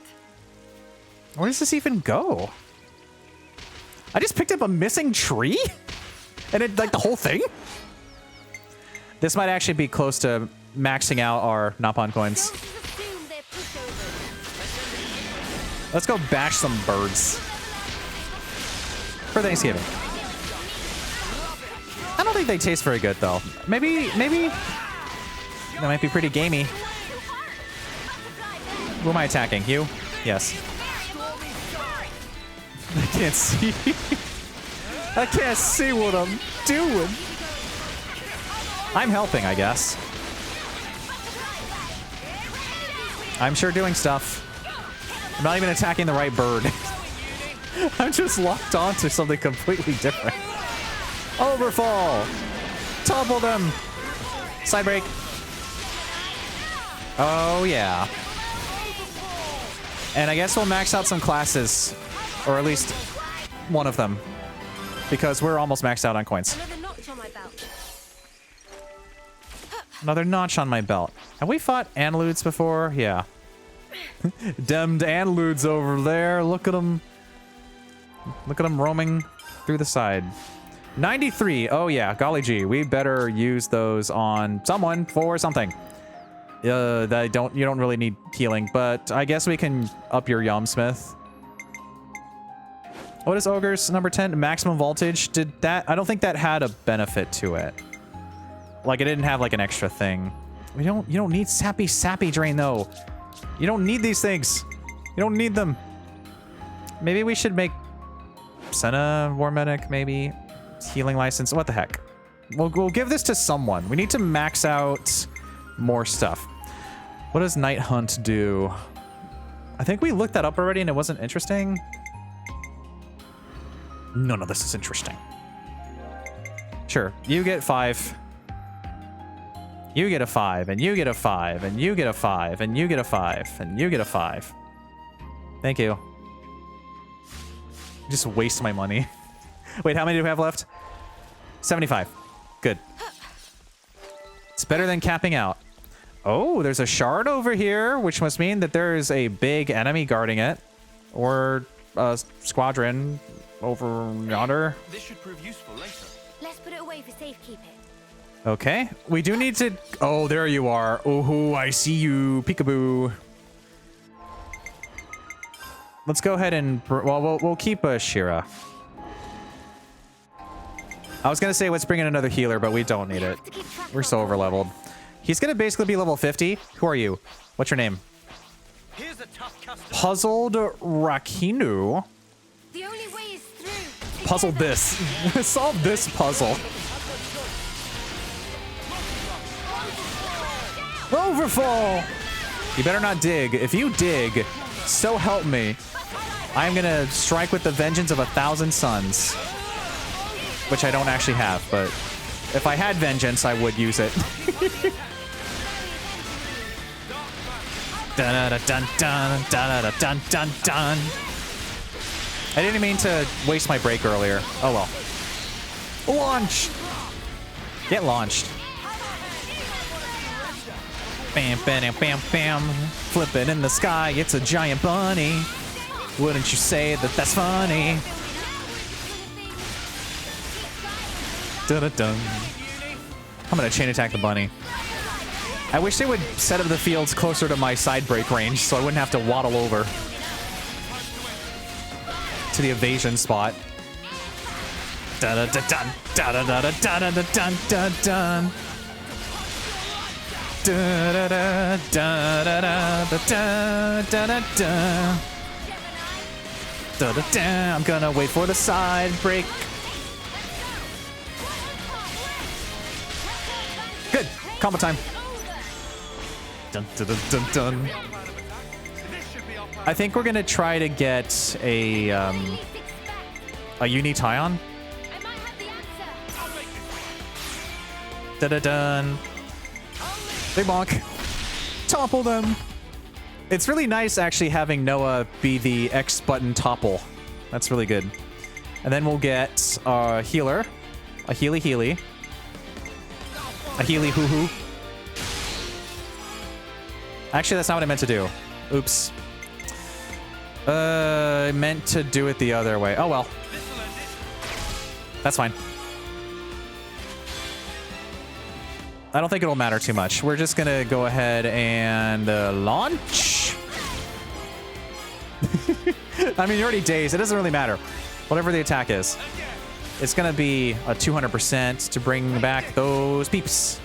Where does this even go? I just picked up a missing tree? And it, like, the whole thing? This might actually be close to maxing out our Napon coins. Let's go bash some birds. For Thanksgiving. I don't think they taste very good, though. Maybe that might be pretty gamey. Who am I attacking? You? Yes. I can't see. I can't see what I'm doing. I'm helping, I guess. I'm sure doing stuff. I'm not even attacking the right bird. I'm just locked onto something completely different. Overfall! Topple them! Side break. Oh, yeah. And I guess we'll max out some classes. Or at least one of them. Because we're almost maxed out on coins. Another notch on my belt. Another notch on my belt. Have we fought Anludes before? Yeah. Demmed Anludes over there. Look at them. Look at them roaming through the side. 93. Oh, yeah. Golly gee. We better use those on someone for something. You don't really need healing, but I guess we can up your Yumsmith. What is Ogre's number 10? Maximum voltage. Did that? I don't think that had a benefit to it. Like, it didn't have like an extra thing. You don't need sappy drain though. You don't need these things. You don't need them. Maybe we should make Senna War Medic, maybe. Healing license. What the heck? We'll give this to someone. We need to max out more stuff. What does Night Hunt do? I think we looked that up already and it wasn't interesting. None of this is interesting. Sure, you get 5. You get a 5, and you get a 5, and you get a 5, and you get a 5, and you get a 5. Thank you. Just waste my money. Wait, how many do we have left? 75. Good. It's better than capping out. Oh, there's a shard over here, which must mean that there is a big enemy guarding it. Or a squadron over yonder. This should prove useful later. Let's put it away for safekeeping. Okay. We do need to... Oh, there you are. Oh, I see you. Peekaboo. Let's go ahead and... Well, we'll keep Shira. I was going to say let's bring in another healer, but we don't need it. We're so over-leveled. He's going to basically be level 50. Who are you? What's your name? Puzzled Rakinu. The only way is through. Puzzle this. Solve this puzzle. Overfall! You better not dig. If you dig, so help me, I'm gonna strike with the vengeance of 1,000 suns. Which I don't actually have, but if I had vengeance, I would use it. Dun dun dun dun dun dun dun dun. I didn't mean to waste my break earlier. Oh well. Launch! Get launched. Bam, bam, bam, bam. Flipping in the sky, it's a giant bunny. Wouldn't you say that that's funny? Dun-dun-dun. I'm gonna chain attack the bunny. I wish they would set up the fields closer to my side break range so I wouldn't have to waddle over to the evasion spot. Dun-dun-dun-dun, dun-dun-dun-dun-dun-dun-dun. Da-da-da. I'm gonna wait for the side break. Good. Combo time. Dun, dun, dun, dun, dun. I think we're gonna try to get a uni tie-on. Da-da-dun. Big bonk. Topple them. It's really nice actually having Noah be the X button topple. That's really good. And then we'll get a healer. A healy. A healy hoo-hoo. Actually, that's not what I meant to do. Oops. I meant to do it the other way. Oh well. That's fine. I don't think it'll matter too much. We're just gonna go ahead and launch. I mean, you're already dazed. It doesn't really matter. Whatever the attack is. It's gonna be a 200% to bring back those peeps.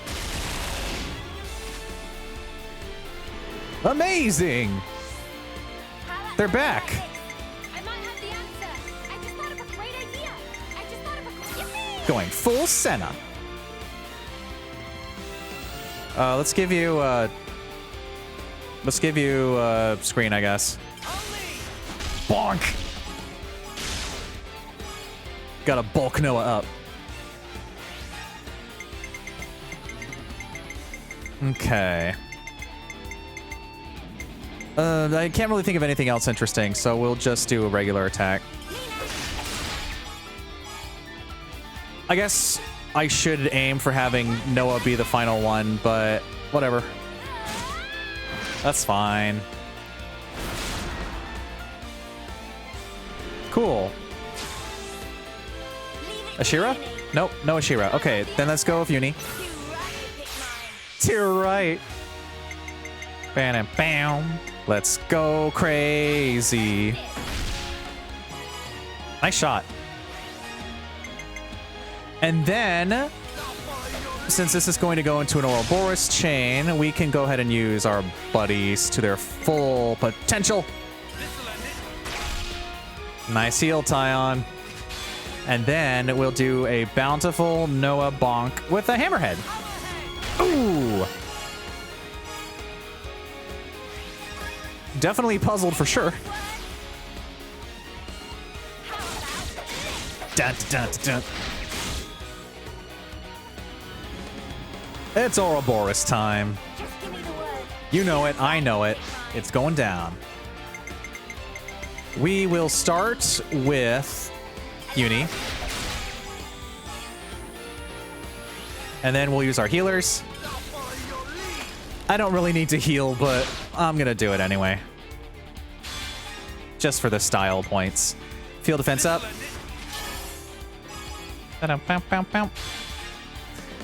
Amazing! They're back. Going full Senna. Let's give you screen, I guess. Bonk. Gotta bulk Noah up. Okay. I can't really think of anything else interesting, so we'll just do a regular attack. I guess I should aim for having Noah be the final one, but whatever. That's fine. Cool. Ashira? Nope, no Ashira. Okay, then let's go with Uni. To your right. Bam, bam. Let's go crazy. Nice shot. And then, since this is going to go into an Ouroboros chain, we can go ahead and use our buddies to their full potential. Nice heal tie-on. And then we'll do a bountiful Noah bonk with a hammerhead. Ooh! Definitely puzzled for sure. Dun, dun, dun, dun. It's Ouroboros time. You know it, I know it. It's going down. We will start with Uni. And then we'll use our healers. I don't really need to heal, but I'm gonna do it anyway. Just for the style points. Field defense up.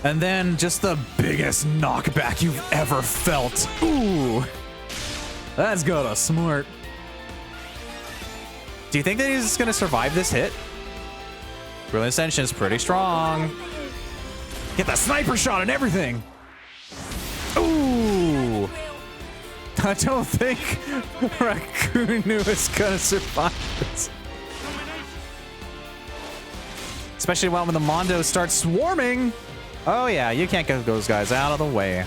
And then just the biggest knockback you've ever felt. Ooh. That's gotta smart. Do you think that he's gonna survive this hit? Brilliant Ascension is pretty strong. Get the sniper shot and everything. Ooh. I don't think Rakunu is gonna survive this. Especially when the Mondo starts swarming. Oh yeah, you can't get those guys out of the way.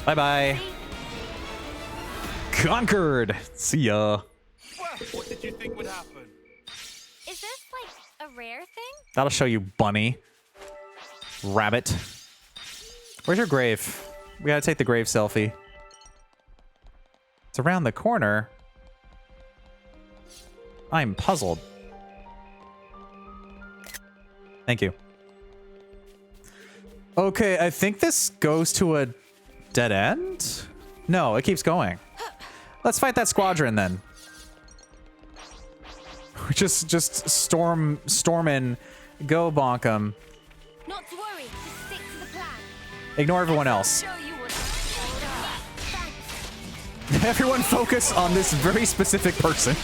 Bye-bye. Conquered. See ya. What did you think would happen? Is this like a rare thing? That'll show you, bunny. Rabbit. Where's your grave? We gotta take the grave selfie. It's around the corner. I'm puzzled. Thank you. Okay, I think this goes to a dead end? No, it keeps going. Let's fight that squadron then. Just storm in, go bonk them. Not to worry, just stick to the plan. Ignore everyone else. Everyone focus on this very specific person.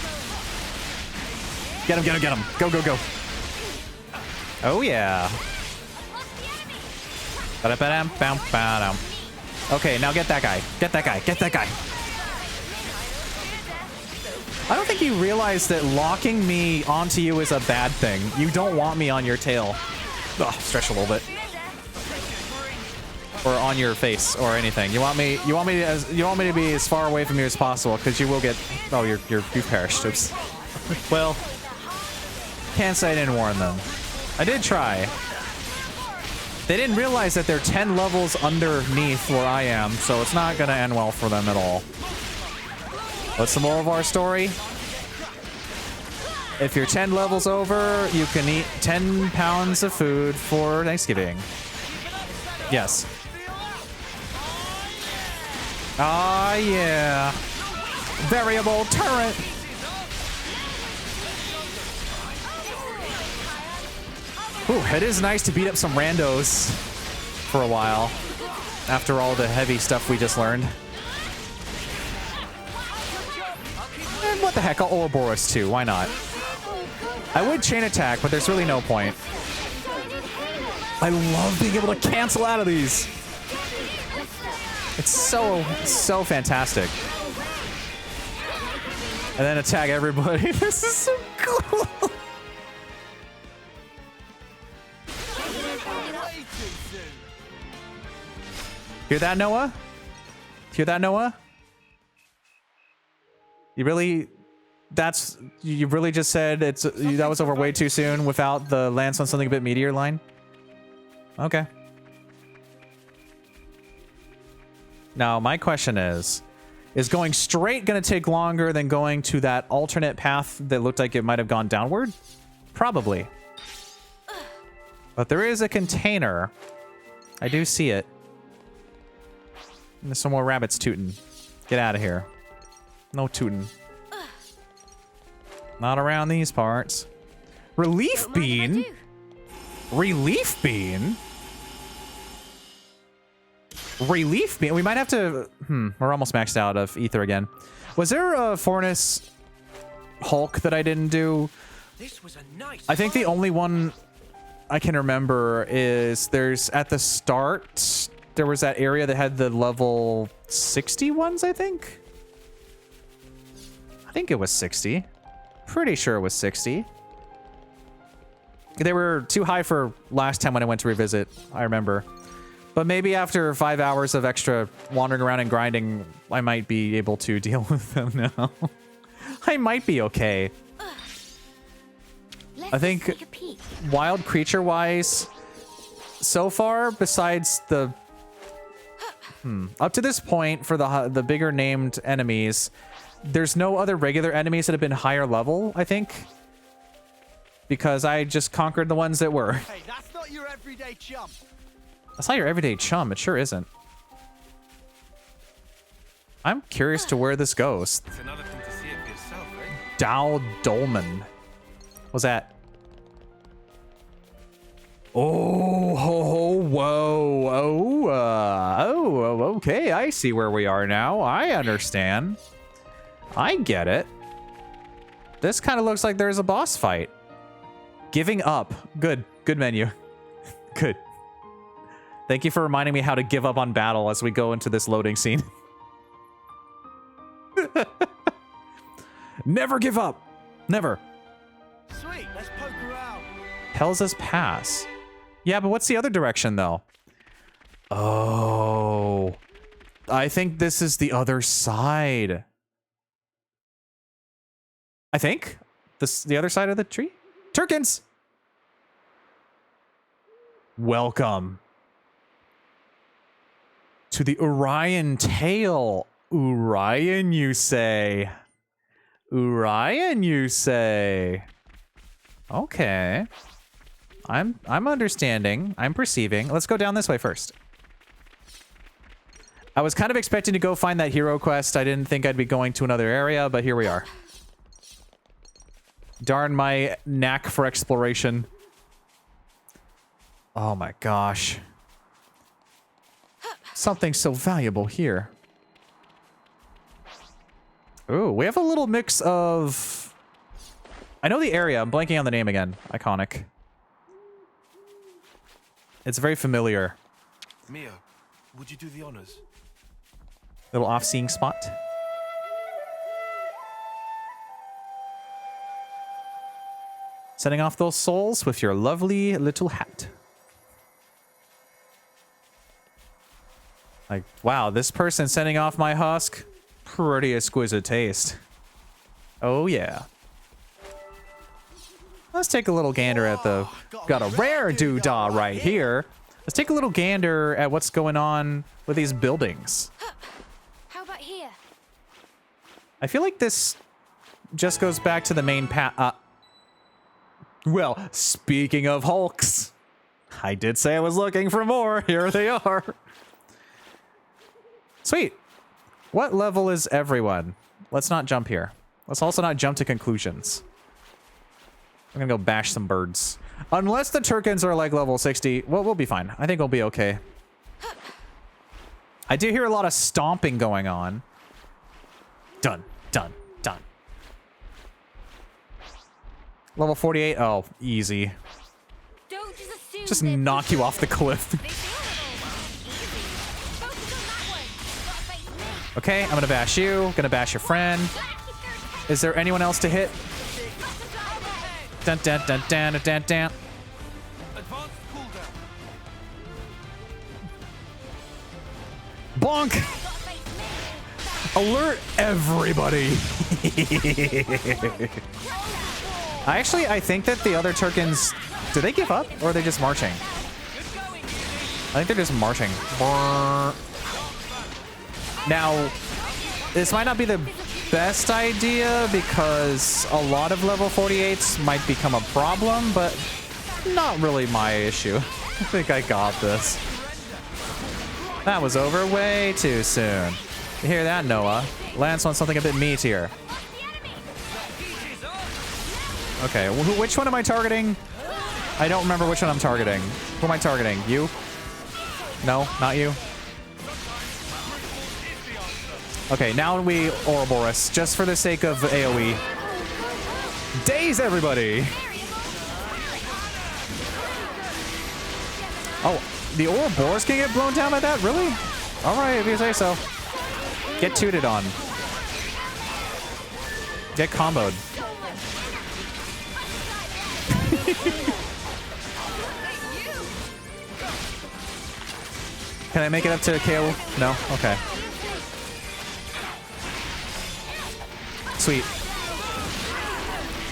Get him, get him, get him. Go, go, go. Oh yeah. Okay, now get that guy. Get that guy. Get that guy. I don't think you realize that locking me onto you is a bad thing. You don't want me on your tail. Ugh, stretch a little bit. Or on your face or anything. You want me to be as far away from you as possible because you will get. Oh, you've perished. Oops. Well, can't say I didn't warn them. I did try. They didn't realize that they're 10 levels underneath where I am, so it's not gonna end well for them at all. What's the moral of our story? If you're 10 levels over, you can eat 10 pounds of food for Thanksgiving. Yes. Ah, yeah. Variable turret. Ooh, it is nice to beat up some randos for a while after all the heavy stuff we just learned. And what the heck, I'll Ouroboros too, why not? I would chain attack, but there's really no point. I love being able to cancel out of these. It's so fantastic. And then attack everybody. This is so cool. Hear that, Noah? Hear that, Noah? You really just said that was over way too soon without the Lance on something a bit meteor line? Okay. Now, my question is going straight going to take longer than going to that alternate path that looked like it might have gone downward? Probably. But there is a container. I do see it. And there's some more rabbits tooting. Get out of here. No tooting. Not around these parts. Relief bean? Relief bean? Relief bean? We might have to... we're almost maxed out of ether again. Was there a Fornus Hulk that I didn't do? This was a nice I think the only one I can remember is there's at the start... There was that area that had the level 60 ones, I think? I think it was 60. Pretty sure it was 60. They were too high for last time when I went to revisit, I remember. But maybe after 5 hours of extra wandering around and grinding, I might be able to deal with them now. I might be okay. I think wild creature-wise, so far, besides the... up to this point, for the bigger named enemies, there's no other regular enemies that have been higher level, I think. Because I just conquered the ones that were. Hey, that's not your everyday chum. That's not your everyday chum. It sure isn't. I'm curious to where this goes. It's another thing to see it for yourself, eh? Dow Dolman. What's that? Oh, whoa, okay. I see where we are now. I understand. I get it. This kind of looks like there's a boss fight. Giving up. Good menu. Good. Thank you for reminding me how to give up on battle as we go into this loading scene. Never give up. Never. Sweet, let's poke around. Hell's Pass. Yeah, but what's the other direction, though? Oh. I think this is the other side. I think. The other side of the tree? Turkins! Welcome to the Orion Tail. Orion, you say? Orion, you say? Okay. I'm understanding. I'm perceiving. Let's go down this way first. I was kind of expecting to go find that hero quest. I didn't think I'd be going to another area, but here we are. Darn my knack for exploration. Oh my gosh. Something so valuable here. Ooh, we have a little mix of... I know the area. I'm blanking on the name again. Iconic. It's very familiar. Mia, would you do the honors? Little off-seeing spot. Setting off those souls with your lovely little hat. Like, wow, this person sending off my husk. Pretty exquisite taste. Oh, yeah. Let's take a little gander at the... Got a rare doodah right here. Let's take a little gander at what's going on with these buildings. How about here? I feel like this just goes back to the main path. Well, speaking of hulks, I did say I was looking for more. Here they are. Sweet. What level is everyone? Let's not jump here. Let's also not jump to conclusions. I'm gonna go bash some birds. Unless the Turkins are like level 60, well, we'll be fine. I think we'll be okay. I do hear a lot of stomping going on. Done, done, done. Level 48, oh, easy. Don't Just knock you off the cliff. Okay, I'm gonna bash you. Gonna bash your friend. Is there anyone else to hit? Dun dun dun dun dun dun. Bonk! Alert everybody! I think that the other Turkins, do they give up or are they just marching? I think they're just marching. Now, this might not be the best idea because a lot of level 48s might become a problem, but not really my issue. I think I got this. That was over way too soon. You hear that, Noah? Lance wants something a bit meatier. Okay, which one am I targeting? I don't remember which one I'm targeting. Who am I targeting? You? No, not you. Okay, now we Ouroboros, just for the sake of AoE. Daze everybody! Oh, the Ouroboros can get blown down by that? Really? Alright, if you say so. Get tooted on. Get comboed. Can I make it up to KO? No? Okay. Sweet.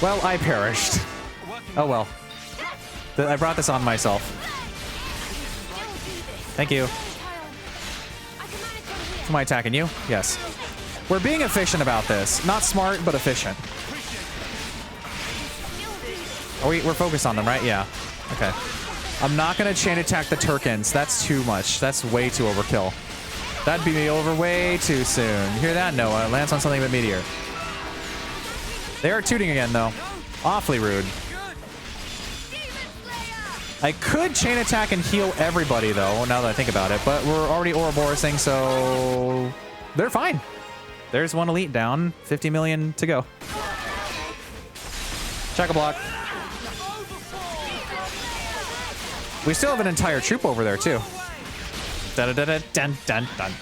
Well, I perished. Oh well. I brought this on myself. Thank you. Am I attacking you? Yes. We're being efficient about this. Not smart, but efficient. We're focused on them, right? Yeah. Okay. I'm not going to chain attack the Turkins. That's too much. That's way too overkill. That'd be me over way too soon. You hear that, Noah? Lands on something but meteor. They are tooting again, though. Awfully rude. I could chain attack and heal everybody, though, now that I think about it. But we're already Ouroborosing, so they're fine. There's one elite down. 50 million to go. Check-a-block. We still have an entire troop over there, too. Dun-dun-dun-dun-dun-dun.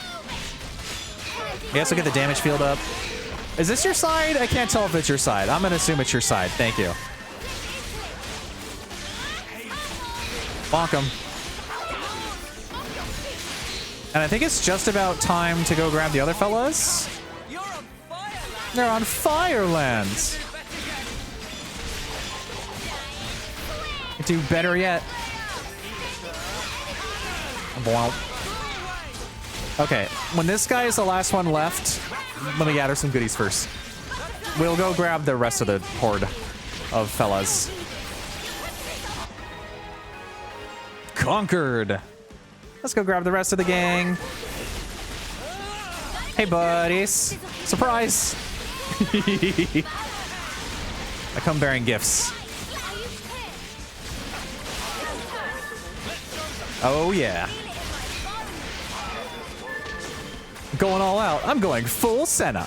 Yes, we'll get the damage field up. Is this your side? I can't tell if it's your side. I'm going to assume it's your side. Thank you. Bonk him. And I think it's just about time to go grab the other fellas. They're on Firelands. Do better yet. Okay, when this guy is the last one left, let me gather some goodies first. We'll go grab the rest of the horde of fellas. Conquered. Let's go grab the rest of the gang. Hey, buddies. Surprise. I come bearing gifts. Oh, yeah. Going all out. I'm going full Senna.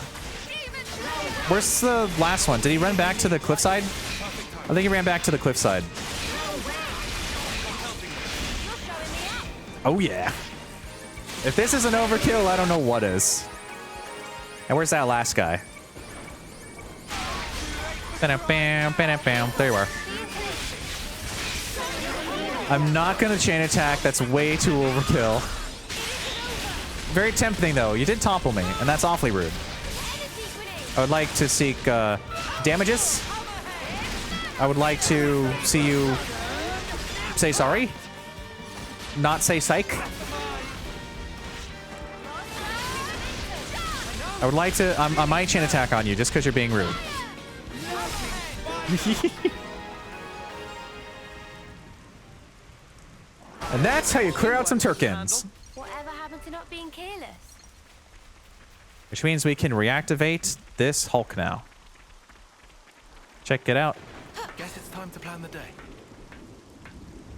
Where's the last one? Did he run back to the cliffside? I think he ran back to the cliffside. Oh, yeah. If this isn't overkill, I don't know what is. And where's that last guy? There you are. I'm not gonna chain attack. That's way too overkill. Very tempting though. You did topple me, and that's awfully rude. I would like to seek damages. I would like to see you say sorry. Not say psych. I would like to... I might chain attack on you just because you're being rude. And that's how you clear out some Turkins. Whatever happened to not being careless? Which means we can reactivate this Hulk now. Check it out. Guess it's time to plan the day.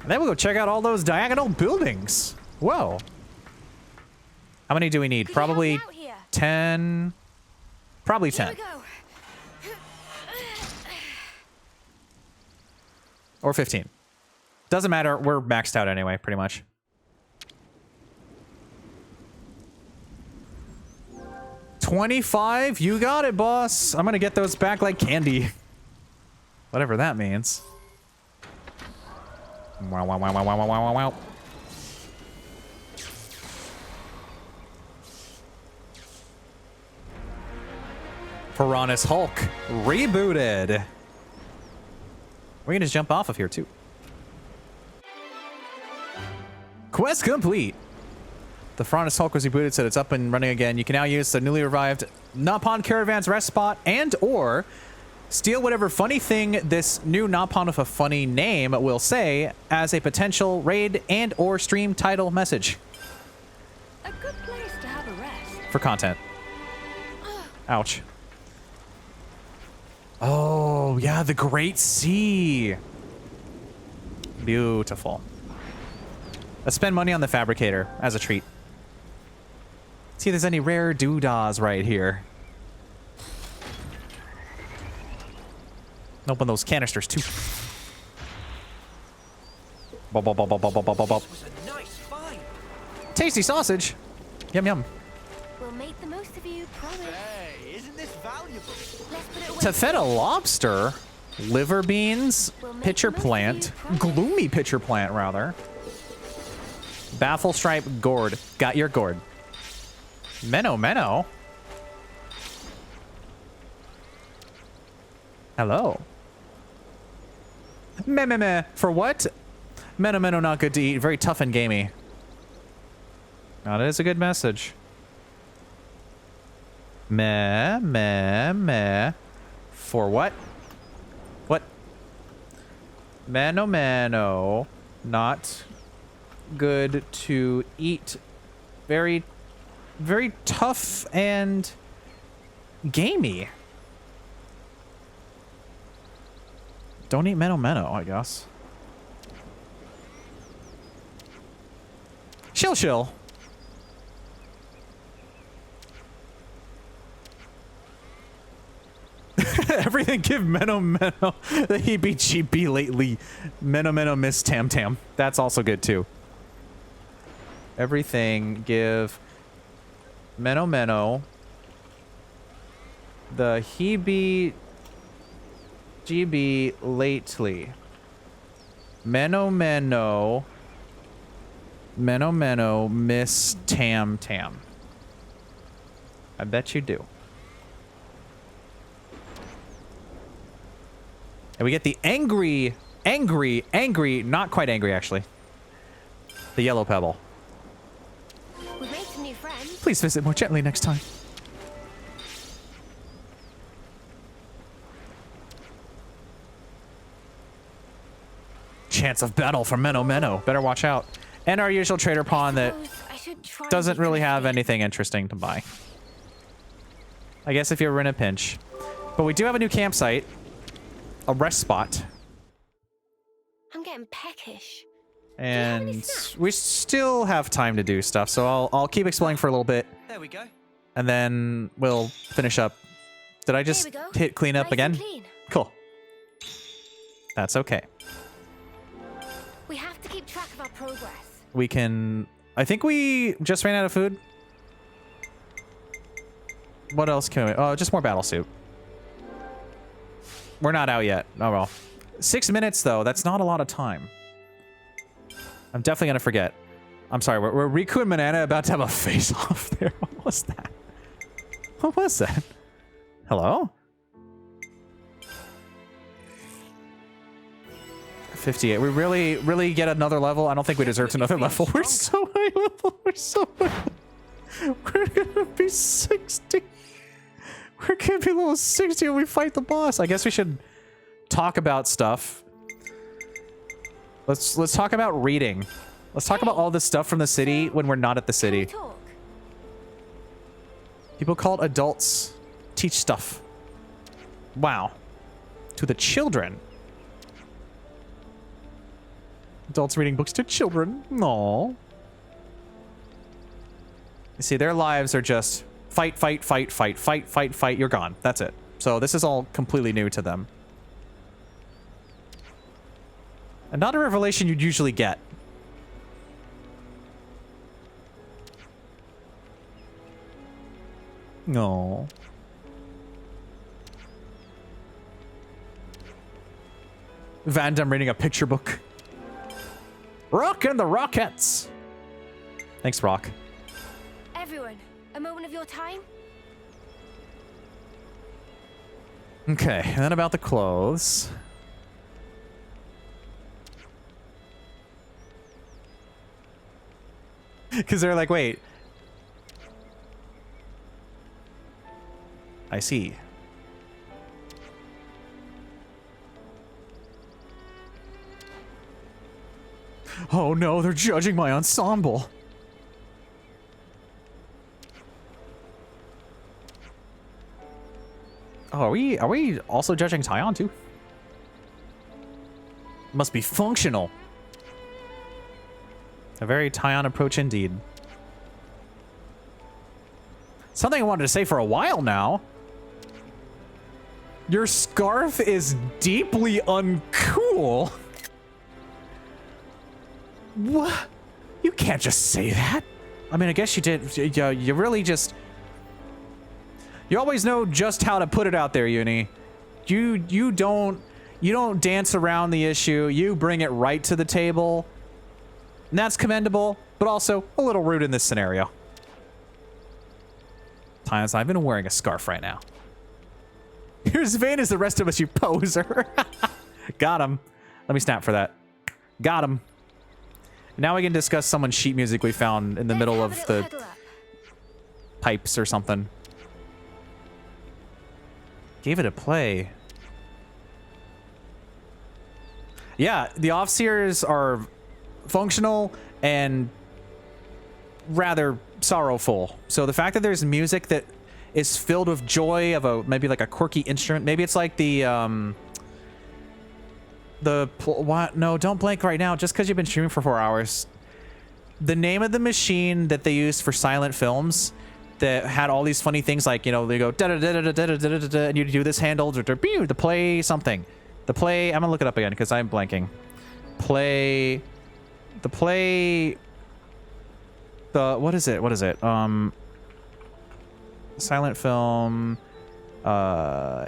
And then we'll go check out all those diagonal buildings. Whoa. How many do we need? Probably 10. Probably 10. Or 15. Doesn't matter. We're maxed out anyway, pretty much. $25? You got it, boss. I'm gonna get those back like candy. Whatever that means. Wow, wow, wow, wow, wow, wow, wow, wow. Piranha's Hulk rebooted. We can just jump off of here too. Quest complete. The Piranha's Hulk was rebooted, so it's up and running again. You can now use the newly revived Napon Caravan's rest spot and or steal whatever funny thing this new Napon with a funny name will say as a potential raid and or stream title message. A good place to have a rest. For content. Ouch. Oh, yeah, the Great Sea. Beautiful. Let's spend money on the Fabricator as a treat. See if there's any rare doodahs right here. Open those canisters too. Bop, bop, bop, bop, bop, bop, bop, bop. Tasty sausage. Yum, yum. We'll make the most of you, promise. Hey, isn't this valuable? Let's put it away. To fed a lobster, liver beans, pitcher plant, gloomy pitcher plant rather. Baffle stripe gourd. Got your gourd. Menno, Menno. Hello. Meh, meh, meh. For what? Menno, Menno, not good to eat. Very tough and gamey. Now, that is a good message. Meh, meh, meh. For what? What? Menno, Menno. Not good to eat. Very, very tough and gamey. Don't eat Menno Menno, I guess. Chill, chill. Everything give Menno Menno the heebie-jeebie lately. Menno Menno miss Tam Tam. That's also good too. Everything give Menno Menno the heebie-jeebie lately. Menno Menno. Menno Menno miss Tam Tam. I bet you do. And we get the angry, not quite angry actually. The yellow pebble. We've made some new friends. Please visit more gently next time. Chance of battle for Menno Menno. Better watch out. And our usual trader pawn that doesn't really have anything interesting to buy. I guess if you're in a pinch. But we do have a new campsite. A rest spot. I'm getting peckish. And we still have time to do stuff, so I'll keep exploring for a little bit. There we go. And then we'll finish up. Did I just hit clean up again? Cool. That's okay. We have to keep track of our progress. We can... I think we just ran out of food. What else can we... Oh, just more battle soup. We're not out yet. Oh, well. 6 minutes, though. That's not a lot of time. I'm definitely gonna forget. I'm sorry, we're Riku and Manana about to have a face-off there. What was that? What was that? Hello? 58. We really get another level? I don't think we deserve another level. We're so high level. We're so high. We're gonna be 60. We're gonna be level 60 when we fight the boss. I guess we should talk about stuff. Let's talk about reading. Let's talk about all this stuff from the city when we're not at the city. People called adults teach stuff. Wow. To the children. Adults reading books to children. Aww. You see, their lives are just fight, fight, fight, fight, fight, fight, fight. You're gone. That's it. So this is all completely new to them. And not a revelation you'd usually get. No. Van Damme reading a picture book. Rock and the Rockettes. Thanks, Rock. Everyone, a moment of your time. Okay, and then about the clothes. Because they're like, wait. I see. Oh no, they're judging my ensemble. Oh, are we also judging Tyon too? Must be functional. A very Tyon approach indeed. Something I wanted to say for a while now. Your scarf is deeply uncool. What? You can't just say that. I mean, I guess you did. You really just... You always know just how to put it out there, Uni. You don't dance around the issue. You bring it right to the table. And that's commendable, but also a little rude in this scenario. Times I've been wearing a scarf right now. You're as vain as the rest of us, you poser. Got him. Let me snap for that. Got him. Now we can discuss someone's sheet music we found in the middle of the pipes or something. Gave it a play. Yeah, the Offseers are functional and rather sorrowful. So the fact that there's music that is filled with joy of maybe like a quirky instrument. Maybe it's like what? No, don't blank right now. Just because you've been streaming for 4 hours. The name of the machine that they used for silent films that had all these funny things like, you know, they go da da da da da da da da, and you do this handle to play something. The play. I'm gonna look it up again because I'm blanking. What is it? What is it? Silent film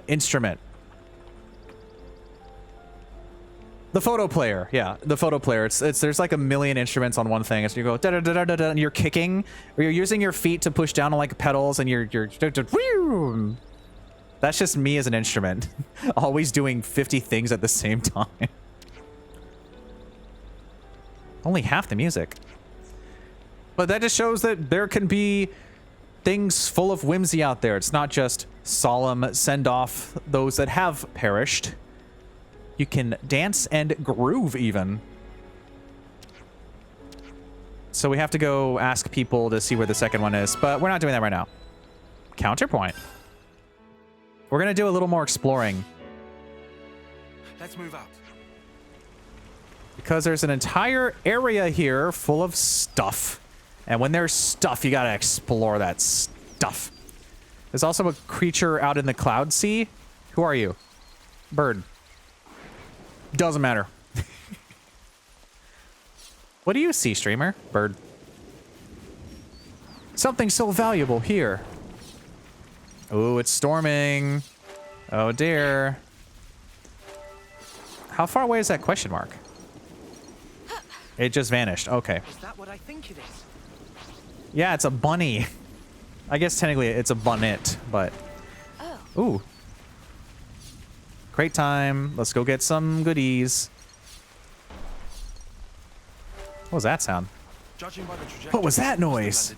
instrument. The photo player, yeah, the photo player. It's there's like a million instruments on one thing. As you go da da da da da, and you're kicking, or you're using your feet to push down on like pedals, and you're that's just me as an instrument, always doing 50 things at the same time. Only half the music, but that just shows that there can be things full of whimsy out there. It's not just solemn send off those that have perished. You can dance and groove even. So we have to go ask people to see where the second one is, but we're not doing that right now. Counterpoint. We're gonna do a little more exploring. Let's move out. Because there's an entire area here full of stuff. And when there's stuff, you gotta explore that stuff. There's also a creature out in the cloud sea. Who are you? Bird. Doesn't matter. What do you see, streamer? Bird. Something so valuable here. Ooh, it's storming. Oh dear. How far away is that question mark? It just vanished. Okay. Is that what I think it is? Yeah, it's a bunny. I guess technically it's a bunnet, but... Oh. Ooh. Crate time. Let's go get some goodies. What was that sound? What was that noise?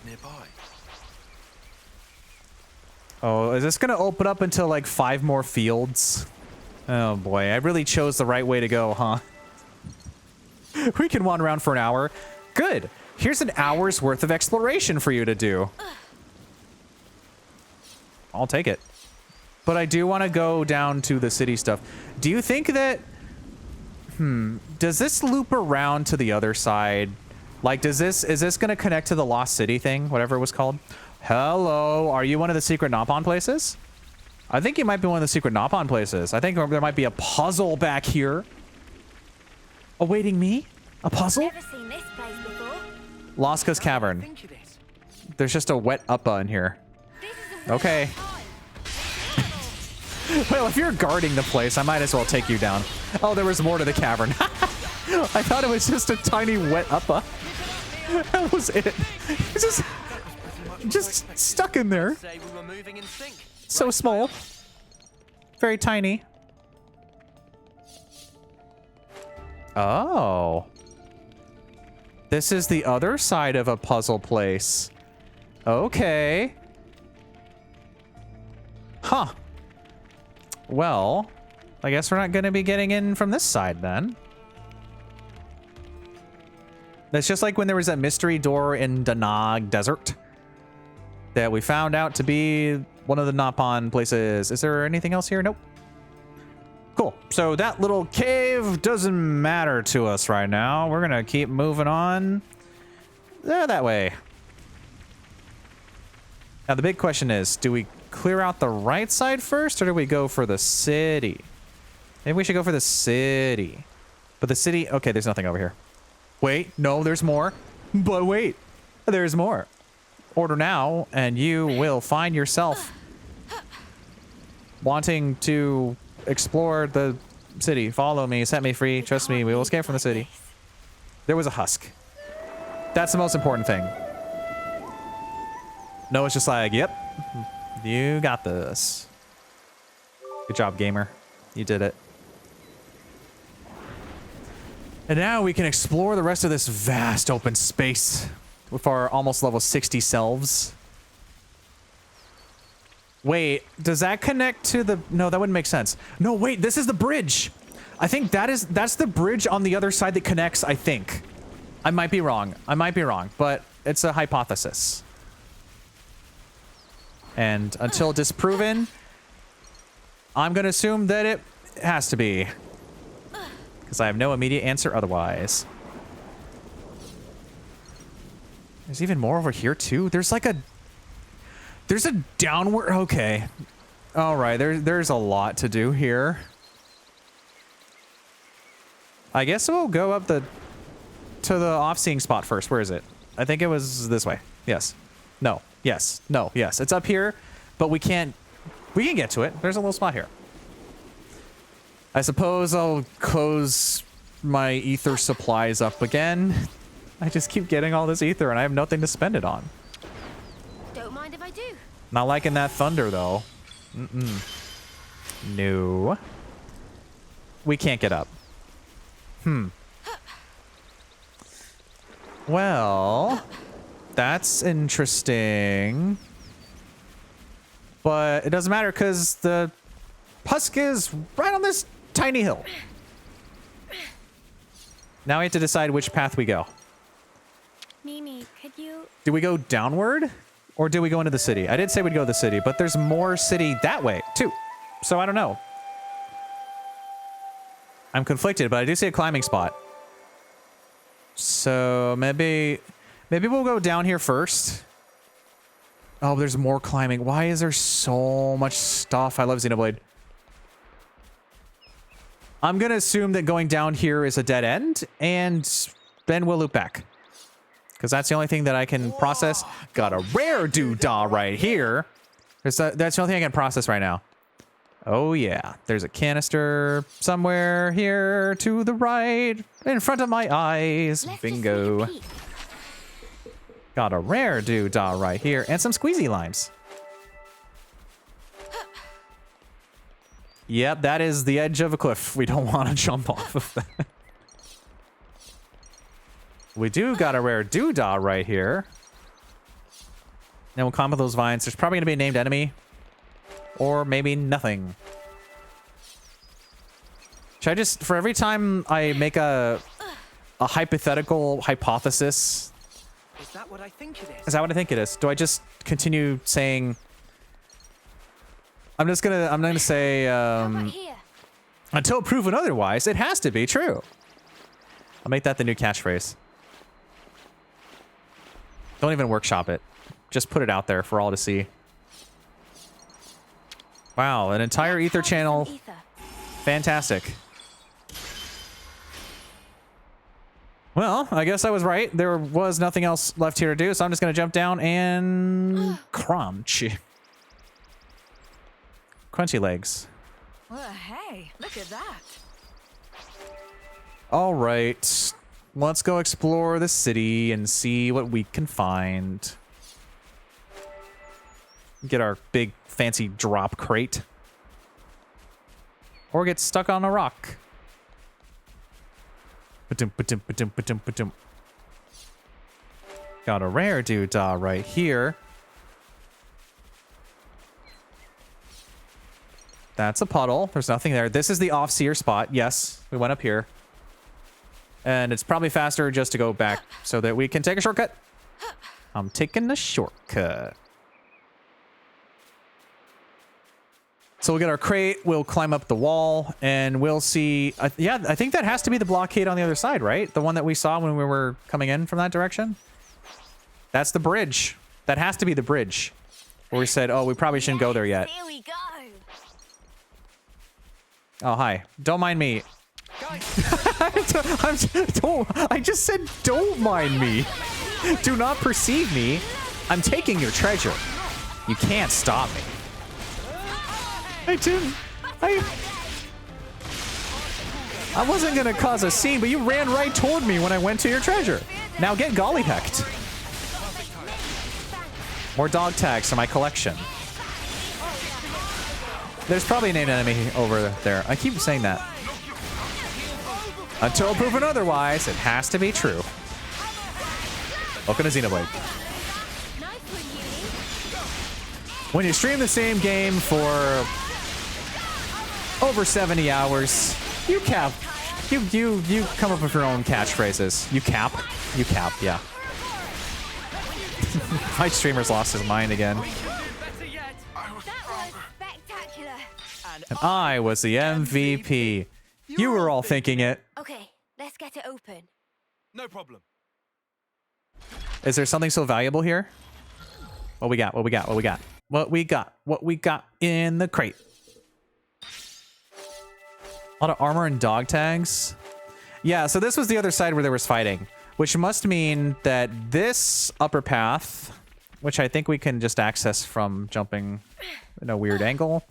Oh, is this going to open up until like 5 more fields? Oh boy, I really chose the right way to go, huh? We can wander around for an hour. Good. Here's an hour's worth of exploration for you to do. I'll take it. But I do want to go down to the city stuff. Do you think that... Does this loop around to the other side? Like, is this going to connect to the Lost City thing? Whatever it was called? Hello, are you one of the secret Nopon places? I think you might be one of the secret Nopon places. I think there might be a puzzle back here. Awaiting me? A puzzle? Never seen this place before. Laska's Cavern. There's just a wet uppa in here. Okay. Well, if you're guarding the place, I might as well take you down. Oh, there was more to the cavern. I thought it was just a tiny wet uppa. That was it. It's just stuck in there. So small. Very tiny. Oh. This is the other side of a puzzle place. Okay. Huh. Well, I guess we're not going to be getting in from this side then. That's just like when there was that mystery door in Danag Desert that we found out to be one of the Nopon places. Is there anything else here? Nope. Cool. So that little cave doesn't matter to us right now. We're going to keep moving on that way. Now, the big question is, do we clear out the right side first, or do we go for the city? Maybe we should go for the city. But the city... Okay, there's nothing over here. Wait, no, there's more. But wait, there's more. Order now, and you will find yourself wanting to explore the city. Follow me, set me free, trust me, we will escape from the city. There was a husk. That's the most important thing. Noah's just like, yep, you got this. Good job, gamer. You did it. And now we can explore the rest of this vast open space with our almost level 60 selves. Wait, does that connect to the... No, that wouldn't make sense. No, wait, this is the bridge. I think that's the bridge on the other side that connects, I think. I might be wrong. I might be wrong, but it's a hypothesis. And until disproven, I'm going to assume that it has to be. Because I have no immediate answer otherwise. There's even more over here, too. There's like a... There's a downward... Okay. All right, there's a lot to do here. I guess we'll go up to the off-seeing spot first. Where is it? I think it was this way. Yes. No. Yes. No. Yes. It's up here, but we can't... We can get to it. There's a little spot here. I suppose I'll close my ether supplies up again. I just keep getting all this ether and I have nothing to spend it on. Don't mind if I do. Not liking that thunder, though. No. We can't get up. Well, that's interesting. But it doesn't matter because the husk is right on this tiny hill. Now we have to decide which path we go. Mimi, could you... Do we go downward or do we go into the city? I did say we'd go to the city, but there's more city that way too. So I don't know. I'm conflicted, but I do see a climbing spot. So maybe we'll go down here first. Oh, there's more climbing. Why is there so much stuff? I love Xenoblade. I'm going to assume that going down here is a dead end, and then we'll loop back. Because that's the only thing that I can process. Got a rare doodah right here. That's the only thing I can process right now. Oh yeah, there's a canister somewhere here to the right, in front of my eyes. Bingo. Got a rare doodah right here, and some squeezy limes. Yep, that is the edge of a cliff. We don't want to jump off of that. We do got a rare doodah right here. Then we'll climb with those vines. There's probably going to be a named enemy. Or maybe nothing. Should I just, for every time I make a hypothetical hypothesis? Is that what I think it is? Is that what I think it is? Do I just continue saying... I'm gonna say, until proven otherwise, it has to be true. I'll make that the new catchphrase. Don't even workshop it. Just put it out there for all to see. Wow, an entire ether channel. Fantastic. Well, I guess I was right. There was nothing else left here to do, so I'm just gonna jump down and crunch. Crunchy legs. Well, hey, look at that. All right, let's go explore the city and see what we can find. Get our big fancy drop crate. Or get stuck on a rock. Got a rare doodah right here. That's a puddle. There's nothing there. This is the off-seer spot. Yes, we went up here. And it's probably faster just to go back so that we can take a shortcut. I'm taking a shortcut. So we'll get our crate, we'll climb up the wall, and we'll see... yeah, I think that has to be the blockade on the other side, right? The one that we saw when we were coming in from that direction? That's the bridge. That has to be the bridge. Where we said, oh, we probably shouldn't go there yet. Here we go. Oh, hi. Don't mind me. I just said don't mind me. Do not perceive me. I'm taking your treasure. You can't stop me. I didn't. I wasn't gonna cause a scene, but you ran right toward me when I went to your treasure. Now get golly hecked. More dog tags for my collection. There's probably an enemy over there. I keep saying that. Until proven otherwise, it has to be true. Welcome to Xenoblade. When you stream the same game for over 70 hours, you cap. You come up with your own catchphrases. You cap, yeah. My streamer's lost his mind again. And I was the MVP. You were all thinking it. Okay, let's get it open. No problem. Is there something so valuable here? What we got? What we got? What we got? What we got? What we got in the crate? A lot of armor and dog tags. Yeah, so this was the other side where there was fighting, which must mean that this upper path, which I think we can just access from jumping in a weird angle,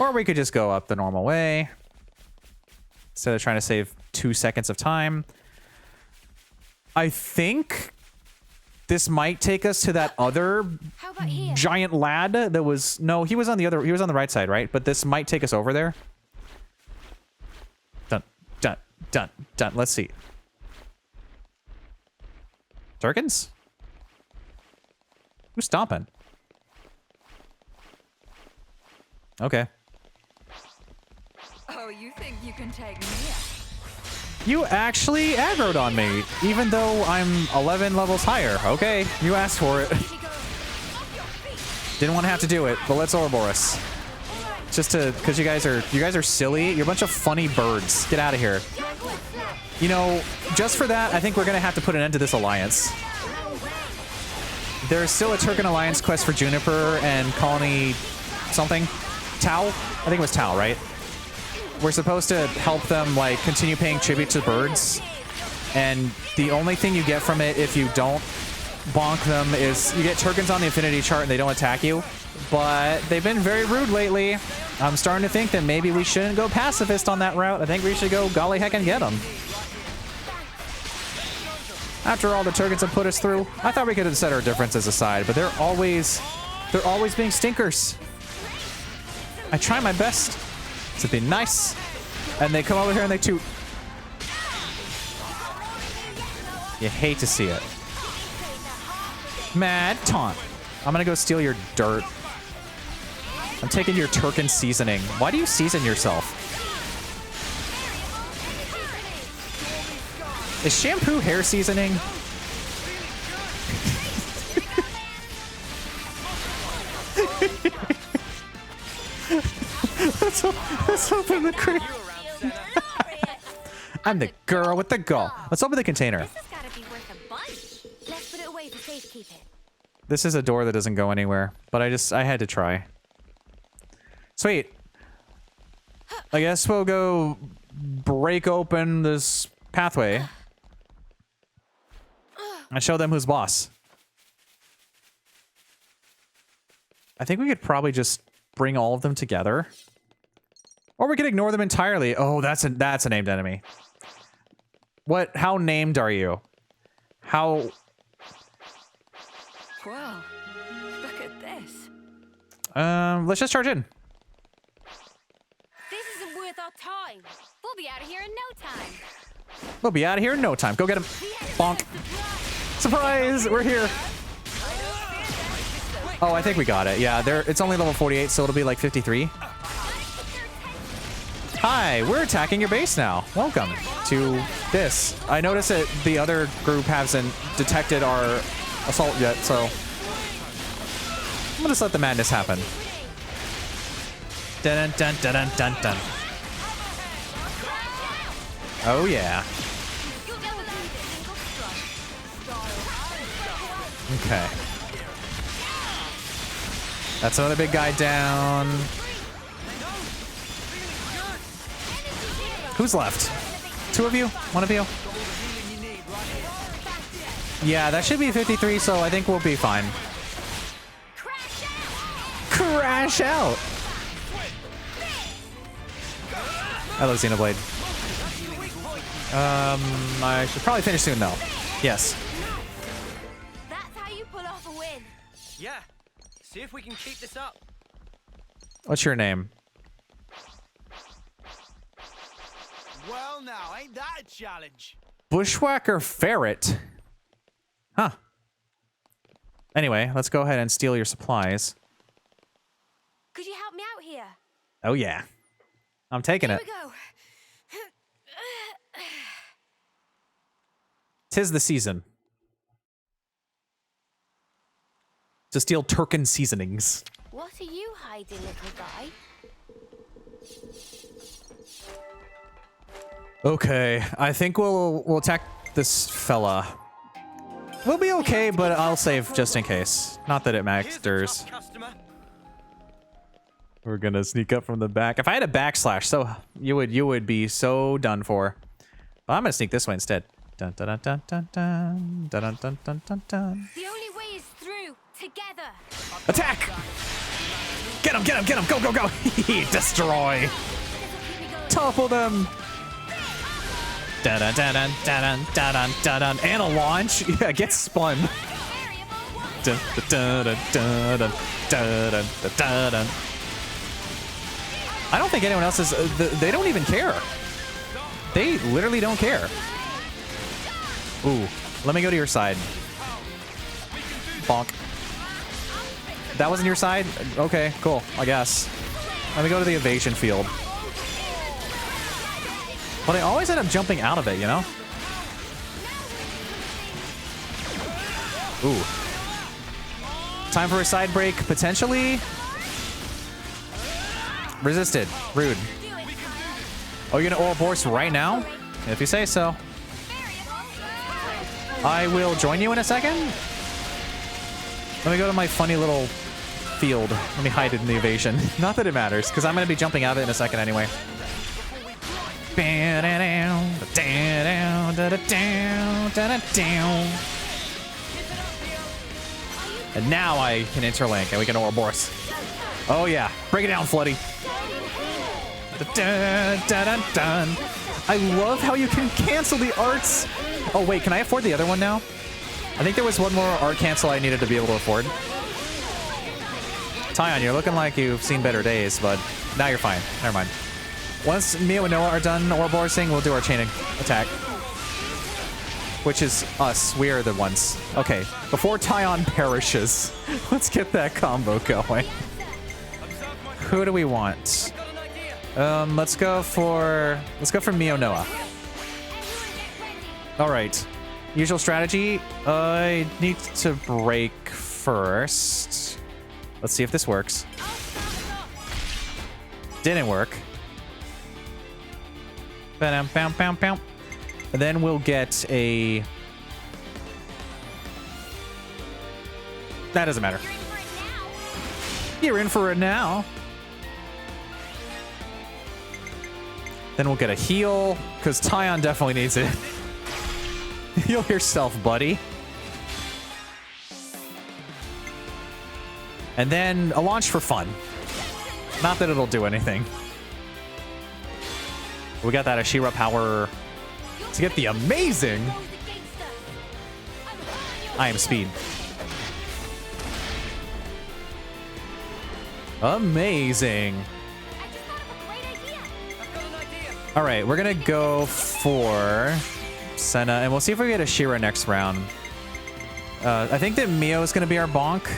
or we could just go up the normal way instead of trying to save 2 seconds of time. I think this might take us to that other giant lad that was... No, he was on the right side, right? But this might take us over there. Dun, dun, dun, dun. Let's see. Turkins? Who's stomping? Okay. Oh, you think you can take me out? You actually aggroed on me, even though I'm 11 levels higher. Okay, you asked for it. Didn't want to have to do it, but let's Ouroboros. Just to, because you guys are silly. You're a bunch of funny birds. Get out of here. You know, just for that, I think we're gonna have to put an end to this alliance. There's still a Turkan Alliance quest for Juniper and Colony something. Tau? I think it was Tau, right? We're supposed to help them, like, continue paying tribute to birds. And the only thing you get from it if you don't bonk them is you get Turkins on the affinity chart and they don't attack you. But they've been very rude lately. I'm starting to think that maybe we shouldn't go pacifist on that route. I think we should go golly heck and get them. After all the Turkins have put us through, I thought we could have set our differences aside, but they're always being stinkers. I try my best to be nice, and they come over here and they toot. You hate to see it. Mad taunt. I'm gonna go steal your dirt. I'm taking your Turkin seasoning. Why do you season yourself? Is shampoo hair seasoning? Let's open the crate. I'm the girl with the goal. Let's open the container. This has got to be worth a bunch. Let's put it away for safekeeping. This is a door that doesn't go anywhere, but I had to try. Sweet. I guess we'll go break open this pathway and show them who's boss. I think we could probably just bring all of them together. Or we could ignore them entirely. Oh, that's a named enemy. How named are you? How... Well, look at this. Let's just charge in. This isn't worth our time. We'll be out of here in no time. We'll be out of here in no time. Go get him. Bonk. Surprise! We're here. Oh, I think we got it. Yeah, it's only level 48, so it'll be like 53. Hi, we're attacking your base now. Welcome to this. I noticed that the other group hasn't detected our assault yet, so I'm gonna just let the madness happen. Dun dun dun dun dun dun. Oh yeah. Okay. That's another big guy down. Who's left? 2 of you? 1 of you? Yeah, that should be 53, so I think we'll be fine. Crash out! I love Xenoblade. I should probably finish soon, though. Yes. That's how you pull off a win. Yeah. See if we can keep this up. What's your name? Well, now, ain't that a challenge? Bushwhacker Ferret. Huh. Anyway, let's go ahead and steal your supplies. Could you help me out here? Oh, yeah. I'm taking it. Here we go. 'Tis the season to steal Turkin seasonings. What are you hiding, little guy? Okay, I think we'll attack this fella. We'll be okay, but I'll save just in case. Not that it matters. We're gonna sneak up from the back. If I had a backslash, so you would be so done for. But I'm gonna sneak this way instead. Dun dun dun dun dun dun dun dun dun dun dun. The only way is through, together. Attack! Get him! Get him! Get him! Go! Go! Go! Destroy! Topple them! Dun dun dun dun dun dun dun dun. And a launch. Yeah, get spun. Dun dun dun dun dun dun dun dun dun. I don't think anyone else is. They don't even care. They literally don't care. Ooh, let me go to your side. Bonk. That wasn't your side? Okay, cool, I guess. Let me go to the evasion field. But I always end up jumping out of it, you know? Ooh. Time for a side break, potentially. Resisted. Rude. Oh, you're gonna Ouroboros right now? If you say so. I will join you in a second. Let me go to my funny little field. Let me hide it in the evasion. Not that it matters, because I'm going to be jumping out of it in a second anyway. And now I can interlink and we can Ouroboros. Oh yeah, break it down, Floody. Dun, dun, dun, dun. I love how you can cancel the arts. Oh, wait, can I afford the other one now? I think there was one more art cancel I needed to be able to afford. Tyon, you're looking like you've seen better days, but now you're fine. Never mind. Once Mio and Noah are done Ouroboros-ing, we'll do our chain attack. Which is us. We are the ones. Okay, before Tyon perishes, let's get that combo going. Who do we want? Let's go for Mio Noah. All right. Usual strategy. I need to break first. Let's see if this works. Didn't work. And then we'll get a... That doesn't matter. You're in for it now. Then we'll get a heal, because Tyon definitely needs it. Heal yourself, buddy. And then a launch for fun. Not that it'll do anything. We got that Ashira power to get the amazing... I am speed. Amazing. All right, we're gonna go for Senna, and we'll see if we get a Shira next round. I think that Mio is gonna be our bonk.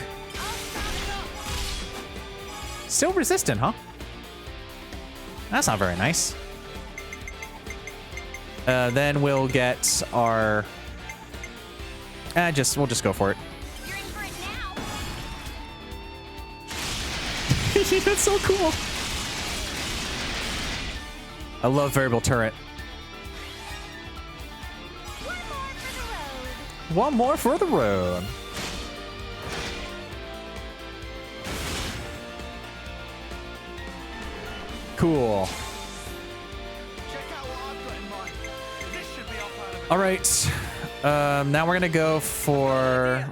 Still resistant, huh? That's not very nice. Then we'll get our... we'll just go for it. That's so cool. I love variable turret. One more for the road. Cool. All right. Now we're gonna go for...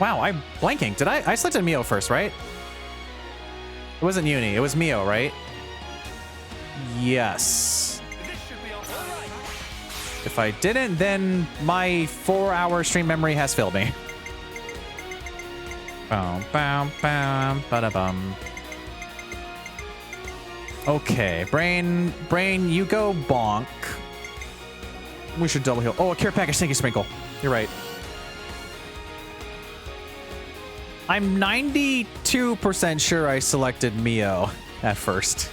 Wow, I'm blanking. Did I selected Mio first, right? It wasn't Uni. It was Mio, right? Yes. If I didn't, then my 4-hour stream memory has failed me. Bum, bum, bum, ba-da-bum. Okay, Brain, you go bonk. We should double heal. Oh, a care package, thank you, Sprinkle. You're right. I'm 92% sure I selected Mio at first.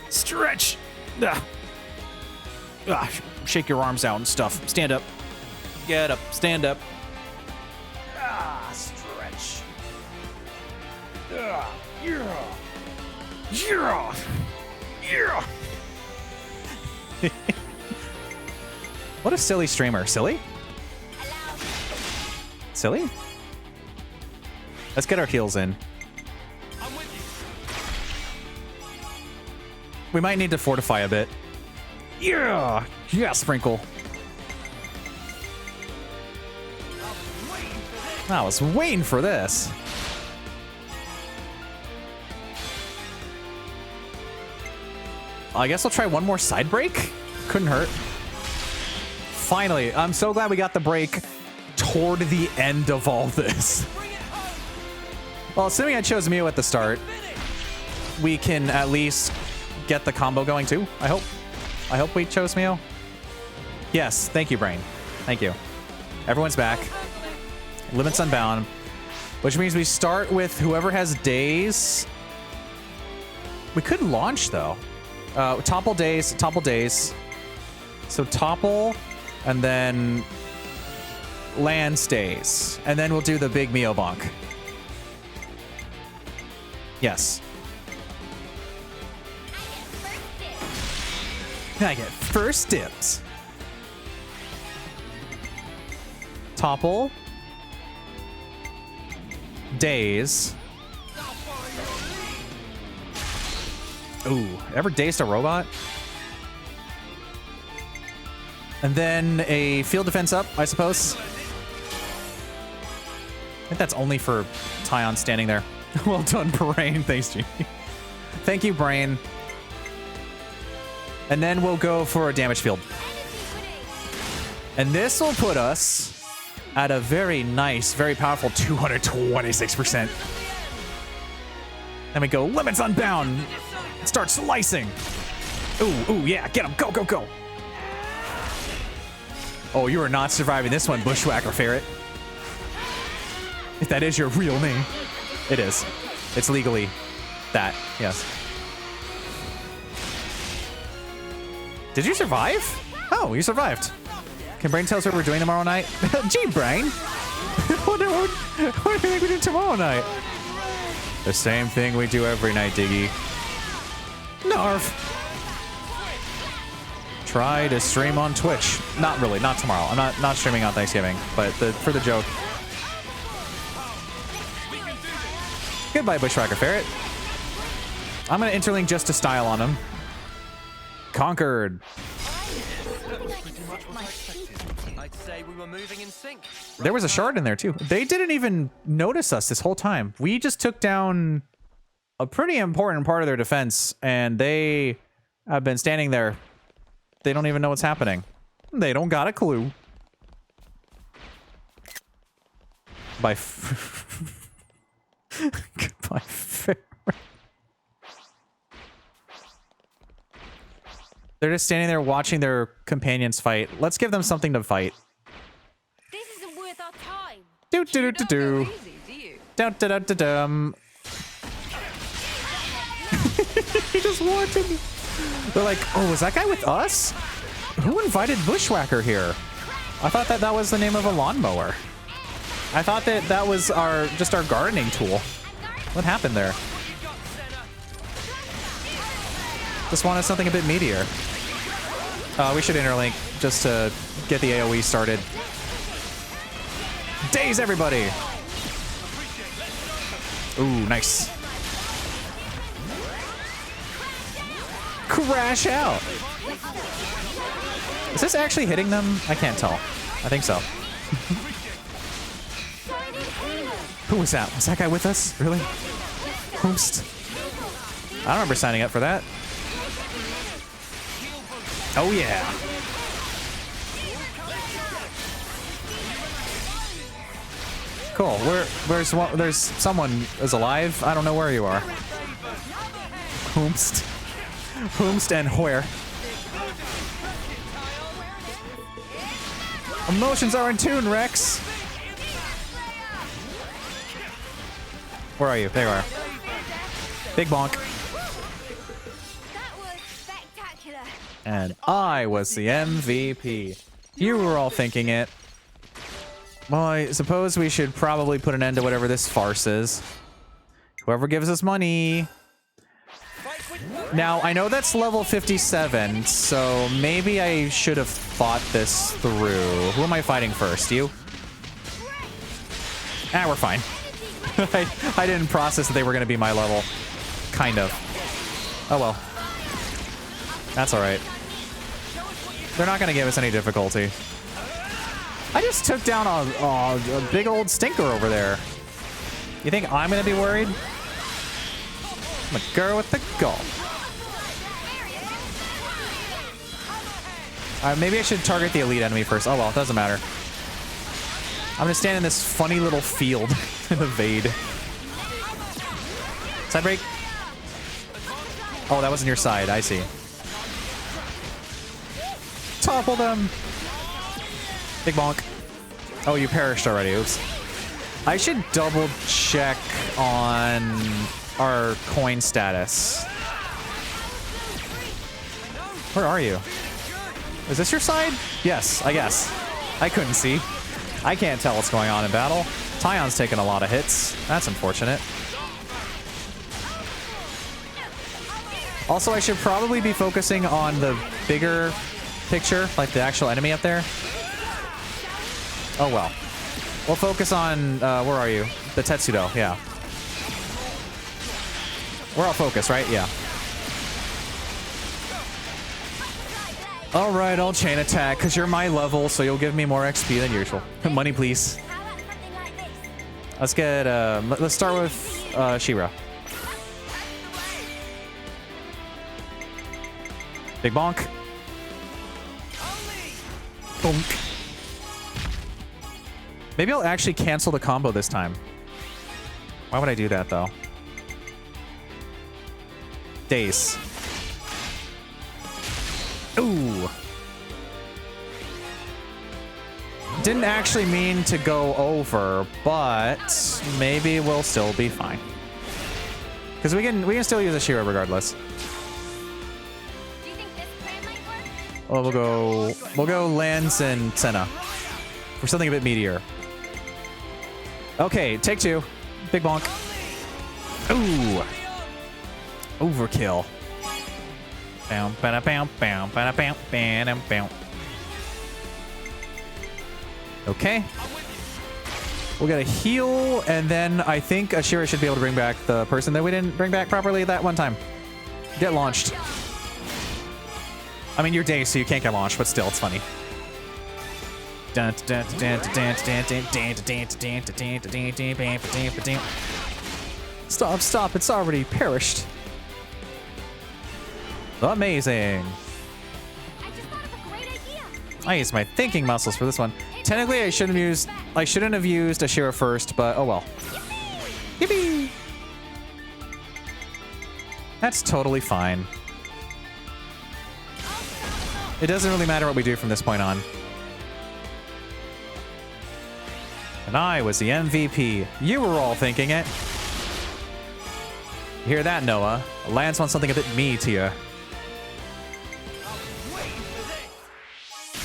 Stretch! Ugh. Ugh. Shake your arms out and stuff. Stand up. Get up. Stand up. Ah, stretch. Yeah. Yeah. Yeah. Yeah. What a silly streamer. Silly? Silly? Let's get our heals in. We might need to fortify a bit. Yeah! Yeah, Sprinkle. I was waiting for this. I guess I'll try one more side break. Couldn't hurt. Finally, I'm so glad we got the break toward the end of all this. Well, assuming I chose Mio at the start, we can at least get the combo going too, I hope. I hope we chose Mio. Yes, thank you, Brain. Thank you. Everyone's back. Limits unbound. Which means we start with whoever has days. We could launch, though. Topple days, topple days. So topple, and then land stays. And then we'll do the big Mio bonk. Yes. I get first dibs. Topple. Daze. Ooh, ever dazed a robot? And then a field defense up, I suppose. I think that's only for Tyon standing there. Well done, Brain. Thanks, G. Thank you, Brain. And then we'll go for a damage field. And this will put us at a very nice, very powerful 226%. Then we go Limits Unbound. Start slicing. Ooh, yeah, get him. Go, go, go. Oh, you are not surviving this one, Bushwhacker Ferret. If that is your real name. It is. It's legally that, yes. Did you survive? Oh, you survived. Can Brain tell us what we're doing tomorrow night? Gee, Brain. what do you think we do tomorrow night? The same thing we do every night, Diggy. Narf. Try to stream on Twitch. Not really, not tomorrow. I'm not streaming on Thanksgiving, but for the joke. Goodbye, Bushwhacker Ferret. I'm gonna interlink just to style on him. Conquered. I'd say we were moving in sync. There was a shard in there too. They didn't even notice us this whole time. We just took down a pretty important part of their defense, and they have been standing there. They don't even know what's happening. They don't got a clue. Goodbye, Ferret. They're just standing there watching their companions fight. Let's give them something to fight. This isn't worth our time. Do do do do do. Dum da da da dum. He just wanted. They're like, oh, is that guy with us? Who invited Bushwhacker here? I thought that was the name of a lawnmower. I thought that was just our gardening tool. What happened there? Just wanted something a bit meatier. We should interlink just to get the AoE started. Daze everybody! Ooh, nice. Crash out! Is this actually hitting them? I can't tell. I think so. Who was that? Was that guy with us? Really? Whomst? I don't remember signing up for that. Oh yeah. Cool. There's someone is alive. I don't know where you are. Whomst. Whomst and where? Emotions are in tune, Rex. Where are you? There you are. Big bonk. That was spectacular. And I was the MVP. You were all thinking it. Well, I suppose we should probably put an end to whatever this farce is. Whoever gives us money. Now, I know that's level 57, so maybe I should have thought this through. Who am I fighting first? You? Ah, we're fine. I didn't process that they were going to be my level. Kind of. Oh well. That's alright. They're not going to give us any difficulty. I just took down a big old stinker over there. You think I'm going to be worried? I'm a girl with the goal. Maybe I should target the elite enemy first. Oh well, it doesn't matter. I'm going to stand in this funny little field and evade. Side break. Oh, that wasn't your side. I see. Topple them. Big bonk. Oh, you perished already. Oops. I should double check on our coin status. Where are you? Is this your side? Yes, I guess. I couldn't see. I can't tell what's going on in battle. Tyon's taking a lot of hits. That's unfortunate. Also, I should probably be focusing on the bigger picture, like the actual enemy up there. Oh well. We'll focus on, where are you? The Tetsudo, yeah. We're all focused, right? Yeah. Alright, I'll chain attack, because you're my level, so you'll give me more XP than usual. Money, please. Let's get, let's start with, She-Ra. Big bonk. Bonk. Maybe I'll actually cancel the combo this time. Why would I do that, though? Dace. Ooh. Didn't actually mean to go over, but maybe we'll still be fine. Because we can still use a Shira regardless. Oh, we'll go Lance and Senna for something a bit meatier. Okay, take two. Big bonk. Ooh. Overkill. Bow, ba bow, bow, ba bow, ba bow. Okay. We'll get a heal, and then I think Ashira should be able to bring back the person that we didn't bring back properly that one time. Get launched. I mean, you're Dace, so you can't get launched, but still, it's funny. Stop, stop, it's already perished. Amazing. I used my thinking muscles for this one. Technically, I shouldn't have used Ashira first, but oh well. Yippee! That's totally fine. It doesn't really matter what we do from this point on. And I was the MVP. You were all thinking it. You hear that, Noah? Lance wants something a bit meatier.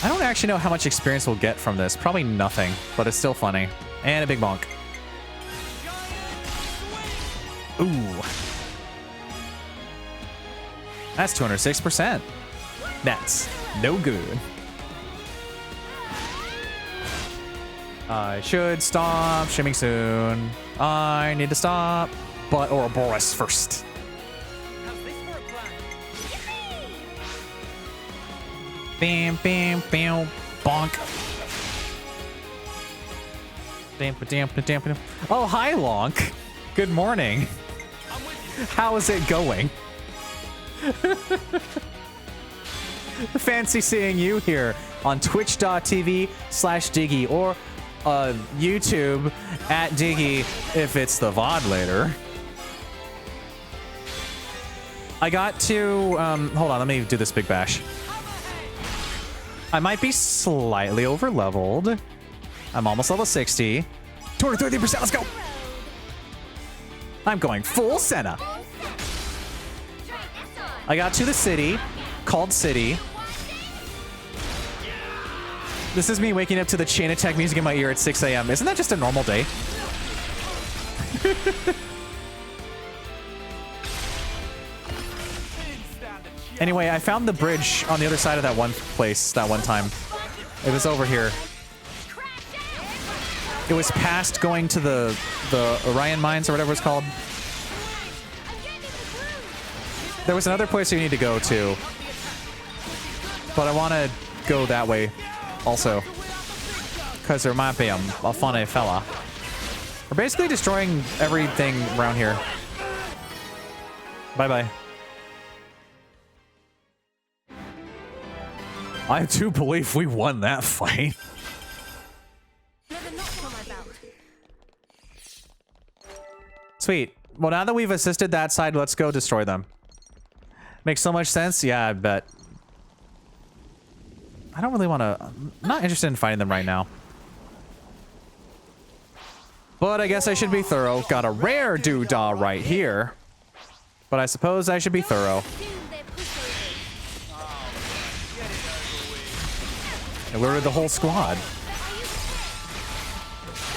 I don't actually know how much experience we'll get from this. Probably nothing, but it's still funny. And a big bonk. Ooh. That's 206%. That's no good. I should stop shimming soon. I need to stop, but Ouroboros first. Bam, bam, bam, bonk. Oh, hi, Lonk. Good morning. How is it going? Fancy seeing you here on twitch.tv/Diggy or YouTube @Diggy if it's the VOD later. I got to, hold on, let me do this big bash. I might be slightly over leveled. I'm almost level 60. 230%, let's go. I'm going full Senna. I got to the city, called City. This is me waking up to the chain attack music in my ear at 6 a.m. Isn't that just a normal day? Anyway, I found the bridge on the other side of that one place that one time. It was over here. It was past going to the Orion Mines or whatever it's called. There was another place you need to go to. But I want to go that way also. Because there might be a funny fella. We're basically destroying everything around here. Bye-bye. I do believe we won that fight. Sweet. Well, now that we've assisted that side, let's go destroy them. Makes so much sense? Yeah, I bet. I don't really want to... I'm not interested in fighting them right now. But I guess I should be thorough. Got a rare doodah right here. But I suppose I should be thorough. I lured the whole squad.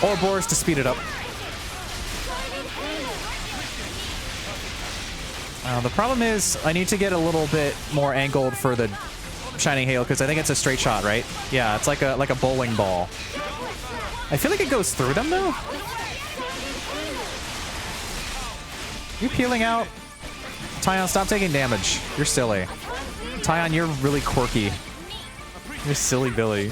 Ouroboros to speed it up. The problem is I need to get a little bit more angled for the Shining Hail because I think it's a straight shot, right? Yeah, it's like a bowling ball. I feel like it goes through them though. You peeling out? Tyon, stop taking damage. You're silly. Tyon, you're really quirky. You're silly Billy.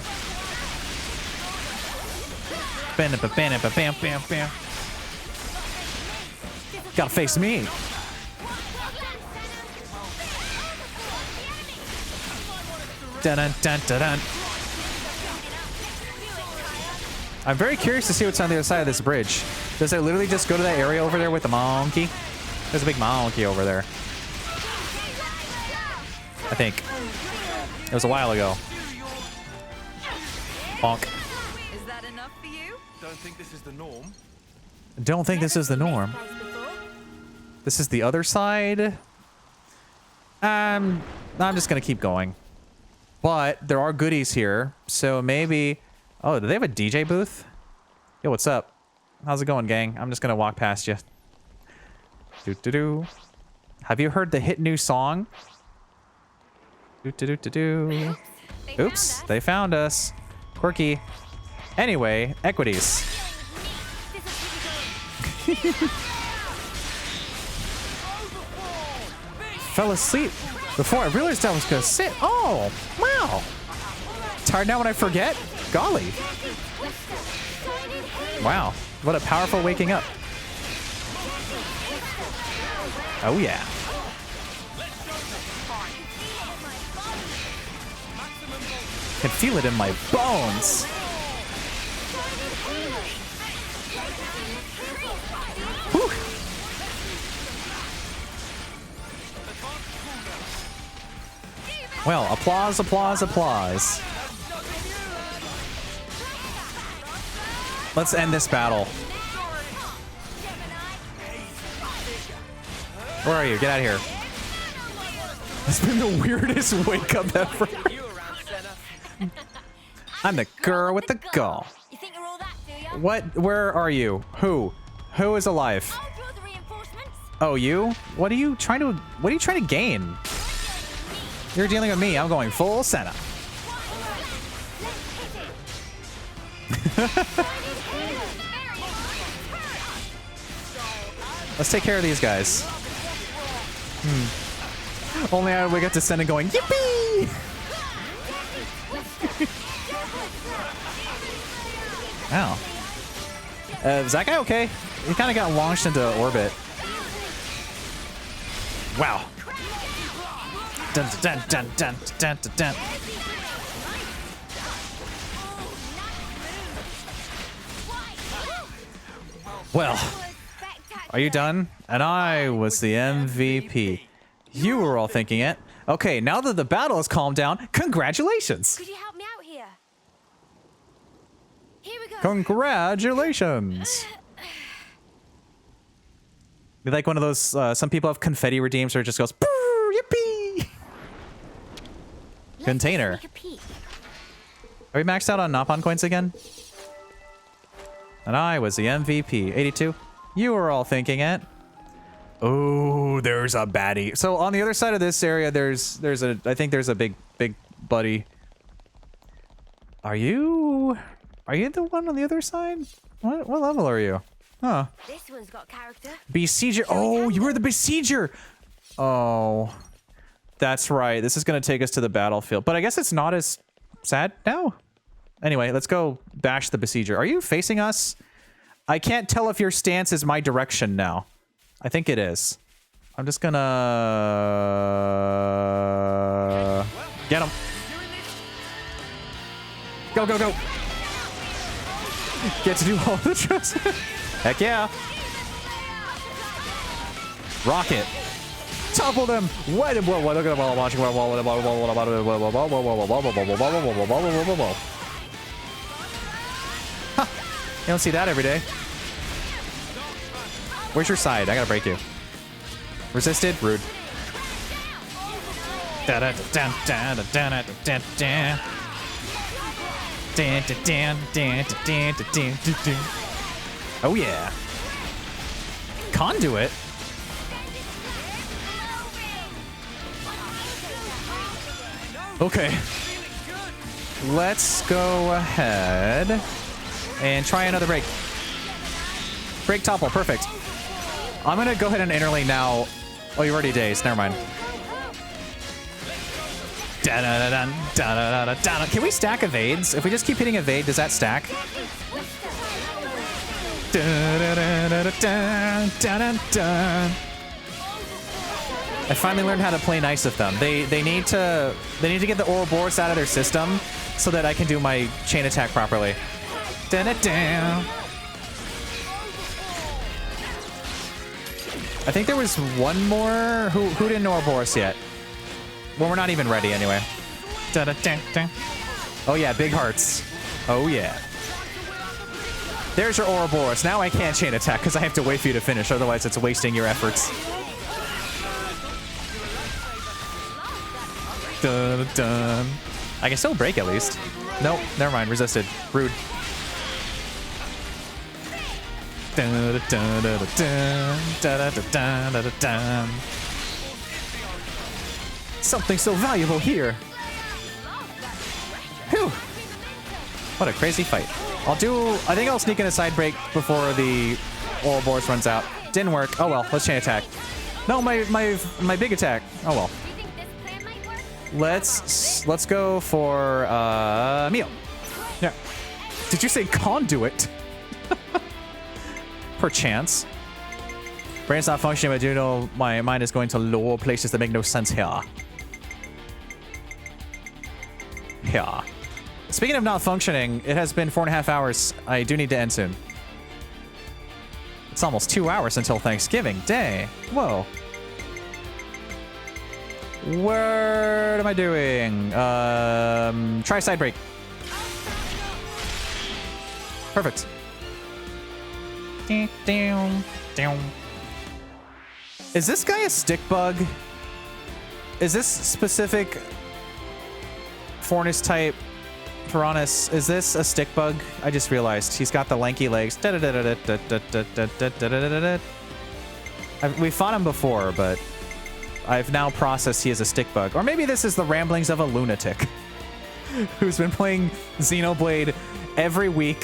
Bam, bam, bam, bam, bam, bam. Gotta face me. Dun dun dun dun dun. I'm very curious to see what's on the other side of this bridge. Does it literally just go to that area over there with the monkey? There's a big monkey over there. I think. It was a while ago. Bonk. Is that enough for you? Don't think this is the norm. Don't think this is the norm. This is the other side. I'm just gonna keep going. But there are goodies here, so maybe... Oh, do they have a DJ booth? Yo, what's up? How's it going, gang? I'm just gonna walk past you. Do-do-do. Have you heard the hit new song? Do-do-do-do-do. Oops, they found us. Quirky. Anyway, equities. Fell asleep before I realized I was gonna sit. Oh, wow. Tired now when I forget? Golly. Wow, what a powerful waking up. Oh yeah. Can feel it in my bones. Whew. Well, applause, applause, applause. Let's end this battle. Where are you? Get out of here. It's been the weirdest wake up ever. I'm the girl with the gall. You think you're all that, do you? What? Where are you? Who? Who is alive? I'll draw the reinforcements. Oh, you? What are you trying to gain? You're dealing with me. I'm going full Senna. Let's take care of these guys. Only we got to send it going, yippee! Wow. Is that guy okay? He kind of got launched into orbit. Wow. Dun dun dun dun dun dun dun. Well, are you done? And I was the MVP. You were all thinking it. Okay, now that the battle has calmed down, congratulations. Could you help me out here? Here we go. Congratulations. Be like one of those, some people have confetti redeems where it just goes, yippee. Container. Are we maxed out on Napon coins again? And I was the MVP. 82. You were all thinking it. Oh, there's a baddie. So on the other side of this area, I think there's a big buddy. Are you the one on the other side? What level are you? Huh. This one's got character. Besieger. Oh, you were the Besieger. Oh, that's right. This is going to take us to the battlefield. But I guess it's not as sad now. Anyway, let's go bash the Besieger. Are you facing us? I can't tell if your stance is my direction now. I think it is. I'm just gonna... Get him. Go, go, go. Get to do all the trust. Heck yeah. Rocket. Toppled him. What? Look at him while watching. Huh. You don't see that every day. Where's your side? I gotta break you. Resisted? Rude. Oh yeah. Conduit? Okay. Let's go ahead and try another break. Break topple, perfect. I'm gonna go ahead and interlane now. Oh, you're already dazed. Never mind. Can we stack evades? If we just keep hitting evade, does that stack? I finally learned how to play nice with them. They need to get the Ouroboros out of their system so that I can do my chain attack properly. Dun-dun-dun. I think there was one more. Who didn't know Ouroboros yet? Well, we're not even ready anyway. Dun-dun-dun-dun. Oh yeah, big hearts. Oh yeah. There's your Ouroboros. Now I can't chain attack because I have to wait for you to finish. Otherwise, it's wasting your efforts. Dun, dun. I can still break at least. Nope, never mind. Resisted. Rude. Dun, dun, dun, dun, dun, dun, dun, dun, dun. Something so valuable here. Whew. What a crazy fight. I think I'll sneak in a side break before the Ouroboros runs out. Didn't work. Oh well, let's chain attack. No, my big attack. Oh well. Let's go for Mio. Yeah. Did you say conduit? Perchance. Brain's not functioning, but I do know my mind is going to lower places that make no sense here. Here. Speaking of not functioning, it has been 4.5 hours. I do need to end soon. It's almost 2 hours until Thanksgiving. Dang. Whoa. What am I doing? Try side break. Perfect. Is this guy a stick bug? Is this specific Fornus type Piranhas? Is this a stick bug? I just realized he's got the lanky legs. We fought him before, but I've now processed he is a stick bug. Or maybe this is the ramblings of a lunatic who's been playing Xenoblade every week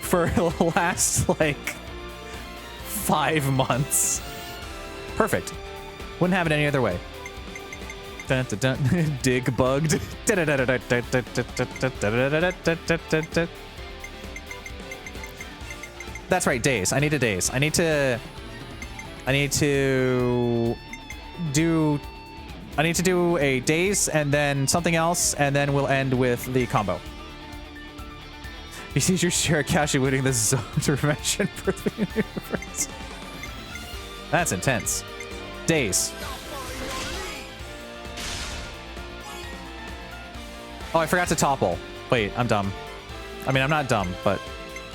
for the last, like, 5 months. Perfect. Wouldn't have it any other way. Dun, dun, dun. Dig bugged. That's right, days. I need a days. I need to do a days and then something else, and then we'll end with the combo. You see your share casually winning this zone to mention for the universe. That's intense. Days. Oh, I forgot to topple. Wait, I'm dumb. I mean, I'm not dumb, but,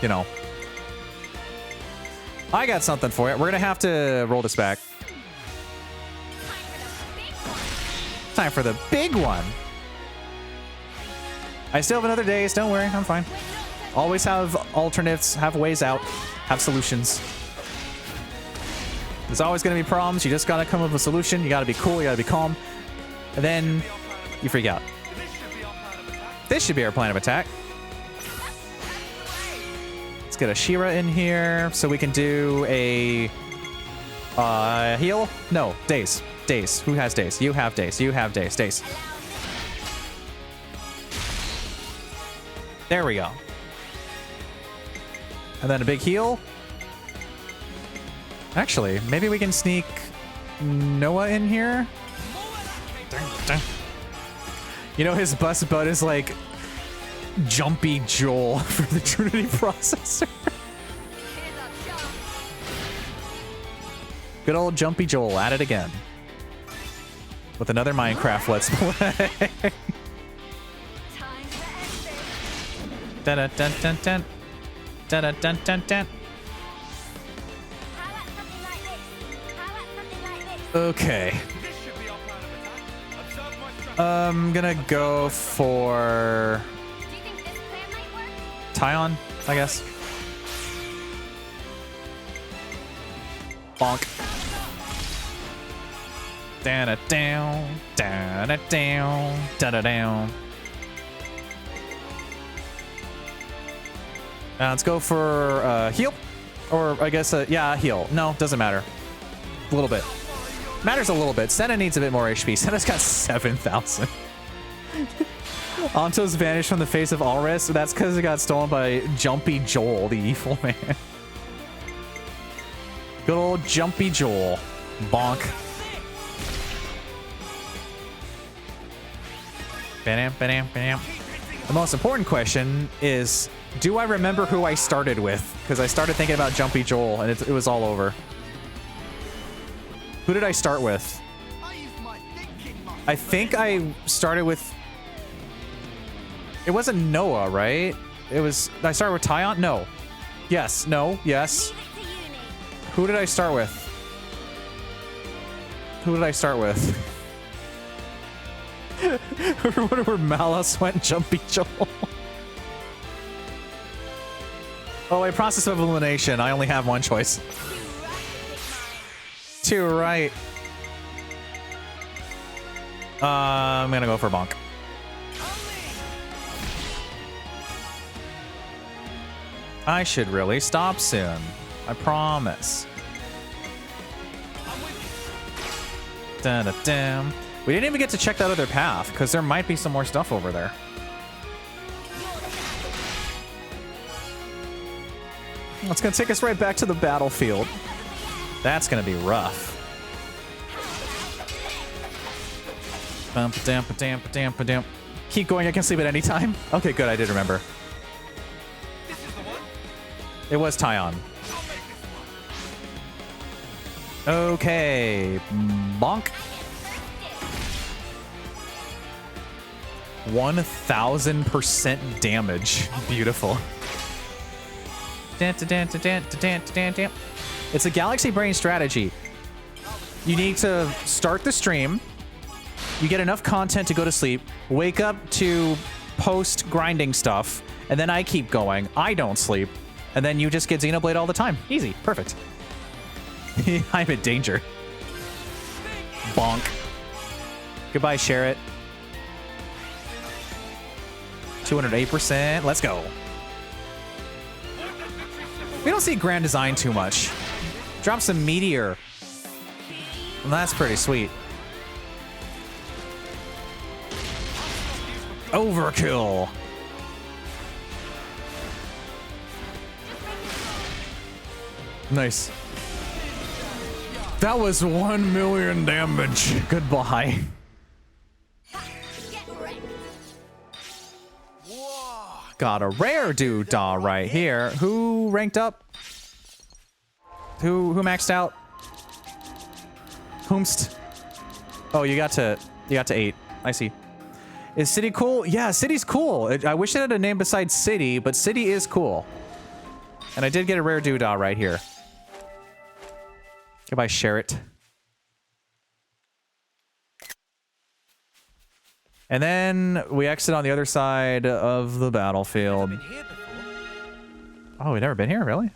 you know. I got something for it. We're gonna have to roll this back. Time for the big one. I still have another days. Don't worry, I'm fine. Always have alternates, have ways out, have solutions. There's always gonna be problems. You just gotta come up with a solution. You gotta be cool, you gotta be calm. And then you freak out. This should be our plan of attack. Let's get a Shira in here so we can do a heal? No, days. Days. Who has days? You have days. You have days. Days. There we go. And then a big heal. Actually, maybe we can sneak Noah in here. Dun, dun. You know, his bust bud is like Jumpy Joel for the Trinity processor. Good old Jumpy Joel at it again. With another Minecraft Let's Play. Dun dun dun dun dun. Dun dun dun dun dun. Okay. I'm gonna go for Tyon, I guess. Bonk. Down, down, down, down, down, down. Let's go for heal, or I guess yeah, heal. No, doesn't matter. A little bit. Matters a little bit. Senna needs a bit more HP. Senna's got 7,000. Anto's vanished from the face of Alris. That's because it got stolen by Jumpy Joel, the evil man. Good old Jumpy Joel. Bonk. Ba-dam, ba-dam, ba-dam. The most important question is, do I remember who I started with? Because I started thinking about Jumpy Joel, and it was all over. Who did I start with? I think I started with... It wasn't Noah, right? It was... Did I start with Tyon? No. Yes. No. Yes. Who did I start with? Who did I start with? Where Malus went Jumpy Joel. Oh, a process of elimination. I only have one choice. Too right. I'm gonna go for Bonk. I should really stop soon. I promise. Da-da-dam. We didn't even get to check that other path, because there might be some more stuff over there. It's gonna take us right back to the battlefield. That's gonna be rough. Bum-ba-dam-ba-dam-ba-dam-ba-dam. Keep going, I can sleep at any time. Okay, good, I did remember. It was Tyon. Okay, bonk. 1000% damage. Beautiful. It's a Galaxy Brain strategy. You need to start the stream. You get enough content to go to sleep. Wake up to post grinding stuff. And then I keep going. I don't sleep. And then you just get Xenoblade all the time. Easy. Perfect. I'm in danger. Bonk. Goodbye, Sherrit. 208%. Let's go. We don't see Grand Design too much. Drop some Meteor. And that's pretty sweet. Overkill. Nice. That was 1 million damage. Goodbye. Got a rare doodah right here. Who ranked up? Who maxed out? Whomst? Oh, you got to 8. I see. Is City cool? Yeah, City's cool. I wish it had a name besides City, but City is cool. And I did get a rare doodah right here. Goodbye, Sherrit. And then we exit on the other side of the battlefield. Oh, we've never been here, really?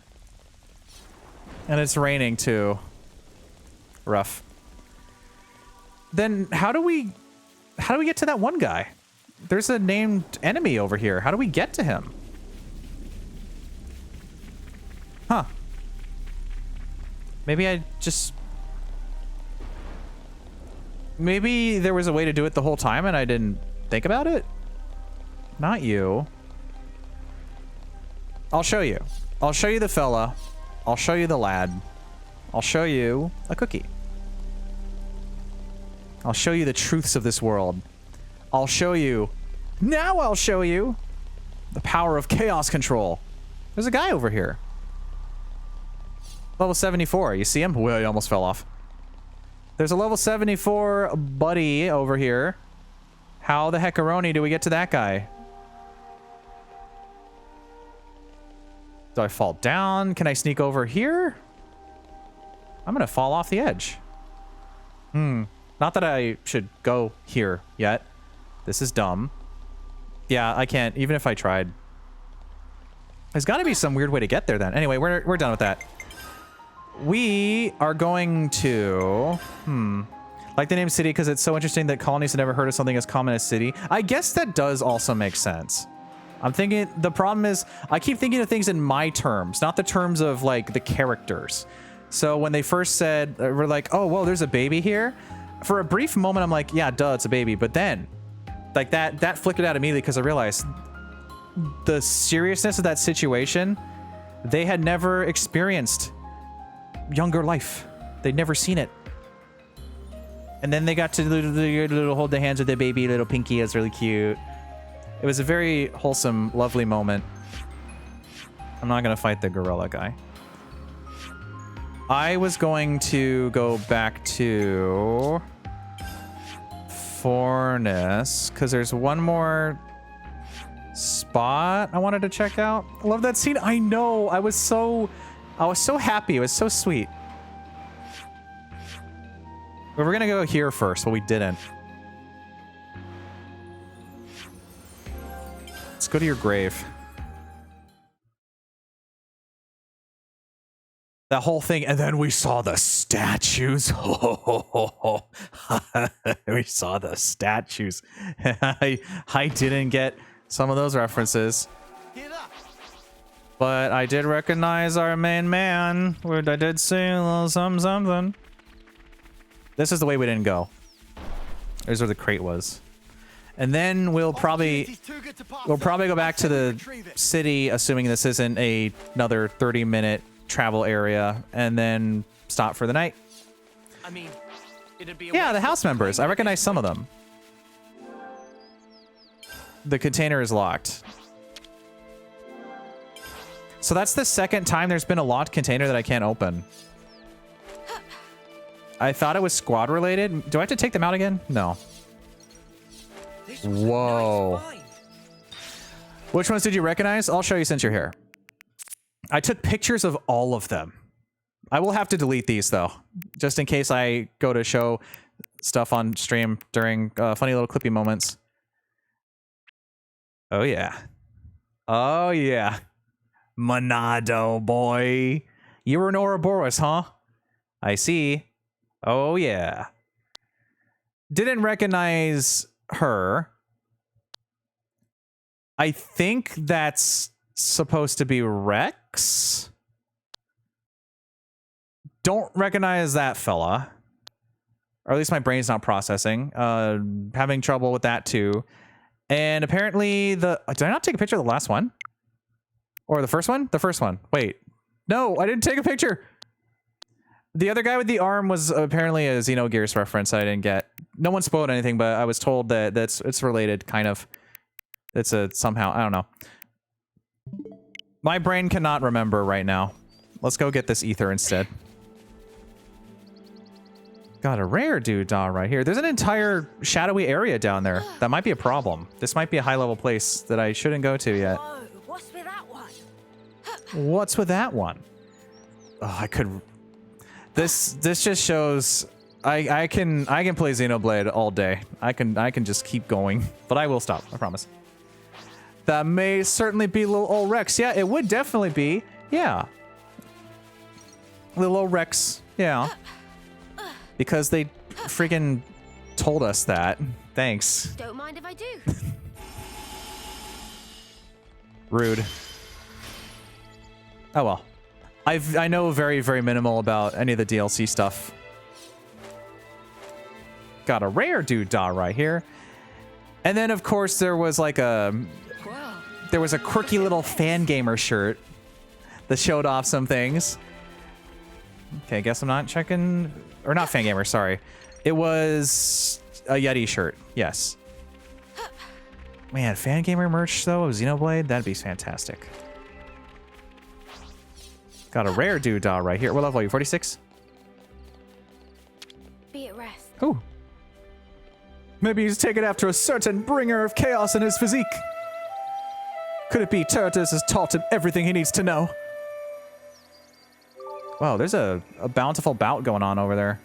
And it's raining too. Rough. Then how do we get to that one guy? There's a named enemy over here. How do we get to him? Huh. Maybe I just... Maybe there was a way to do it the whole time and I didn't think about it? Not you. I'll show you. I'll show you the fella. I'll show you the lad. I'll show you a cookie. I'll show you the truths of this world. I'll show you... Now I'll show you the power of chaos control. There's a guy over here. Level 74. You see him? Well, he almost fell off. There's a level 74 buddy over here. How the heckaroni do we get to that guy? Do I fall down? Can I sneak over here? I'm gonna fall off the edge. Not that I should go here yet. This is dumb. Yeah, I can't, even if I tried. There's gotta be some weird way to get there then. Anyway, we're done with that. We are going to... Like the name City because it's so interesting that colonies have never heard of something as common as City. I guess that does also make sense. I'm thinking... The problem is, I keep thinking of things in my terms, not the terms of, like, the characters. So when they first said... We're like, oh, whoa, there's a baby here? For a brief moment, I'm like, yeah, duh, it's a baby. But then, like, that flickered out immediately because I realized the seriousness of that situation, they had never experienced younger life. They'd never seen it. And then they got to little hold the hands with the baby, little Pinky. It was really cute. It was a very wholesome, lovely moment. I'm not going to fight the gorilla guy. I was going to go back to Forness because there's one more spot I wanted to check out. I love that scene. I know. I was so happy. It was so sweet. We were gonna go here first, but we didn't. Let's go to your grave. That whole thing, and then we saw the statues. We saw the statues. I didn't get some of those references, but I did recognize our main man. I did see a little something. This is the way we didn't go. There's where the crate was. And then we'll probably go back to the city, assuming this isn't another 30-minute travel area, and then stop for the night. I mean, it'd be yeah, the house members. I recognize some of them. The container is locked. So that's the second time there's been a locked container that I can't open. I thought it was squad related. Do I have to take them out again? No. Whoa. Which ones did you recognize? I'll show you since you're here. I took pictures of all of them. I will have to delete these though, just in case I go to show stuff on stream during funny little clippy moments. Oh yeah. Oh yeah. Monado boy. You were an Ouroboros, huh? I see. Oh yeah. Didn't recognize her. I think that's supposed to be Rex. Don't recognize that fella. Or at least my brain's not processing. Having trouble with that too. And apparently did I not take a picture of the last one? Or the first one? The first one. Wait. No, I didn't take a picture. The other guy with the arm was apparently a Xenogears reference I didn't get. No one spoiled anything, but I was told that it's related, kind of. It's a somehow, I don't know. My brain cannot remember right now. Let's go get this ether instead. Got a rare doodah right here. There's an entire shadowy area down there. That might be a problem. This might be a high-level place that I shouldn't go to yet. Whoa, what's with that one? What's with that one? Oh, I could... This just shows I can play Xenoblade all day. I can just keep going, but I will stop. I promise. That may certainly be little old Rex. Yeah, it would definitely be. Yeah, little old Rex. Yeah, because they freaking told us that. Thanks. Don't mind if I do. Rude. Oh well. I know very, very minimal about any of the DLC stuff. Got a rare doodah right here. And then, of course, there was like a quirky little fan gamer shirt that showed off some things. Okay, I guess I'm not checking... Or not fan gamer, sorry. It was a Yeti shirt, yes. Man, fan gamer merch, though, of Xenoblade? That'd be fantastic. Got a rare doodah right here. What level are you? 46? Be at rest. Ooh. Maybe he's taken after a certain bringer of chaos in his physique. Could it be Tertus has taught him everything he needs to know? Wow, there's a bountiful bout going on over there.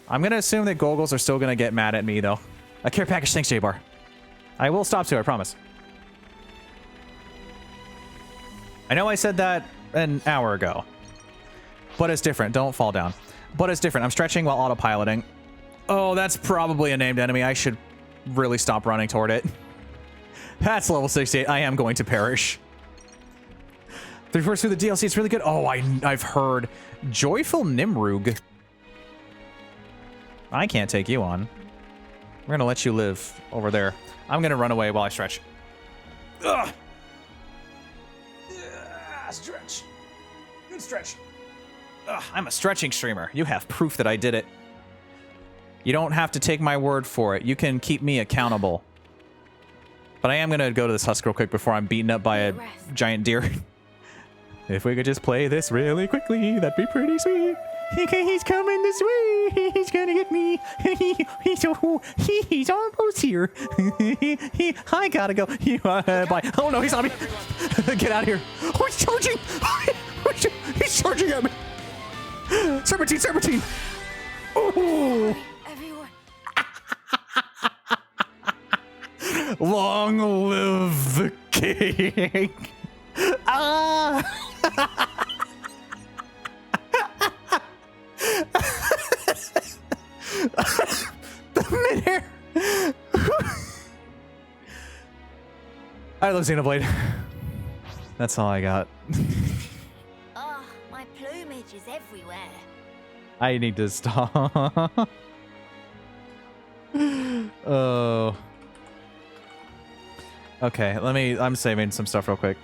I'm going to assume that Gogles are still going to get mad at me, though. A care package, thanks, J-Bar. I will stop too, I promise. I know I said that an hour ago, but it's different. Don't fall down. But it's different. I'm stretching while autopiloting. Oh, that's probably a named enemy. I should really stop running toward it. That's level 68. I am going to perish. 3/4 through the DLC. It's really good. Oh, I've heard. Joyful Nimrug. I can't take you on. We're going to let you live over there. I'm going to run away while I stretch. Ugh. Stretch. Good stretch. Ugh, I'm a stretching streamer. You have proof that I did it. You don't have to take my word for it. You can keep me accountable. But I am going to go to this husk real quick before I'm beaten up by a giant deer. If we could just play this really quickly, that'd be pretty sweet. He's coming this way. He's gonna get me. He's almost here. I gotta go. Bye. Oh no, he's on me. Get out of here. Oh, he's charging. He's charging at me. Serpentine. Oh. Everyone. Long live the king. Ah. The midair. I love Xenoblade. That's all I got. Oh, my plumage is everywhere. I need to stop. Oh. Okay, I'm saving some stuff real quick.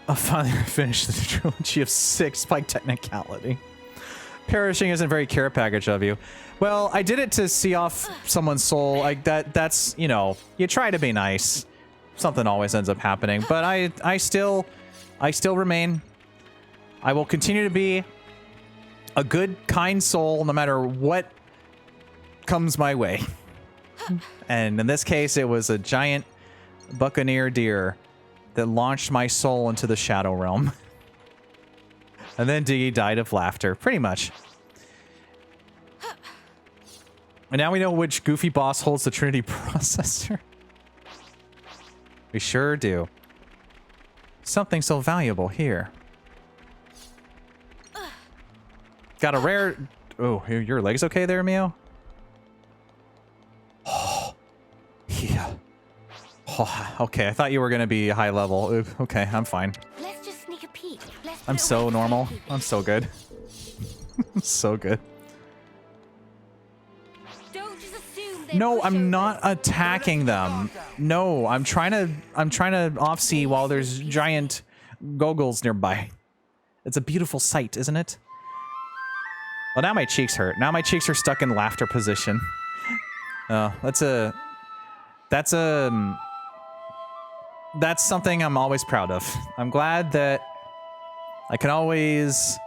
I'll finally finish the trilogy of 6 by technicality. Perishing isn't very care package of you. Well, I did it to see off someone's soul. Like that's, you know, you try to be nice. Something always ends up happening. But I still remain. I will continue to be a good, kind soul no matter what comes my way. And in this case, it was a giant buccaneer deer that launched my soul into the Shadow Realm. And then Diggy died of laughter, pretty much. And now we know which goofy boss holds the Trinity processor. We sure do. Something so valuable here. Got a rare... Oh, your leg's okay there, Mio? Oh, yeah. Oh, okay, I thought you were going to be high level. Okay, I'm fine. Let's just sneak a peek. I'm so normal. I'm so good. So good. Don't just assume they're No, I'm not attacking them. No, I'm trying to off-sea while there's giant goggles nearby. It's a beautiful sight, isn't it? Well, now my cheeks hurt. Now my cheeks are stuck in laughter position. That's something I'm always proud of. I'm glad that I can always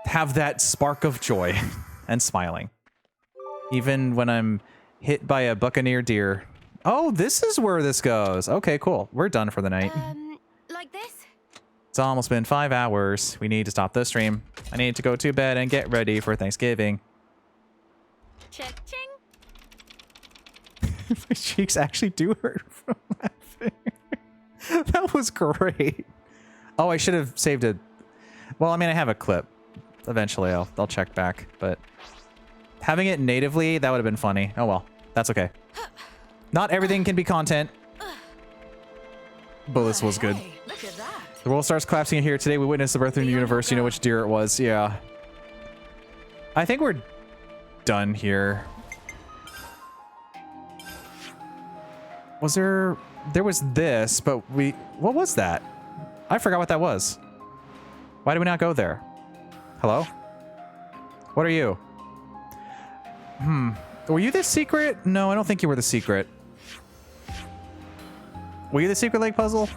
have that spark of joy and smiling. Even when I'm hit by a buccaneer deer. Oh, this is where this goes. Okay, cool. We're done for the night. Like this? It's almost been 5 hours. We need to stop the stream. I need to go to bed and get ready for Thanksgiving. Cha-ching. My cheeks actually do hurt from laughing. That was great. Oh, I should have saved it. Well, I mean, I have a clip. Eventually, I'll check back. But having it natively, that would have been funny. Oh, well. That's okay. Not everything can be content. But this was good. Look at that. The world starts collapsing here. Today, we witnessed the birth of the universe. You know which deer it was. Yeah. I think we're done here. Was there was this, but what was that? I forgot what that was. Why did we not go there? Hello? What are you? Were you the secret? No, I don't think you were the secret. Were you the secret lake puzzle?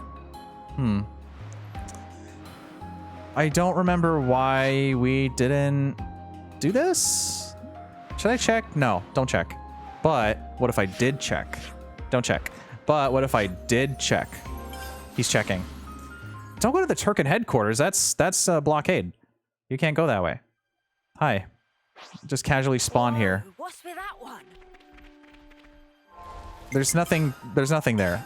I don't remember why we didn't do this. Should I check? No, don't check. But what if I did check? Don't check. But what if I did check? He's checking. Don't go to the Turkin headquarters. That's blockade. You can't go that way. Hi. Just casually spawn here. What's with that one? There's nothing there.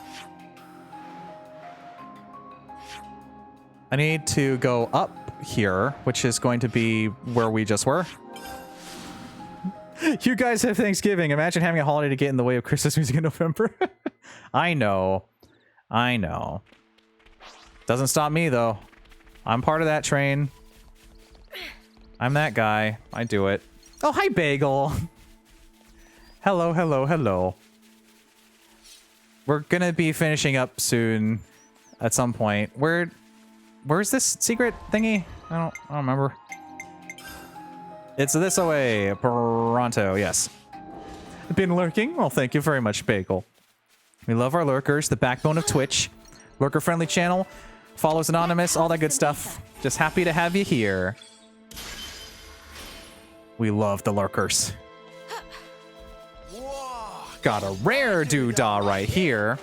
I need to go up here, which is going to be where we just were. You guys have Thanksgiving. Imagine having a holiday to get in the way of Christmas music in November. I know. Doesn't stop me, though. I'm part of that train. I'm that guy. I do it. Oh, hi, Bagel. Hello. We're gonna be finishing up soon at some point. Where's this secret thingy? I don't remember. It's this way. Pronto, yes. Been lurking? Well, thank you very much, Bagel. We love our lurkers, the backbone of Twitch. Lurker-friendly channel. Follows anonymous, all that good stuff. Just happy to have you here. We love the lurkers. Got a rare doodah right here.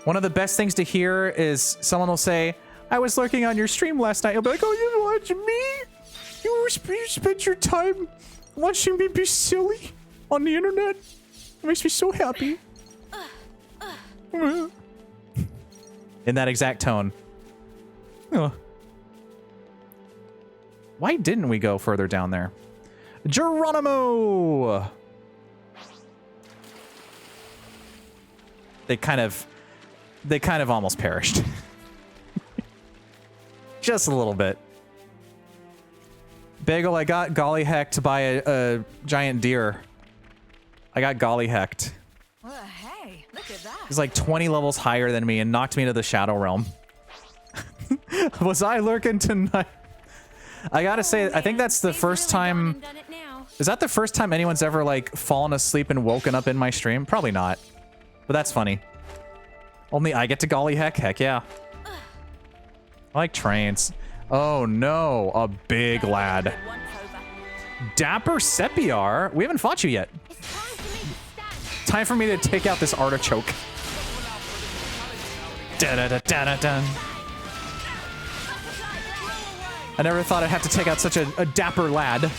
One of the best things to hear is someone will say, I was lurking on your stream last night. You'll be like, oh, you watching me? You spent your time watching me be silly on the internet. It makes me so happy. In that exact tone. Why didn't we go further down there? Geronimo! They kind of almost perished. Just a little bit. Bagel, I got golly hecked by a giant deer. I got golly hecked. Well, hey, look at that. He's like 20 levels higher than me and knocked me into the Shadow Realm. Was I lurking tonight? I gotta say, I think that's the first time... Is that the first time anyone's ever, like, fallen asleep and woken up in my stream? Probably not. But that's funny. Only I get to golly heck? Heck yeah. I like trains. Oh no, a big lad. Dapper Sepiar? We haven't fought you yet. Time for me to take out this artichoke. Da-da-da-da-da-dun. I never thought I'd have to take out such a dapper lad.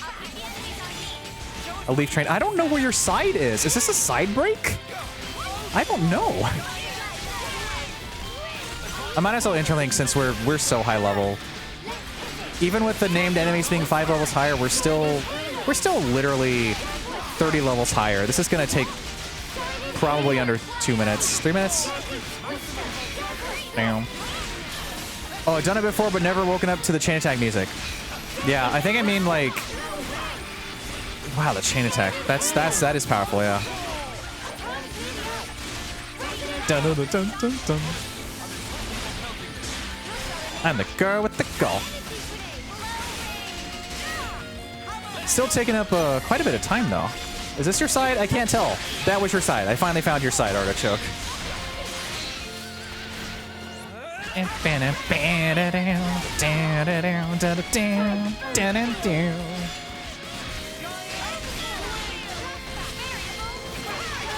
A leaf train. I don't know where your side is. Is this a side break? I don't know. I might as well interlink since we're so high level. Even with the named enemies being 5 levels higher, we're still literally 30 levels higher. This is gonna take probably under 2 minutes. 3 minutes? Damn. Oh, I've done it before, but never woken up to the chain attack music. Yeah, I think I mean like... Wow, the chain attack. That is powerful, yeah. Dun dun dun dun dun dun. I'm the girl with the goal. Still taking up quite a bit of time, though. Is this your side? I can't tell. That was your side. I finally found your side, Artichoke.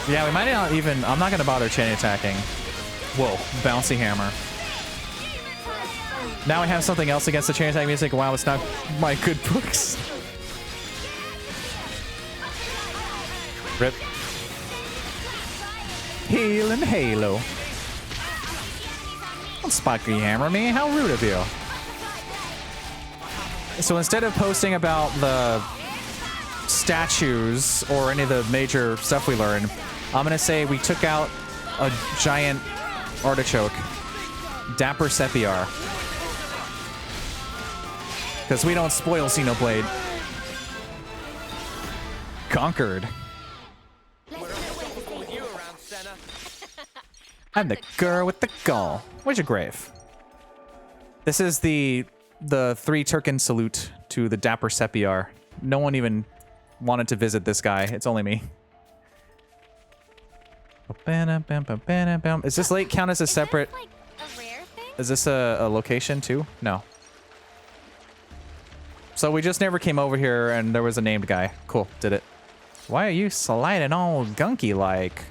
Yeah, we might not even... I'm not going to bother chain attacking. Whoa, bouncy hammer. Now I have something else against the chain attack music. Wow, it's not my good books. Rip. Healing Halo. Don't spiky hammer me. How rude of you. So instead of posting about the statues or any of the major stuff we learned, I'm going to say we took out a giant artichoke. Dapper Sepiar. Because we don't spoil Xenoblade. Conquered. I'm the girl with the gall. Where's your grave? This is the 3 Turkin salute to the Dapper Sepiar. No one even wanted to visit this guy. It's only me. Is this lake count as a separate... Is this a location too? No. So we just never came over here and there was a named guy. Cool, did it. Why are you sliding all gunky like?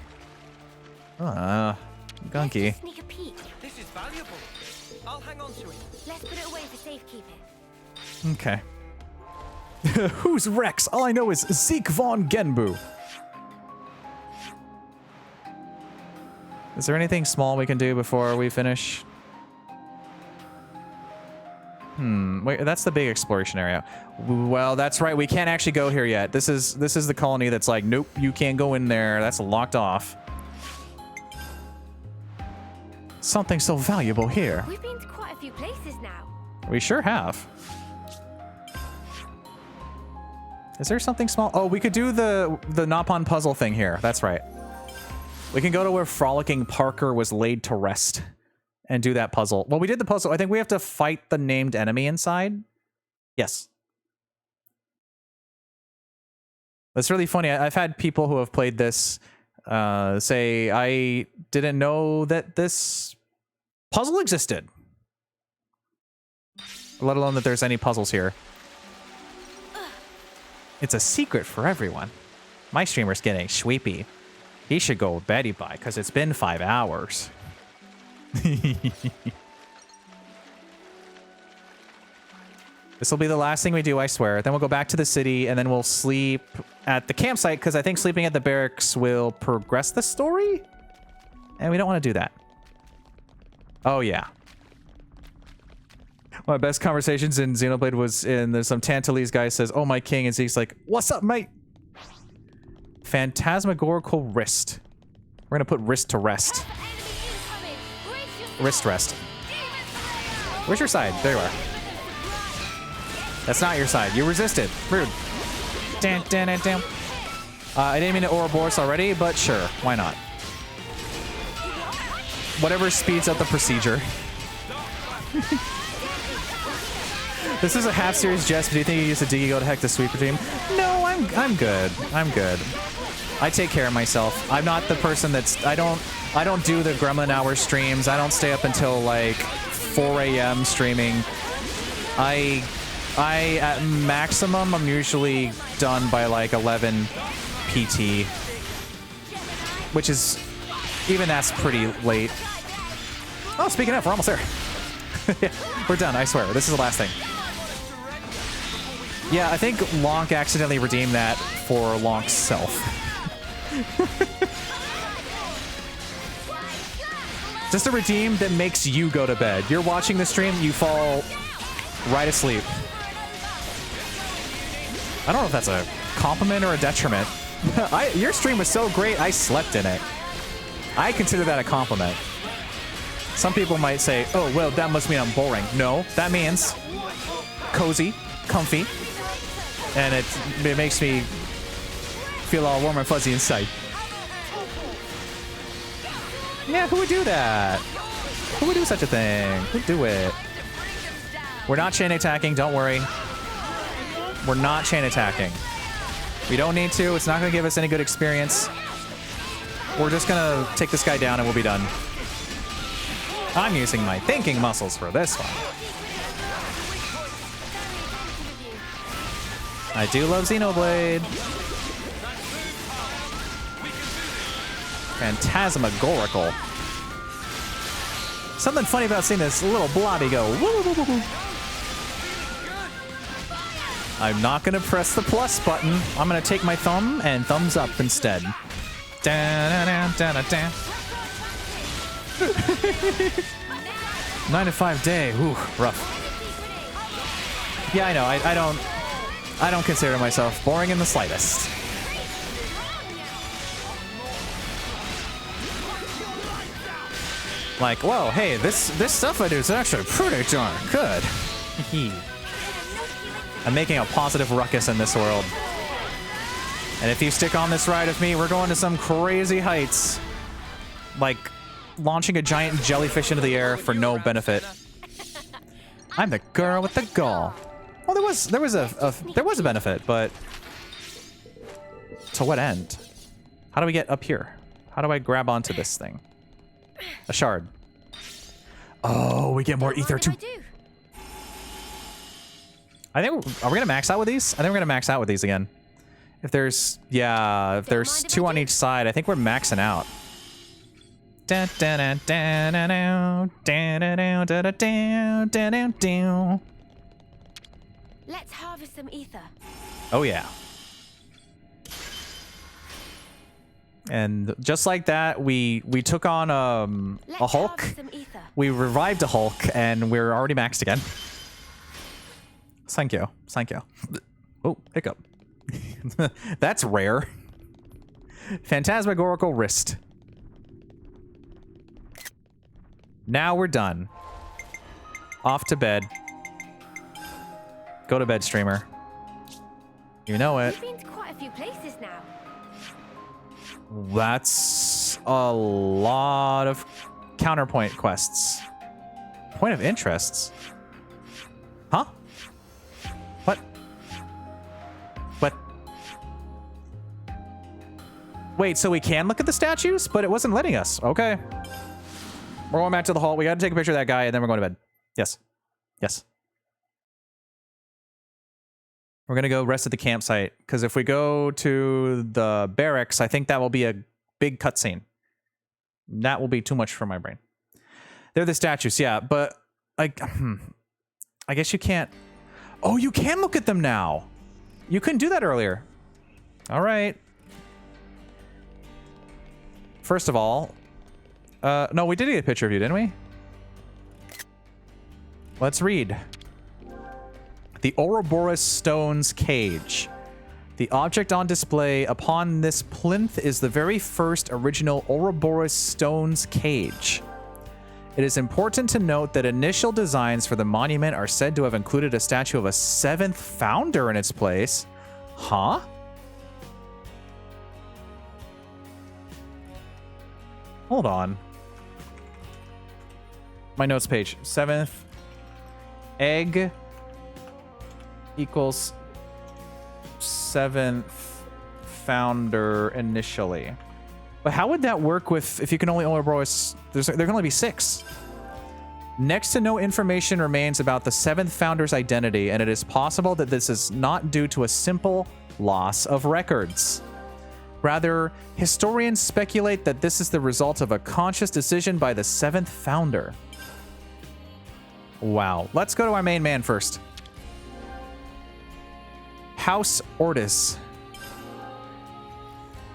Gunky. Sneak a peek. This is valuable. I'll hang on to it. Let's put it away for safekeeping. Okay. Who's Rex? All I know is Zeke von Genbu. Is there anything small we can do before we finish? Wait, that's the big exploration area. Well, that's right. We can't actually go here yet. This is the colony that's like, nope, you can't go in there. That's locked off. Something so valuable here. We've been to quite a few places now. We sure have. Is there something small? Oh, we could do the Napon puzzle thing here. That's right. We can go to where Frolicking Parker was laid to rest and do that puzzle. Well, we did the puzzle. I think we have to fight the named enemy inside. Yes. That's really funny. I've had people who have played this say, I didn't know that this puzzle existed. Let alone that there's any puzzles here. It's a secret for everyone. My streamer's getting sweepy. He should go Betty by, because it's been 5 hours. This will be the last thing we do, I swear. Then we'll go back to the city, and then we'll sleep at the campsite, because I think sleeping at the barracks will progress the story? And we don't want to do that. Oh, yeah. One of my best conversations in Xenoblade was in there's some Tantalese guy says, "Oh, my king," and Zeke's like, "What's up, mate?" Phantasmagorical wrist. We're gonna put wrist to rest. Wrist rest. Where's your side? There you are. That's not your side. You resisted. Rude. Dan, dan, dan, dan. I didn't mean to Ouroboros already, but sure, why not? Whatever speeds up the procedure. This is a half-serious jest, but do you think you use a Diggy go to heck the sweeper team? No, I'm good. I'm good. I take care of myself. I'm not the person that's I don't do the Gremlin Hour streams. I don't stay up until like 4 a.m. streaming. I at maximum I'm usually done by like 11 PT, which is even that's pretty late. Oh, speaking of, we're almost there. We're done, I swear. This is the last thing. Yeah, I think Lonk accidentally redeemed that for Lonk's self. Just a redeem that makes you go to bed. You're watching the stream, you fall right asleep. I don't know if that's a compliment or a detriment. Your stream was so great, I slept in it. I consider that a compliment. Some people might say, oh, well, that must mean I'm boring. No, that means cozy, comfy, and it makes me feel all warm and fuzzy inside. Yeah, who would do that? Who would do such a thing? Who'd do it? We're not chain attacking, don't worry. We're not chain attacking. We don't need to. It's not going to give us any good experience. We're just going to take this guy down and we'll be done. I'm using my thinking muscles for this one. I do love Xenoblade. Phantasmagorical. Something funny about seeing this little blobby go. Woo, woo, woo, woo. I'm not going to press the plus button. I'm going to take my thumb and thumbs up instead. Da, da, da, da, da. 9 to 5 day. Ooh, rough. Yeah, I know. I don't consider myself boring in the slightest. Like, whoa, hey, this stuff I do is actually pretty darn good. I'm making a positive ruckus in this world. And if you stick on this ride with me, we're going to some crazy heights. Like launching a giant jellyfish into the air for no benefit. I'm the girl with the gall. Well, there was a benefit, but to what end? How do we get up here? How do I grab onto this thing? A shard. Oh, we get more ether too. I think are we gonna max out with these? I think we're gonna max out with these again. If there's if there's 2 on each side, I think we're maxing out. Let's harvest some ether. Oh yeah. And just like that, we took on a Hulk. We revived a Hulk, and we're already maxed again. Thank you. Thank you. Oh, hiccup. That's rare. Phantasmagorical wrist. Now we're done. Off to bed. Go to bed, streamer. You know it. You've been to quite a few places now. That's a lot of counterpoint quests. Point of interests. Huh? What? What? Wait, so we can look at the statues, but it wasn't letting us. Okay. We're going back to the hall. We got to take a picture of that guy, and then we're going to bed. Yes. Yes. We're going to go rest at the campsite, because if we go to the barracks, I think that will be a big cutscene. That will be too much for my brain. They're the statues, yeah, but like, I guess you can't. Oh, you can look at them now. You couldn't do that earlier. All right. First of all, no, we did get a picture of you, didn't we? Let's read. The Ouroboros Stone's Cage. The object on display upon this plinth is the very first original Ouroboros Stone's Cage. It is important to note that initial designs for the monument are said to have included a statue of a 7th founder in its place. Huh? Hold on. My notes page. 7th. Egg equals 7th founder initially. But how would that work with if you can only Ouroboros? There can only be 6. Next to no information remains about the 7th founder's identity, and it is possible that this is not due to a simple loss of records. Rather, historians speculate that this is the result of a conscious decision by the 7th founder. Wow. Let's go to our main man first. House Ortiz.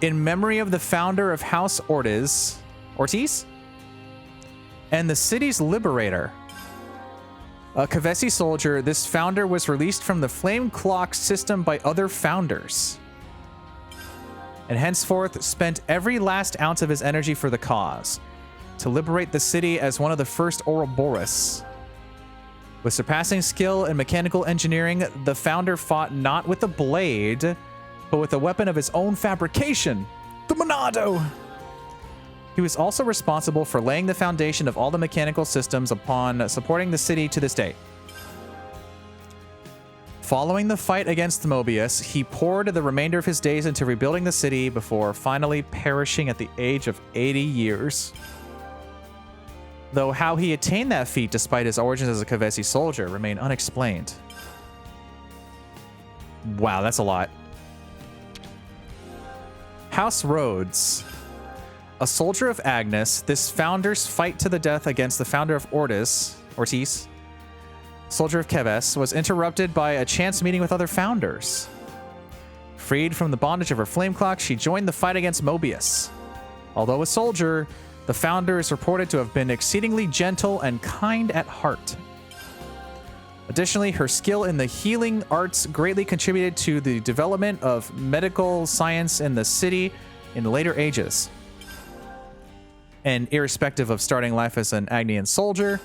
In memory of the founder of House Ortiz, and the city's liberator, a Kavesi soldier, this founder was released from the flame clock system by other founders, and henceforth spent every last ounce of his energy for the cause, to liberate the city as one of the first Ouroboros. With surpassing skill in mechanical engineering, the founder fought not with a blade, but with a weapon of his own fabrication, the Monado. He was also responsible for laying the foundation of all the mechanical systems upon supporting the city to this day. Following the fight against Mobius, he poured the remainder of his days into rebuilding the city before finally perishing at the age of 80 years. Though how he attained that feat despite his origins as a Kavesi soldier remain unexplained. Wow, that's a lot. House Rhodes. A soldier of Agnes, this founder's fight to the death against the founder of Ortiz, soldier of Keves, was interrupted by a chance meeting with other founders. Freed from the bondage of her flame clock, she joined the fight against Mobius. Although a soldier, the founder is reported to have been exceedingly gentle and kind at heart. Additionally, her skill in the healing arts greatly contributed to the development of medical science in the city in later ages. And irrespective of starting life as an Agnian soldier,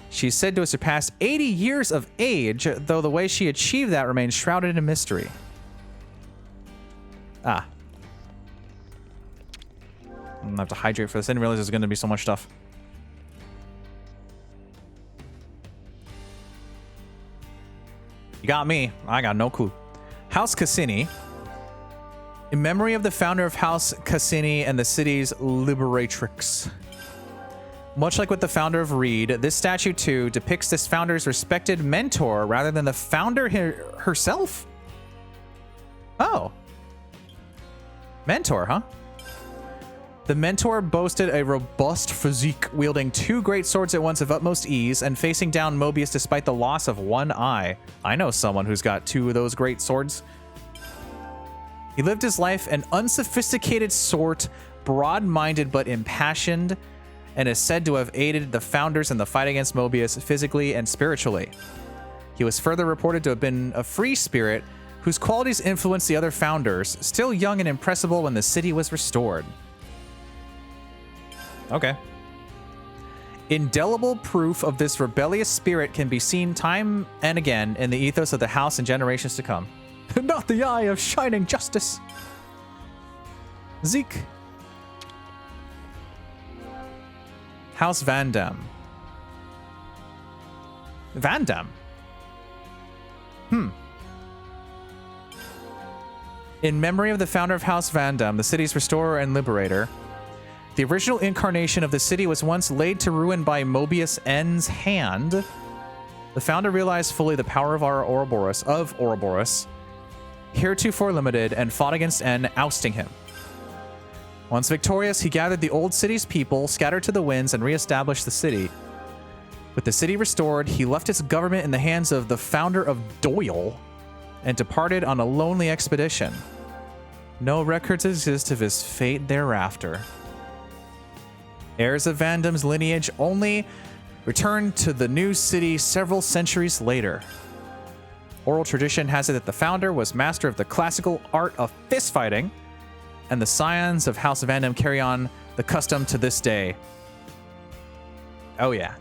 she's said to have surpassed 80 years of age, though the way she achieved that remains shrouded in mystery. I'm gonna have to hydrate for this. I didn't realize there's gonna be so much stuff. You got me. I got no clue. House Cassini. In memory of the founder of House Cassini and the city's liberatrix. Much like with the founder of Reed, this statue too depicts this founder's respected mentor rather than the founder herself. Oh. Mentor, huh? The mentor boasted a robust physique, wielding 2 great swords at once of utmost ease and facing down Mobius despite the loss of 1 eye. I know someone who's got 2 of those great swords. He lived his life an unsophisticated sort, broad-minded but impassioned, and is said to have aided the founders in the fight against Mobius physically and spiritually. He was further reported to have been a free spirit whose qualities influenced the other founders, still young and impressible when the city was restored. Okay. Indelible proof of this rebellious spirit can be seen time and again in the ethos of the house in generations to come. Not the eye of shining justice. Zeke. House Van Dam. Van Dam? In memory of the founder of House Vandam, the city's restorer and liberator, the original incarnation of the city was once laid to ruin by Mobius N's hand. The founder realized fully the power of our Ouroboros, heretofore limited, and fought against N, ousting him. Once victorious, he gathered the old city's people, scattered to the winds, and reestablished the city. With the city restored, he left its government in the hands of the founder of Doyle and departed on a lonely expedition. No records exist of his fate thereafter. Heirs of Vandam's lineage only returned to the new city several centuries later. Oral tradition has it that the founder was master of the classical art of fistfighting, and the scions of House Vandam carry on the custom to this day. Oh yeah.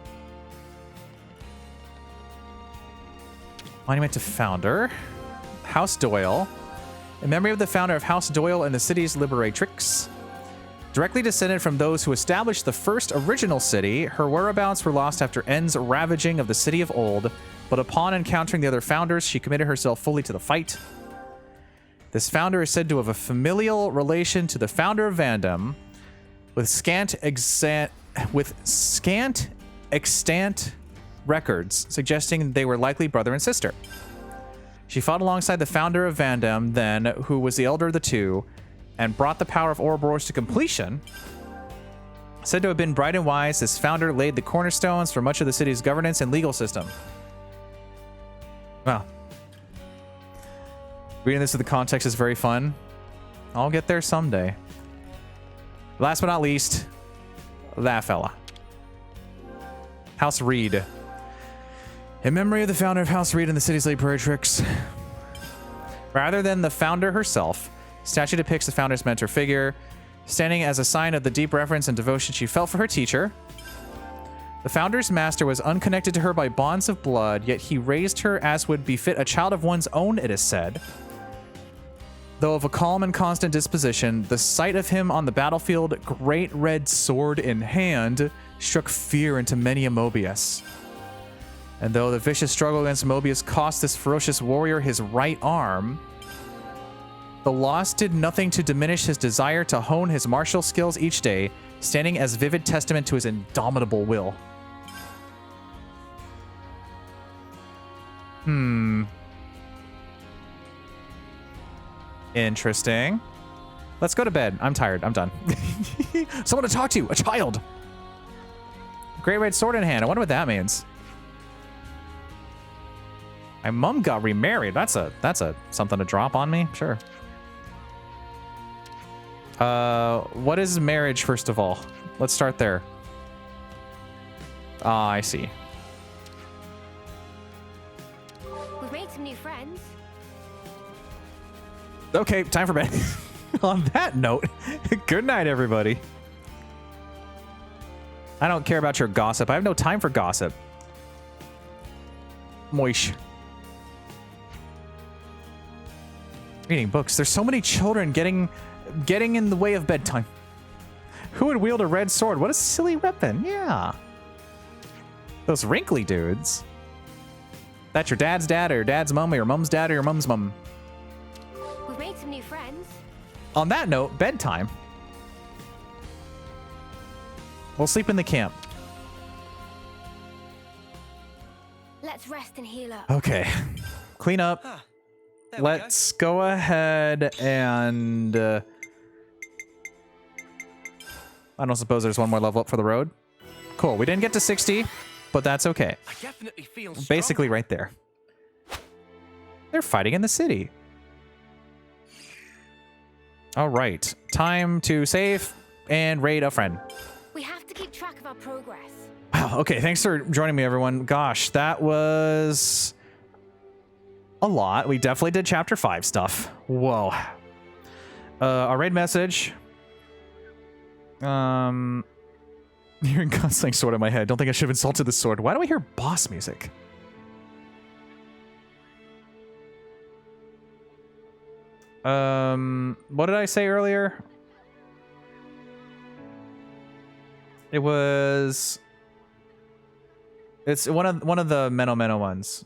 Monument to founder. House Doyle. In memory of the founder of House Doyle and the city's liberatrix. Directly descended from those who established the first original city, her whereabouts were lost after N's ravaging of the city of old, but upon encountering the other founders, she committed herself fully to the fight. This founder is said to have a familial relation to the founder of Vandam, with scant extant records suggesting they were likely brother and sister. She fought alongside the founder of Vandam then, who was the elder of the two, and brought the power of Ouroboros to completion. Said to have been bright and wise, this founder laid the cornerstones for much of the city's governance and legal system. Wow. Reading this in the context is very fun. I'll get there someday. Last but not least, that fella. House Reed. In memory of the founder of House Reed and the city's liberatrix. Rather than the founder herself, statue depicts the founder's mentor figure, standing as a sign of the deep reverence and devotion she felt for her teacher. The founder's master was unconnected to her by bonds of blood, yet he raised her as would befit a child of one's own, it is said. Though of a calm and constant disposition, the sight of him on the battlefield, great red sword in hand, struck fear into many a Mobius. And though the vicious struggle against Mobius cost this ferocious warrior his right arm, the loss did nothing to diminish his desire to hone his martial skills each day, standing as vivid testament to his indomitable will. Interesting. Let's go to bed. I'm tired. I'm done. Someone to talk to. A child. Great red sword in hand. I wonder what that means. My mom got remarried. That's a something to drop on me. Sure. What is marriage, first of all? Let's start there. Ah, I see. We've made some new friends. Okay, time for bed. On that note, good night, everybody. I don't care about your gossip. I have no time for gossip. Moish. Reading books. There's so many children getting in the way of bedtime. Who would wield a red sword? What a silly weapon. Yeah. Those wrinkly dudes. That's your dad's dad or your dad's mom or your mom's dad or your mom's mom. We've made some new friends. On that note, bedtime. We'll sleep in the camp. Let's rest and heal up. Okay. Clean up. Let's go ahead and... I don't suppose there's one more level up for the road. Cool. We didn't get to 60, but that's okay. I definitely feel Basically right there. They're fighting in the city. All right. Time to save and raid a friend. We have to keep track of our progress. Wow. Okay. Thanks for joining me, everyone. Gosh, that was a lot. We definitely did chapter 5 stuff. Whoa. A raid message. Hearing Gunsling sword in my head. Don't think I should have insulted the sword. Why do I hear boss music? What did I say earlier? It's one of the Meno ones.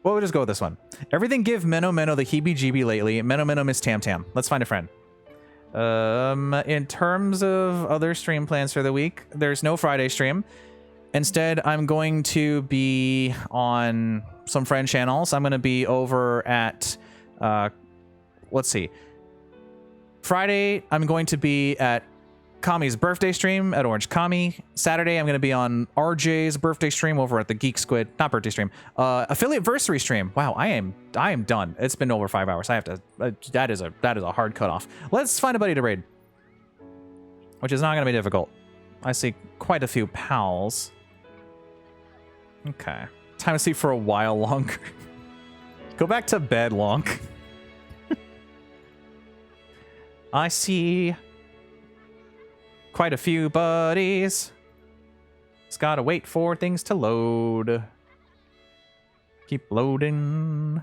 Well, we'll just go with this one. Everything give Menno Menno the heebie-jeebie lately. Menno Menno miss Tam Tam. Let's find a friend. In terms of other stream plans for the week, there's no Friday stream. Instead, I'm going to be on some friend channels. I'm going to be over at, let's see. Friday, I'm going to be at Kami's birthday stream at Orange Kami. Saturday, I'm going to be on RJ's birthday stream over at the Geek Squid. Not birthday stream. Affiliate-versary stream. Wow, I am done. It's been over 5 hours. I have to. That is a hard cutoff. Let's find a buddy to raid, which is not going to be difficult. I see quite a few pals. Okay, time to sleep for a while longer. Go back to bed, Lonk. I see quite a few buddies. Just gotta wait for things to load. Keep loading.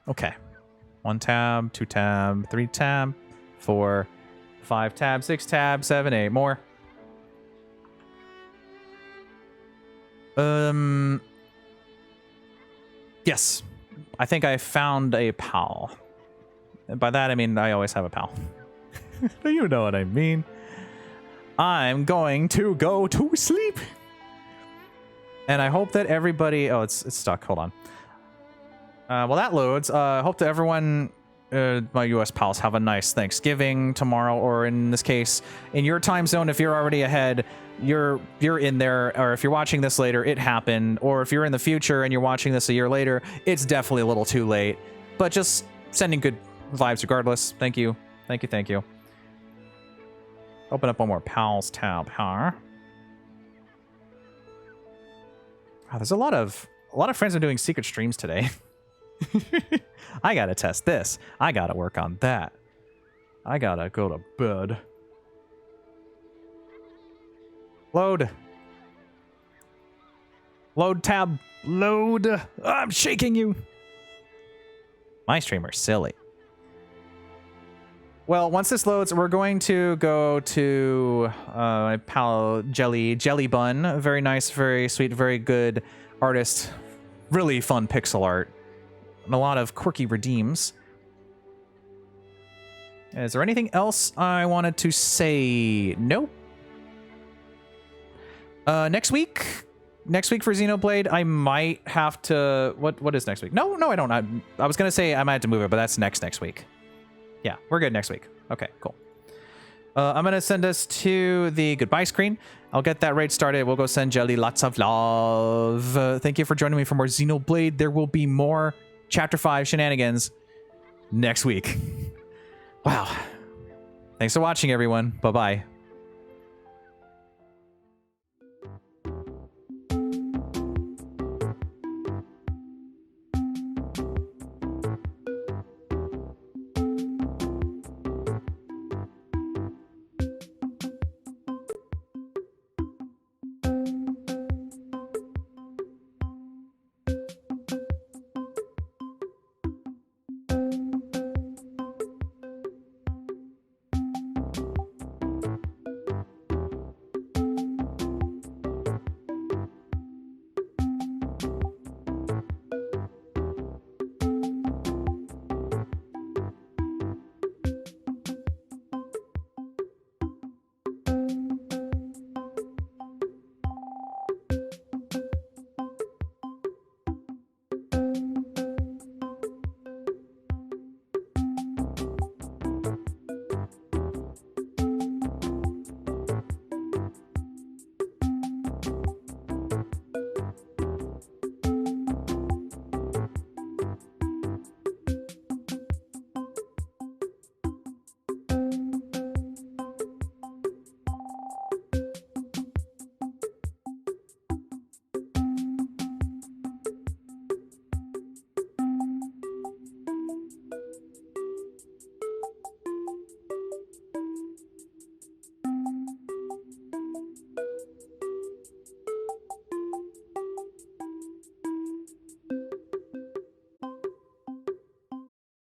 Okay. 1 tab, 2 tab, 3 tab, 4, 5 tab, 6 tab, 7, 8 more. Yes. I think I found a pal. And by that I mean I always have a pal. You know what I mean. I'm going to go to sleep. And I hope that everybody... Oh, it's stuck. Hold on. Well, that loads. I hope that everyone, my US pals, have a nice Thanksgiving tomorrow, or in this case, in your time zone, if you're already ahead, you're in there, or if you're watching this later, it happened, or if you're in the future and you're watching this a year later, it's definitely a little too late. But just sending good vibes regardless. Thank you. Thank you, thank you. Open up one more pals tab, huh? Wow, there's a lot of friends are doing secret streams today. I gotta test this. I gotta work on that. I gotta go to bed. Load. Load tab. Load. I'm shaking you. My streamer's silly. Well, once this loads, we're going to go to my pal Jelly Bun. A very nice, very sweet, very good artist. Really fun pixel art. And a lot of quirky redeems. Is there anything else I wanted to say? Nope. Next week for Xenoblade, I might have to... What is next week? No, I don't. I was going to say I might have to move it, but that's next week. Yeah, we're good next week. Okay, cool. I'm going to send us to the goodbye screen. I'll get that raid started. We'll go send Jelly lots of love. Thank you for joining me for more Xenoblade. There will be more Chapter 5 shenanigans next week. Wow. Thanks for watching, everyone. Bye-bye.